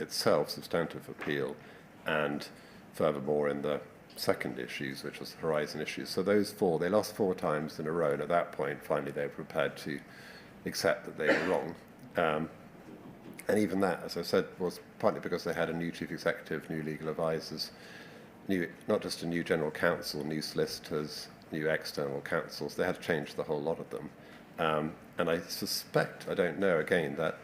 itself, substantive appeal, and furthermore in the second issues, which was the Horizon issues. So those four, they lost 4 times in a row, and at that point, finally, they were prepared to accept that they were wrong. And even that, as I said, was partly because they had a new chief executive, new legal advisors, not just a new general counsel, new solicitors, new external counsels. They had to change the whole lot of them. And I suspect, I don't know, again, that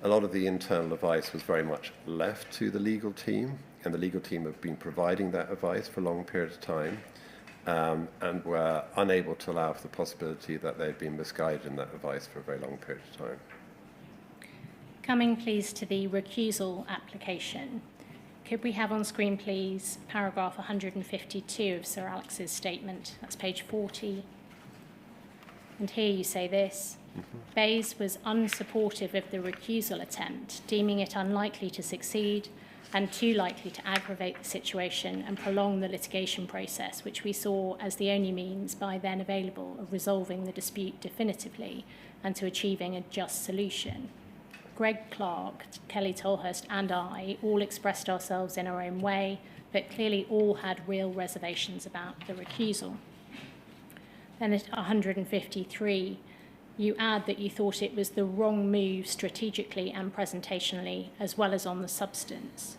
a lot of the internal advice was very much left to the legal team, and the legal team have been providing that advice for a long period of time, and were unable to allow for the possibility that they'd been misguided in that advice for a very long period of time. Coming, please, to the recusal application. Could we have on screen, please, paragraph 152 of Sir Alex's statement? That's page 40. And here you say this. Bayes was unsupportive of the recusal attempt, deeming it unlikely to succeed and too likely to aggravate the situation and prolong the litigation process, which we saw as the only means by then available of resolving the dispute definitively and to achieving a just solution. Greg Clark, Kelly Tolhurst and I all expressed ourselves in our own way, but clearly all had real reservations about the recusal. Then at 153, you add that you thought it was the wrong move strategically and presentationally, as well as on the substance.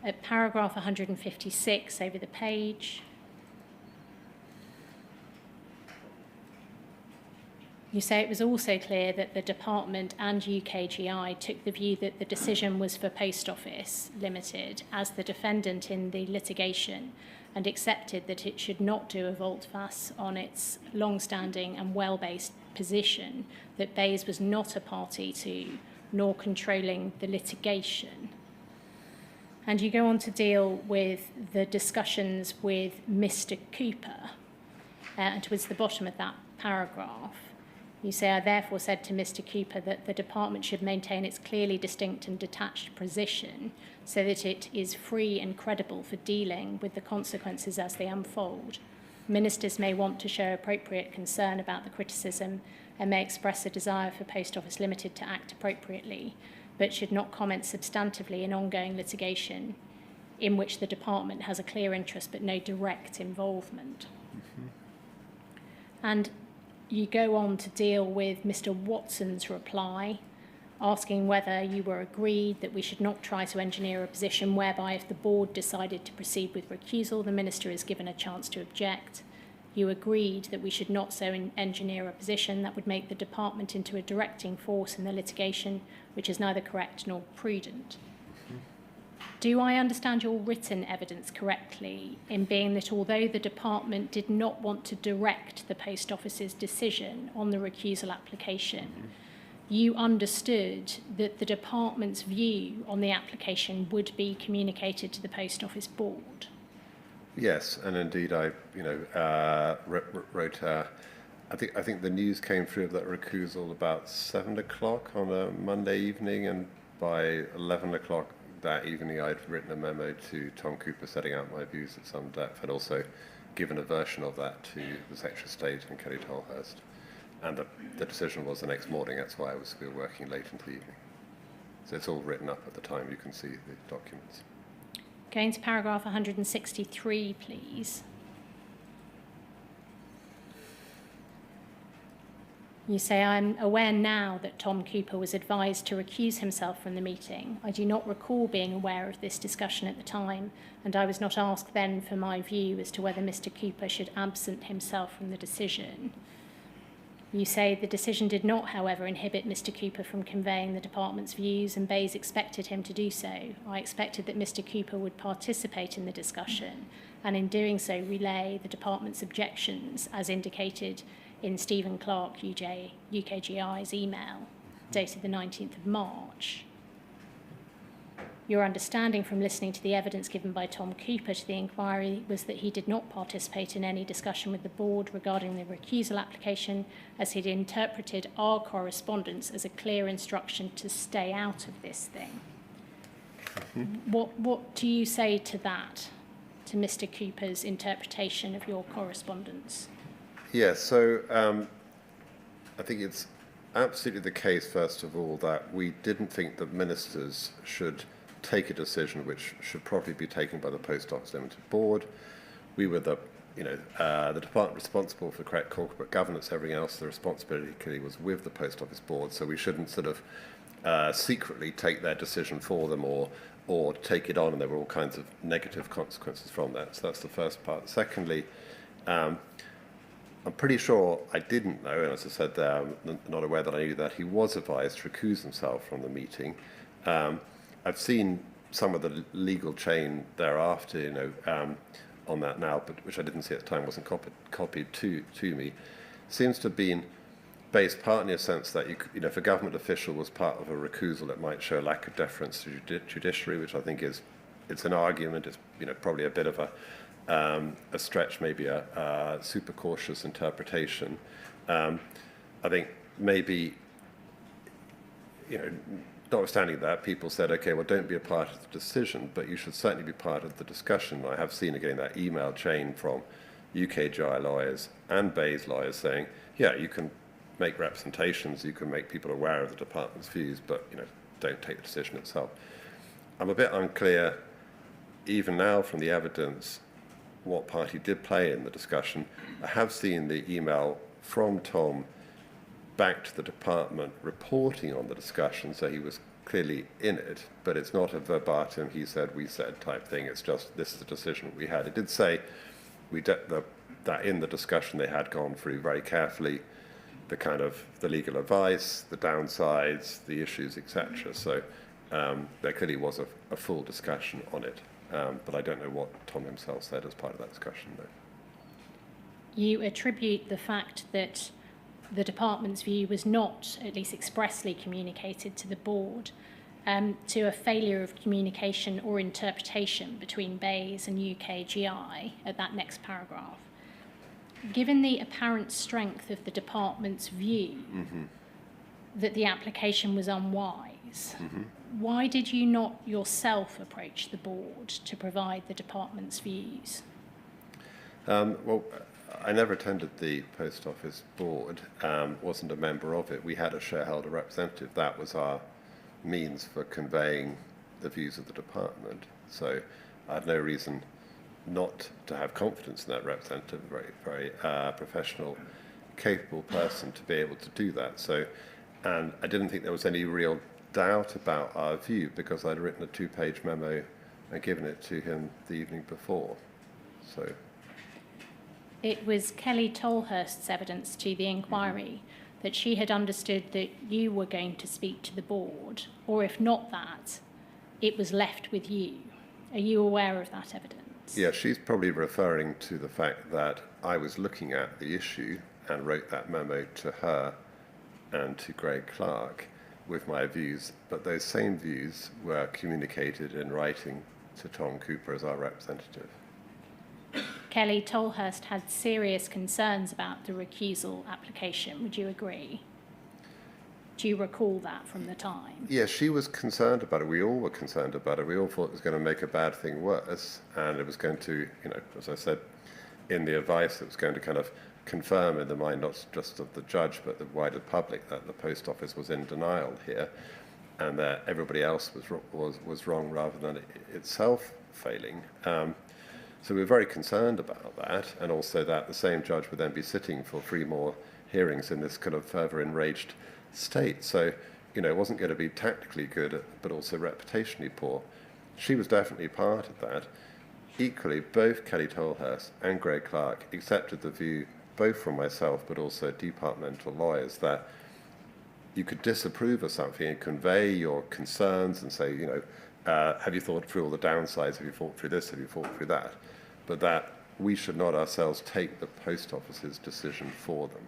At paragraph 156 over the page, you say it was also clear that the department and UKGI took the view that the decision was for Post Office Limited as the defendant in the litigation and accepted that it should not do a volte-face on its long-standing and well-based position that Bayes was not a party to nor controlling the litigation. And you go on to deal with the discussions with Mr. Cooper, and towards the bottom of that paragraph. You say, I therefore said to Mr. Cooper that the department should maintain its clearly distinct and detached position so that it is free and credible for dealing with the consequences as they unfold. Ministers may want to show appropriate concern about the criticism and may express a desire for Post Office Limited to act appropriately, but should not comment substantively in ongoing litigation in which the department has a clear interest but no direct involvement. And you go on to deal with Mr. Watson's reply, asking whether you were agreed that we should not try to engineer a position whereby if the board decided to proceed with recusal, the minister is given a chance to object. You agreed that we should not so engineer a position that would make the department into a directing force in the litigation, which is neither correct nor prudent. Do I understand your written evidence correctly in being that although the department did not want to direct the Post Office's decision on the recusal application, you understood that the department's view on the application would be communicated to the Post Office board? Yes, and indeed I, wrote. I think the news came through of that recusal about 7 o'clock on a Monday evening, and by 11 o'clock that evening I'd written a memo to Tom Cooper setting out my views at some depth, and also given a version of that to the Secretary of State and Kelly Tolhurst. And the decision was the next morning. That's why we were working late into the evening. So it's all written up at the time. You can see the documents. Going to paragraph 163, please. You say, I'm aware now that Tom Cooper was advised to recuse himself from the meeting. I do not recall being aware of this discussion at the time, and I was not asked then for my view as to whether Mr. Cooper should absent himself from the decision. You say the decision did not, however, inhibit Mr. Cooper from conveying the department's views, and Bayes expected him to do so. I expected that Mr. Cooper would participate in the discussion, and in doing so relay the department's objections, as indicated in Stephen Clark, UKGI's email, dated the 19th of March. Your understanding from listening to the evidence given by Tom Cooper to the inquiry was that he did not participate in any discussion with the board regarding the recusal application, as he'd interpreted our correspondence as a clear instruction to stay out of this thing. What do you say to that, to Mr. Cooper's interpretation of your correspondence? Yes, so I think it's absolutely the case, first of all, that we didn't think that ministers should take a decision which should probably be taken by the Post Office Limited Board. We were the department responsible for correct corporate governance, everything else, the responsibility clearly was with the Post Office Board, so we shouldn't sort of secretly take their decision for them or take it on, and there were all kinds of negative consequences from that. So that's the first part. Secondly, I'm pretty sure I didn't know, and as I said, not aware that I knew that he was advised to recuse himself from the meeting. I've seen some of the legal chain thereafter, on that now, but which I didn't see at the time, wasn't copied to me. Seems to have been based partly in a sense that, if a government official was part of a recusal, it might show a lack of deference to judiciary, which I think it's an argument. It's probably a bit of a stretch, maybe a super cautious interpretation. I think maybe, notwithstanding that, people said, okay, well, don't be a part of the decision, but you should certainly be part of the discussion. I have seen again that email chain from UKGI lawyers and Bayes lawyers saying, yeah, you can make representations, you can make people aware of the department's views, but don't take the decision itself. I'm a bit unclear, even now from the evidence, what party did play in the discussion. I have seen the email from Tom back to the department reporting on the discussion, so he was clearly in it, but it's not a verbatim he said, we said type thing. It's just, this is the decision we had. It did say that in the discussion they had gone through very carefully the legal advice, the downsides, the issues, etc. So there clearly was a full discussion on it, but I don't know what Tom himself said as part of that discussion, though. You attribute the fact that the department's view was not, at least expressly, communicated to the board to a failure of communication or interpretation between Bayes and UKGI at that next paragraph. Given the apparent strength of the department's view that the application was unwise, why did you not yourself approach the board to provide the department's views? Well, I never attended the Post Office board, wasn't a member of it. We had a shareholder representative. That was our means for conveying the views of the department. So I had no reason not to have confidence in that representative, very professional, capable person to be able to do that. So, and I didn't think there was any real doubt about our view because I'd written a 2-page memo and given it to him the evening before. So it was Kelly Tolhurst's evidence to the inquiry that she had understood that you were going to speak to the board, or if not that, it was left with you. Are you aware of that evidence? Yeah, she's probably referring to the fact that I was looking at the issue and wrote that memo to her and to Greg Clark with my views, but those same views were communicated in writing to Tom Cooper as our representative. Kelly Tolhurst had serious concerns about the recusal application. Would you agree? Do you recall that from the time? Yeah, she was concerned about it. We all were concerned about it. We all thought it was going to make a bad thing worse, and it was going to, as I said in the advice, it was going to kind of confirm in the mind not just of the judge but the wider public that the Post Office was in denial here, and that everybody else was wrong rather than itself failing. So we were very concerned about that, and also that the same judge would then be sitting for 3 more hearings in this kind of further enraged state. So, it wasn't going to be tactically good, but also reputationally poor. She was definitely part of that. Equally, both Kelly Tolhurst and Greg Clark accepted the view, both from myself, but also departmental lawyers, that you could disapprove of something and convey your concerns and say, have you thought through all the downsides? Have you thought through this? Have you thought through that? But that we should not ourselves take the Post Office's decision for them.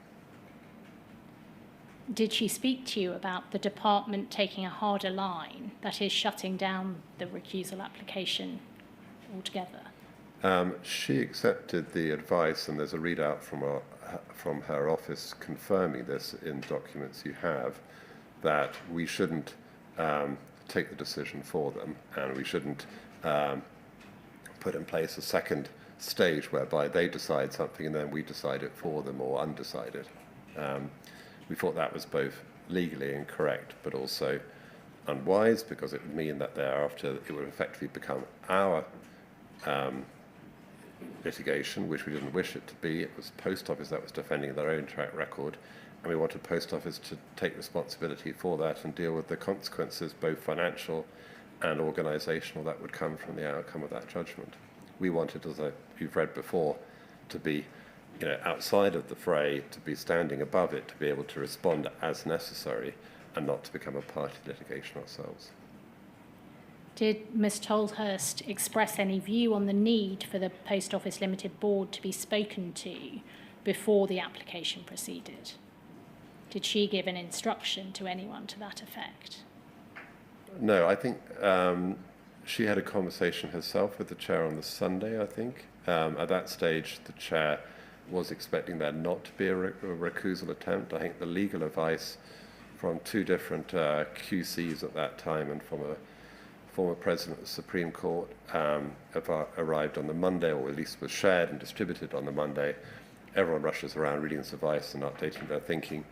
Did she speak to you about the department taking a harder line, that is, shutting down the recusal application altogether? She accepted the advice, and there's a readout from her office confirming this in documents you have, that we shouldn't take the decision for them, and we shouldn't put in place a second stage whereby they decide something and then we decide it for them or undecide it. We thought that was both legally incorrect but also unwise, because it would mean that thereafter it would effectively become our litigation, which we didn't wish it to be. It was Post Office that was defending their own track record, and we wanted Post Office to take responsibility for that and deal with the consequences, both financial and organisational, that would come from the outcome of that judgment. We wanted, as you've read before, to be outside of the fray, to be standing above it, to be able to respond as necessary and not to become a party litigation ourselves. Did Ms Tolhurst express any view on the need for the Post Office Limited Board to be spoken to before the application proceeded? Did she give an instruction to anyone to that effect? No, I think she had a conversation herself with the chair on the Sunday, I think. At that stage, the chair was expecting there not to be a recusal attempt. I think the legal advice from two different QCs at that time and from a former president of the Supreme Court arrived on the Monday, or at least was shared and distributed on the Monday. Everyone rushes around reading this advice and updating their thinking.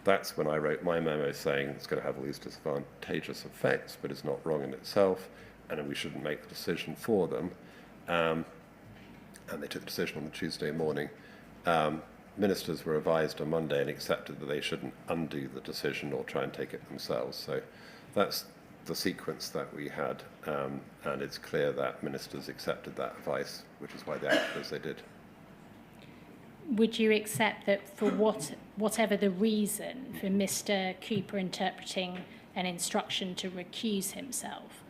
That's when I wrote my memo saying it's going to have all these disadvantageous effects, but it's not wrong in itself, and we shouldn't make the decision for them. And they took the decision on the Tuesday morning. Ministers were advised on Monday and accepted that they shouldn't undo the decision or try and take it themselves. So that's the sequence that we had, and it's clear that ministers accepted that advice, which is why they acted as they did. Would you accept that for whatever the reason for Mr. Cooper interpreting an instruction to recuse himself,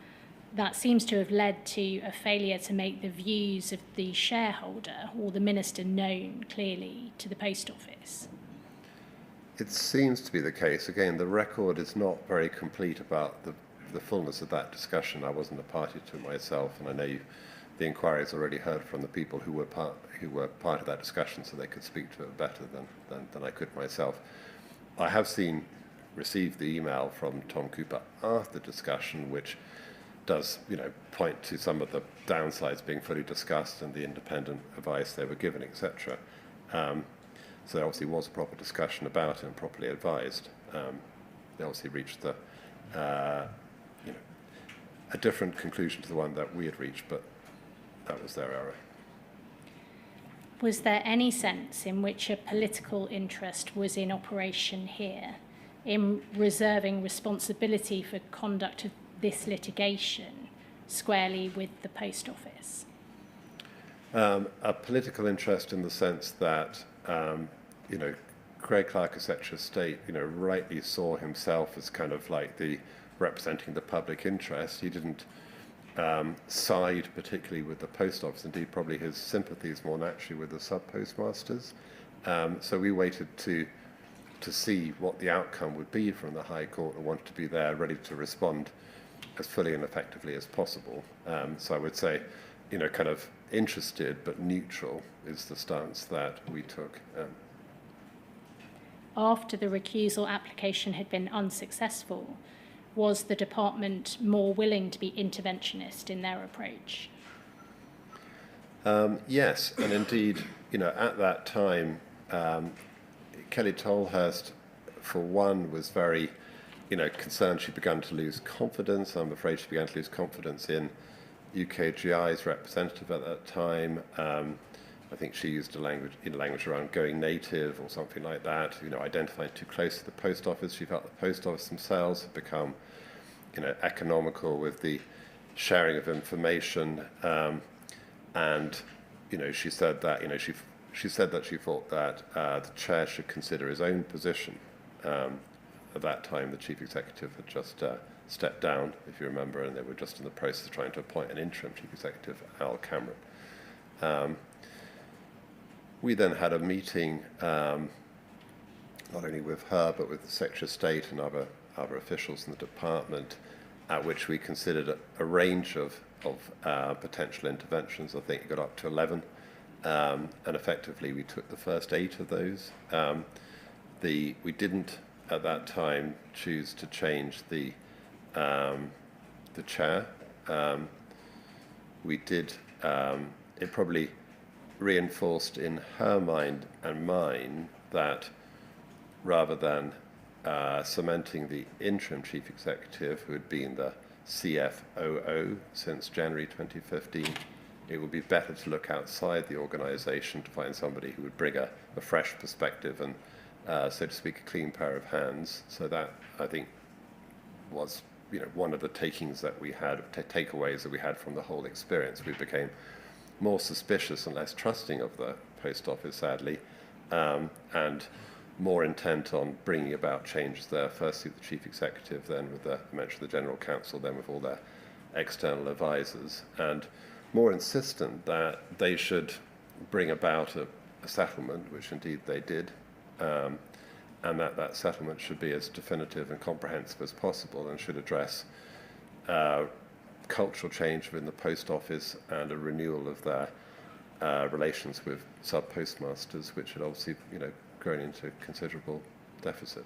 that seems to have led to a failure to make the views of the shareholder or the minister known clearly to the Post Office? It seems to be the case. Again, the record is not very complete about the fullness of that discussion. I wasn't a party to it myself, and I know the inquiry has already heard from the people who were part of that discussion, so they could speak to it better than I could myself. I have received the email from Tom Cooper after the discussion, which does, point to some of the downsides being fully discussed and the independent advice they were given, etc. So there obviously was a proper discussion about it and properly advised. They obviously reached a different conclusion to the one that we had reached, but that was their error. Was there any sense in which a political interest was in operation here, in reserving responsibility for conduct of this litigation squarely with the Post Office? A political interest in the sense that, Craig Clark as Secretary of State, rightly saw himself as kind of like representing the public interest. He didn't side particularly with the Post Office. Indeed, probably his sympathies more naturally with the sub-postmasters. So we waited to see what the outcome would be from the High Court and wanted to be there ready to respond as fully and effectively as possible. So I would say, kind of interested but neutral is the stance that we took. After the recusal application had been unsuccessful, was the department more willing to be interventionist in their approach? Yes, and indeed, at that time, Kelly Tolhurst, for one, was very, concerned she'd begun to lose confidence. I'm afraid she began to lose confidence in UKGI's representative at that time. I think she used language around going native or something like that, identifying too close to the Post Office. She felt the Post Office themselves had become, economical with the sharing of information. And, she said that, she said that she thought that the chair should consider his own position. At that time, the chief executive had just stepped down, if you remember, and they were just in the process of trying to appoint an interim chief executive, Al Cameron. We then had a meeting, not only with her, but with the Secretary of State and other officials in the department, at which we considered a range of potential interventions. I think it got up to 11, and effectively we took the first 8 of those. We didn't, at that time, choose to change the chair. We did, it probably reinforced in her mind and mine that rather than cementing the interim chief executive, who had been the CFOO since January 2015, it would be better to look outside the organisation to find somebody who would bring a fresh perspective and, so to speak, a clean pair of hands. So that, I think, was one of the takeaways that we had from the whole experience. We became more suspicious and less trusting of the Post Office, sadly, and more intent on bringing about changes there, firstly with the chief executive, then with I mentioned the general counsel, then with all their external advisors, and more insistent that they should bring about a settlement, which indeed they did, and that settlement should be as definitive and comprehensive as possible and should address cultural change within the post office and a renewal of their relations with sub-postmasters, which had obviously, grown into considerable deficit.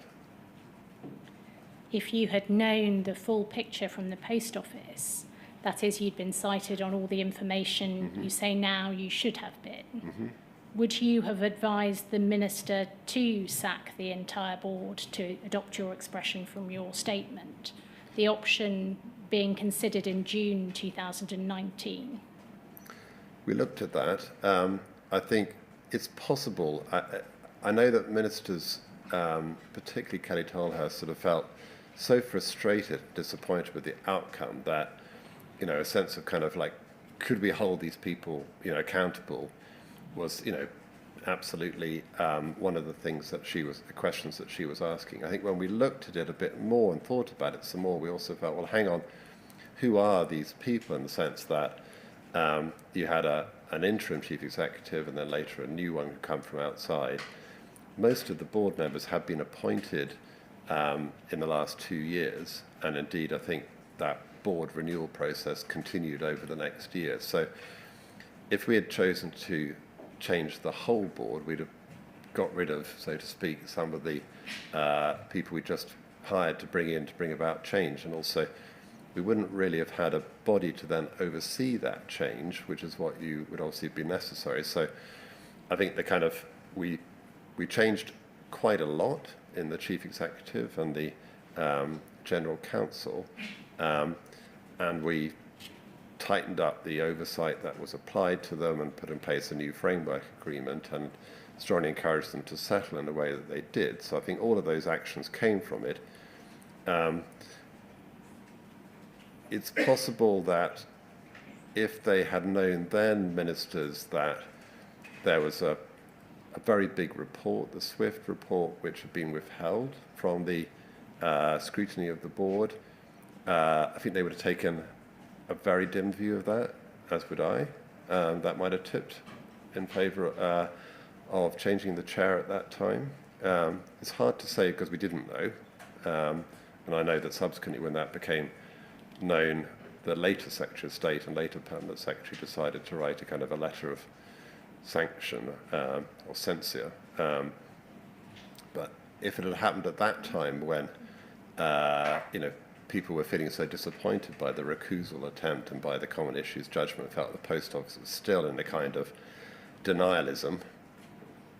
If you had known the full picture from the post office, that is, you'd been cited on all the information you say now you should have been, would you have advised the minister to sack the entire board, to adopt your expression from your statement, the option being considered in June 2019? We looked at that. I think it's possible. I know that ministers, particularly Kelly Tolhurst, sort of felt so frustrated, disappointed with the outcome that, a sense of kind of like, could we hold these people, accountable, was, absolutely one of the things that the questions that she was asking. I think when we looked at it a bit more and thought about it some more, we also felt, well, hang on, who are these people, in the sense that you had an interim chief executive and then later a new one who come from outside. Most of the board members have been appointed in the last 2 years, and indeed I think that board renewal process continued over the next year. So if we had chosen to change the whole board, we'd have got rid of, so to speak, some of the people we just hired to bring about change, and also we wouldn't really have had a body to then oversee that change, which is what you would obviously be necessary. So I think we changed quite a lot in the chief executive and the general counsel, and we tightened up the oversight that was applied to them and put in place a new framework agreement and strongly encouraged them to settle in the way that they did. So I think all of those actions came from it. It's possible that if they had known then, ministers, that there was a very big report, the SWIFT report, which had been withheld from the scrutiny of the board, I think they would have taken a very dim view of that, as would I. That might have tipped in favour of changing the chair at that time. It's hard to say because we didn't know. And I know that subsequently when that became known, the later Secretary of State and later Permanent Secretary decided to write a kind of a letter of sanction or censure. But if it had happened at that time when, people were feeling so disappointed by the recusal attempt and by the common issues judgment, felt the post office was still in a kind of denialism,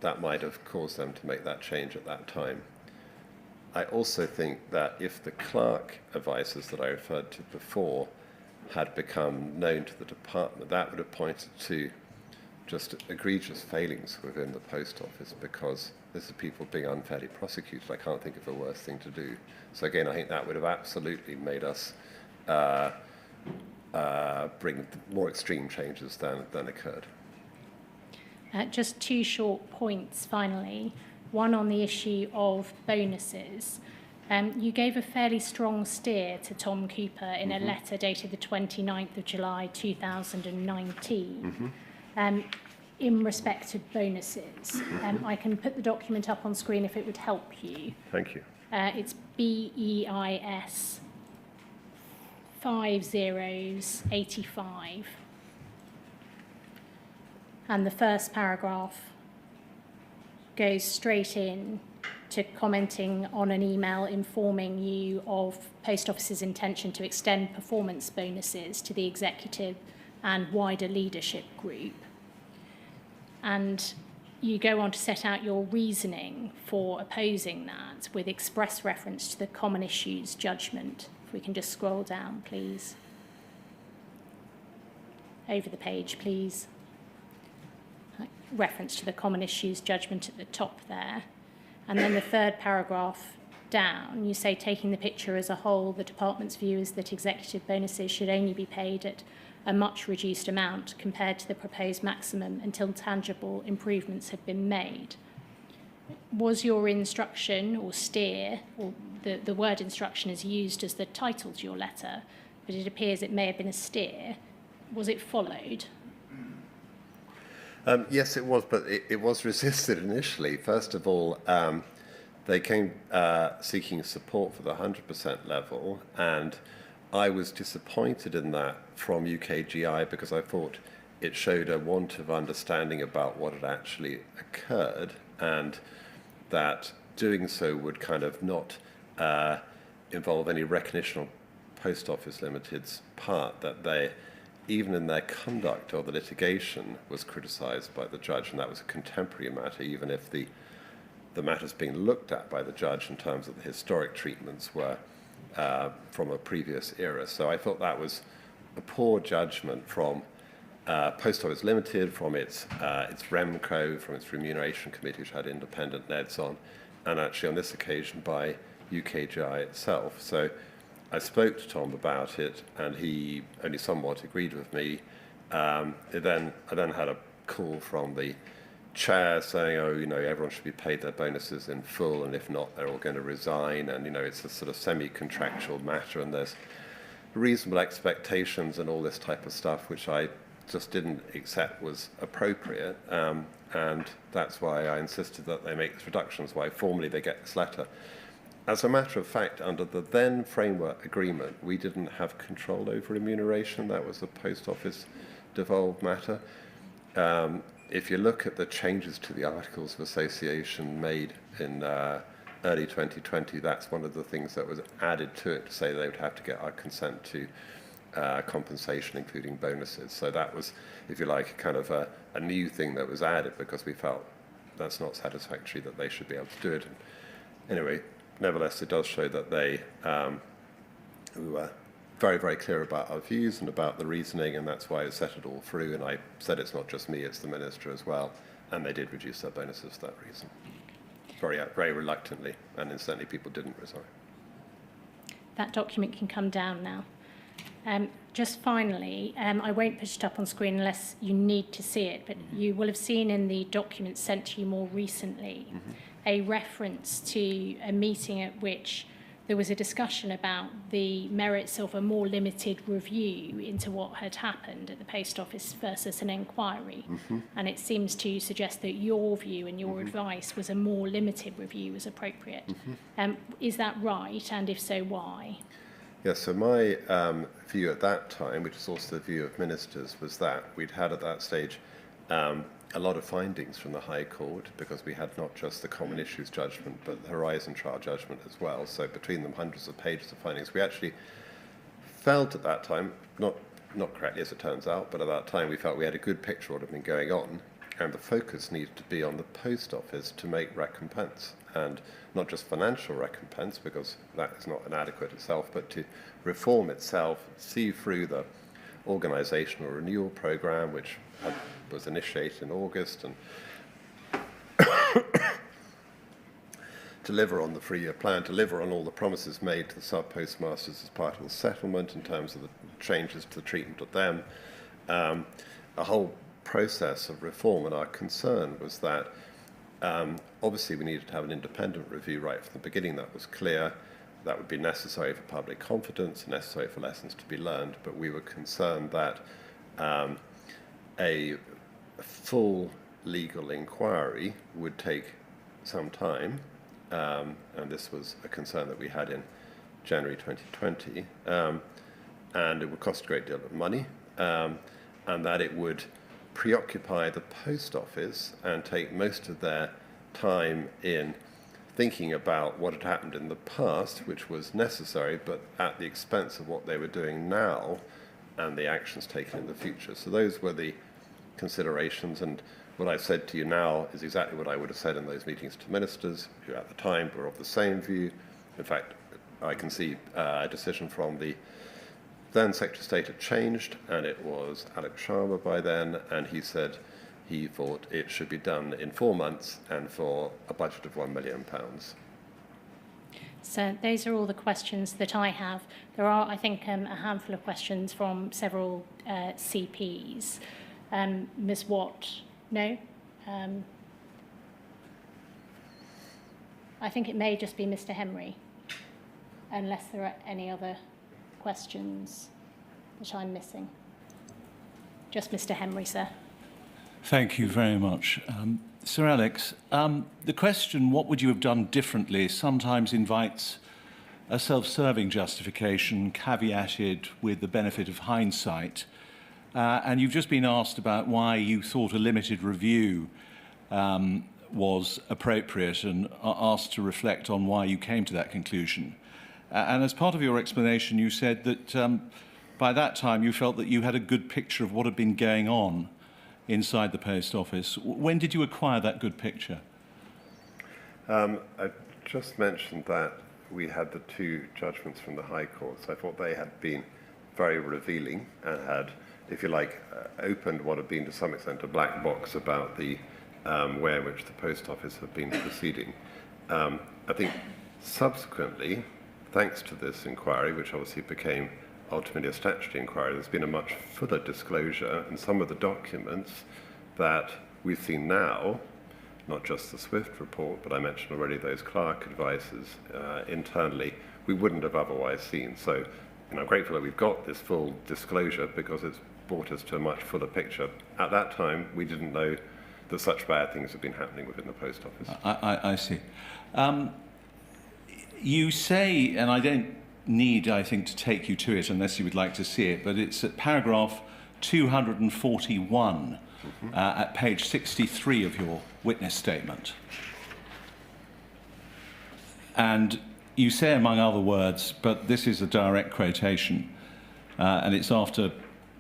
that might have caused them to make that change at that time. I also think that if the clerk advices that I referred to before had become known to the department, that would have pointed to just egregious failings within the post office, because this is people being unfairly prosecuted. I can't think of a worse thing to do. So again, I think that would have absolutely made us bring more extreme changes than occurred. Just 2 short points finally. One on the issue of bonuses. You gave a fairly strong steer to Tom Cooper in a letter dated the 29th of July 2019 in respect to bonuses. I can put the document up on screen if it would help you. Thank you. It's BEIS 5085. And the first paragraph goes straight in to commenting on an email informing you of Post Office's intention to extend performance bonuses to the executive and wider leadership group. And you go on to set out your reasoning for opposing that with express reference to the common issues judgment. If we can just scroll down, please. Over the page, please. Reference to the common issues judgment at the top there. And then the third paragraph down, you say, taking the picture as a whole, the department's view is that executive bonuses should only be paid at a much reduced amount compared to the proposed maximum until tangible improvements have been made. Was your instruction or steer, or the word instruction is used as the title to your letter, but it appears it may have been a steer. Was it followed? Yes, it was, but it was resisted initially. First of all, they came seeking support for the 100% level, and I was disappointed in that from UKGI because I thought it showed a want of understanding about what had actually occurred, and that doing so would kind of not involve any recognition on Post Office Limited's part that they, even in their conduct of the litigation, was criticised by the judge, and that was a contemporary matter, even if the matters being looked at by the judge in terms of the historic treatments were from a previous era. So I thought that was a poor judgment from Post Office Limited, from its REMCO, from its Remuneration Committee, which had independent NEDs on, and actually on this occasion by UKGI itself. So I spoke to Tom about it, and he only somewhat agreed with me. I then had a call from the chair saying, oh, everyone should be paid their bonuses in full, and if not, they're all going to resign, and, it's a sort of semi-contractual matter, and there's reasonable expectations and all this type of stuff, which I just didn't accept was appropriate, and that's why I insisted that they make these reductions, why formally they get this letter. As a matter of fact, under the then framework agreement, we didn't have control over remuneration. That was a Post Office devolved matter. If you look at the changes to the Articles of Association made in early 2020, that's one of the things that was added to it to say they would have to get our consent to compensation, including bonuses. So that was, if you like, kind of a new thing that was added because we felt that's not satisfactory, that they should be able to do it. And anyway, nevertheless, it does show that they were very, very clear about our views and about the reasoning, and that's why I set it all through. And I said it's not just me, it's the Minister as well. And they did reduce their bonuses for that reason. Very, very reluctantly, and incidentally, people didn't resign. That document can come down now. Just finally, I won't put it up on screen unless you need to see it, but you will have seen in the document sent to you more recently a reference to a meeting at which there was a discussion about the merits of a more limited review into what had happened at the Post Office versus an inquiry. And it seems to suggest that your view and your advice was a more limited review was appropriate. Is that right? And if so, why? Yes, so my view at that time, which is also the view of ministers, was that we'd had at that stage a lot of findings from the High Court, because we had not just the Common Issues judgment, but the Horizon Trial judgment as well. So between them, hundreds of pages of findings. We actually felt at that time, not correctly as it turns out, but at that time we felt we had a good picture of what had been going on, and the focus needed to be on the Post Office to make recompense, and not just financial recompense, because that is not inadequate itself, but to reform itself, see through the organisational renewal programme, which was initiated in August, and deliver on the 3-year plan, deliver on all the promises made to the sub-postmasters as part of the settlement in terms of the changes to the treatment of them, a whole process of reform. And our concern was that obviously we needed to have an independent review right from the beginning. That was clear. That would be necessary for public confidence, necessary for lessons to be learned, but we were concerned that a full legal inquiry would take some time, and this was a concern that we had in January 2020, and it would cost a great deal of money, and that it would preoccupy the Post Office and take most of their time in thinking about what had happened in the past, which was necessary, but at the expense of what they were doing now and the actions taken in the future. So those were the considerations, and what I've said to you now is exactly what I would have said in those meetings to ministers who at the time were of the same view. In fact, I can see a decision from the then Secretary of State had changed, and it was Alex Sharma by then, and he said he thought it should be done in 4 months and for a budget of £1 million. So those are all the questions that I have. There are, I think, a handful of questions from several CPs. Ms. Watt, no? I think it may just be Mr. Henry, unless there are any other questions that I'm missing. Just Mr. Henry, sir. Thank you very much. Sir Alex, the question, what would you have done differently, sometimes invites a self-serving justification caveated with the benefit of hindsight. And you've just been asked about why you thought a limited review was appropriate and asked to reflect on why you came to that conclusion. And as part of your explanation, you said that by that time you felt that you had a good picture of what had been going on inside the post office. When did you acquire that good picture? I just mentioned that we had the two judgments from the High Court. So I thought they had been very revealing and had, if you like, opened what had been to some extent a black box about the way in which the post office had been proceeding. I think subsequently, thanks to this inquiry, which obviously became ultimately a statutory inquiry, there's been a much fuller disclosure, and some of the documents that we've seen now, not just the SWIFT report, but I mentioned already those Clark advices internally, we wouldn't have otherwise seen. So I'm grateful that we've got this full disclosure because it's brought us to a much fuller picture. At that time, we didn't know that such bad things have been happening within the post office. I see. You say, and I don't need, I think, to take you to it unless you would like to see it, but it's at paragraph 241 at page 63 of your witness statement. And you say, among other words, but this is a direct quotation, and it's after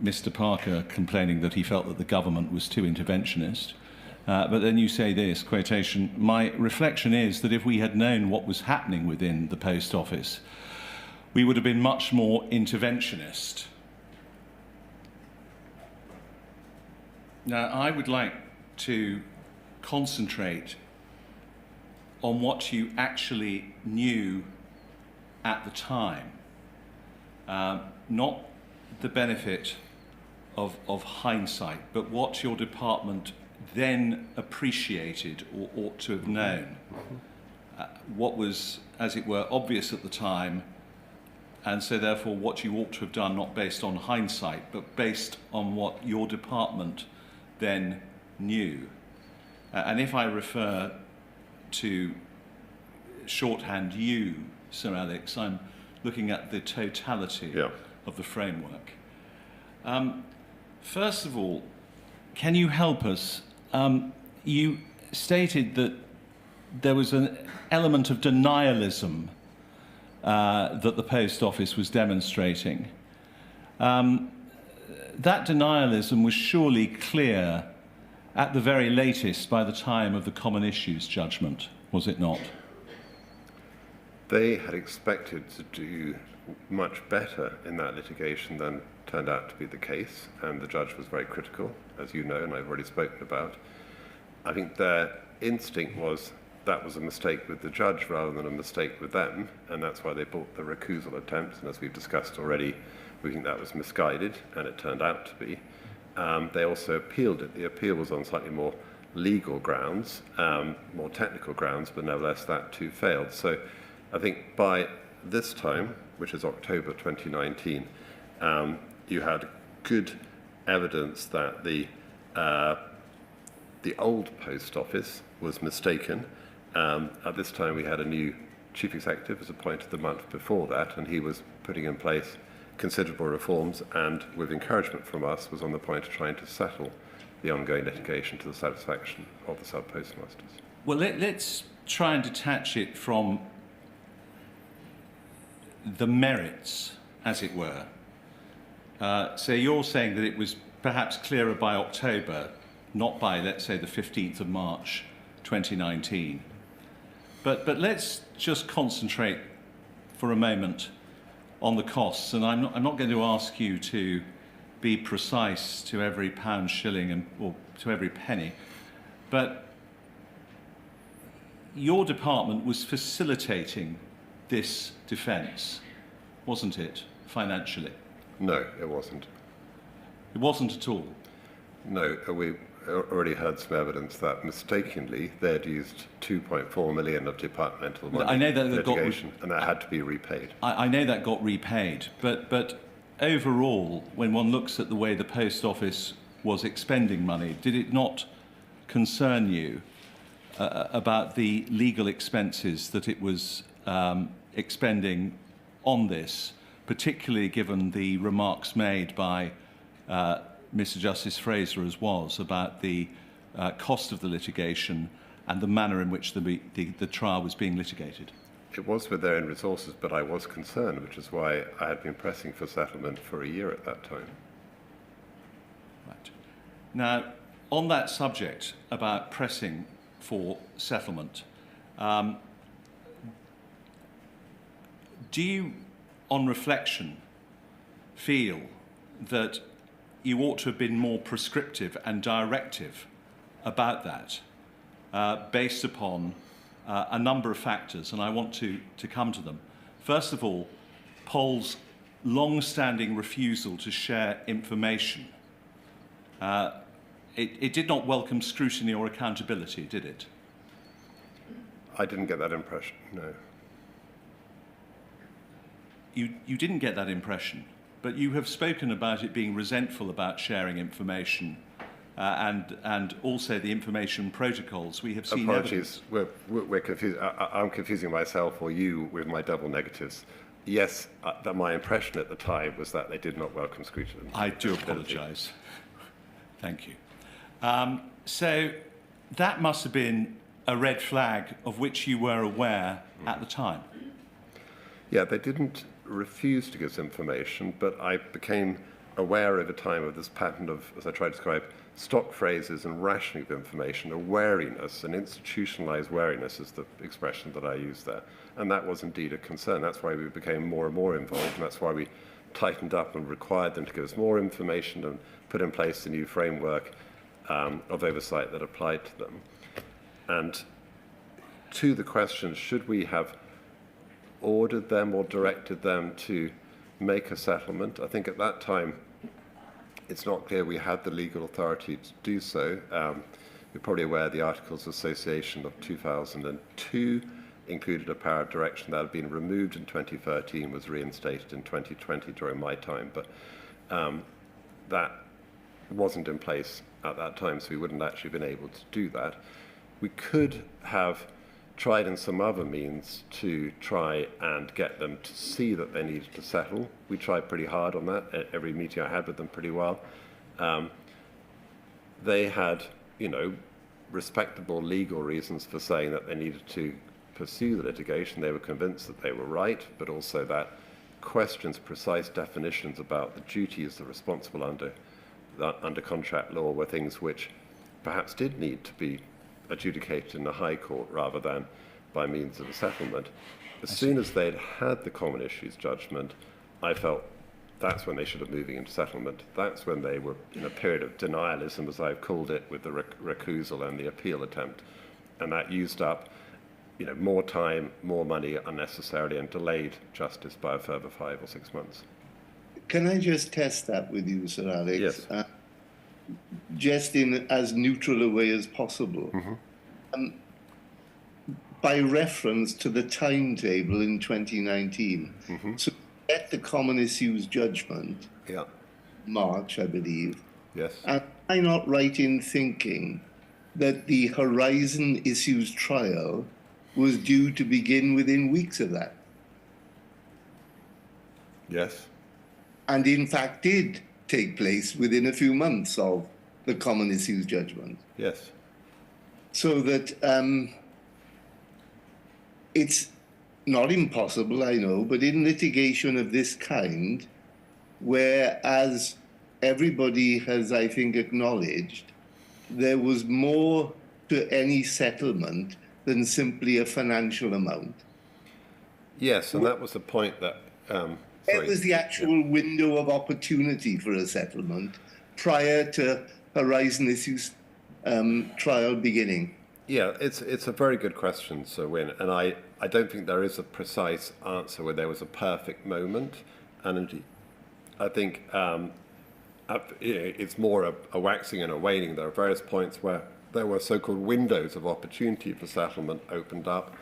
Mr. Parker complaining that he felt that the government was too interventionist. But then you say this, quotation, "My reflection is that if we had known what was happening within the post office, we would have been much more interventionist." Now, I would like to concentrate on what you actually knew at the time, not the benefit of hindsight, but what your department then appreciated or ought to have known. What was, as it were, obvious at the time, and so therefore what you ought to have done, not based on hindsight, but based on what your department then knew. And if I refer to shorthand you, Sir Alex, I'm looking at the totality of the framework. First of all, can you help us? You stated that there was an element of denialism that the post office was demonstrating. That denialism was surely clear at the very latest by the time of the Common Issues judgment, was it not? They had expected to do much better in that litigation than turned out to be the case, and the judge was very critical, as you know, and I've already spoken about. I think their instinct was that was a mistake with the judge rather than a mistake with them, and that's why they brought the recusal attempt, and as we've discussed already, we think that was misguided, and it turned out to be. They also appealed it. The appeal was on slightly more legal grounds, more technical grounds, but nevertheless that too failed. So I think by this time, which is October 2019, you had good evidence that the old post office was mistaken. At this time, we had a new chief executive was appointed the month before that, and he was putting in place considerable reforms, and with encouragement from us, was on the point of trying to settle the ongoing litigation to the satisfaction of the sub-postmasters. Well, let's try and detach it from the merits, as it were. So you're saying that it was perhaps clearer by October, not by, let's say, the 15th of March 2019. But let's just concentrate for a moment on the costs, and I'm not going to ask you to be precise to every pound, shilling, or to every penny, but your department was facilitating this defence, wasn't it, financially? No, it wasn't. It wasn't at all? No, we already heard some evidence that mistakenly they had used 2.4 million of departmental money I know that litigation, and that had to be repaid. I know that got repaid, but overall, when one looks at the way the post office was expending money, did it not concern you about the legal expenses that it was expending on this, particularly given the remarks made by Mr. Justice Fraser as was about the cost of the litigation and the manner in which the trial was being litigated? It was with their own resources, but I was concerned, which is why I had been pressing for settlement for a year at that time. Right. Now, on that subject about pressing for settlement, do you, on reflection, feel that you ought to have been more prescriptive and directive about that, based upon a number of factors, and I want to come to them. First of all, Pol's long-standing refusal to share information. It did not welcome scrutiny or accountability, did it? I didn't get that impression, no. You didn't get that impression, but you have spoken about it being resentful about sharing information and also the information protocols. We have seen Apologies, we're confused. I'm confusing myself or you with my double negatives. Yes, that my impression at the time was that they did not welcome scrutiny. I do apologise. Thank you. So that must have been a red flag of which you were aware at the time. Yeah, they didn't refuse to give us information, but I became aware over time of this pattern of, as I tried to describe, stock phrases and rationing of information, a wariness, an institutionalized wariness is the expression that I used there. And that was indeed a concern. That's why we became more and more involved, and that's why we tightened up and required them to give us more information and put in place a new framework of oversight that applied to them. And to the question, should we have ordered them or directed them to make a settlement? I think at that time, it's not clear we had the legal authority to do so. You're probably aware the Articles of Association of 2002 included a power of direction that had been removed in 2013, was reinstated in 2020 during my time, but that wasn't in place at that time, so we wouldn't actually been able to do that. We could have tried in some other means to try and get them to see that they needed to settle. We tried pretty hard on that at every meeting I had with them pretty well. They had, respectable legal reasons for saying that they needed to pursue the litigation. They were convinced that they were right, but also that questions, precise definitions about the duties that are responsible under contract law were things which perhaps did need to be adjudicated in the High Court rather than by means of a settlement. As soon as they'd had the common issues judgment, I felt that's when they should have moving into settlement. That's when they were in a period of denialism, as I've called it, with the recusal and the appeal attempt. And that used up more time, more money unnecessarily, and delayed justice by a further 5 or 6 months. Can I just test that with you, Sir Alex? Yes. Just in as neutral a way as possible. Mm-hmm. By reference to the timetable in 2019. Mm-hmm. So get the common issues judgment, Yeah. March, I believe. Yes. Am I not right in thinking that the Horizon issues trial was due to begin within weeks of that? Yes. And in fact did take place within a few months of the common issues judgment. Yes. So that it's not impossible, I know, but in litigation of this kind, where, as everybody has, I think, acknowledged, there was more to any settlement than simply a financial amount. Yes, and that was the point that... It was the actual window of opportunity for a settlement prior to Horizon Issues trial beginning. Yeah, it's a very good question, Sir Wynne, and I don't think there is a precise answer where there was a perfect moment, and indeed, I think it's more a waxing and a waning. There are various points where there were so-called windows of opportunity for settlement opened up.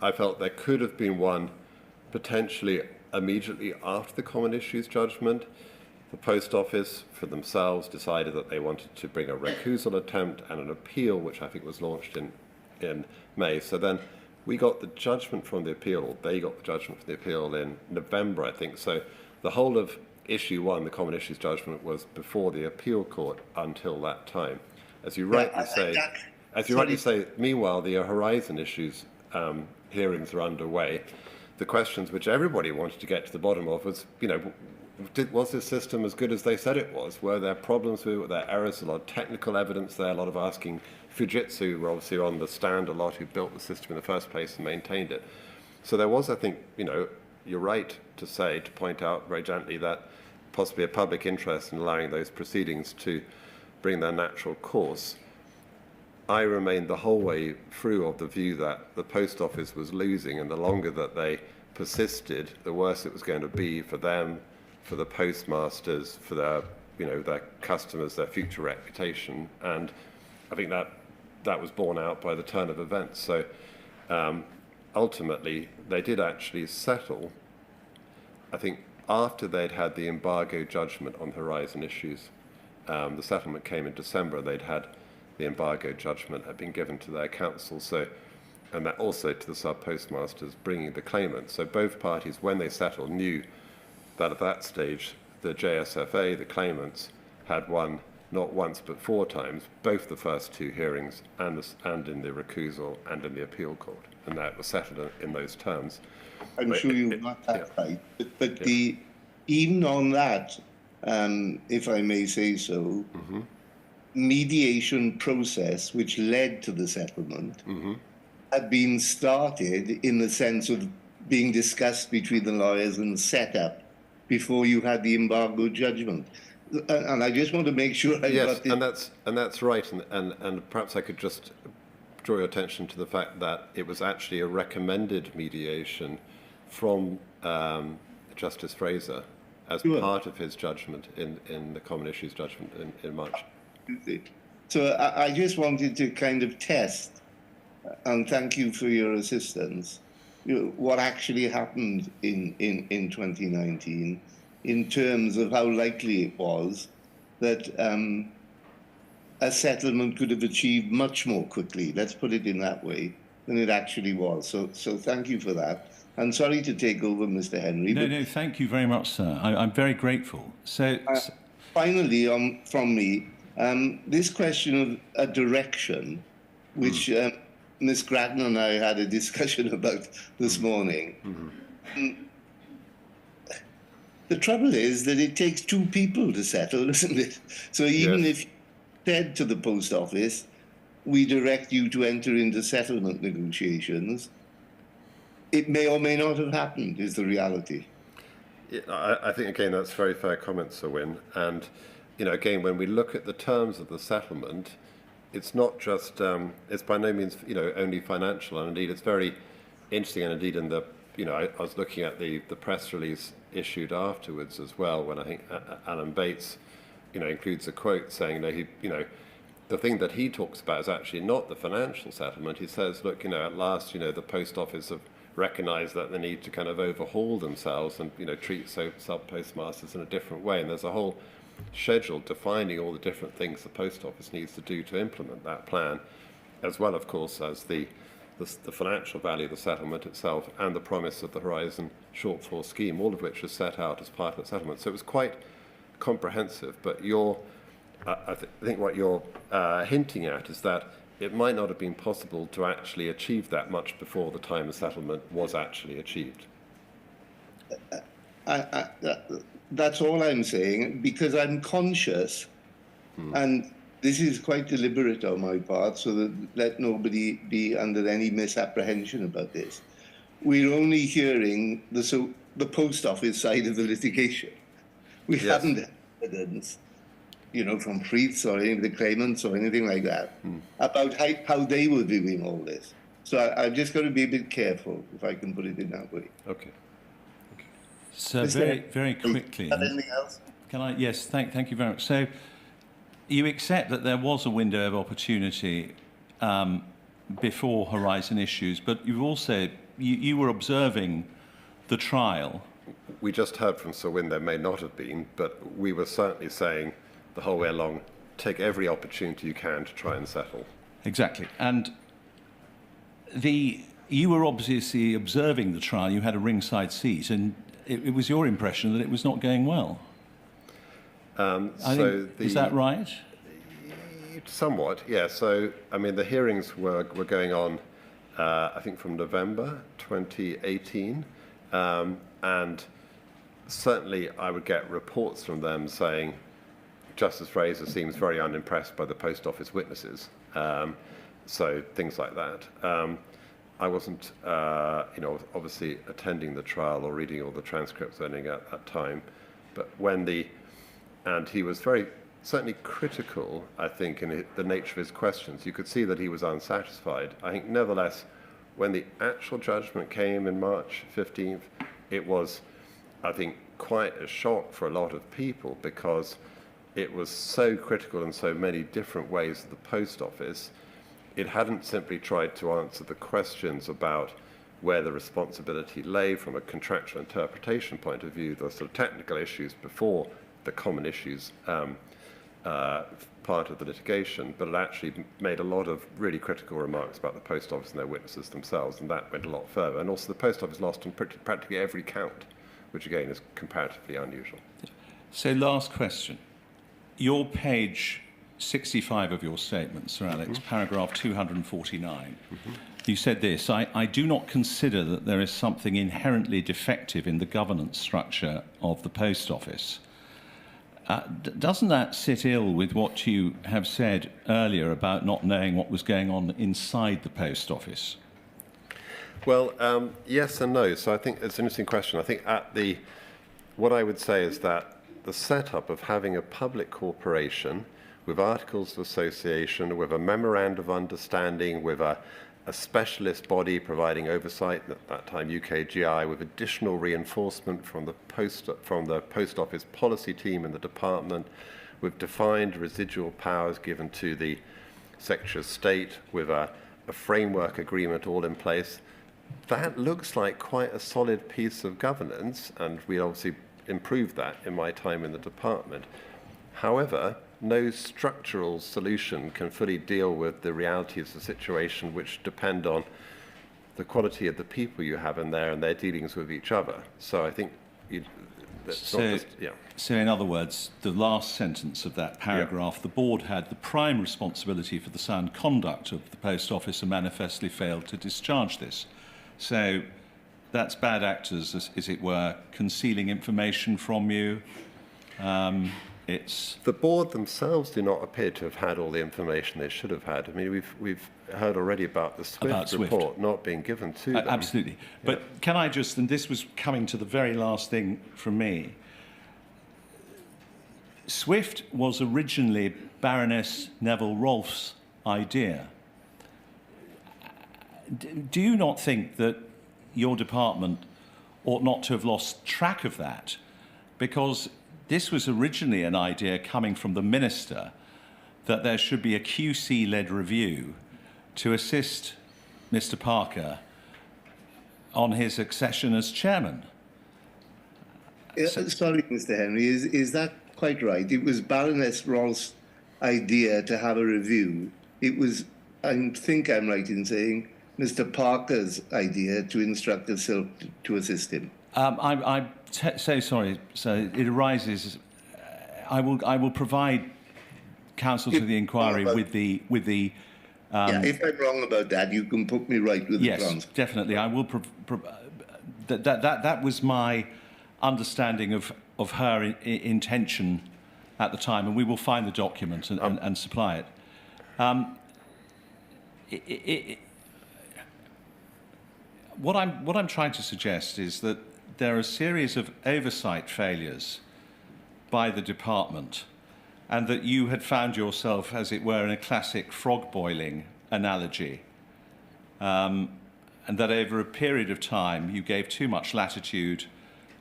I felt there could have been one potentially immediately after the common issues judgment. The Post Office, for themselves, decided that they wanted to bring a recusal attempt and an appeal, which I think was launched in in May. So then we got the judgment from the appeal, or they got the judgment from the appeal in November, I think. So the whole of issue 1, the common issues judgment, was before the appeal court until that time. As you rightly say, meanwhile, the Horizon issues hearings are underway. The questions which everybody wanted to get to the bottom of was, was this system as good as they said it was? Were there problems with it? Were there errors? A lot of technical evidence there, a lot of asking Fujitsu, who were obviously on the stand a lot, who built the system in the first place and maintained it. So there was, I think, you're right to point out very gently that possibly a public interest in allowing those proceedings to bring their natural course. I remained the whole way through of the view that the Post Office was losing, and the longer that they persisted, the worse it was going to be for them, for the postmasters, for their, their customers, their future reputation. And I think that was borne out by the turn of events. So ultimately, they did actually settle, I think, after they'd had the embargo judgment on Horizon issues. The settlement came in December. They'd had the embargo judgment had been given to their counsel, and that also to the sub-postmasters bringing the claimant. So both parties, when they settled, knew that at that stage, the JSFA, the claimants, had won not once but 4 times, both the first 2 hearings and in the recusal and in the appeal court, and that was settled in those terms. I'm sure you've got that right, but even on that, if I may say so, mediation process which led to the settlement had been started in the sense of being discussed between the lawyers and set up before you had the embargo judgment. And I just want to make sure I got this. and that's right. And perhaps I could just draw your attention to the fact that it was actually a recommended mediation from Justice Fraser as part of his judgment in the common issues judgment in March. So I just wanted to kind of test, and thank you for your assistance, what actually happened in 2019 in terms of how likely it was that a settlement could have achieved much more quickly, let's put it in that way, than it actually was. So thank you for that. And sorry to take over, Mr. Henry. No, thank you very much, sir. I'm very grateful. So finally, from me, this question of a direction, which Ms. Gratton and I had a discussion about this morning. The trouble is that it takes 2 people to settle, isn't it? So even if you said to the Post Office, we direct you to enter into settlement negotiations, it may or may not have happened, is the reality. Yeah, I think, again, that's very fair comment, Sir Wynne. And, again, when we look at the terms of the settlement, it's not just, it's by no means, only financial. And indeed, it's very interesting. And indeed, in the, I was looking at the press release issued afterwards as well, when I think Alan Bates, includes a quote saying, the thing that he talks about is actually not the financial settlement. He says, look, at last, the Post Office have recognise that they need to kind of overhaul themselves and treat sub-postmasters in a different way. And there's a whole schedule defining all the different things the Post Office needs to do to implement that plan, as well, of course, as the financial value of the settlement itself and the promise of the Horizon shortfall scheme, all of which was set out as part of the settlement. So it was quite comprehensive. But I think what you're hinting at is that it might not have been possible to actually achieve that much before the time the settlement was actually achieved. That's all I'm saying, because I'm conscious, and this is quite deliberate on my part, so that let nobody be under any misapprehension about this. We're only hearing the Post Office side of the litigation. We haven't had evidence, from Freeths or any of the claimants or anything like that, about how they were viewing all this. So I've just got to be a bit careful, if I can put it in that way. Okay. So very quickly. Anything else? Can I? Yes, thank you very much. So you accept that there was a window of opportunity before Horizon issues, but you've also, you were observing the trial. We just heard from Sir Wynne there may not have been, but we were certainly saying the whole way along, take every opportunity you can to try and settle. Exactly. And You were obviously observing the trial. You had a ringside seat, and it was your impression that it was not going well. Is that right? Somewhat, yeah. So, I mean, the hearings were going on, I think, from November 2018. And certainly I would get reports from them saying, Justice Fraser seems very unimpressed by the post office witnesses. So things like that. I wasn't, obviously attending the trial or reading all the transcripts or anything at that time. But and he was certainly critical, I think, in the nature of his questions. You could see that he was unsatisfied. I think, nevertheless, when the actual judgment came in March 15th, it was, I think, quite a shock for a lot of people because it was so critical in so many different ways of the post office. It hadn't simply tried to answer the questions about where the responsibility lay from a contractual interpretation point of view, the sort of technical issues before the common issues part of the litigation, but it actually made a lot of really critical remarks about the post office and their witnesses themselves, and that went a lot further. And also the post office lost on practically every count, which again is comparatively unusual. So last question. Your page 65 of your statement, Sir Alex, paragraph 249, you said this, I do not consider that there is something inherently defective in the governance structure of the post office. Doesn't that sit ill with what you have said earlier about not knowing what was going on inside the post office? Well, yes and no. So I think it's an interesting question. I think what I would say is that the setup of having a public corporation with articles of association, with a memorandum of understanding, with a specialist body providing oversight, at that time UKGI, with additional reinforcement from the post office policy team in the department, with defined residual powers given to the Secretary of State, with a framework agreement all in place. That looks like quite a solid piece of governance, and we obviously improved that in my time in the department. However, no structural solution can fully deal with the realities of the situation, which depend on the quality of the people you have in there and their dealings with each other. So I think So in other words, the last sentence of that paragraph, the board had the prime responsibility for the sound conduct of the post office and manifestly failed to discharge this. So that's bad actors, as it were, concealing information from you. The board themselves do not appear to have had all the information they should have had. I mean, we've heard already about the Swift report not being given to them. Absolutely. But can I just, and this was coming to the very last thing from me, Swift was originally Baroness Neville Rolfe's idea. Do you not think that your department ought not to have lost track of that? Because this was originally an idea coming from the minister that there should be a QC-led review to assist Mr. Parker on his accession as chairman. Sorry, Mr. Henry, is that quite right? It was Baroness Rolfe's idea to have a review. It was, I think I'm right in saying, Mr. Parker's idea to instruct us to assist him. I'm so sorry. So it arises. I will provide counsel to the inquiry with the. If I'm wrong about that, you can put me right with the transcript. Yes, definitely. I will. That was my understanding of her intention at the time, and we will find the document and supply it. What I'm trying to suggest is that there are a series of oversight failures by the department, and that you had found yourself, as it were, in a classic frog boiling analogy, and that over a period of time you gave too much latitude,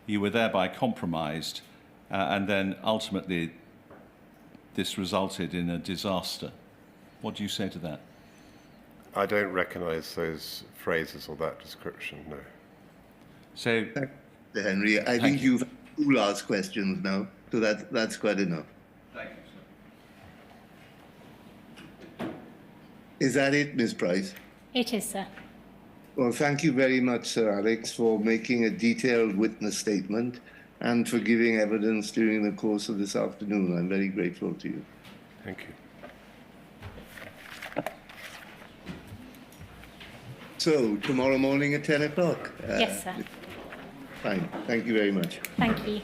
you were thereby compromised, and then ultimately this resulted in a disaster. What do you say to that? I don't recognise those phrases or that description, no. So, Henry, I think you've had two last questions now, so that's quite enough. Thank you, sir. Is that it, Ms. Price? It is, sir. Well, thank you very much, Sir Alex, for making a detailed witness statement and for giving evidence during the course of this afternoon. I'm very grateful to you. Thank you. So, tomorrow morning at 10 o'clock? Yes, sir. Fine. Thank you very much. Thank you.